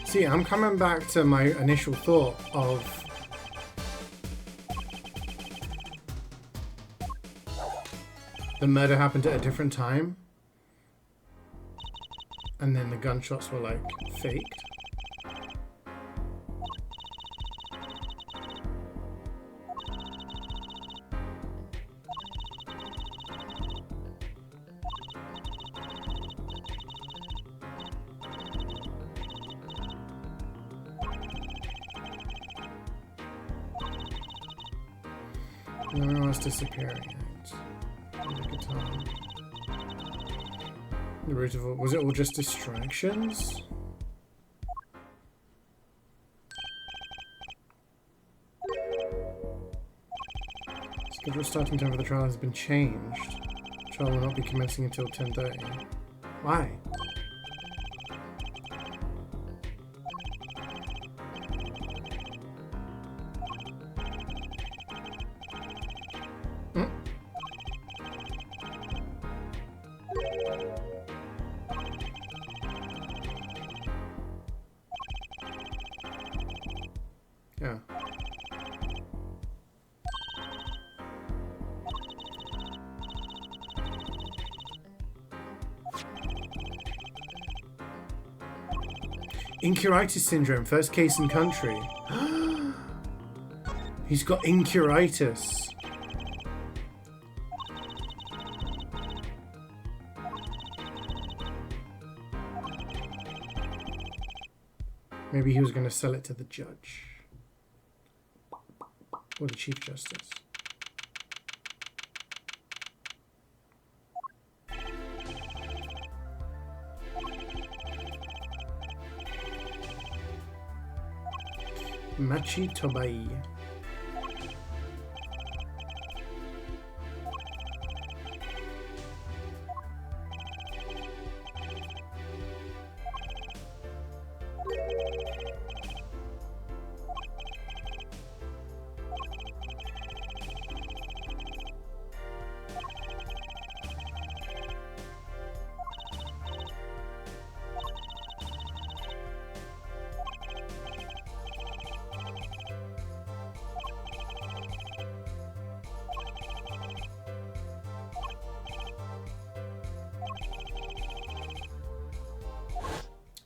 See, I'm coming back to my initial thought of the murder happened at a different time, and then the gunshots were like faked. Everyone was disappearing. The guitar. The root of all, was it all just distractions? Scheduled starting time for the trial has been changed. The trial will not be commencing until 10:30. Why? Yeah. Incuritis syndrome, first case in country. He's got incuritis. Maybe he was going to sell it to the judge. Or the Chief Justice. Machi Tobai.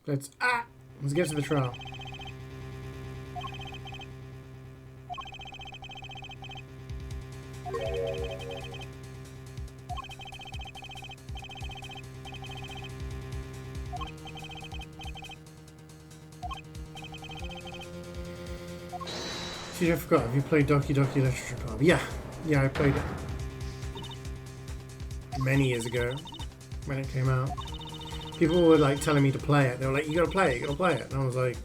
Let's get to the trial. CeeJaey, I forgot. Have you played Doki Doki Literature Club? Yeah, I played it many years ago when it came out. People were like telling me to play it. They were like, "You gotta play it, you gotta play it." And I was like,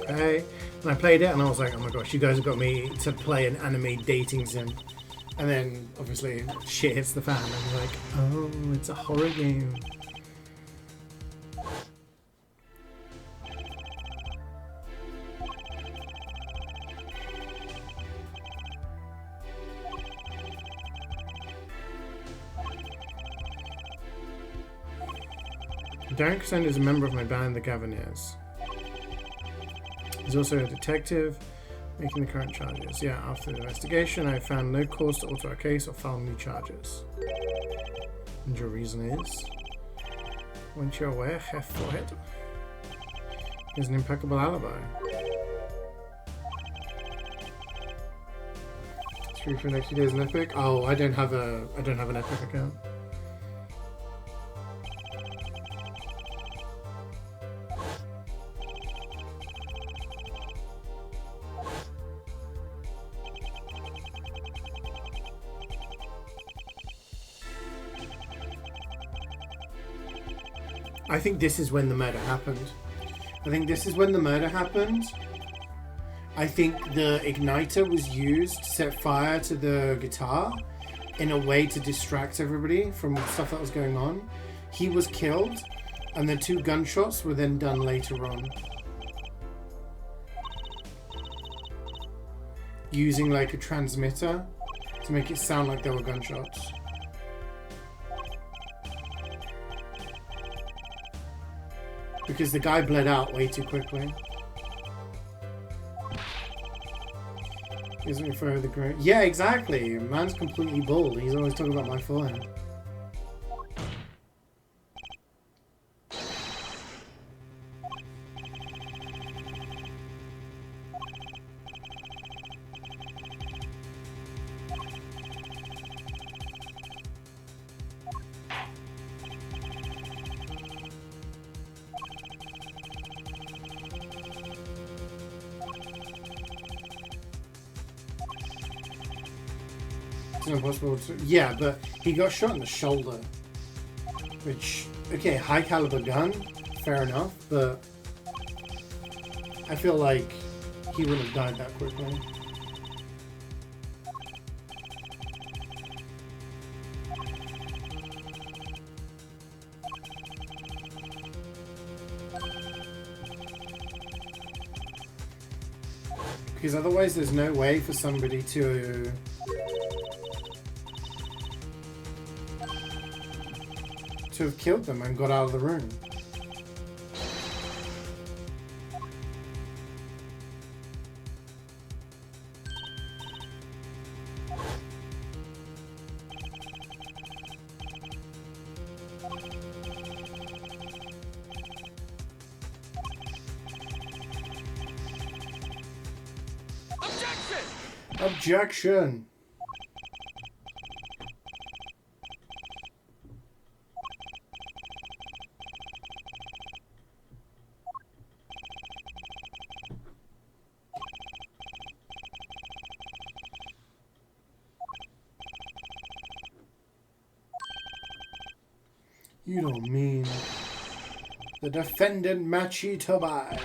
"Okay." And I played it, and I was like, "Oh my gosh, you guys have got me to play an anime dating sim." And then obviously shit hits the fan. I'm like, "Oh, it's a horror game." Darren Crescent is a member of my band, the Gaviniers. He's also a detective, making the current charges. Yeah, after the investigation, I found no cause to alter our case or file new charges. And your reason is? Weren't you aware, Hef Forehead? He has an impeccable alibi. It's free for the next few days an Epic? Oh, I don't have an Epic account. I think this is when the murder happened. I think the igniter was used to set fire to the guitar in a way to distract everybody from stuff that was going on. He was killed, and the 2 gunshots were then done later on. Using like a transmitter to make it sound like there were gunshots. Because the guy bled out way too quickly. Isn't referring to the great. Yeah, exactly. Man's completely bald. He's always talking about my forehead. Impossible to, yeah, but he got shot in the shoulder, which, okay, high caliber gun, fair enough, but I feel like he wouldn't have died that quickly. Because otherwise there's no way for somebody to have killed them and got out of the room. Objection! You don't mean the defendant Machi Tobai.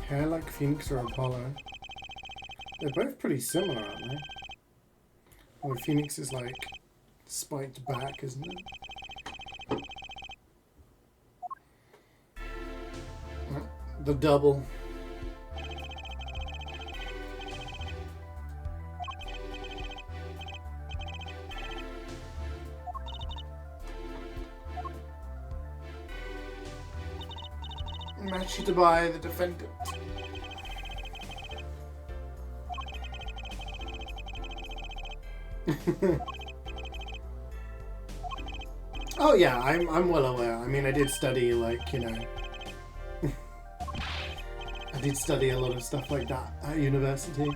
Hair like Phoenix or Apollo. They're both pretty similar, aren't they? Well, Phoenix is like spiked back, isn't it? The double. Match you to buy the defendant. Oh yeah, I'm well aware. I mean, I did study, like, you know, I did study a lot of stuff like that at university.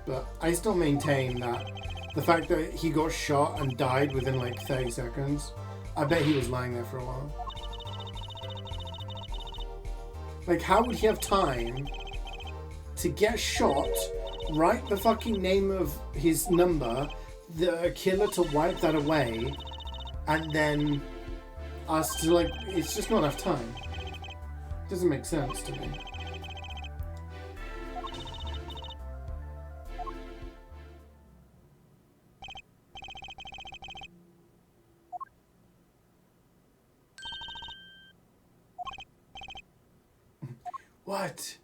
But I still maintain that the fact that he got shot and died within like 30 seconds, I bet he was lying there for a while. Like, how would he have time to get shot, write the fucking name of his number, the killer to wipe that away, and then us to, like, it's just not enough time. It doesn't make sense to me. What?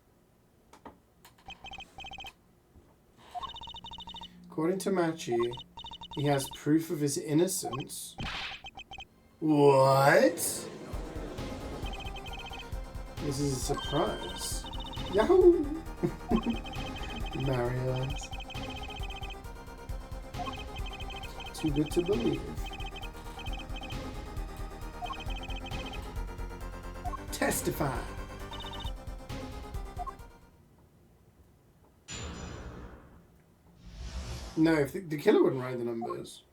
According to Machi, he has proof of his innocence. What? This is a surprise. Yahoo! Mario eyes. Too good to believe. Testify. No, if the killer wouldn't write the numbers.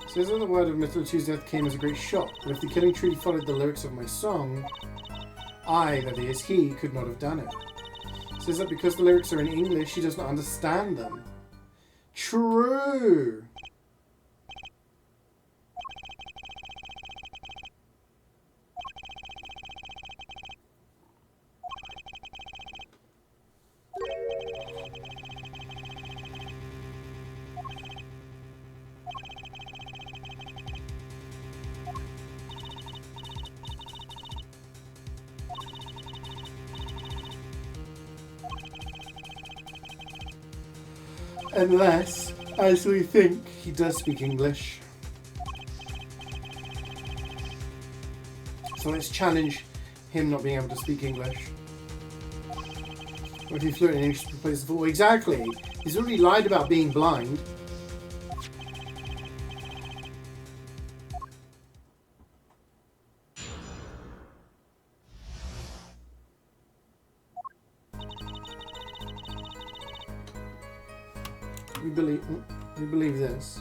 Says that the word of Mr. Tu's death came as a great shock, but if the killing truly followed the lyrics of my song, I, that is, he, could not have done it. Says that because the lyrics are in English, he does not understand them. True! Unless, as we think, he does speak English. So let's challenge him not being able to speak English. Or if he fluent in English to replace the full. Exactly! He's already lied about being blind. We believe this.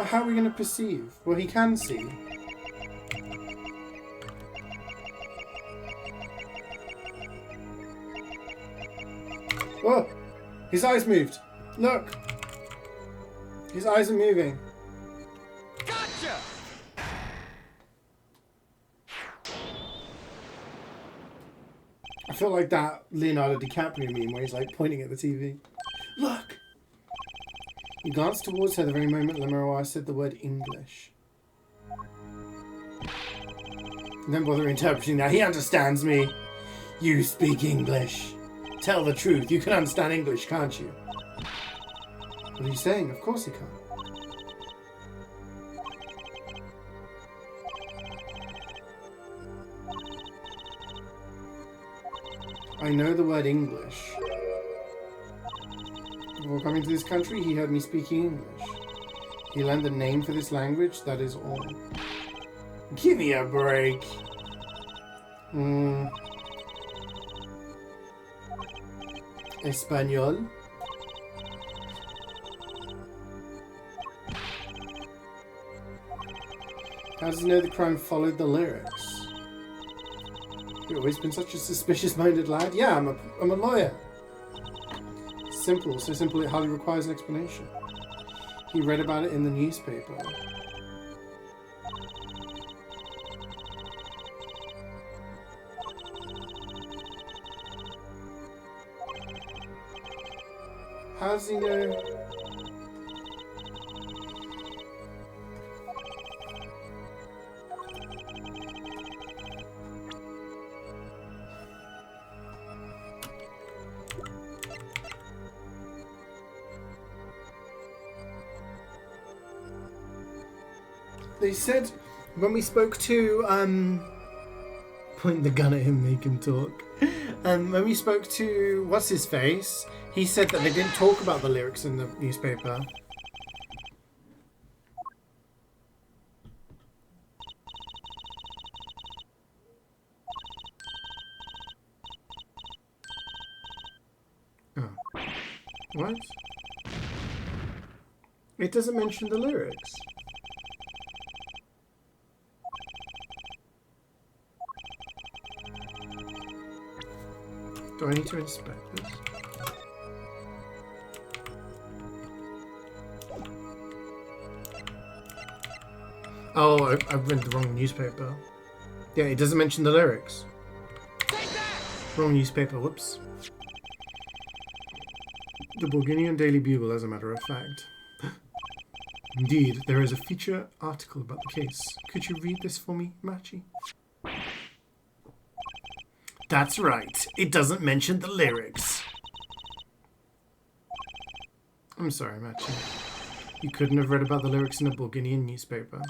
How are we going to perceive? Well, he can see. Oh! His eyes moved. Look! His eyes are moving. Gotcha! I feel like that Leonardo DiCaprio meme where he's like pointing at the TV. Look! He glanced towards her the very moment Lemuroir said the word English. And then bother interpreting that. He understands me. You speak English. Tell the truth. You can understand English, can't you? What are you saying? Of course he can't. I know the word English. Before coming to this country, he heard me speaking English. He learned the name for this language, that is all. Give me a break. Espanol. How does he know the crime followed the lyrics? You've always been such a suspicious-minded lad. Yeah, I'm a lawyer. Simple, so simple it hardly requires an explanation. He read about it in the newspaper. How does he know? They said when we spoke to point the gun at him, make him talk. When we spoke to what's his face, he said that they didn't talk about the lyrics in the newspaper. Oh. What? It doesn't mention the lyrics. Do I need to inspect this? Oh, I've read the wrong newspaper. Yeah, it doesn't mention the lyrics. Wrong newspaper, whoops. The Bulgarian Daily Bugle, as a matter of fact. Indeed, there is a feature article about the case. Could you read this for me, Machi? That's right. It doesn't mention the lyrics. I'm sorry, Machi. You couldn't have read about the lyrics in a Bulgarian newspaper.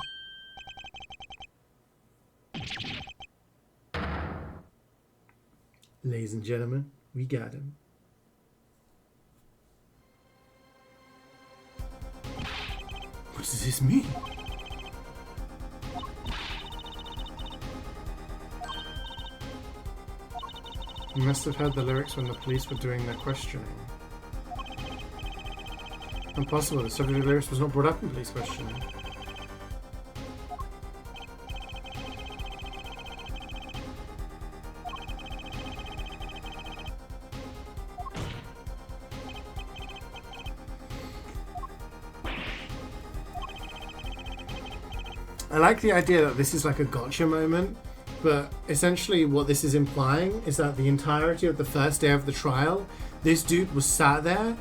Ladies and gentlemen, we got him. What does this mean? You must have heard the lyrics when the police were doing their questioning. Impossible, the subject of the lyrics was not brought up in police questioning. I like the idea that this is like a gotcha moment. But essentially what this is implying is that the entirety of the first day of the trial, this dude was sat there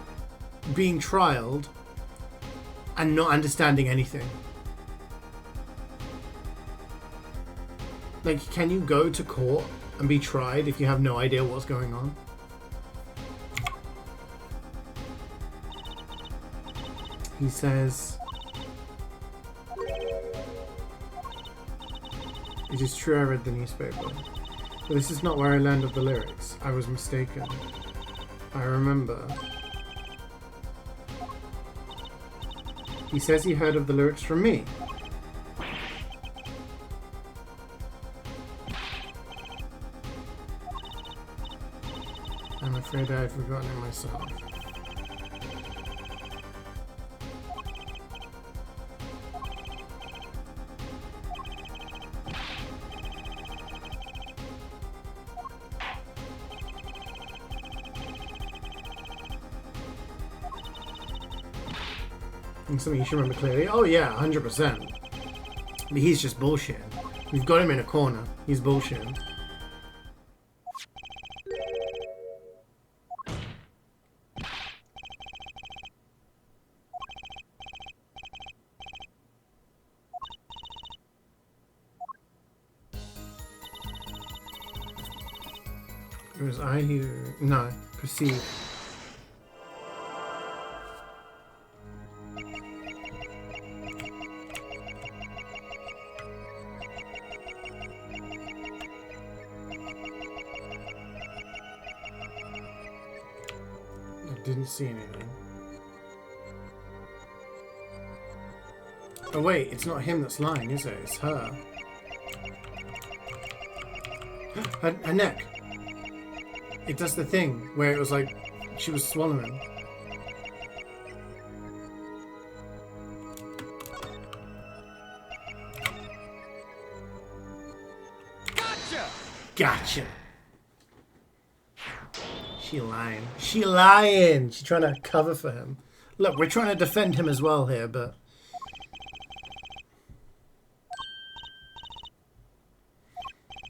being trialed and not understanding anything. Like, can you go to court and be tried if you have no idea what's going on? He says, "It is true I read the newspaper, but this is not where I learned of the lyrics. I was mistaken. I remember." He says he heard of the lyrics from me. I'm afraid I had forgotten it myself. And something you should remember clearly. Oh yeah, 100%. But he's just bullshitting. We've got him in a corner. He's bullshitting. It was I who... No, perceived. Didn't see anything. Oh wait, it's not him that's lying, is it? It's her. Her neck. It does the thing where it was like she was swallowing. Gotcha! Gotcha. She lying. She lying. She's trying to cover for him. Look, we're trying to defend him as well here, but...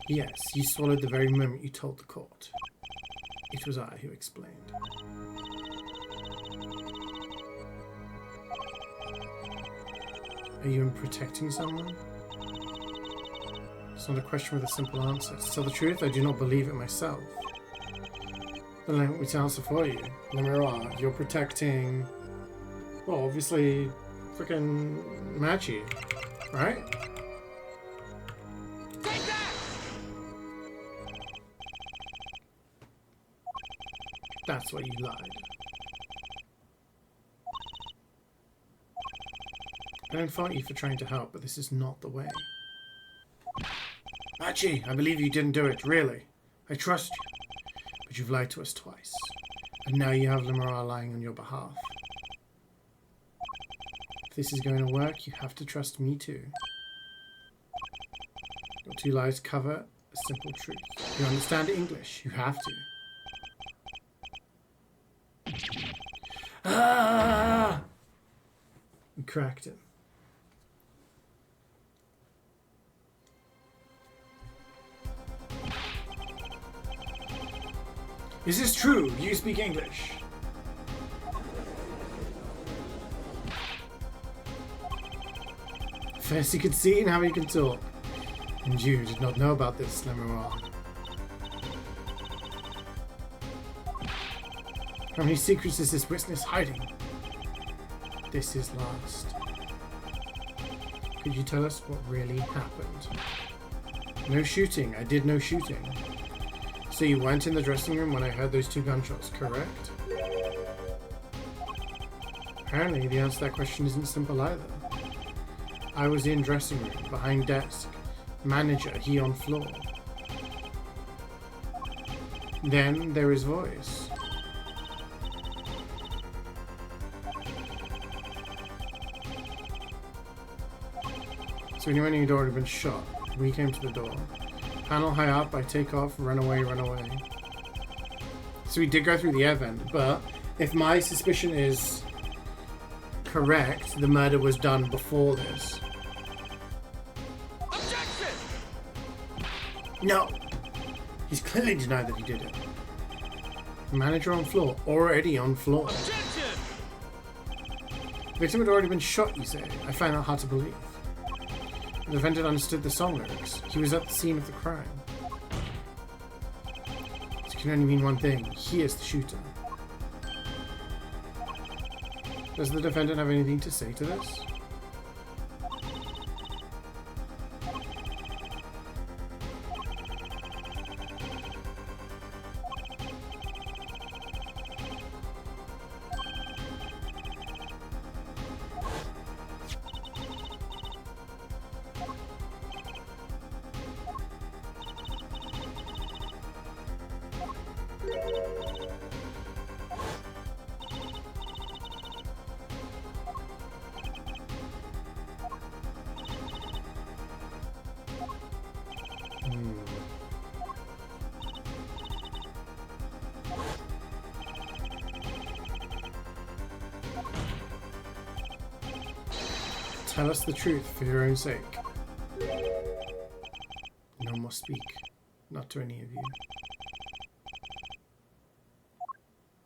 Yes, you swallowed the very moment you told the court. It was I who explained. Are you protecting someone? It's not a question with a simple answer. To tell the truth, I do not believe it myself. Then let me answer for you. Lemira, you're protecting... Well, obviously, freaking Machi, right? Take that! That's why you lied. I don't fault you for trying to help, but this is not the way. Machi, I believe you didn't do it, really. I trust you. But you've lied to us twice. And now you have Lemira lying on your behalf. If this is going to work, you have to trust me too. Your two lies cover a simple truth. You understand English, you have to. Ah! You cracked him. Is this true? Do you speak English? First you could see, now you can talk. And you did not know about this, Lemira. How many secrets is this witness hiding? This is last. Could you tell us what really happened? No shooting. I did no shooting. So you weren't in the dressing room when I heard those two gunshots, correct? Apparently the answer to that question isn't simple either. I was in dressing room, behind desk. Manager, he on floor. Then there is voice. So we knew he'd already been shot. We came to the door. Panel high up, I take off, run away, run away. So we did go through the air vent, but if my suspicion is correct, the murder was done before this. Objection! No! He's clearly denied that he did it. Manager on floor, already on floor. Objection! Victim had already been shot, you say. I find that hard to believe. The defendant understood the song lyrics. He was at the scene of the crime. This can only mean one thing. He is the shooter. Does the defendant have anything to say to this? Tell us the truth for your own sake. No more speak. Not to any of you.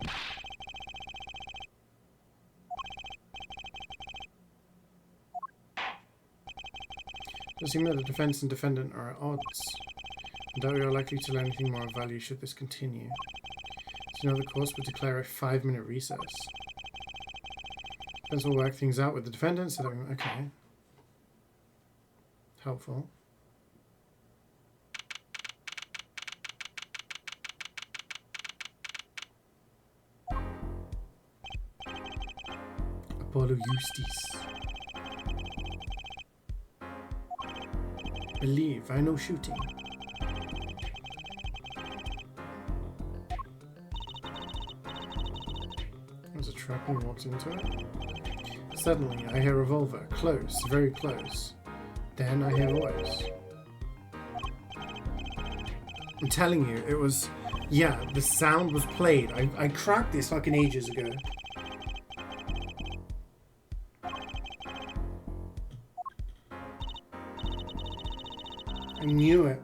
It does seem that the defense and defendant are at odds. I doubt we are likely to learn anything more of value should this continue. So now the course would declare a 5-minute recess. Defense will work things out with the defendant, so that we... Okay. Helpful. Apollo Eustace. Believe, I know shooting. There's a trap and he walks into it. Suddenly, I hear a revolver. Close, very close. Then I hear a voice. I'm telling you, it was... Yeah, the sound was played. I cracked this fucking ages ago. I knew it.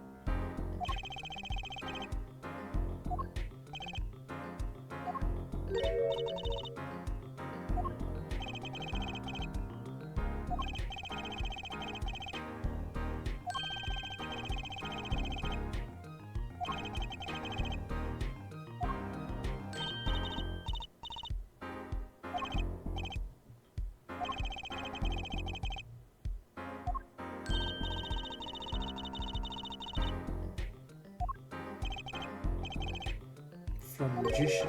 From magician.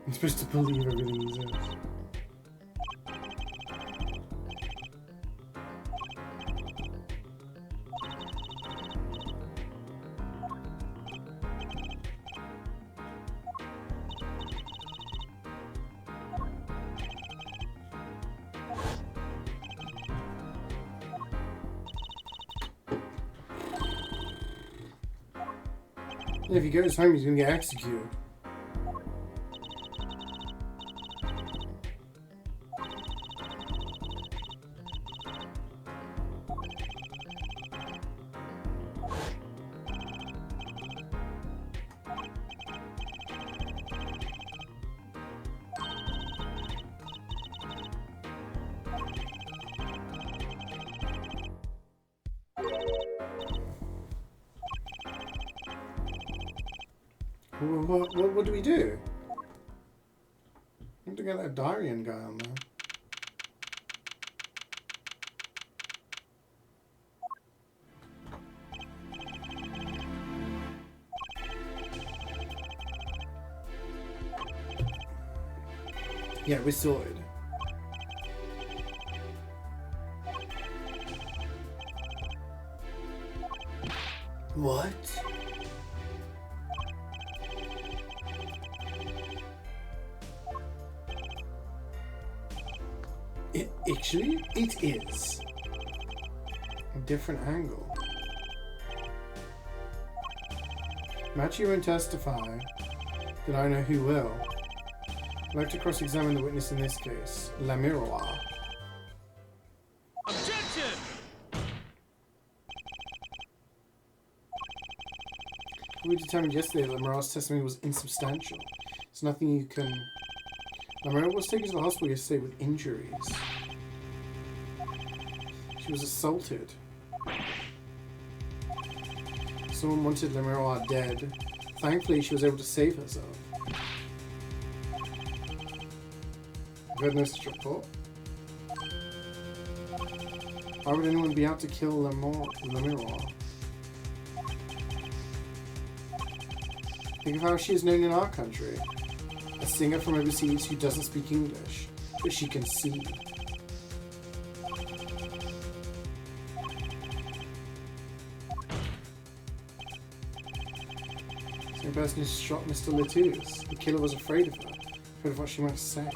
I'm supposed to believe everything he says. If he goes home, he's gonna get executed. What do we do? I have to get that Darian guy on there. Yeah, we're sorted. What? Actually, it is. A different angle. Matthew won't testify, but I know who will. I'd like to cross-examine the witness in this case, La Miroir. Objection! We determined yesterday that La Miroir's testimony was insubstantial. There's nothing you can... La Miroir was taken to the hospital yesterday with injuries. She was assaulted. Someone wanted La Miroir dead. Thankfully, she was able to save herself. I've heard no such report. Why would anyone be out to kill La Miroir? Think of how she is known in our country. A singer from overseas who doesn't speak English, but she can see. Same person who shot Mr. Latouche. The killer was afraid of her, afraid of what she might say.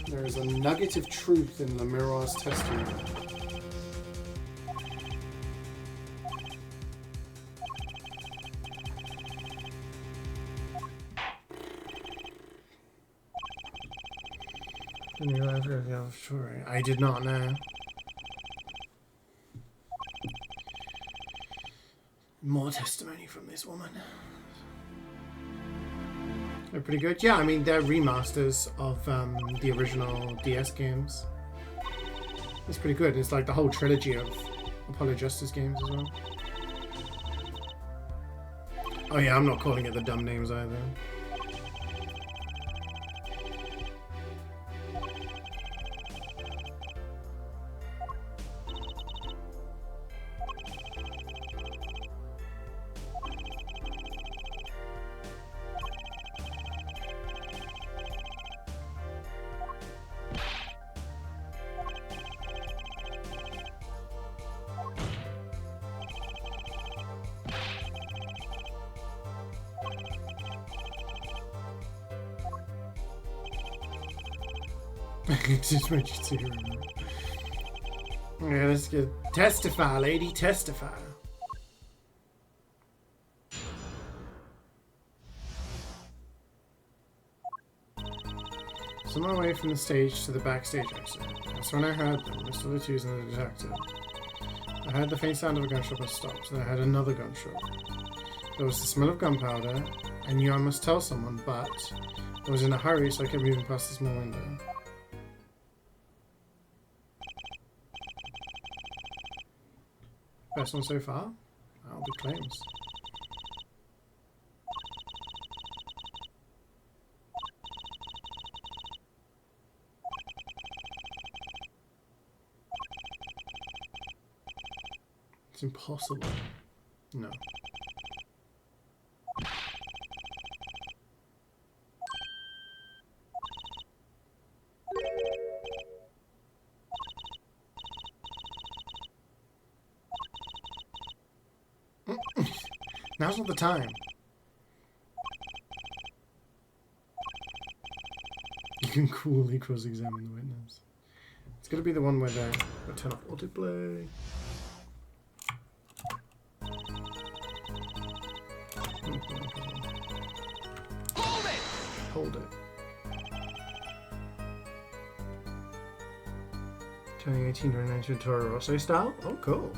There is a nugget of truth in La Miroir's testimony. I did not know. More testimony from this woman. They're pretty good. Yeah, I mean, they're remasters of the original DS games. It's pretty good. It's like the whole trilogy of Apollo Justice games as well. Oh yeah, I'm not calling it the dumb names either. Just want you to remember. Yeah, let's get testify, lady, testify. Somewhere away from the stage to the backstage exit. That's when I heard them, Mr. Latouz and the detective. I heard the faint sound of a gunshot was stopped, then I heard another gunshot. There was the smell of gunpowder. I knew I must tell someone, but I was in a hurry, so I kept moving past the small window. Best one so far? That'll be claims. It's impossible. No. Now's not the time. You can coolly cross-examine the witness. It's gonna be the one where they turn off autoplay. Hold it! Hold it. 2018-2019 Toro Rosso style? Oh, cool.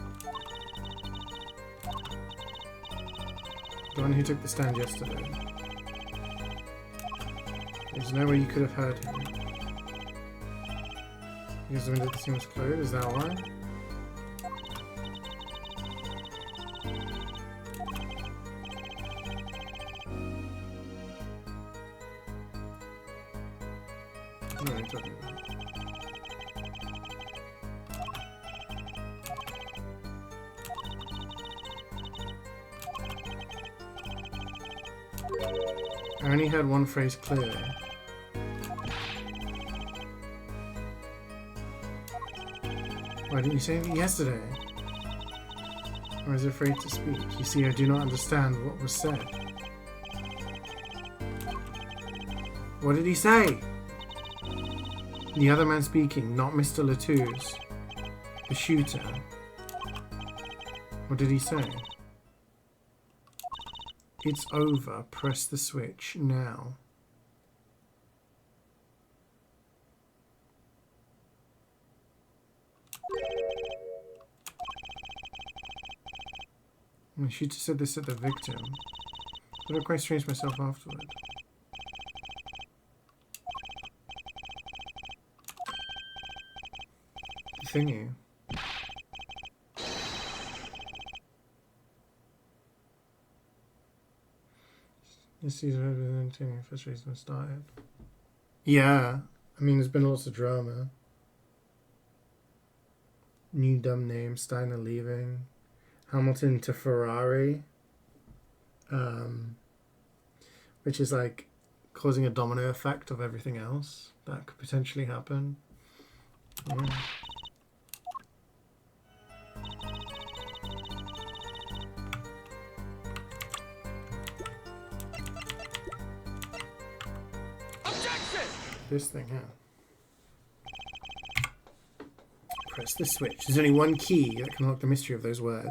The one who took the stand yesterday. There's no way you could have heard him. Because the window of the scene was closed, is that why? What are you talking about? I only heard one phrase clearly. Why didn't you say anything yesterday? I was afraid to speak. You see, I do not understand what was said. What did he say? The other man speaking, not Mr. Latouz. The shooter. What did he say? It's over. Press the switch now. The shooter said this at the victim, but I quite strange myself afterward. The thingy. This season has been entertaining first reason started. Yeah, I mean, there's been lots of drama. New dumb name, Steiner leaving, Hamilton to Ferrari, which is like causing a domino effect of everything else that could potentially happen. Yeah. This thing here. Press the switch. There's only one key that can unlock the mystery of those words.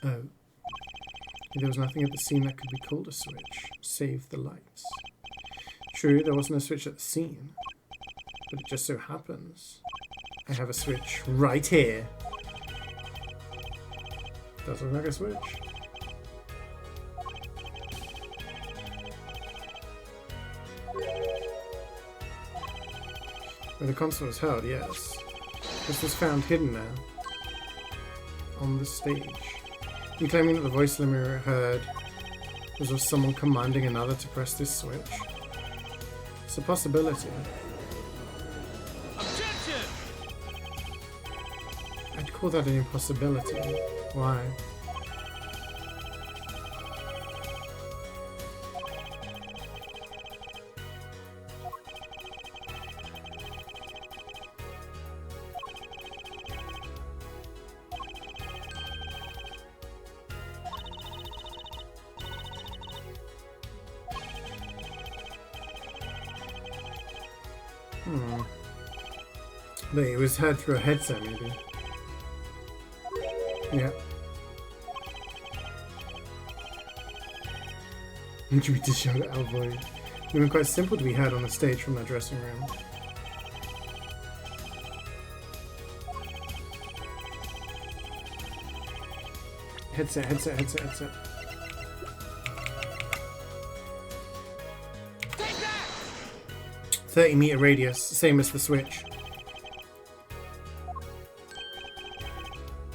Oh. There was nothing at the scene that could be called a switch. Save the lights. True, there wasn't a switch at the scene. But it just so happens I have a switch right here. Does look like a switch. Where the concert was held, yes. This was found hidden there. On the stage. You claiming that the voice Lemur heard was of someone commanding another to press this switch? It's a possibility. Objection! I'd call that an impossibility. Why? But it was heard through a headset, maybe. Yeah. Would you be to shout at our voice? It would be quite simple to be heard on the stage from that dressing room. Headset, headset, headset, headset. Take that! 30-meter radius, same as the switch.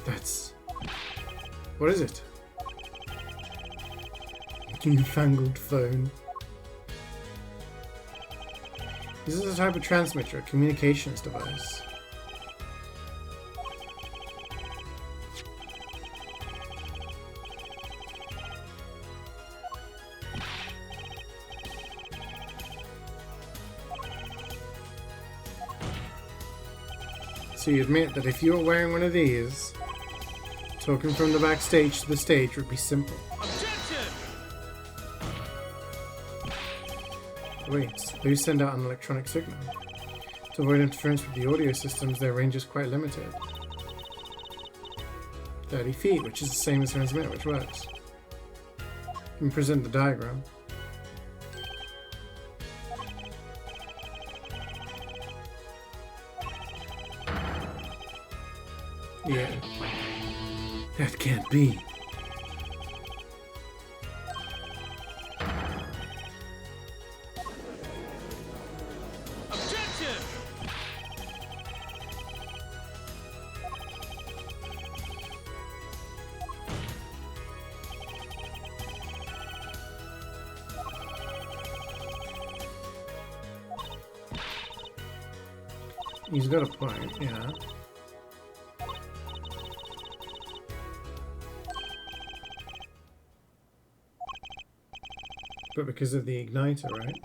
That's... What is it? Newfangled phone. This is a type of transmitter, a communications device. So you admit that if you were wearing one of these, talking from the backstage to the stage would be simple. Objection! Wait, those send out an electronic signal. To avoid interference with the audio systems, their range is quite limited. 30 feet, which is the same as transmit, which works. You can present the diagram. Yeah. That can't be. Objection! He's got a point, yeah. But because of the igniter, right?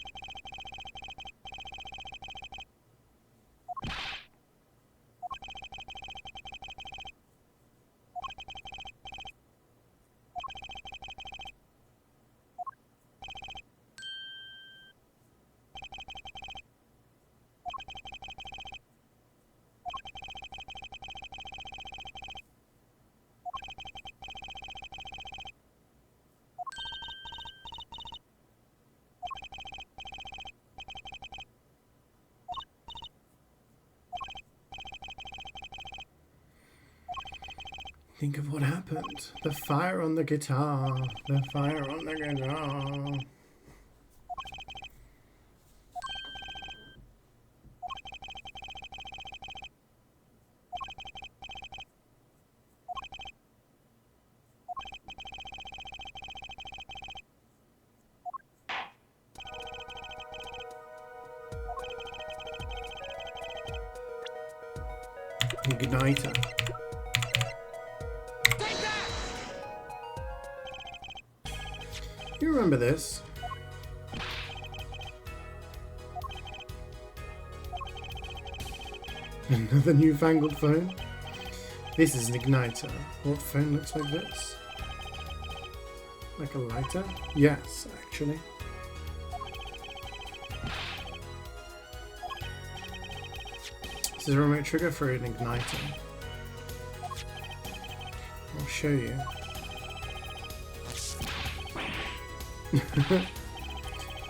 Think of what happened. The fire on the guitar. The fire on the guitar. Igniter. You remember this? Another newfangled phone? This is an igniter. What phone looks like this? Like a lighter? Yes, actually. This is a remote trigger for an igniter. I'll show you.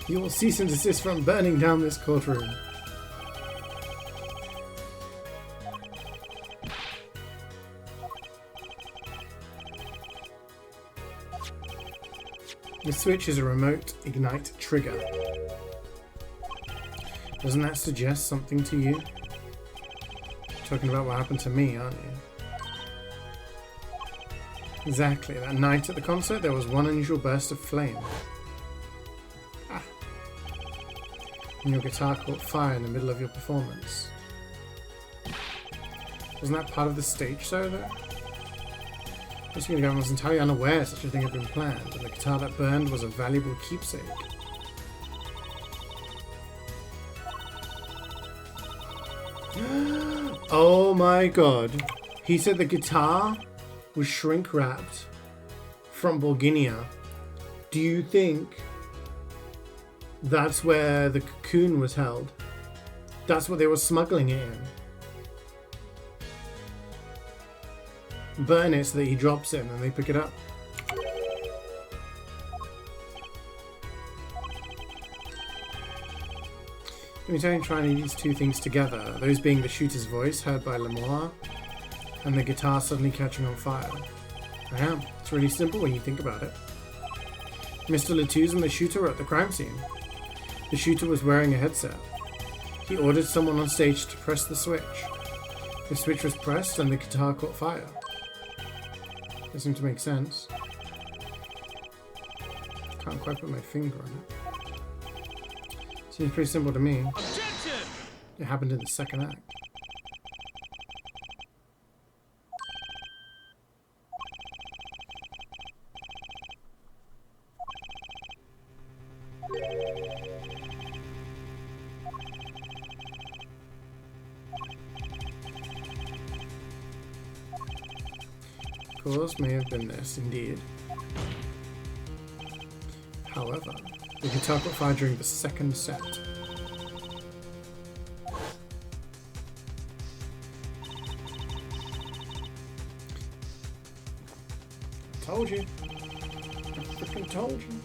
You will cease and desist from burning down this courtroom. The switch is a remote ignite trigger. Doesn't that suggest something to you? Talking about what happened to me, aren't you? Exactly. That night at the concert, there was one unusual burst of flame. Ah. And your guitar caught fire in the middle of your performance. Wasn't that part of the stage show, though? Basically, the government was entirely unaware such a thing had been planned, and the guitar that burned was a valuable keepsake. Oh my god. He said the guitar was shrink wrapped from Bulgaria. Do you think that's where the cocoon was held? That's what they were smuggling it in. Burn it so that he drops it and then they pick it up. Let me tell you, trying these two things together, those being the shooter's voice heard by Lemoire and the guitar suddenly catching on fire. I am. It's really simple when you think about it. Mr. Latouze and the shooter were at the crime scene. The shooter was wearing a headset. He ordered someone on stage to press the switch. The switch was pressed and the guitar caught fire. That seemed to make sense. Can't quite put my finger on it. Seems pretty simple to me. Objection! It happened in the second act. Cause may have been this, indeed. However, the guitar caught fire during the second set. Told you. I freaking told you.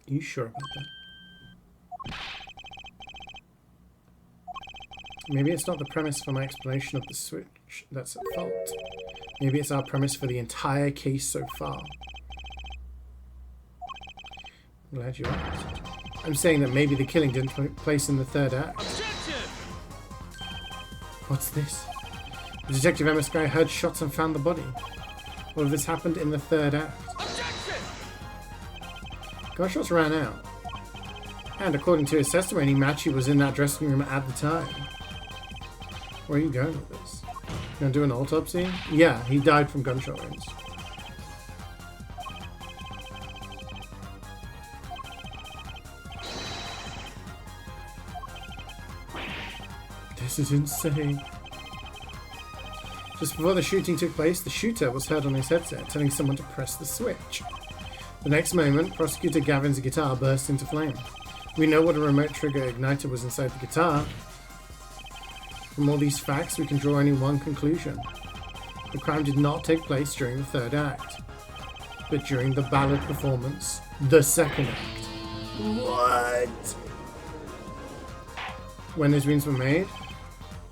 Are you sure about that? Maybe it's not the premise for my explanation of the switch that's at fault. Maybe it's our premise for the entire case so far. I'm glad you asked. I'm saying that maybe the killing didn't take place in the third act. Objection! What's this? The detective MS guy heard shots and found the body. All of this happened in the third act. Gunshots ran out. And according to his testimony, Machi was in that dressing room at the time. Where are you going with this? You gonna do an autopsy? Yeah, he died from gunshot wounds. This is insane. Just before the shooting took place, the shooter was heard on his headset telling someone to press the switch. The next moment, Prosecutor Gavin's guitar burst into flame. We know what a remote trigger igniter was inside the guitar. From all these facts, we can draw only one conclusion. The crime did not take place during the third act, but during the ballad performance, the second act. What? When those wounds were made?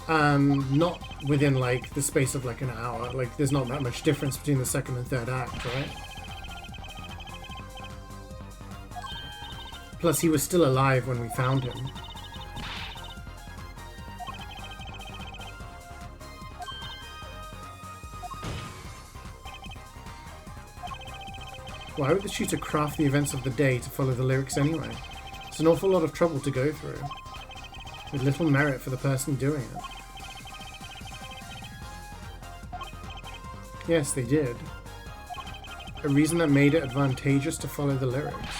Not within like the space of like an hour. Like there's not that much difference between the second and third act, right? Plus, he was still alive when we found him. Why would the shooter craft the events of the day to follow the lyrics anyway? It's an awful lot of trouble to go through, with little merit for the person doing it. Yes, they did. A reason that made it advantageous to follow the lyrics.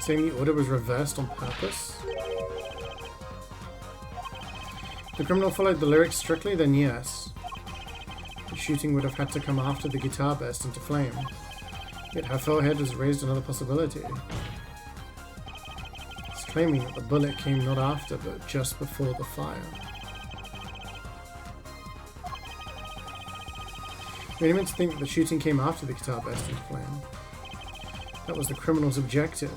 Saying the order was reversed on purpose? If the criminal followed the lyrics strictly, then yes. The shooting would have had to come after the guitar burst into flame. Yet her forehead has raised another possibility. It's claiming that the bullet came not after, but just before the fire. We meant to think that the shooting came after the guitar burst into flame. That was the criminal's objective.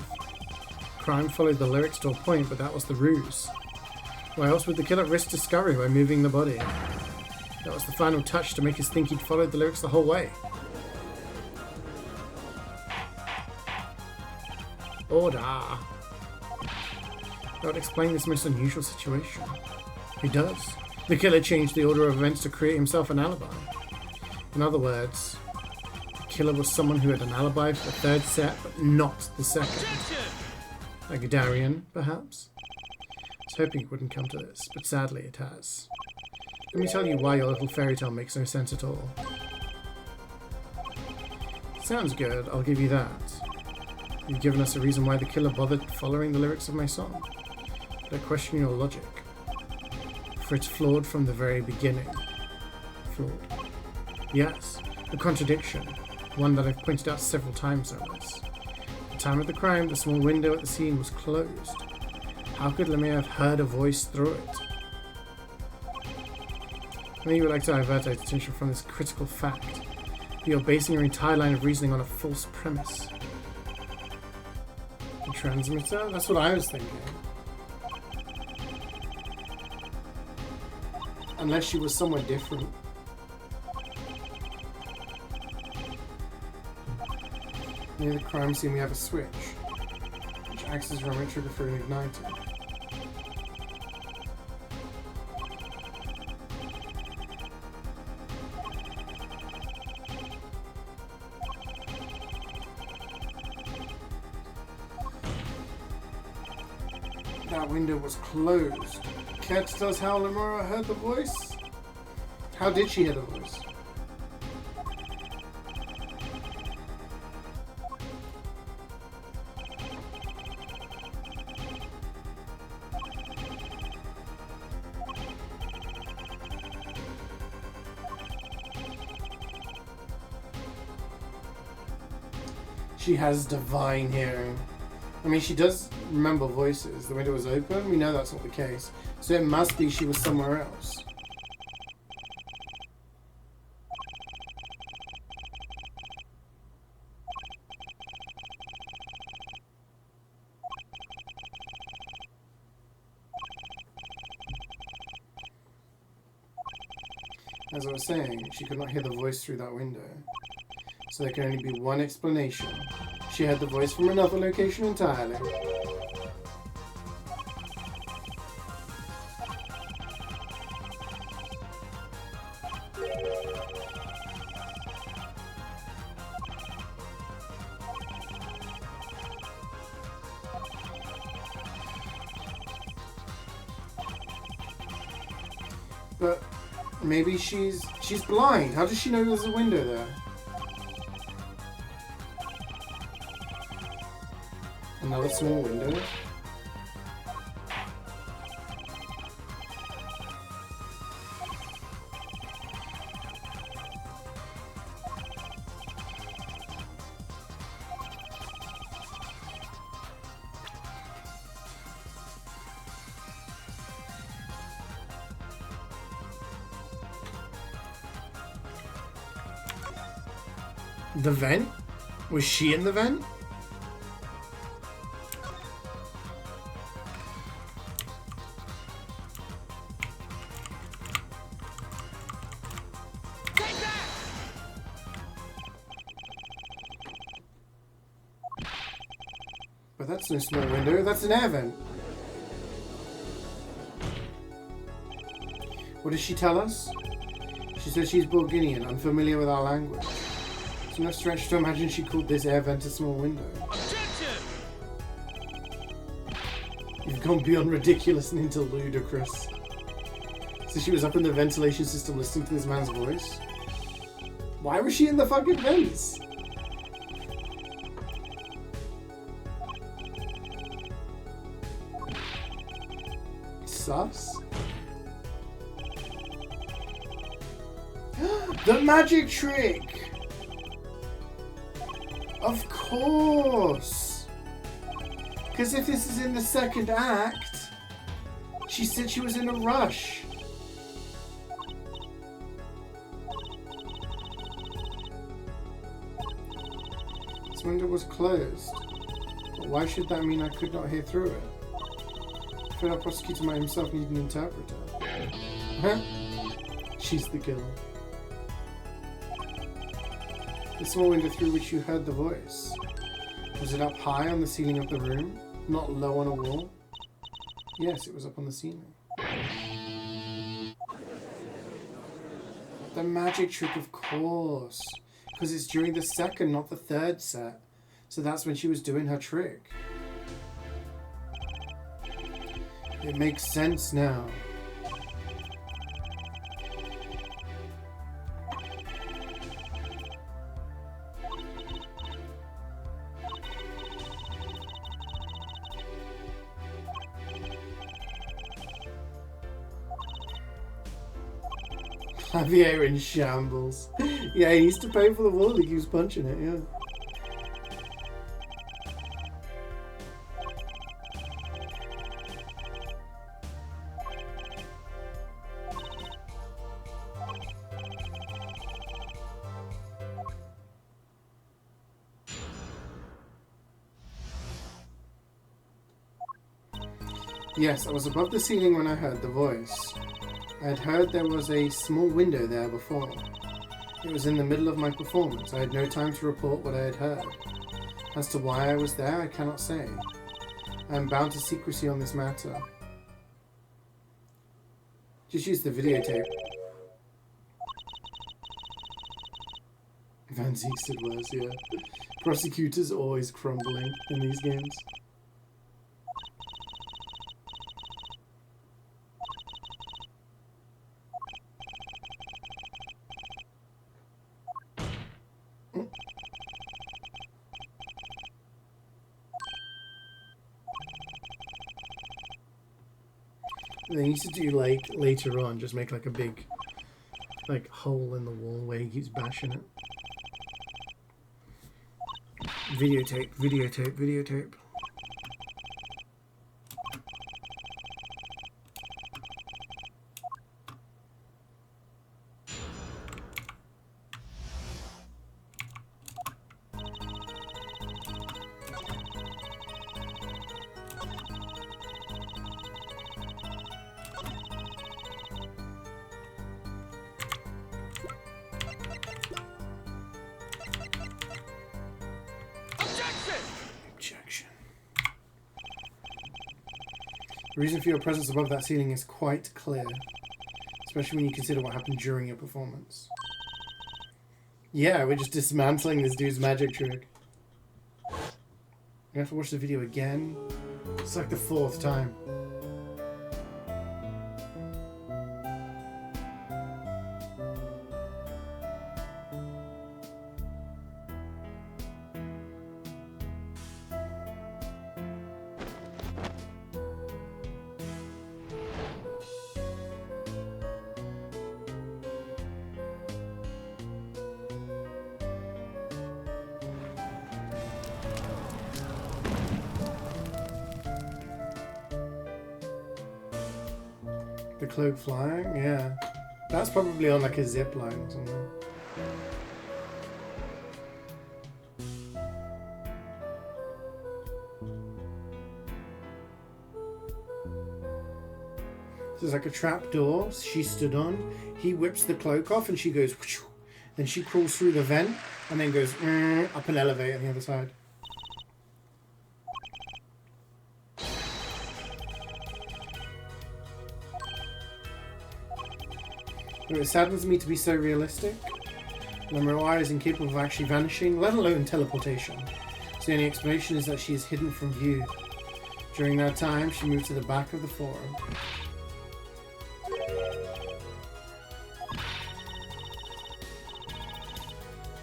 Crime followed the lyrics to a point, but that was the ruse. Why else would the killer risk discovery by moving the body? That was the final touch to make us think he'd followed the lyrics the whole way. Order. That would explain this most unusual situation. It does. The killer changed the order of events to create himself an alibi. In other words, the killer was someone who had an alibi for the third set, but not the second. Like Darian, perhaps? I was hoping it wouldn't come to this, but sadly it has. Let me tell you why your little fairy tale makes no sense at all. Sounds good, I'll give you that. You've given us a reason why the killer bothered following the lyrics of my song. But I question your logic. For it's flawed from the very beginning. Flawed. Yes, a contradiction. One that I've pointed out several times now. At the time of the crime, the small window at the scene was closed. How could Lemire have heard a voice through it? I think you would like to divert our attention from this critical fact. You're basing your entire line of reasoning on a false premise. The transmitter? That's what I was thinking. Unless she was somewhere different. Near the crime scene we have a switch, which acts as a remote trigger for an igniter. That window was closed. Care to tell us how Lemire heard the voice? How did she hear the voice? She has divine hearing. I mean, she does remember voices. The window was open. We know that's not the case. So it must be she was somewhere else. As I was saying, she could not hear the voice through that window. So there can only be one explanation. She heard the voice from another location entirely. But maybe she's blind. How does she know there's a window there? Another small window. The vent? Was she in the vent? But that's no small window, that's an air vent. What does she tell us? She says she's Bulgarian, unfamiliar with our language. It's no stretch to imagine she called this air vent a small window. Objection! You've gone beyond ridiculous and into ludicrous. So she was up in the ventilation system listening to this man's voice? Why was she in the fucking vents? Sus? The magic trick! Of course! Because if this is in the second act, she said she was in a rush. This window was closed. But why should that mean I could not hear through it? I feel like prosecutor might himself need an interpreter. Huh? She's the killer. The small window through which you heard the voice. Was it up high on the ceiling of the room? Not low on a wall? Yes, it was up on the ceiling. The magic trick, of course. Because it's during the second, not the third set. So that's when she was doing her trick. It makes sense now. Javier in shambles. Yeah, he needs to pay for the wall. He keeps punching it, yeah. Yes, I was above the ceiling when I heard the voice. I had heard there was a small window there before. It was in the middle of my performance. I had no time to report what I had heard. As to why I was there, I cannot say. I am bound to secrecy on this matter. Just use the videotape. Van Zieks did worse, yeah. Prosecutors always crumbling in these games. They used to do, like, later on, just make like a big, like, hole in the wall where he keeps bashing it. Videotape, videotape, videotape. Objection. The reason for your presence above that ceiling is quite clear, especially when you consider what happened during your performance. Yeah, we're just dismantling this dude's magic trick. You have to watch the video again. It's like the 4th time. The cloak flying? Yeah. That's probably on like a zip line or something. There's like a trap door she stood on. He whips the cloak off and she goes whoosh, then she crawls through the vent and then goes up an elevator on the other side. It saddens me to be so realistic. Lemuria is incapable of actually vanishing, let alone teleportation. So the only explanation is that she is hidden from view. During that time, she moved to the back of the forum.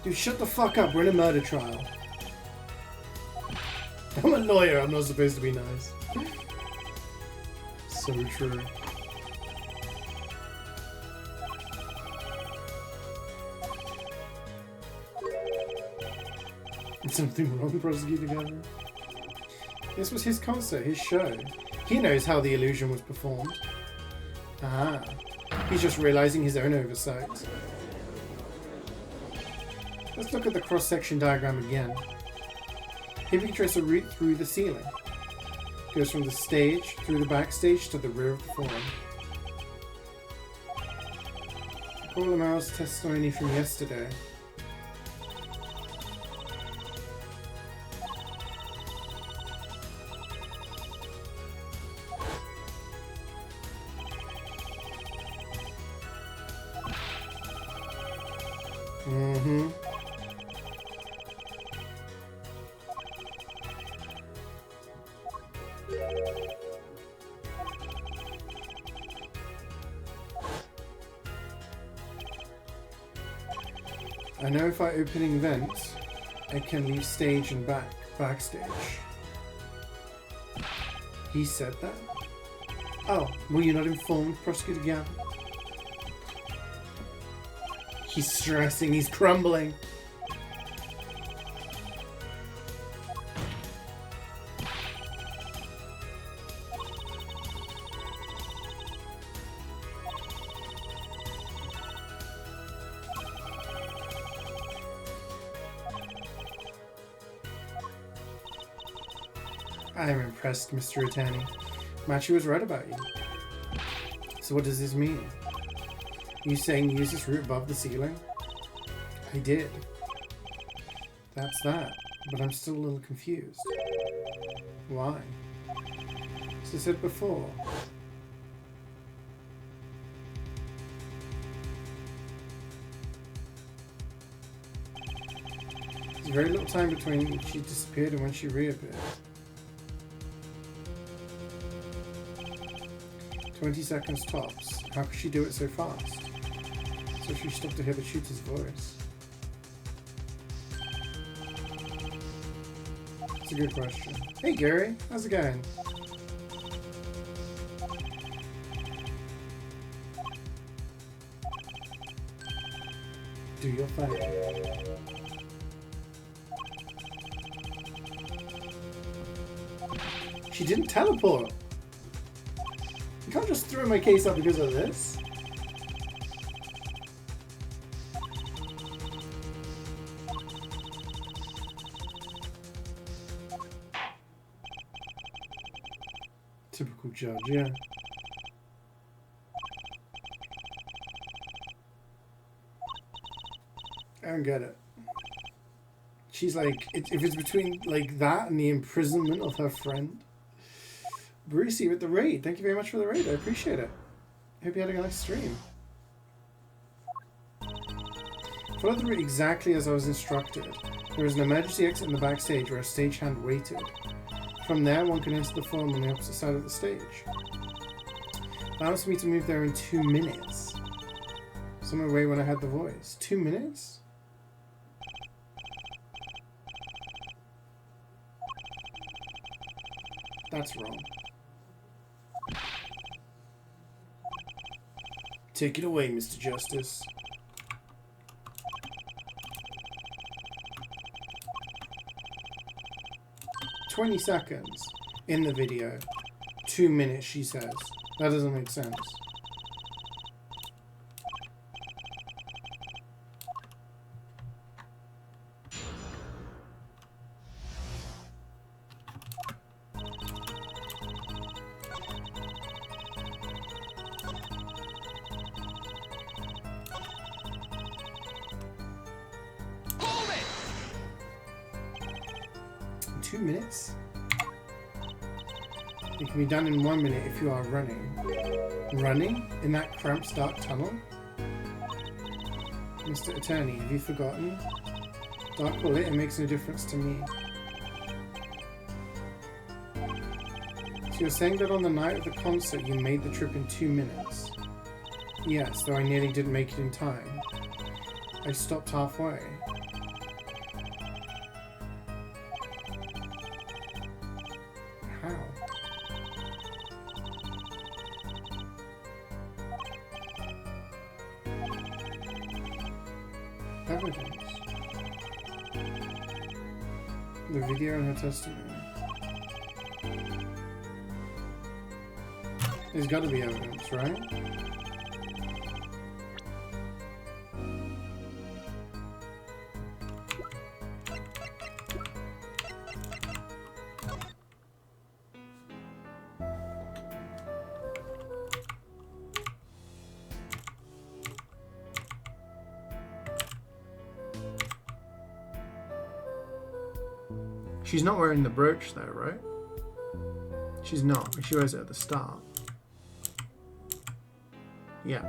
Dude, shut the fuck up, we're in a murder trial. I'm a lawyer, I'm not supposed to be nice. So true. Something wrong, Prosecutor Governor? This was his concert, his show. He knows how the illusion was performed. Ah, he's just realizing his own oversight. Let's look at the cross-section diagram again. Here we can trace a route through the ceiling. It goes from the stage, through the backstage, to the rear of the forum. Paul Lamel's testimony from yesterday. Mm-hmm. I know if I opening vent, I can leave stage and backstage. He said that? Oh, were you not informed, Prosecutor Gavin? He's stressing, he's crumbling. I am impressed, Mr. Attorney. Machi was right about you. So what does this mean? You saying use this route above the ceiling? I did. That's that. But I'm still a little confused. Why? As I said before. There's very little time between when she disappeared and when she reappeared. 20 seconds tops. How could she do it so fast? So she stopped to hear the shooter's voice. That's a good question. Hey Gary, how's it going? Do your thing. She didn't teleport! You can't just throw my case up because of this. Typical judge, yeah. I don't get it. She's like, if it's between like that and the imprisonment of her friend. Brucey with the raid. Thank you very much for the raid. I appreciate it. Hope you had a nice stream. Followed the route exactly as I was instructed. There was an emergency exit in the backstage where a stagehand waited. From there, one can enter the forum on the opposite side of the stage. Allows me to move there in 2 minutes. Somewhere away when I had the voice. 2 minutes? That's wrong. Take it away, Mr. Justice. "20 seconds in the video. 2 minutes, she says. That doesn't make sense. Hold it! 2 minutes? It can be done in 1 minute if you are running. Running? In that cramped dark tunnel? Mr. Attorney, have you forgotten? Dark or lit, it makes no difference to me. So you're saying that on the night of the concert you made the trip in 2 minutes? Yes, though I nearly didn't make it in time. I stopped halfway. How? Evidence. The video and her testimony. There's got to be evidence, right? She's not wearing the brooch though, right? She's not. She wears it at the start. Yeah.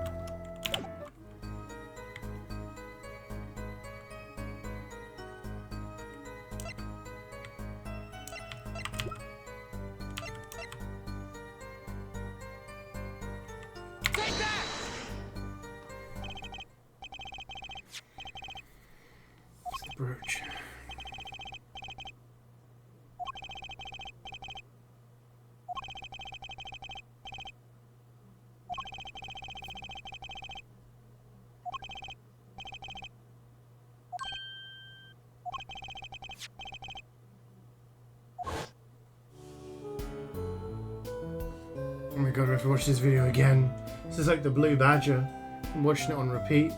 Take that! It's the brooch. Oh my god, I have to watch this video again. This is like the Blue Badger. I'm watching it on repeat.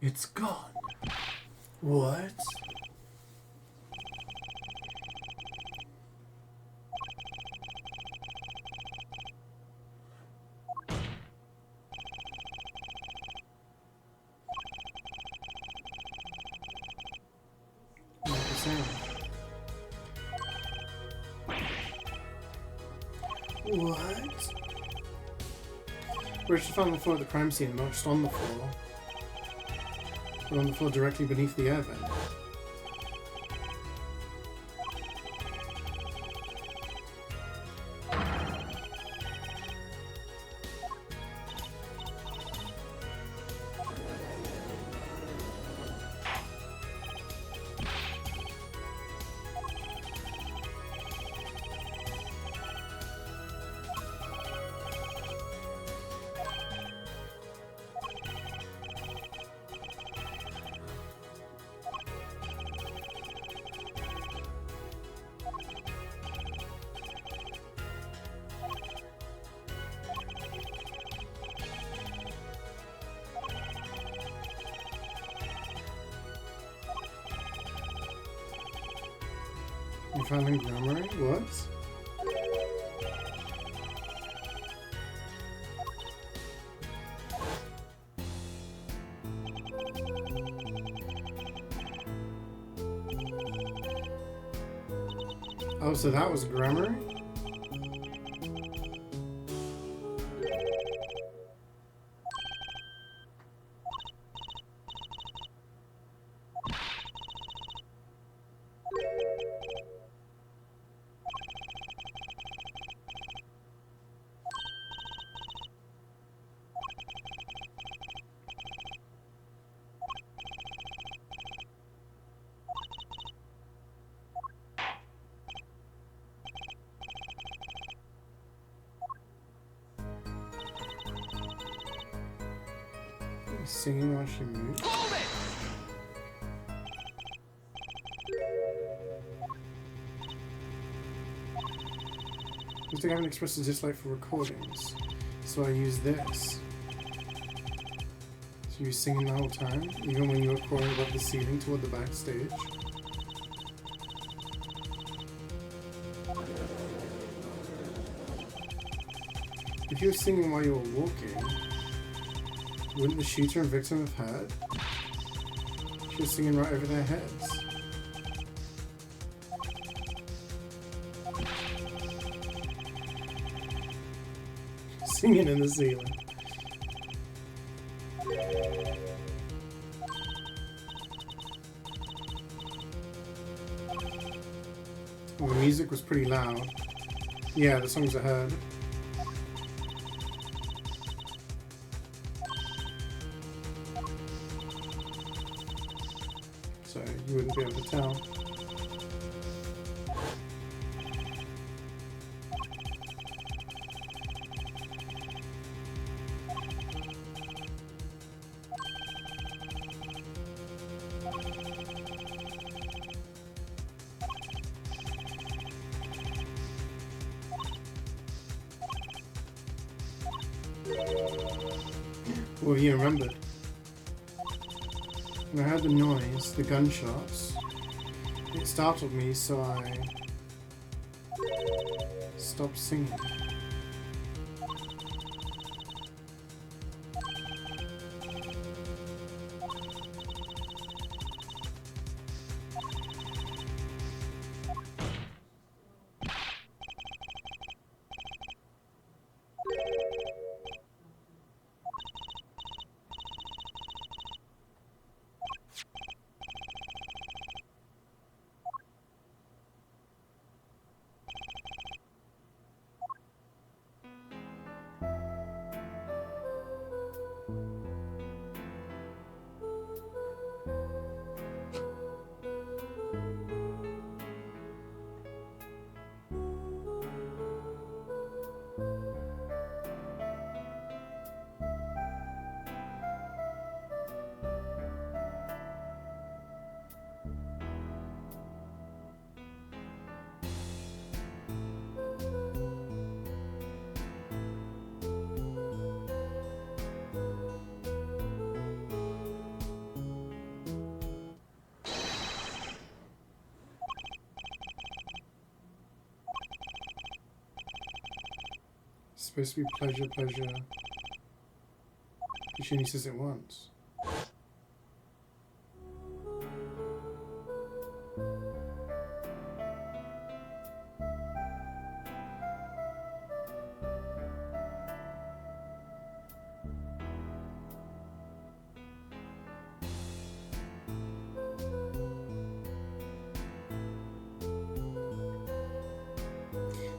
It's gone. What? What the sound? What? We're just on the floor of the crime scene, not just on the floor. We're on the floor directly beneath the air vent. You found in grammar? What? Oh, so that was grammar? Singing while she moves? Hold it! Looks like I haven't expressed a dislike for recordings, so I use this. So you were singing the whole time, even when you were crawling above the ceiling toward the backstage? If you were singing while you were walking, wouldn't the shooter and victim have heard? She was singing right over their heads. Singing in the ceiling. Well, the music was pretty loud. Yeah, the songs I heard. So you wouldn't be able to tell. What have you remembered? When I heard the noise, the gunshots, it startled me, so I stopped singing. It's supposed to be pleasure, pleasure. But she only says it once.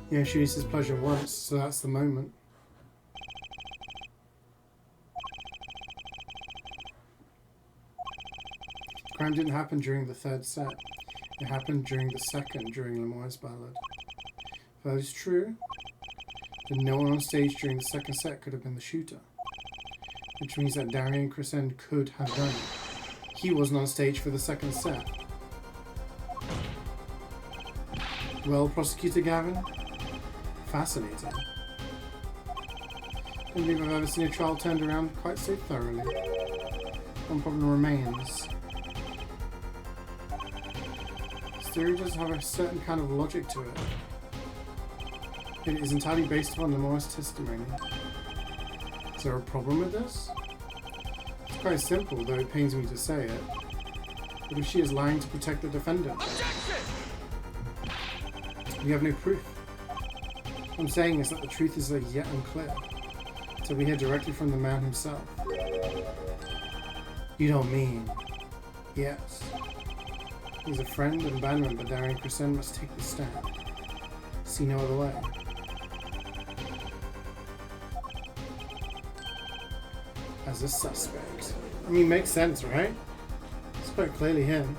Yeah, she only says pleasure once, so that's the moment. Crime didn't happen during the third set. It happened during the second, during Lemoyne's ballad. If that is true, then no one on stage during the second set could have been the shooter. Which means that Darian Crescend could have done it. He wasn't on stage for the second set. Well, Prosecutor Gavin? Fascinating. I don't believe I've ever seen a trial turned around quite so thoroughly. One problem remains. This theory does have a certain kind of logic to it. It is entirely based upon Lemoyne's testimony. Is there a problem with this? It's quite simple, though it pains me to say it. But if she is lying to protect the defendant, we have no proof. What I'm saying is that the truth is yet unclear, so we hear directly from the man himself. You don't mean? Yes. He's a friend and band member. Darian Crescend must take the stand. See no other way. As a suspect. I mean, makes sense, right? It's quite clearly him.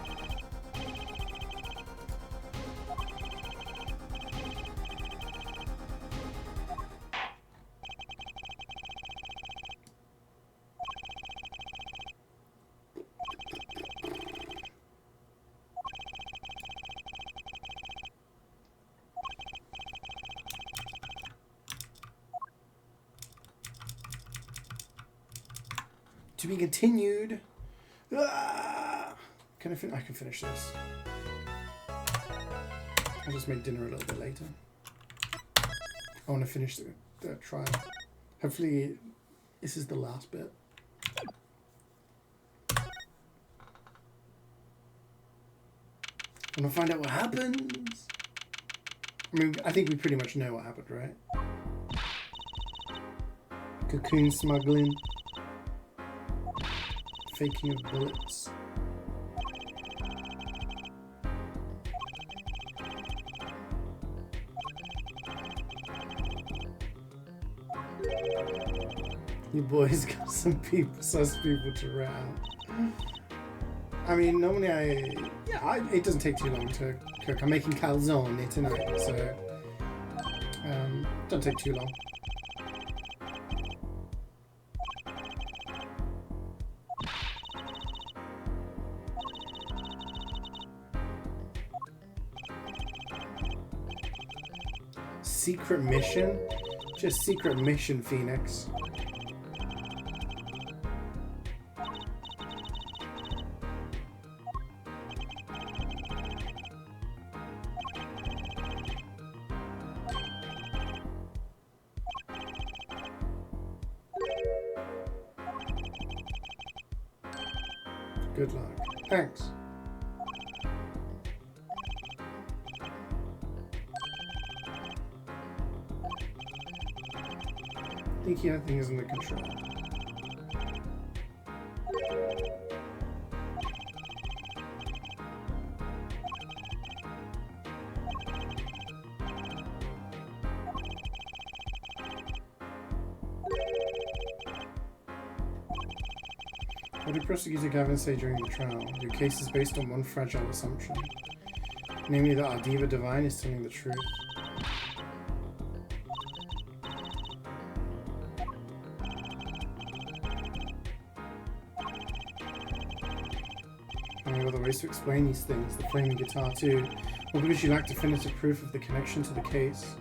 To be continued. Ah! I can finish this. I'll just make dinner a little bit later. I want to finish the trial. Hopefully, this is the last bit. I want to find out what happens. I mean, I think we pretty much know what happened, right? Cocoon smuggling. Faking of bullets. You boys got some sus people to rat out. I mean, normally it doesn't take too long to cook. I'm making calzone tonight, so don't take too long. Secret mission? Just secret mission, Phoenix. Good luck. Thanks. I think everything is under control. What did Prosecutor Gavin say during the trial? Your case is based on one fragile assumption, namely that our Diva Divine is telling the truth. Any other ways to explain these things? The flaming guitar too, or because you lack definitive proof of the connection to the case?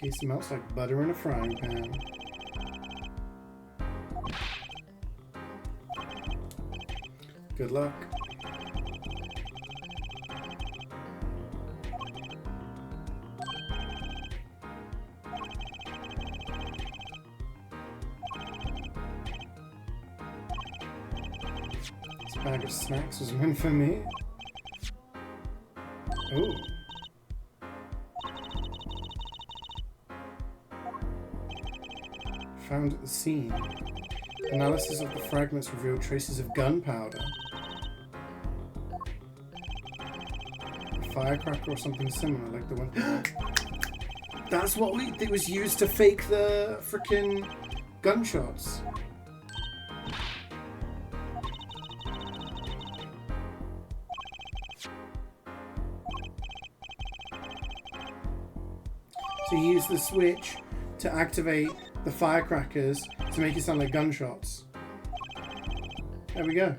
Case melts like butter in a frying pan. Good luck. This bag of snacks was meant for me. Oh. Found at the scene. Analysis of the fragments revealed traces of gunpowder. A firecracker or something similar, like the one. That's what it was used to fake the frickin' gunshots. So you use the switch to activate the firecrackers to make it sound like gunshots. There we go.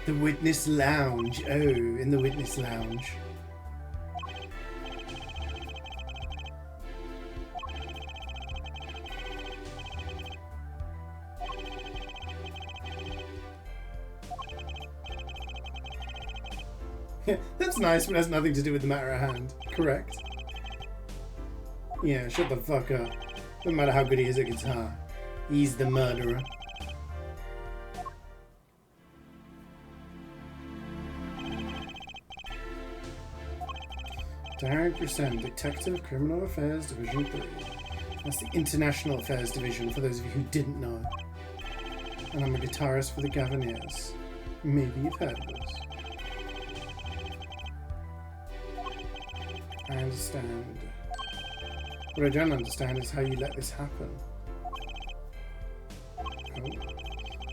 The witness lounge. Oh, in the witness lounge. That's nice, but it has nothing to do with the matter at hand. Correct. Yeah, shut the fuck up. No matter how good he is at guitar. He's the murderer. Darren Percent, Detective Criminal Affairs Division 3. That's the International Affairs Division, for those of you who didn't know. And I'm a guitarist for the Gaviniers. Maybe you've heard of us. I understand. What I don't understand is how you let this happen. Oh.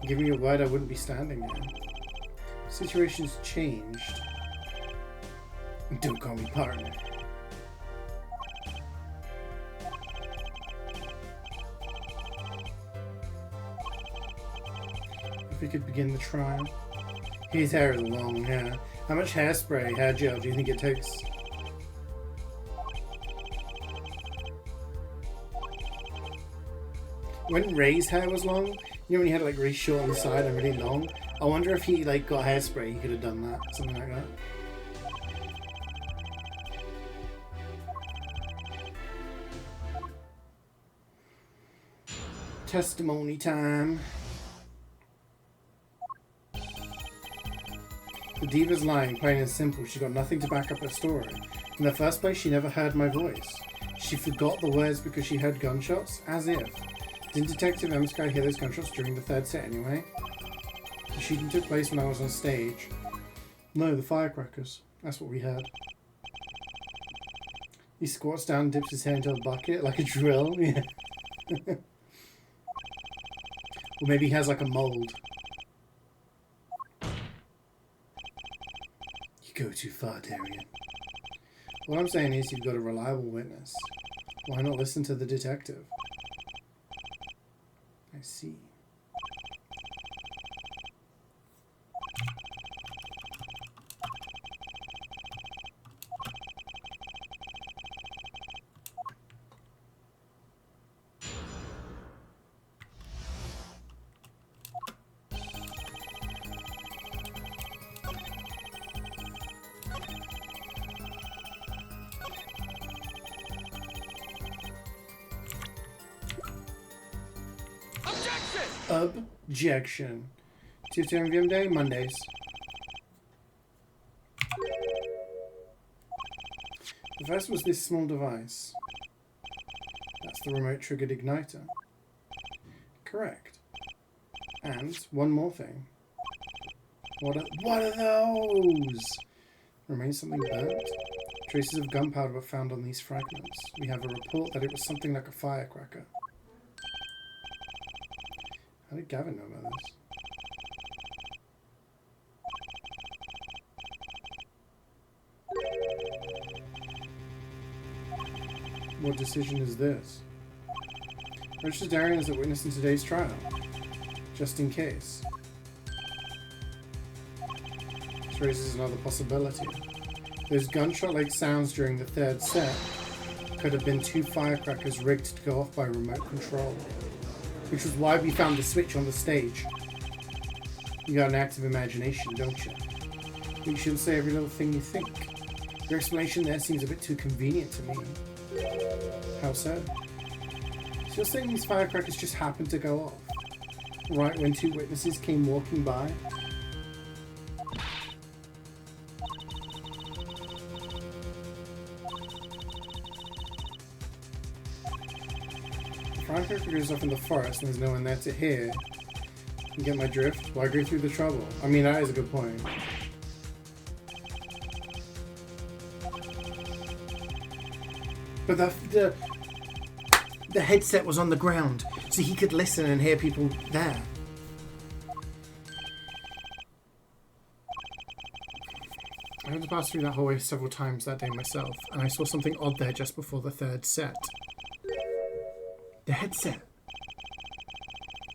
Give me your word I wouldn't be standing here. Situation's changed. Don't call me partner. If we could begin the trial. His hair is long hair. How much hairspray, hair gel do you think it takes? When Ray's hair was long, you know when he had it like really short on the side and really long? I wonder if he like got hairspray, he could have done that. Something like that. Testimony time. The diva's lying, plain and simple. She got nothing to back up her story. In the first place, she never heard my voice. She forgot the words because she heard gunshots? As if. Didn't Detective M. Sky hear those gunshots during the third set anyway? The shooting took place when I was on stage. No, the firecrackers. That's what we heard. He squats down, dips his hand into a bucket like a drill. Yeah. Or maybe he has like a mold. You go too far, Darian. What I'm saying is you've got a reliable witness. Why not listen to the detective? I see. Objection. Tuesday and VM Day, Mondays. The first was this small device. That's the remote triggered igniter. Correct. And one more thing. What are those? Remains something burnt? Traces of gunpowder were found on these fragments. We have a report that it was something like a firecracker. How did Gavin know about this? What decision is this? Register Darian as a witness in today's trial. Just in case. This raises another possibility. Those gunshot-like sounds during the third set could have been 2 firecrackers rigged to go off by remote control. Which was why we found the switch on the stage. You got an active imagination, don't you? But you shouldn't say every little thing you think. Your explanation there seems a bit too convenient to me. How so? So you're saying these firecrackers just happened to go off? Right when 2 witnesses came walking by? Firecracker goes off in the forest and there's no one there to hear. You get my drift? Why go through the trouble? I mean, that is a good point. But the headset was on the ground, so he could listen and hear people there. I had to pass through that hallway several times that day myself, and I saw something odd there just before the third set. The headset.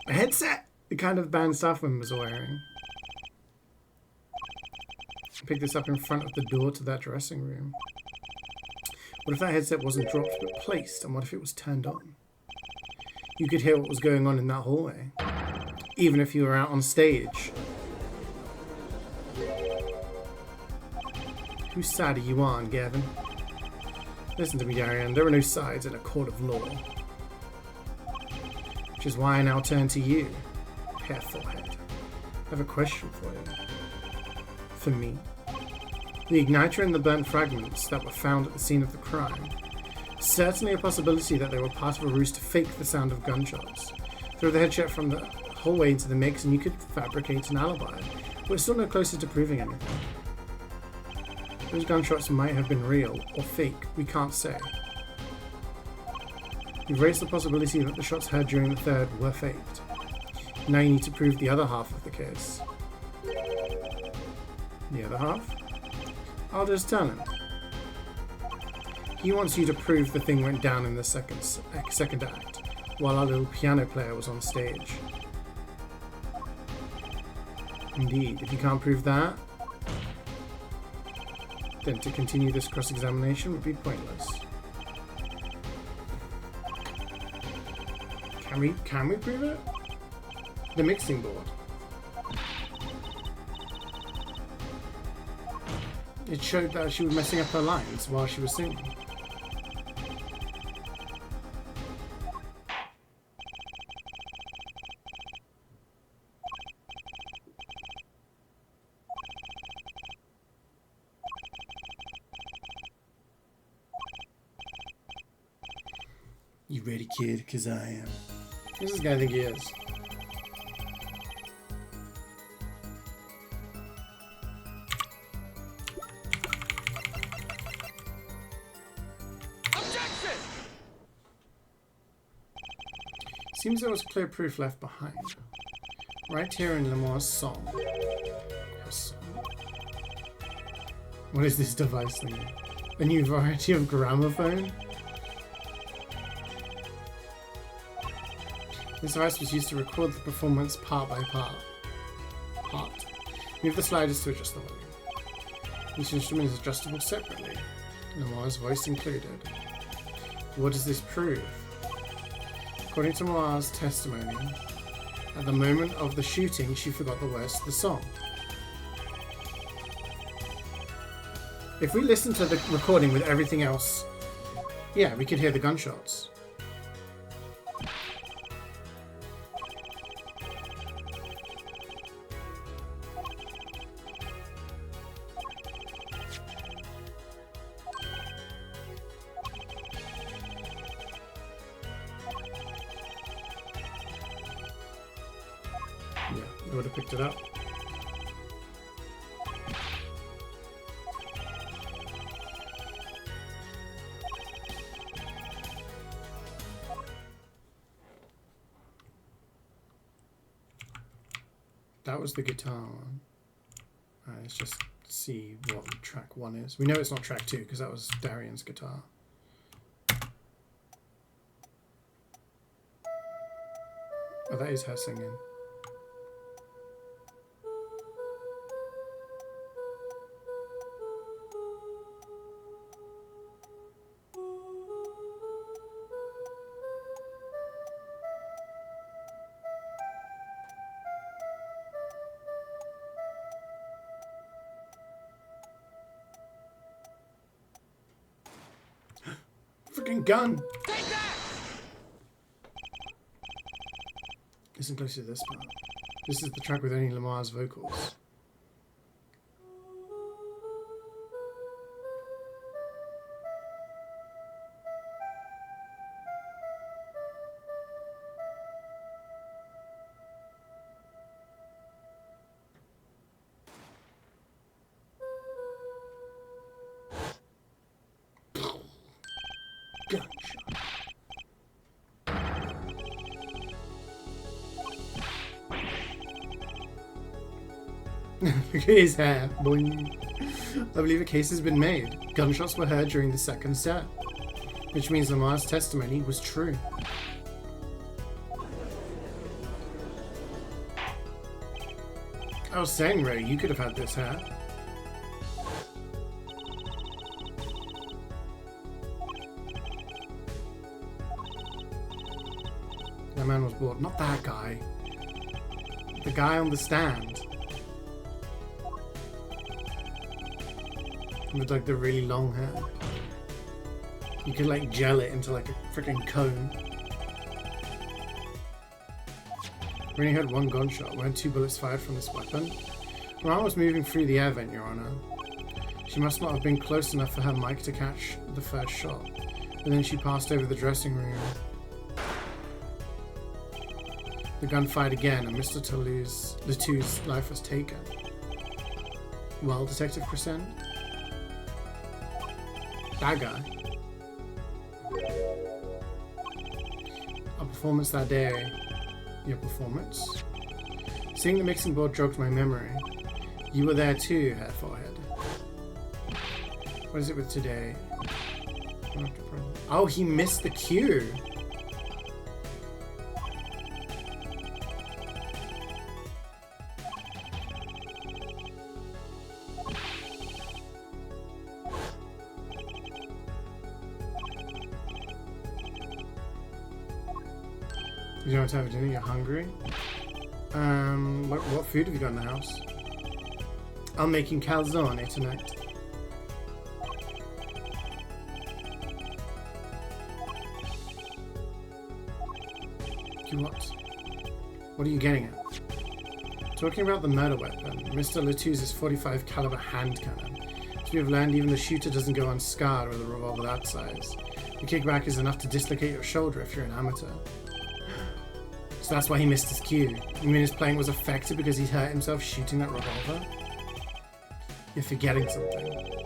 A headset! The kind of band staff members are wearing. I picked this up in front of the door to that dressing room. What if that headset wasn't dropped but placed, and what if it was turned on? You could hear what was going on in that hallway, even if you were out on stage. Whose side are you on, Gavin? Listen to me, Darian. There are no sides in a court of law. Which is why I now turn to you, Hair Forehead. I have a question for you. For me. The igniter and the burnt fragments that were found at the scene of the crime. Certainly a possibility that they were part of a ruse to fake the sound of gunshots. Throw the headset from the hallway into the mix and you could fabricate an alibi. But we're still no closer to proving anything. Those gunshots might have been real or fake, we can't say. You've raised the possibility that the shots heard during the third were faked. Now you need to prove the other half of the case. The other half? I'll just tell him. He wants you to prove the thing went down in the second act, while our little piano player was on stage. Indeed, if you can't prove that, then to continue this cross-examination would be pointless. Can we prove it? The mixing board. It showed that she was messing up her lines while she was singing. You ready, kid? 'Cause I am. Who's this guy think he is? Seems there was clear proof left behind. Right here in Lamoire's song. Her song? What is this device thing? A new variety of gramophone? This device was used to record the performance part by part. Move the sliders to adjust the volume. Each instrument is adjustable separately, Lamoire's voice included. What does this prove? According to Lamoire's testimony, at the moment of the shooting, she forgot the words to the song. If we listen to the recording with everything else, yeah, we could hear the gunshots. Yeah, I would have picked it up. That was the guitar one. Let's just see what track 1 is. We know it's not track 2 because that was Darian's guitar. Oh, that is her singing. Freaking gun! Take that! Listen closely to this part. This is the track with only Lamoire's vocals. Gunshot. Look at his hair. Boing. I believe a case has been made. Gunshots were heard during the second set, which means Lamoire's testimony was true. I was saying, Ray, you could have had this hair. That man was bored. Not that guy. The guy on the stand. With like the really long hair. You could like gel it into like a freaking cone. We only had one gunshot. We had 2 bullets fired from this weapon. Ron was moving through the air vent, Your Honor. She must not have been close enough for her mic to catch the first shot. And then she passed over the dressing room. The gun fired again, and Mr. Latou's life was taken. Well, Detective Crescent? That guy. Our performance that day. Your performance? Seeing the mixing board jogged my memory. You were there too, Hair Forehead. What is it with today? Oh, he missed the cue! You don't have dinner, you're hungry? What food have you got in the house? I'm making calzone tonight. What? What are you getting at? Talking about the murder weapon, Mr. Latou's 45 caliber hand cannon. As we have learned, even the shooter doesn't go unscarred with a revolver that size. The kickback is enough to dislocate your shoulder if you're an amateur. So that's why he missed his cue. You mean his playing was affected because he hurt himself shooting that revolver? You're forgetting something.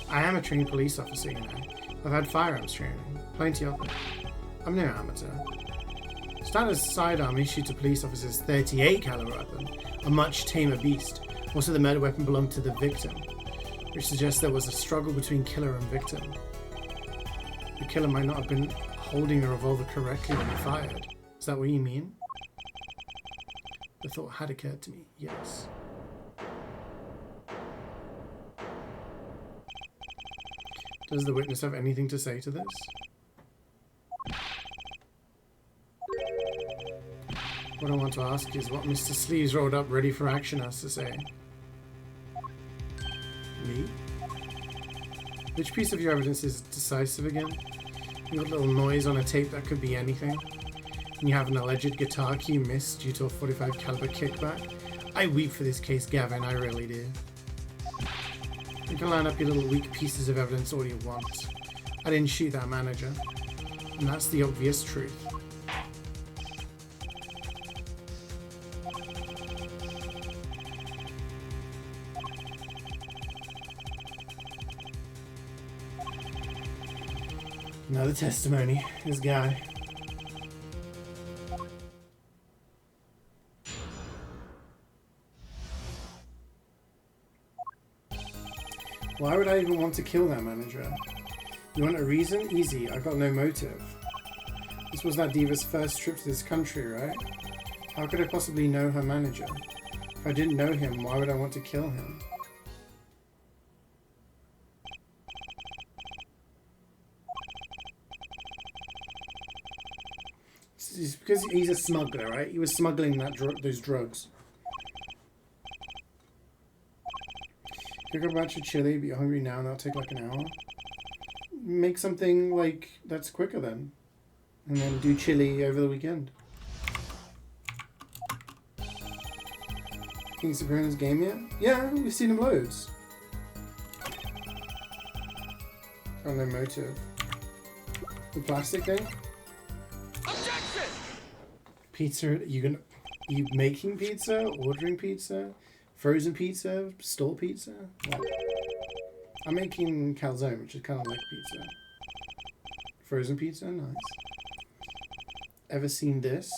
I am a trained police officer, you know. I've had firearms training. Plenty of it. I'm no amateur. Standard sidearm issued to police officers 38 caliber weapon, a much tamer beast. Also, the murder weapon belonged to the victim, which suggests there was a struggle between killer and victim. The killer might not have been holding a revolver correctly when he fired. Is that what you mean? The thought had occurred to me, yes. Does the witness have anything to say to this? What I want to ask is what Mr. Sleeves rolled up ready for action has to say. Me? Which piece of your evidence is decisive again? You got a little noise on a tape that could be anything. And you have an alleged guitar key missed due to a 45 caliber kickback. I weep for this case, Gavin, I really do. You can line up your little weak pieces of evidence all you want. I didn't shoot that manager. And that's the obvious truth. Another testimony. This guy. Why would I even want to kill that manager? You want a reason? Easy. I got no motive. This was that diva's first trip to this country, right? How could I possibly know her manager? If I didn't know him, why would I want to kill him? It's because he's a smuggler, right? He was smuggling those drugs. Pick up a batch of chili, but you're hungry now, and that'll take like an hour. Make something like that's quicker then, and then do chili over the weekend. King Soprano's game yet? Yeah, we've seen him loads. Got no motive. The plastic thing. Objection! Pizza? You making pizza? Ordering pizza? Frozen pizza? Store pizza? What? I'm making calzone, which is kind of like pizza. Frozen pizza? Nice. Ever seen this?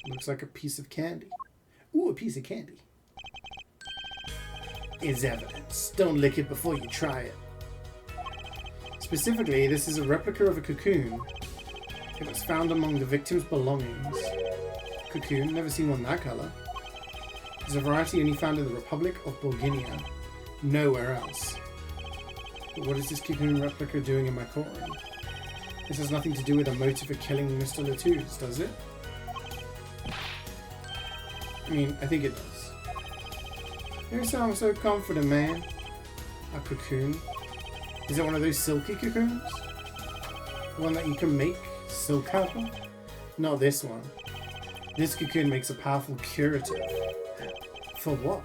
Looks like a piece of candy. Ooh, a piece of candy. Is evidence. Don't lick it before you try it. Specifically, this is a replica of a cocoon. It was found among the victim's belongings. Cocoon? Never seen one that color. There's a variety only found in the Republic of Bulgaria. Nowhere else. But what is this cocoon replica doing in my courtroom? This has nothing to do with a motive for killing Mr. Latouche, does it? I mean, I think it does. You sound so confident, man. A cocoon? Is it one of those silky cocoons? The one that you can make silk out of? Not this one. This cocoon makes a powerful curative. For what?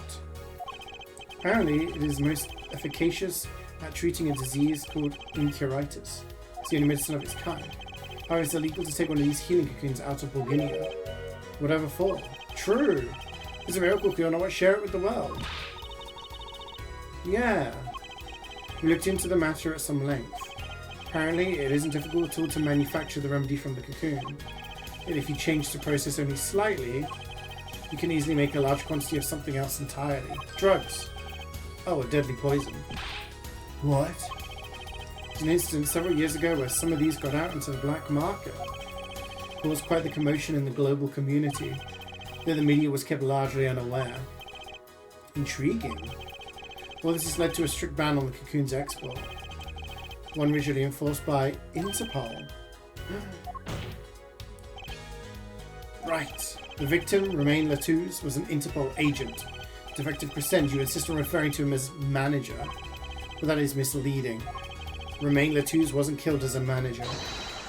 Apparently, it is most efficacious at treating a disease called incuritis. It's the only medicine of its kind. However, it's illegal to take one of these healing cocoons out of Bulgaria. Whatever for. True! It's a miracle cocoon, I want to share it with the world. Yeah. We looked into the matter at some length. Apparently, it isn't difficult at all to manufacture the remedy from the cocoon. And if you change the process only slightly, you can easily make a large quantity of something else entirely. Drugs. Oh, a deadly poison. What? There's an incident several years ago where some of these got out into the black market. Caused quite the commotion in the global community, though the media was kept largely unaware. Intriguing. Well, this has led to a strict ban on the cocoon's export. One originally enforced by Interpol. Right. The victim, Romain Latouche, was an Interpol agent. Detective Crescent, you insist on referring to him as manager, but that is misleading. Romain Latouche wasn't killed as a manager.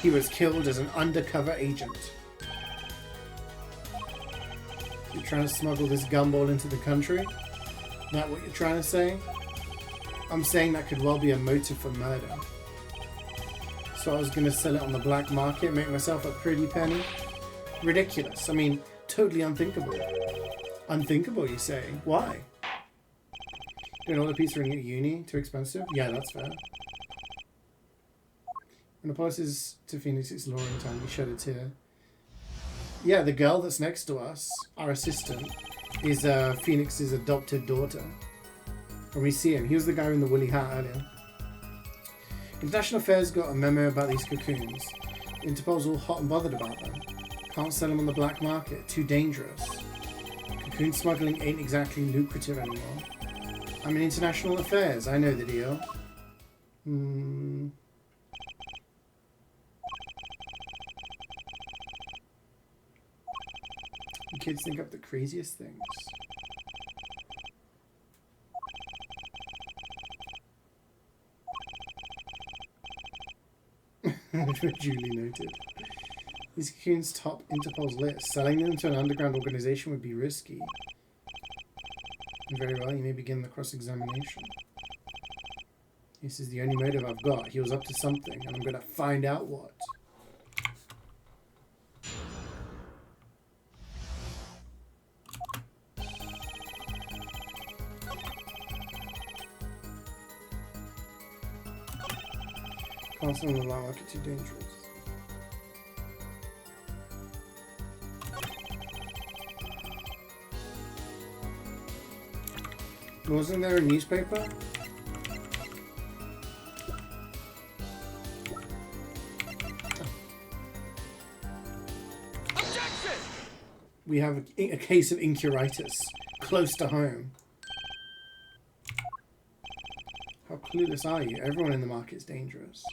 He was killed as an undercover agent. You're trying to smuggle this gumball into the country? That what you're trying to say? I'm saying that could well be a motive for murder. So I was going to sell it on the black market, make myself a pretty penny? Ridiculous. I mean, totally unthinkable. Unthinkable, you say? Why? Doing all the pizza in uni? Too expensive? Yeah, that's fair. When Apollo says to Phoenix it's luring time, we shed a tear. Yeah, the girl that's next to us, our assistant, is Phoenix's adopted daughter. When we see him, he was the guy in the woolly hat earlier. International Affairs got a memo about these cocoons. Interpol's all hot and bothered about them. Can't sell them on the black market, too dangerous. Cocoon smuggling ain't exactly lucrative anymore. I'm in International Affairs, I know the deal. You kids think up the craziest things. Duly noted. These cocoons top Interpol's list. Selling them to an underground organization would be risky. Very well, you may begin the cross-examination. This is the only motive I've got. He was up to something, and I'm going to find out what. Constantly in the long market too dangerous. Wasn't there a newspaper? Objection! We have a case of incuritis close to home. How clueless are you? Everyone in the market's dangerous.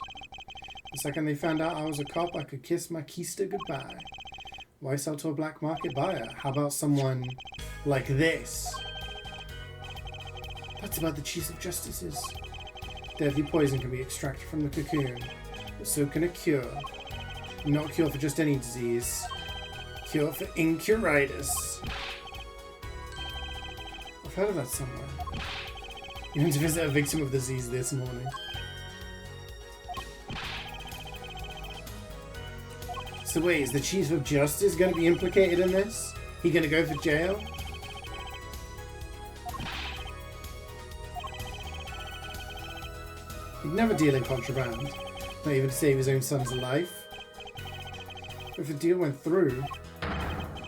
The second they found out I was a cop, I could kiss my keister goodbye. Why sell to a black market buyer? How about someone like this? That's about the Chief of Justices. Deadly poison can be extracted from the cocoon, but so can a cure. Not a cure for just any disease. Cure for incuritis. I've heard of that somewhere. You went to visit a victim of the disease this morning. So wait, is the Chief of Justice going to be implicated in this? He going to go for jail? He'd never deal in contraband, not even to save his own son's life. If a deal went through,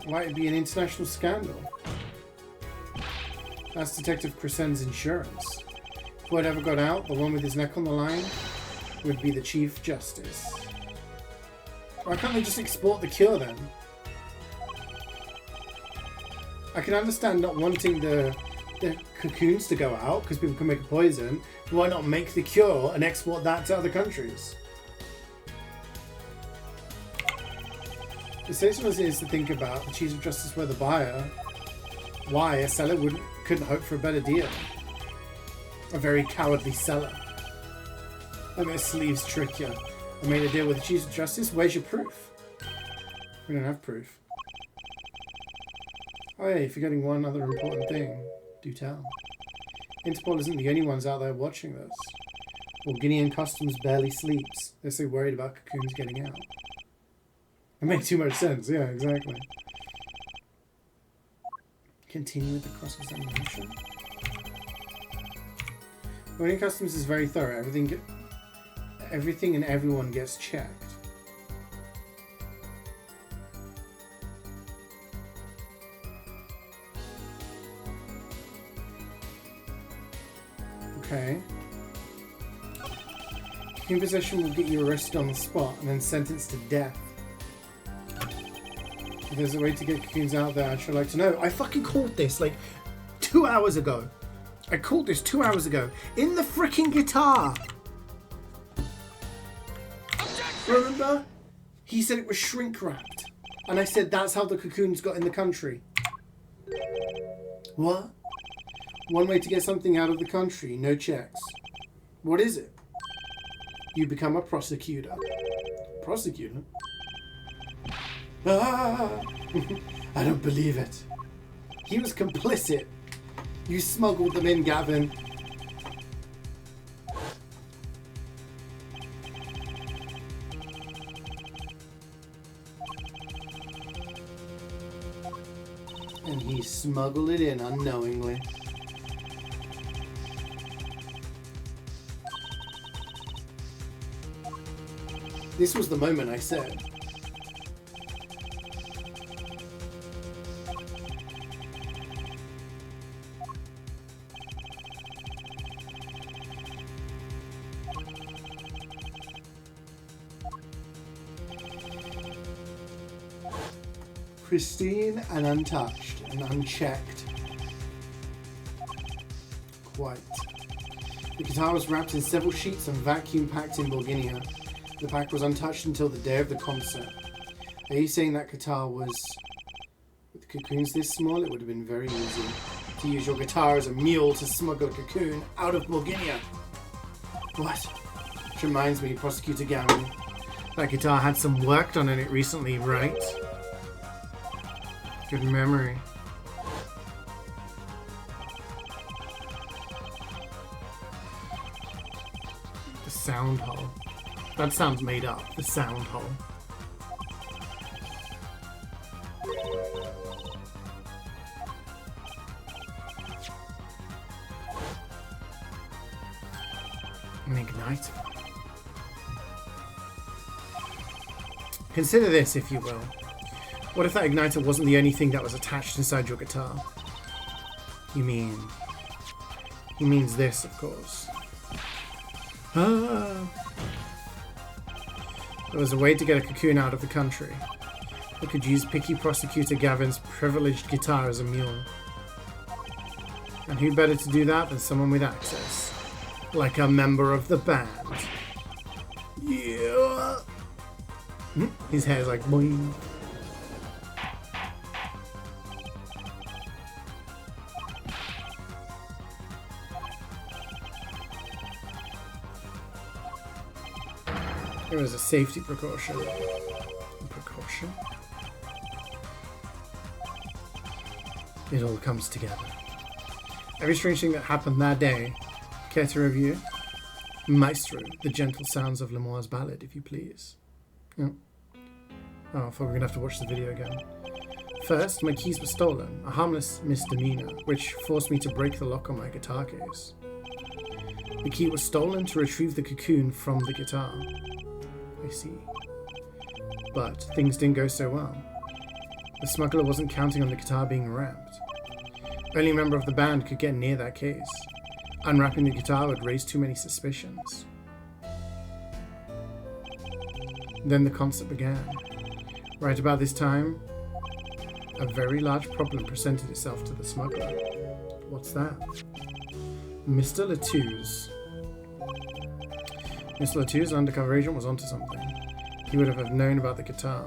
why it'd be an international scandal? That's Detective Crescen's insurance. If word ever got out, the one with his neck on the line would be the Chief Justice. Why can't they just export the cure then? I can understand not wanting the cocoons to go out because people can make a poison. Why not make the cure and export that to other countries? The safest is to think about the Chief of Justice were the buyer. Why a seller couldn't hope for a better deal? A very cowardly seller. Let my sleeves trick you. I made a deal with the Chief of Justice. Where's your proof? We don't have proof. Oh yeah, you're forgetting one other important thing. Do tell. Interpol isn't the only ones out there watching this. Guinean Customs barely sleeps. They're so worried about cocoons getting out. It makes too much sense. Yeah, exactly. Continue with the cross-examination. Guinean Customs is very thorough. Everything and everyone gets checked. Okay. Cocoon possession will get you arrested on the spot and then sentenced to death. If there's a way to get cocoons out there, I'd sure like to know. I fucking called this like 2 hours ago. I called this 2 hours ago. In the freaking guitar! Remember? He said it was shrink wrapped. And I said that's how the cocoons got in the country. What? One way to get something out of the country, no checks. What is it? You become a prosecutor. Prosecutor? Ah! I don't believe it. He was complicit. You smuggled them in, Gavin. And he smuggled it in unknowingly. This was the moment I said. Pristine and untouched and unchecked. Quite. The guitar was wrapped in several sheets and vacuum packed in Bulgarnia. The pack was untouched until the day of the concert. Are you saying that guitar was... With cocoons this small, it would have been very easy to use your guitar as a mule to smuggle a cocoon out of Bulgaria? What? Which reminds me, Prosecutor Gavin, that guitar had some work done on it recently, right? Good memory. The sound hole. That sounds made up. The sound hole. An igniter. Consider this, if you will. What if that igniter wasn't the only thing that was attached inside your guitar? You mean... He means this, of course. Ah. There was a way to get a cocoon out of the country. We could use picky Prosecutor Gavin's privileged guitar as a mule. And who better to do that than someone with access? Like a member of the band. Yeah. His hair's like boing. It was a safety precaution. Precaution? It all comes together. Every strange thing that happened that day. Care to review? Maestro, the gentle sounds of Lemoire's ballad, if you please. Oh, I thought we were going to have to watch the video again. First, my keys were stolen, a harmless misdemeanor, which forced me to break the lock on my guitar case. The key was stolen to retrieve the cocoon from the guitar. I see. But things didn't go so well. The smuggler wasn't counting on the guitar being wrapped. Only a member of the band could get near that case. Unwrapping the guitar would raise too many suspicions. Then the concert began. Right about this time, a very large problem presented itself to the smuggler. What's that? Mr. Latou's. Mr. Latou's undercover agent was onto something. He would have known about the guitar.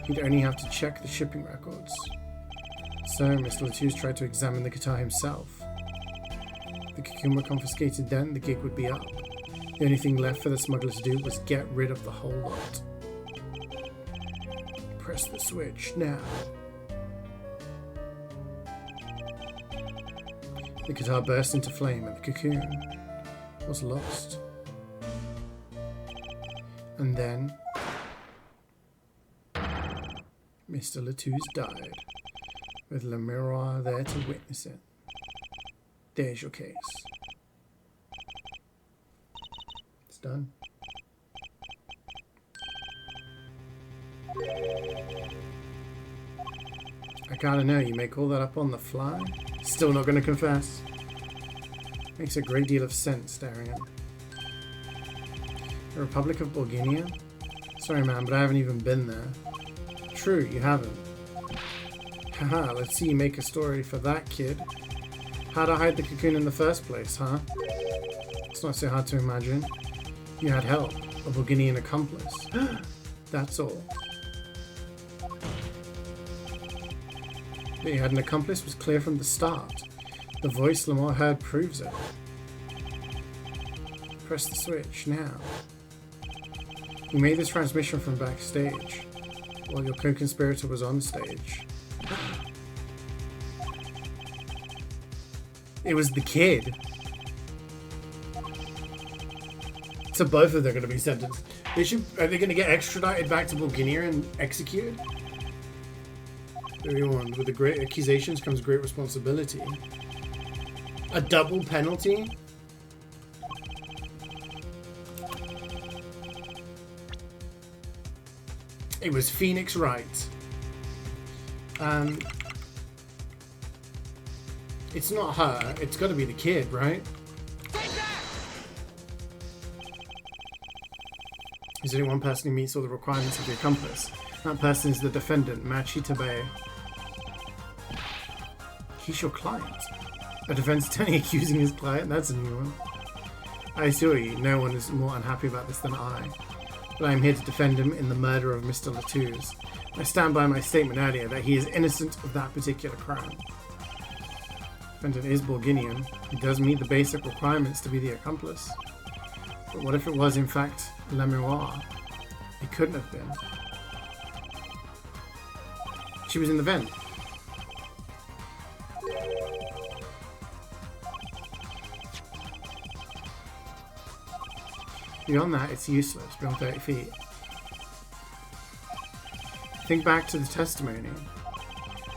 He'd only have to check the shipping records. So Mr. Latou's tried to examine the guitar himself. If the cocoon were confiscated then, the gig would be up. The only thing left for the smuggler to do was get rid of the whole lot. Press the switch now. The guitar burst into flame and the cocoon was lost. And then Mr. Latou's died, with Le Miroir there to witness it. There's your case. It's done. I gotta know, you make all that up on the fly? Still not gonna confess? Makes a great deal of sense staring at it. The Republic of Bulgaria? Sorry man, but I haven't even been there. True, you haven't. Haha, let's see you make a story for that, kid. How'd I hide the cocoon in the first place, huh? It's not so hard to imagine. You had help, a Bulgarian accomplice. That's all. That you had an accomplice was clear from the start. The voice Lemoire heard proves it. Press the switch now. You made this transmission from backstage, while your co-conspirator was on stage. It was the kid. So both of them are going to be sentenced. Are they going to get extradited back to Bulgaria and executed? Everyone, with the great accusations comes great responsibility. A double penalty? It was Phoenix Wright. It's not her. It's got to be the kid, right? There's only one person who meets all the requirements of the accomplice. That person is the defendant, CeeJaey. He's your client. A defense attorney accusing his client? That's a new one. I assure you, no one is more unhappy about this than I. But I am here to defend him in the murder of Mr. Latouze. I stand by my statement earlier that he is innocent of that particular crime. Defendant is Bourguignon. He does meet the basic requirements to be the accomplice. But what if it was, in fact, Lemoir? It couldn't have been. She was in the vent. Beyond that, it's useless, beyond 30 feet. Think back to the testimony.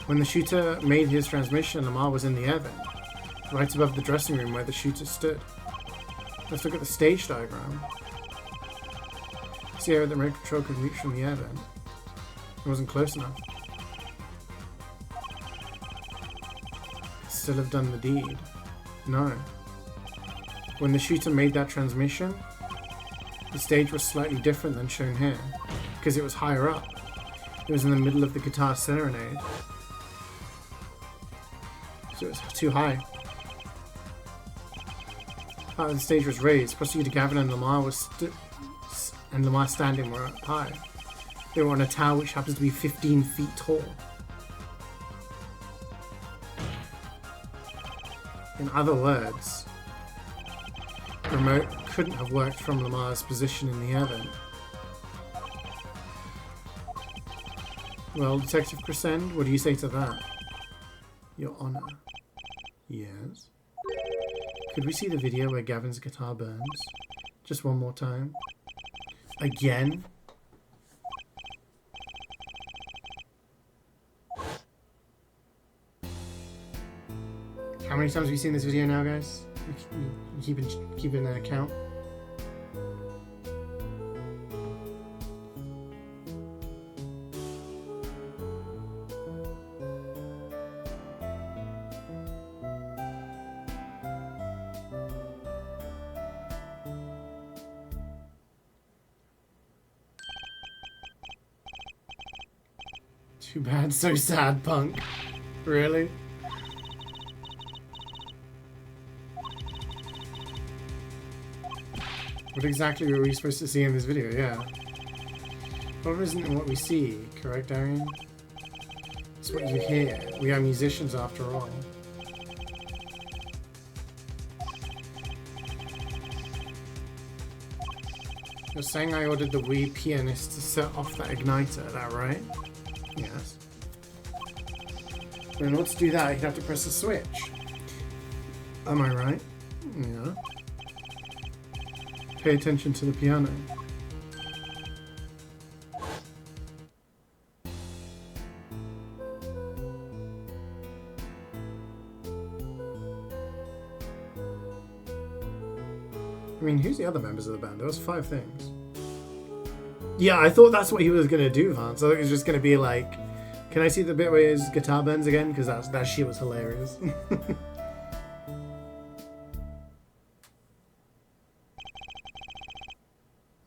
When the shooter made his transmission, Lamar was in the air vent, right above the dressing room where the shooter stood. Let's look at the stage diagram. See how the remote control could reach from the air vent. It wasn't close enough. Could still have done the deed. No. When the shooter made that transmission, the stage was slightly different than shown here, because it was higher up. It was in the middle of the guitar serenade. So it was too high. Part of the stage was raised. Prosecutor Gavin and Lamar standing were up high. They were on a tower which happens to be 15 feet tall. In other words, the remote couldn't have worked from Lamar's position in the air vent. Well, Detective Crescend, what do you say to that? Your Honor. Yes? Could we see the video where Gavin's guitar burns? Just one more time. Again? How many times have you seen this video now, guys? You keeping an account? Too bad, so sad, punk. Really? What exactly were we supposed to see in this video? Yeah. What isn't what we see, correct, Arian? It's what you hear. We are musicians after all. You're saying I ordered the Wii pianist to set off that igniter, is that right? Yes. But in order to do that, you'd have to press a switch. Am I right? Yeah. Pay attention to the piano. I mean, who's the other members of the band? There was 5 things. Yeah, I thought that's what he was gonna do, Vance. I thought he was just gonna be like, can I see the bit where his guitar bends again? Because that shit was hilarious.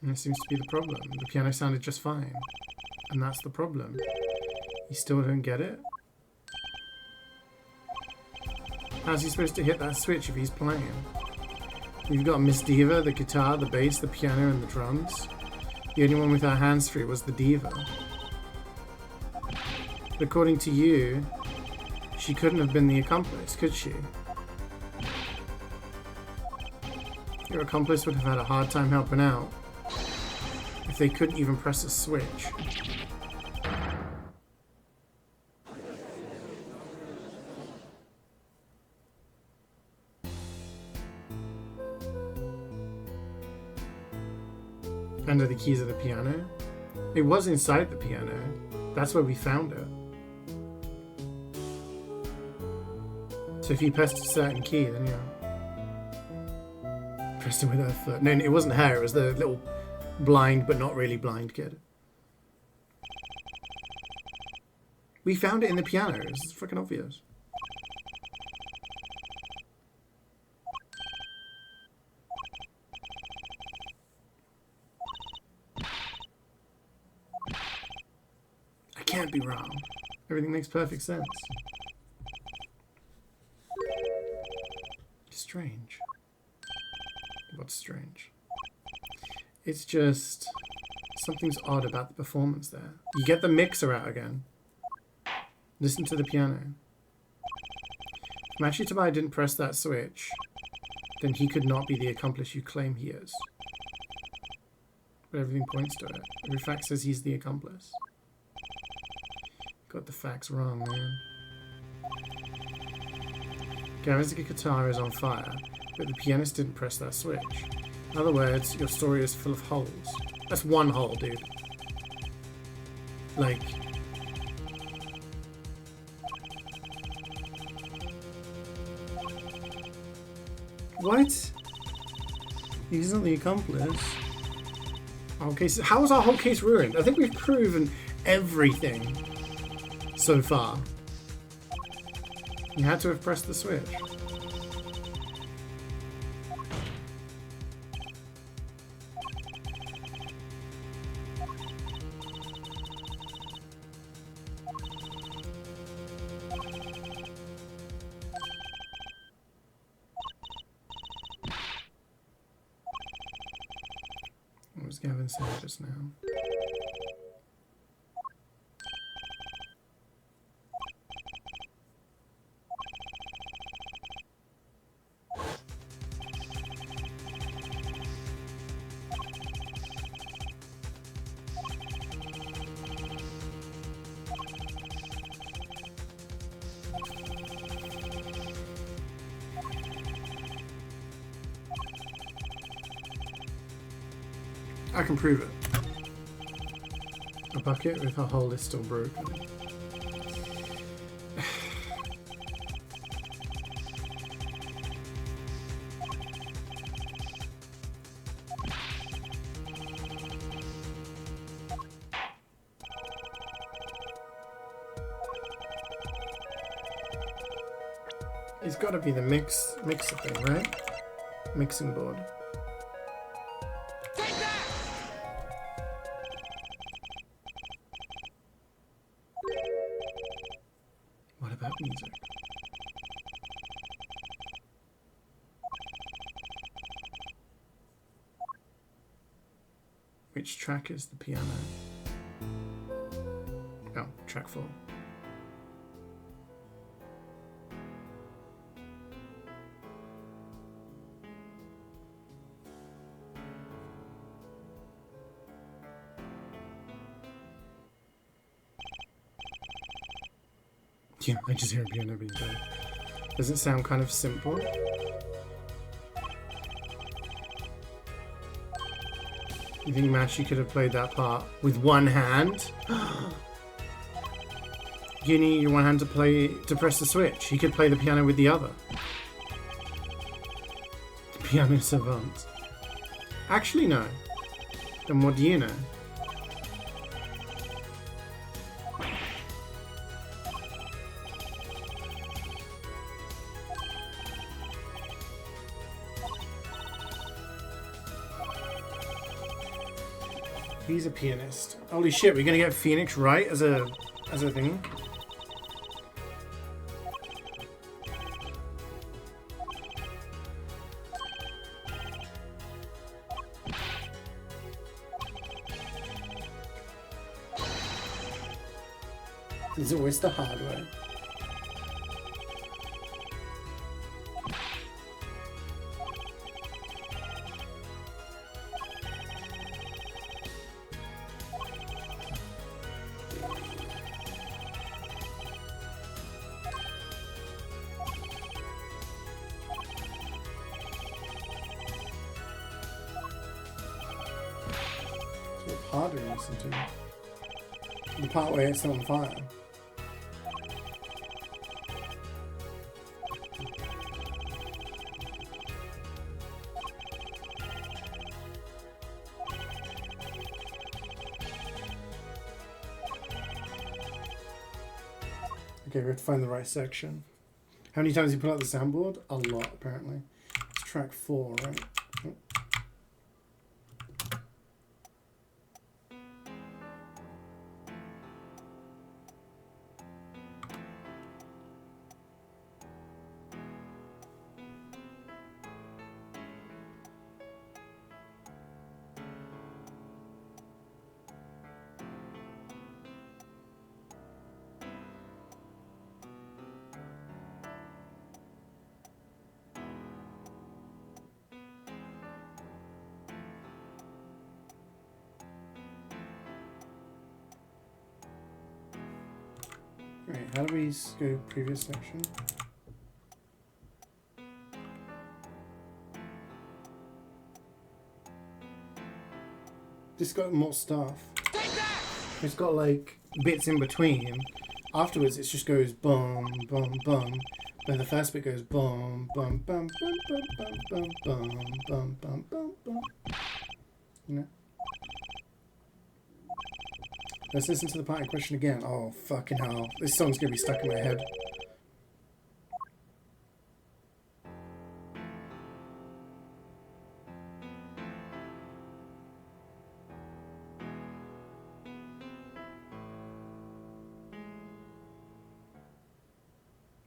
And that seems to be the problem. The piano sounded just fine. And that's the problem. You still don't get it? How's he supposed to hit that switch if he's playing? You've got Miss Diva, the guitar, the bass, the piano, and the drums. The only one with her hands free was the diva. But according to you, she couldn't have been the accomplice, could she? Your accomplice would have had a hard time helping out if they couldn't even press a switch. Under the keys of the piano? It was inside the piano. That's where we found it. So if you pressed a certain key, then yeah. Pressed it with her foot. No, it wasn't her, it was the little blind but not really blind kid. We found it in the piano. It's freaking obvious. I can't be wrong. Everything makes perfect sense. Strange. What's strange? It's just something's odd about the performance there. You get the mixer out again. Listen to the piano. If Machitabai didn't press that switch, then he could not be the accomplice you claim he is. But everything points to it. Every fact says he's the accomplice. Got the facts wrong, man. Gavin's guitar is on fire, but the pianist didn't press that switch. In other words, your story is full of holes. That's one hole, dude. Like... What? He's not the accomplice. Okay, so how is our whole case ruined? I think we've proven everything so far. You had to have pressed the switch. What was Gavin saying just now? I can prove it. A bucket with a hole is still broken. It's got to be the mixer thing, right? Mixing board. What about music? Which track is the piano? Oh, track 4. Yeah, I just hear a piano being played. Does it sound kind of simple? You think Machi could have played that part with one hand? You need your one hand to press the switch. He could play the piano with the other. The piano savant. Actually, no. Then what do you know? He's a pianist. Holy shit, we're gonna get Phoenix right as a thing. There's always the hard way. Harder to listen to. The part where it's on fire. Okay, we have to find the right section. How many times you put out the soundboard? A lot, apparently. It's track 4, right? Oh. Right, how do we go previous section? This got more stuff. It's got like bits in between. Afterwards, it just goes bum, bum, bum. Then the first bit goes bum, bum, bum, bum, bum, bum, bum, bum, bum, bum, bum. You know? Let's listen to the part in question again. Oh, fucking hell. This song's gonna be stuck in my head.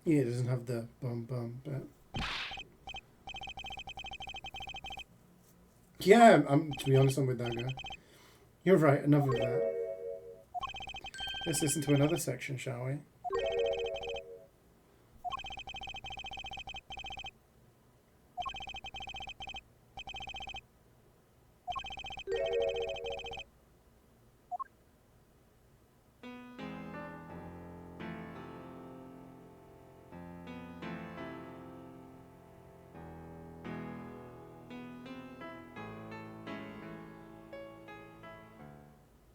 Yeah, it doesn't have the bum bum bit. Yeah, to be honest, I'm with that guy. You're right, enough of that. Let's listen to another section, shall we?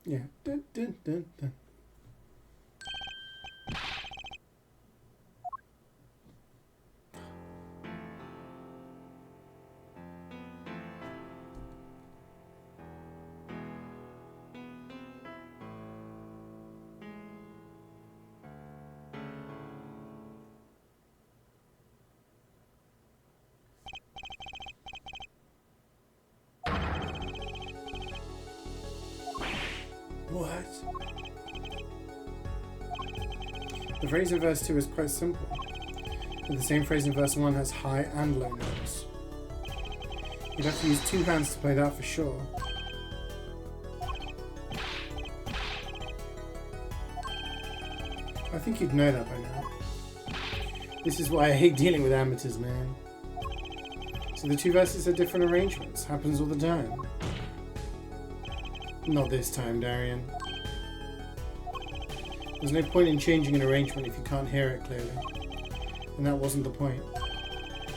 Yeah. Dun, dun, dun, dun. What? The phrase in verse 2 is quite simple, but the same phrase in verse 1 has high and low notes. You'd have to use 2 hands to play that for sure. I think you'd know that by now. This is why I hate dealing with amateurs, man. So the 2 verses are different arrangements. Happens all the time. Not this time, Darian. There's no point in changing an arrangement if you can't hear it clearly. And that wasn't the point.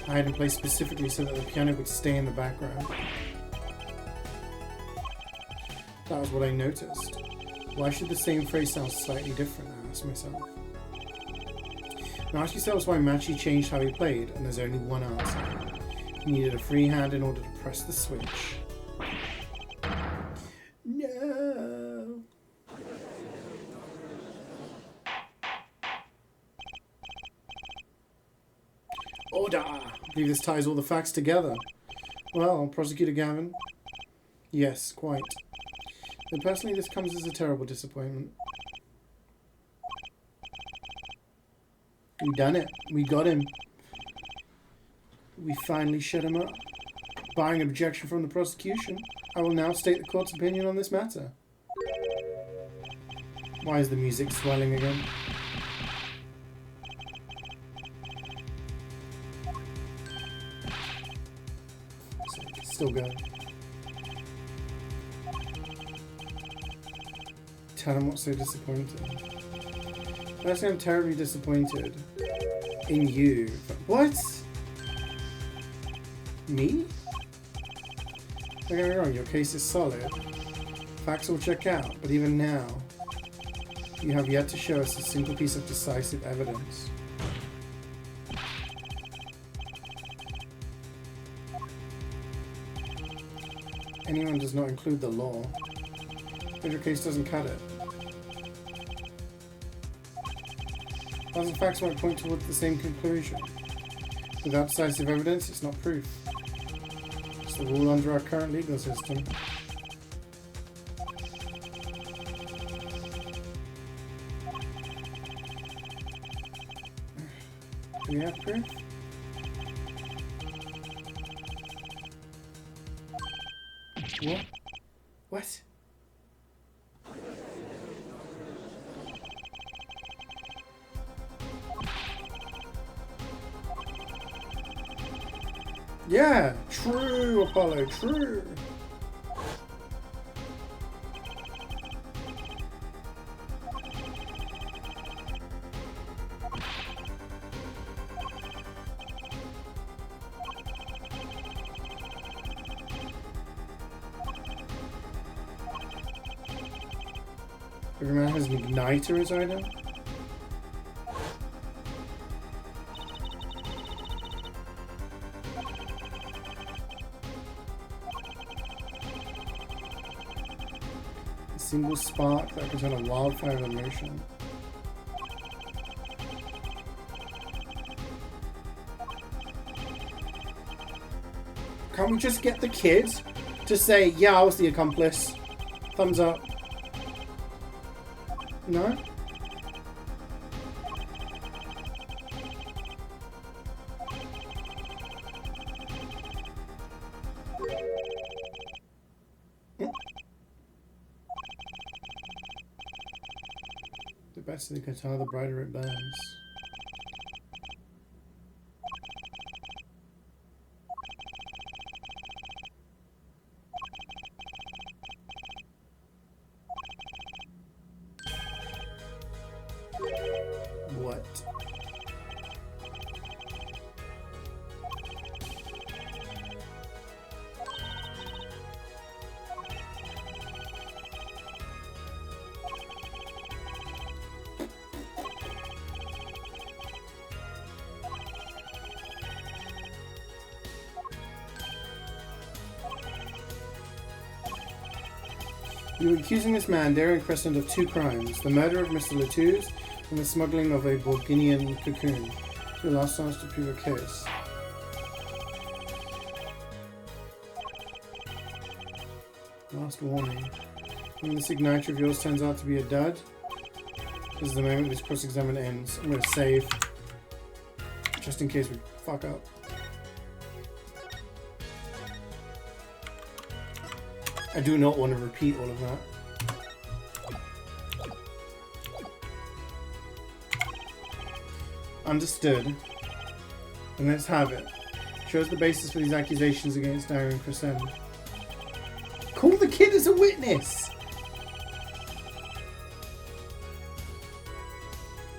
I had it placed specifically so that the piano would stay in the background. That was what I noticed. Why should the same phrase sound slightly different? I asked myself. Now ask yourselves why Machi changed how he played, and there's only one answer. He needed a free hand in order to press the switch. No. Order! I believe this ties all the facts together. Well, Prosecutor Gavin? Yes, quite. But personally, this comes as a terrible disappointment. We done it. We got him. We finally shut him up. Barring objection from the prosecution, I will now state the court's opinion on this matter. Why is the music swelling again? Still going. Tell him what's so disappointed. Firstly, I'm terribly disappointed in you. What? Me? Don't get me wrong, your case is solid. Facts all check out, but even now, you have yet to show us a single piece of decisive evidence. Anyone does not include the law, but your case doesn't cut it. Other facts might point towards the same conclusion. Without decisive evidence, it's not proof. It's the rule under our current legal system. Do we have proof? What? What? Yeah, true, Apollo, true. Every man has an igniter as item. A single spark that can turn a wildfire of emotion. Can't we just get the kid to say, yeah, I was the accomplice? Thumbs up. No? The better the guitar, the brighter it burns. What? You are accusing this man, Darren Crescent, of 2 crimes: the murder of Mr. Latouze and the smuggling of a Bourguignon cocoon. Your last chance to prove a case. Last warning. When this igniter of yours turns out to be a dud, this is the moment this cross-examine ends. I'm going to save, just in case we fuck up. I do not want to repeat all of that. Understood. And let's have it. Shows the basis for these accusations against Darren Crescent. Call the kid as a witness!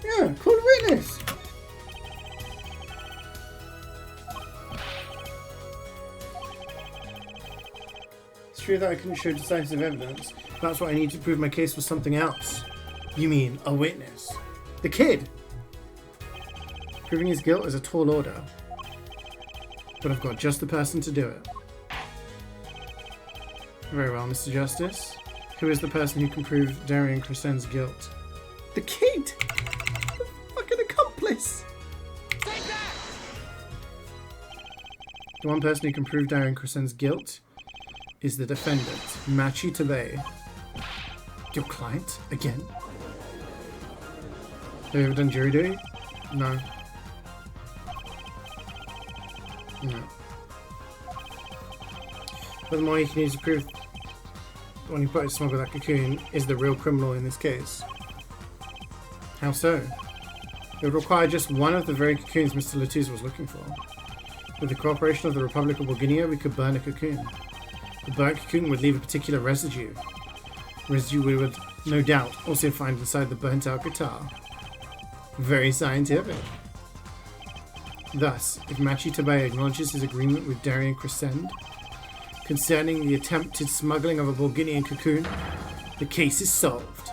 Yeah, call the witness! It's true that I couldn't show decisive evidence. That's what I need to prove my case was something else. You mean a witness? The kid! Proving his guilt is a tall order. But I've got just the person to do it. Very well, Mr. Justice. Who is the person who can prove Darren Crescent's guilt? The kid! The fucking accomplice! Take that! The one person who can prove Darren Crescent's guilt is the defendant, Machi Tabay. Your client? Again? Have you ever done jury duty? No. No. Furthermore, you can use to prove the one who put smuggled that cocoon is the real criminal in this case. How so? It would require just one of the very cocoons Mr. Latouze was looking for. With the cooperation of the Republic of Bourguignon, we could burn a cocoon. The burnt cocoon would leave a particular residue. Residue we would, no doubt, also find inside the burnt out guitar. Very scientific. Thus, if Machi Tabay acknowledges his agreement with Darren Crescent concerning the attempted smuggling of a Bourguignon cocoon, the case is solved.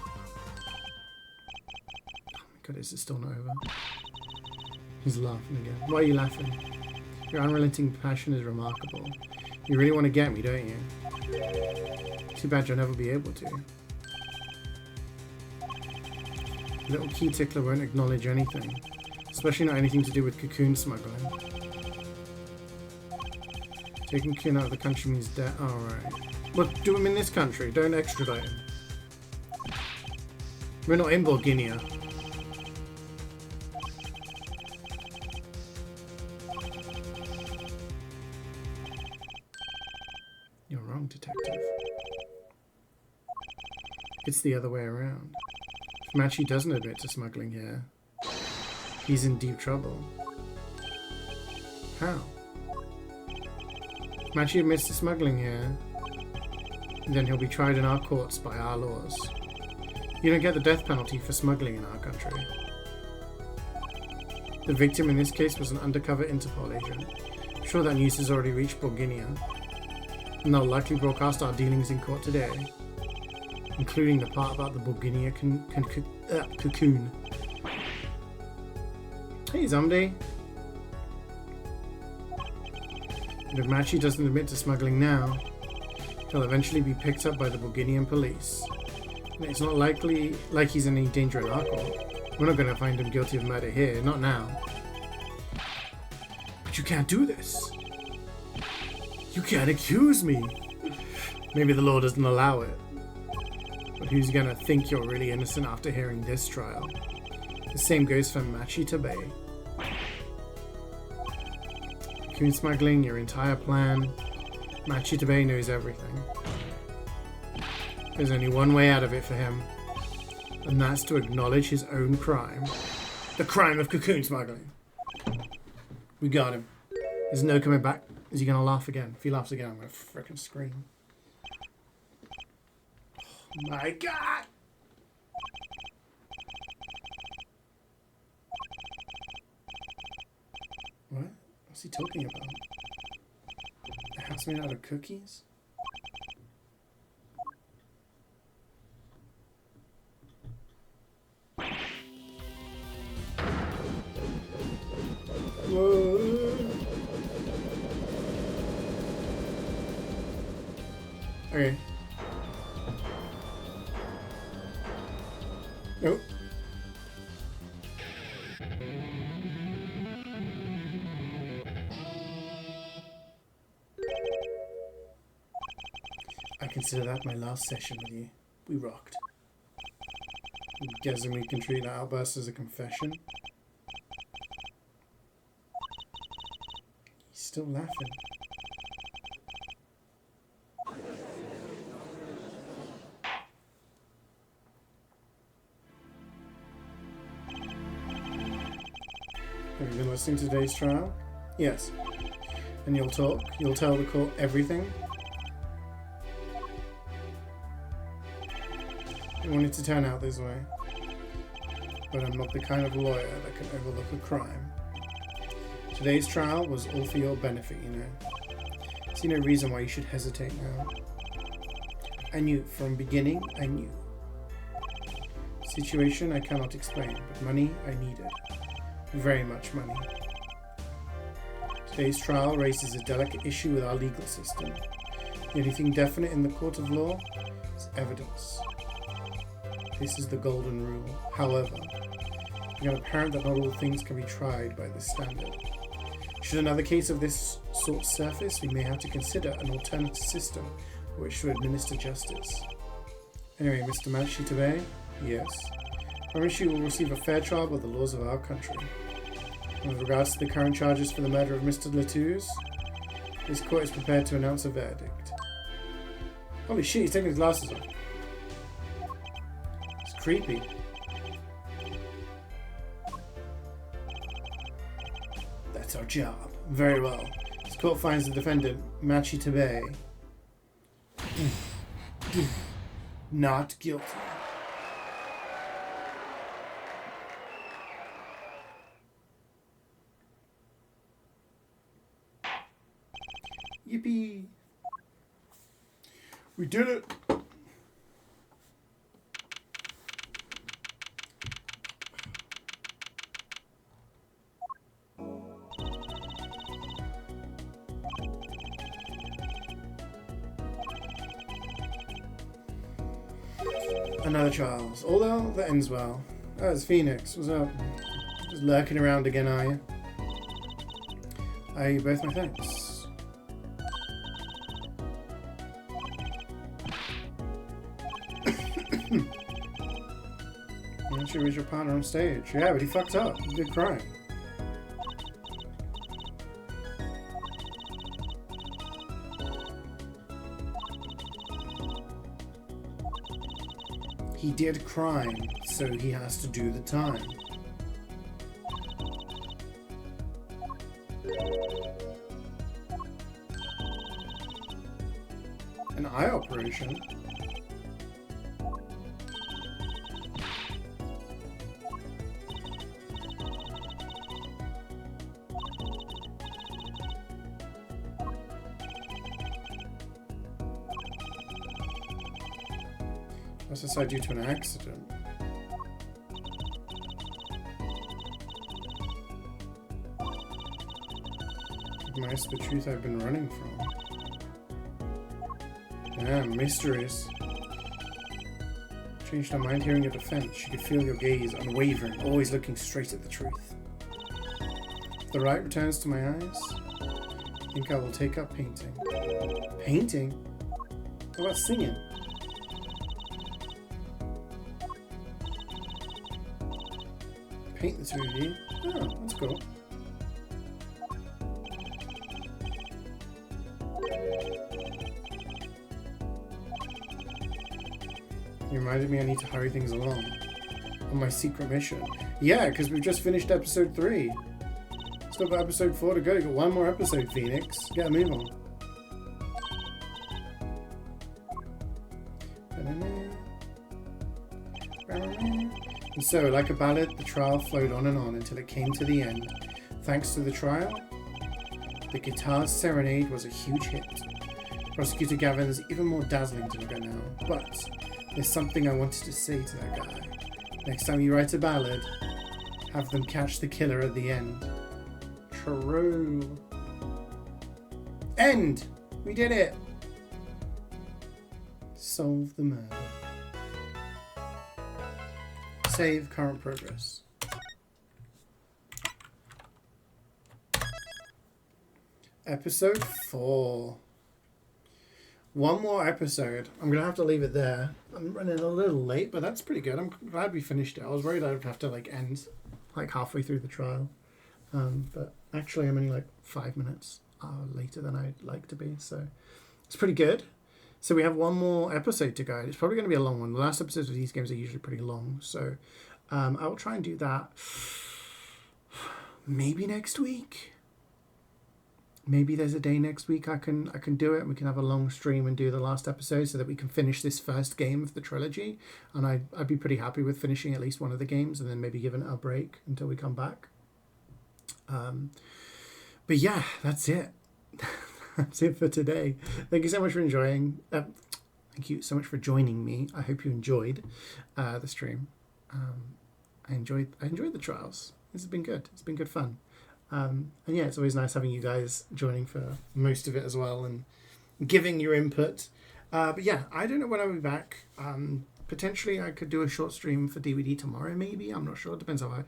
Oh my god, is it still not over? He's laughing again. Why are you laughing? Your unrelenting passion is remarkable. You really want to get me, don't you? Too bad you'll never be able to. Little key tickler won't acknowledge anything, especially not anything to do with cocoon smuggling. Taking cocoon out of the country means death. Alright. Well, do him in this country, don't extradite him. We're not in Bulgaria. You're wrong, detective. It's the other way around. If Machi doesn't admit to smuggling here, he's in deep trouble. How? If Machi admits to smuggling here, then he'll be tried in our courts by our laws. You don't get the death penalty for smuggling in our country. The victim in this case was an undercover Interpol agent. I'm sure that news has already reached Bulgaria, and they'll likely broadcast our dealings in court today, including the part about the Bulgaria cocoon. Hey, zombie. And if Machi doesn't admit to smuggling now, he'll eventually be picked up by the Bulgarian police. And it's not likely like he's in any danger in our court. We're not going to find him guilty of murder here, not now. But you can't do this. You can't accuse me. Maybe the law doesn't allow it. But who's going to think you're really innocent after hearing this trial? The same goes for Machi CeeJaey. Cocoon smuggling, your entire plan. Machi CeeJaey knows everything. There's only one way out of it for him, and that's to acknowledge his own crime. The crime of cocoon smuggling. We got him. There's no coming back. Is he going to laugh again? If he laughs again, I'm going to frickin' scream. Oh my god! What? What's he talking about? A house made out of cookies? Whoa. Okay. Nope. I consider that my last session with you. We rocked. I'm guessing we can treat that outburst as a confession. He's still laughing. Have you been listening to today's trial? Yes. And you'll talk? You'll tell the court everything? I wanted to turn out this way, but I'm not the kind of lawyer that can overlook a crime. Today's trial was all for your benefit, you know. I see no reason why you should hesitate now. I knew from beginning, I knew. Situation I cannot explain, but money I needed. Very much money. Today's trial raises a delicate issue with our legal system. The only thing definite in the court of law is evidence. This is the golden rule. However, it's become apparent that not all things can be tried by this standard. Should another case of this sort surface, we may have to consider an alternative system which to administer justice. Anyway, Mr. Machi CeeJaey, yes. I promise you will receive a fair trial by the laws of our country. And with regards to the current charges for the murder of Mr. Latouze, this court is prepared to announce a verdict. Holy shit, he's taking his glasses off. It's creepy. That's our job. Very well. This court finds the defendant, Machi CeeJaey, not guilty. Yippee! We did it! Another trials, although that ends well. Oh, it's Phoenix. What's up? Just lurking around again, are you? You both my thanks. You actually was your partner on stage. Yeah, but he fucked up. He did crime. He did crime, so he has to do the time. An eye operation? What's this due to an accident? Admires the truth I've been running from. Yeah, mysteries. Changed her mind hearing your defense. She could feel your gaze, unwavering, always looking straight at the truth. If the light returns to my eyes, I think I will take up painting. Painting? What about singing? Paint the 2D. Oh, that's cool. You reminded me I need to hurry things along on my secret mission. Yeah, because we've just finished episode 3. Still got episode 4 to go. You got one more episode, Phoenix. Get a move on. And so, like a ballad, the trial flowed on and on until it came to the end. Thanks to the trial, the guitar's serenade was a huge hit. Prosecutor Gavin's even more dazzling to look at now. But there's something I wanted to say to that guy. Next time you write a ballad, have them catch the killer at the end. True. End! We did it! Solve the murder. Save current progress. Episode 4. One more episode. I'm going to have to leave it there. I'm running a little late, but that's pretty good. I'm glad we finished it. I was worried I'd have to end halfway through the trial. But actually I'm only 5 minutes later than I'd like to be. So it's pretty good. So we have one more episode to go. It's probably going to be a long one. The last episodes of these games are usually pretty long. So I will try and do that maybe next week. Maybe there's a day next week I can do it. We can have a long stream and do the last episode so that we can finish this first game of the trilogy. And I'd be pretty happy with finishing at least one of the games and then maybe giving it a break until we come back. But yeah, that's it. That's it for today. Thank you so much for enjoying. Thank you so much for joining me. I hope you enjoyed the stream. I enjoyed the trials. This has been good. It's been good fun. And yeah, it's always nice having you guys joining for most of it as well and giving your input. But yeah, I don't know when I'll be back. Potentially I could do a short stream for DVD tomorrow, maybe. I'm not sure. Depends on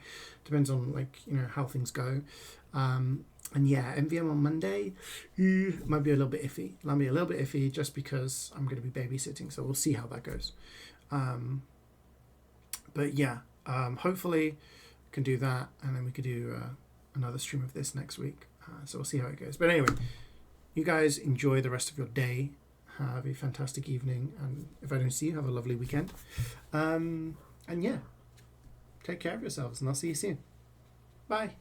how things go. And yeah, MVM on Monday might be a little bit iffy. Just because I'm going to be babysitting, so we'll see how that goes. But yeah, hopefully I can do that, and then we could do another stream of this next week. So we'll see how it goes. But anyway, you guys enjoy the rest of your day. Have a fantastic evening, and if I don't see you, have a lovely weekend. And yeah, take care of yourselves, and I'll see you soon. Bye.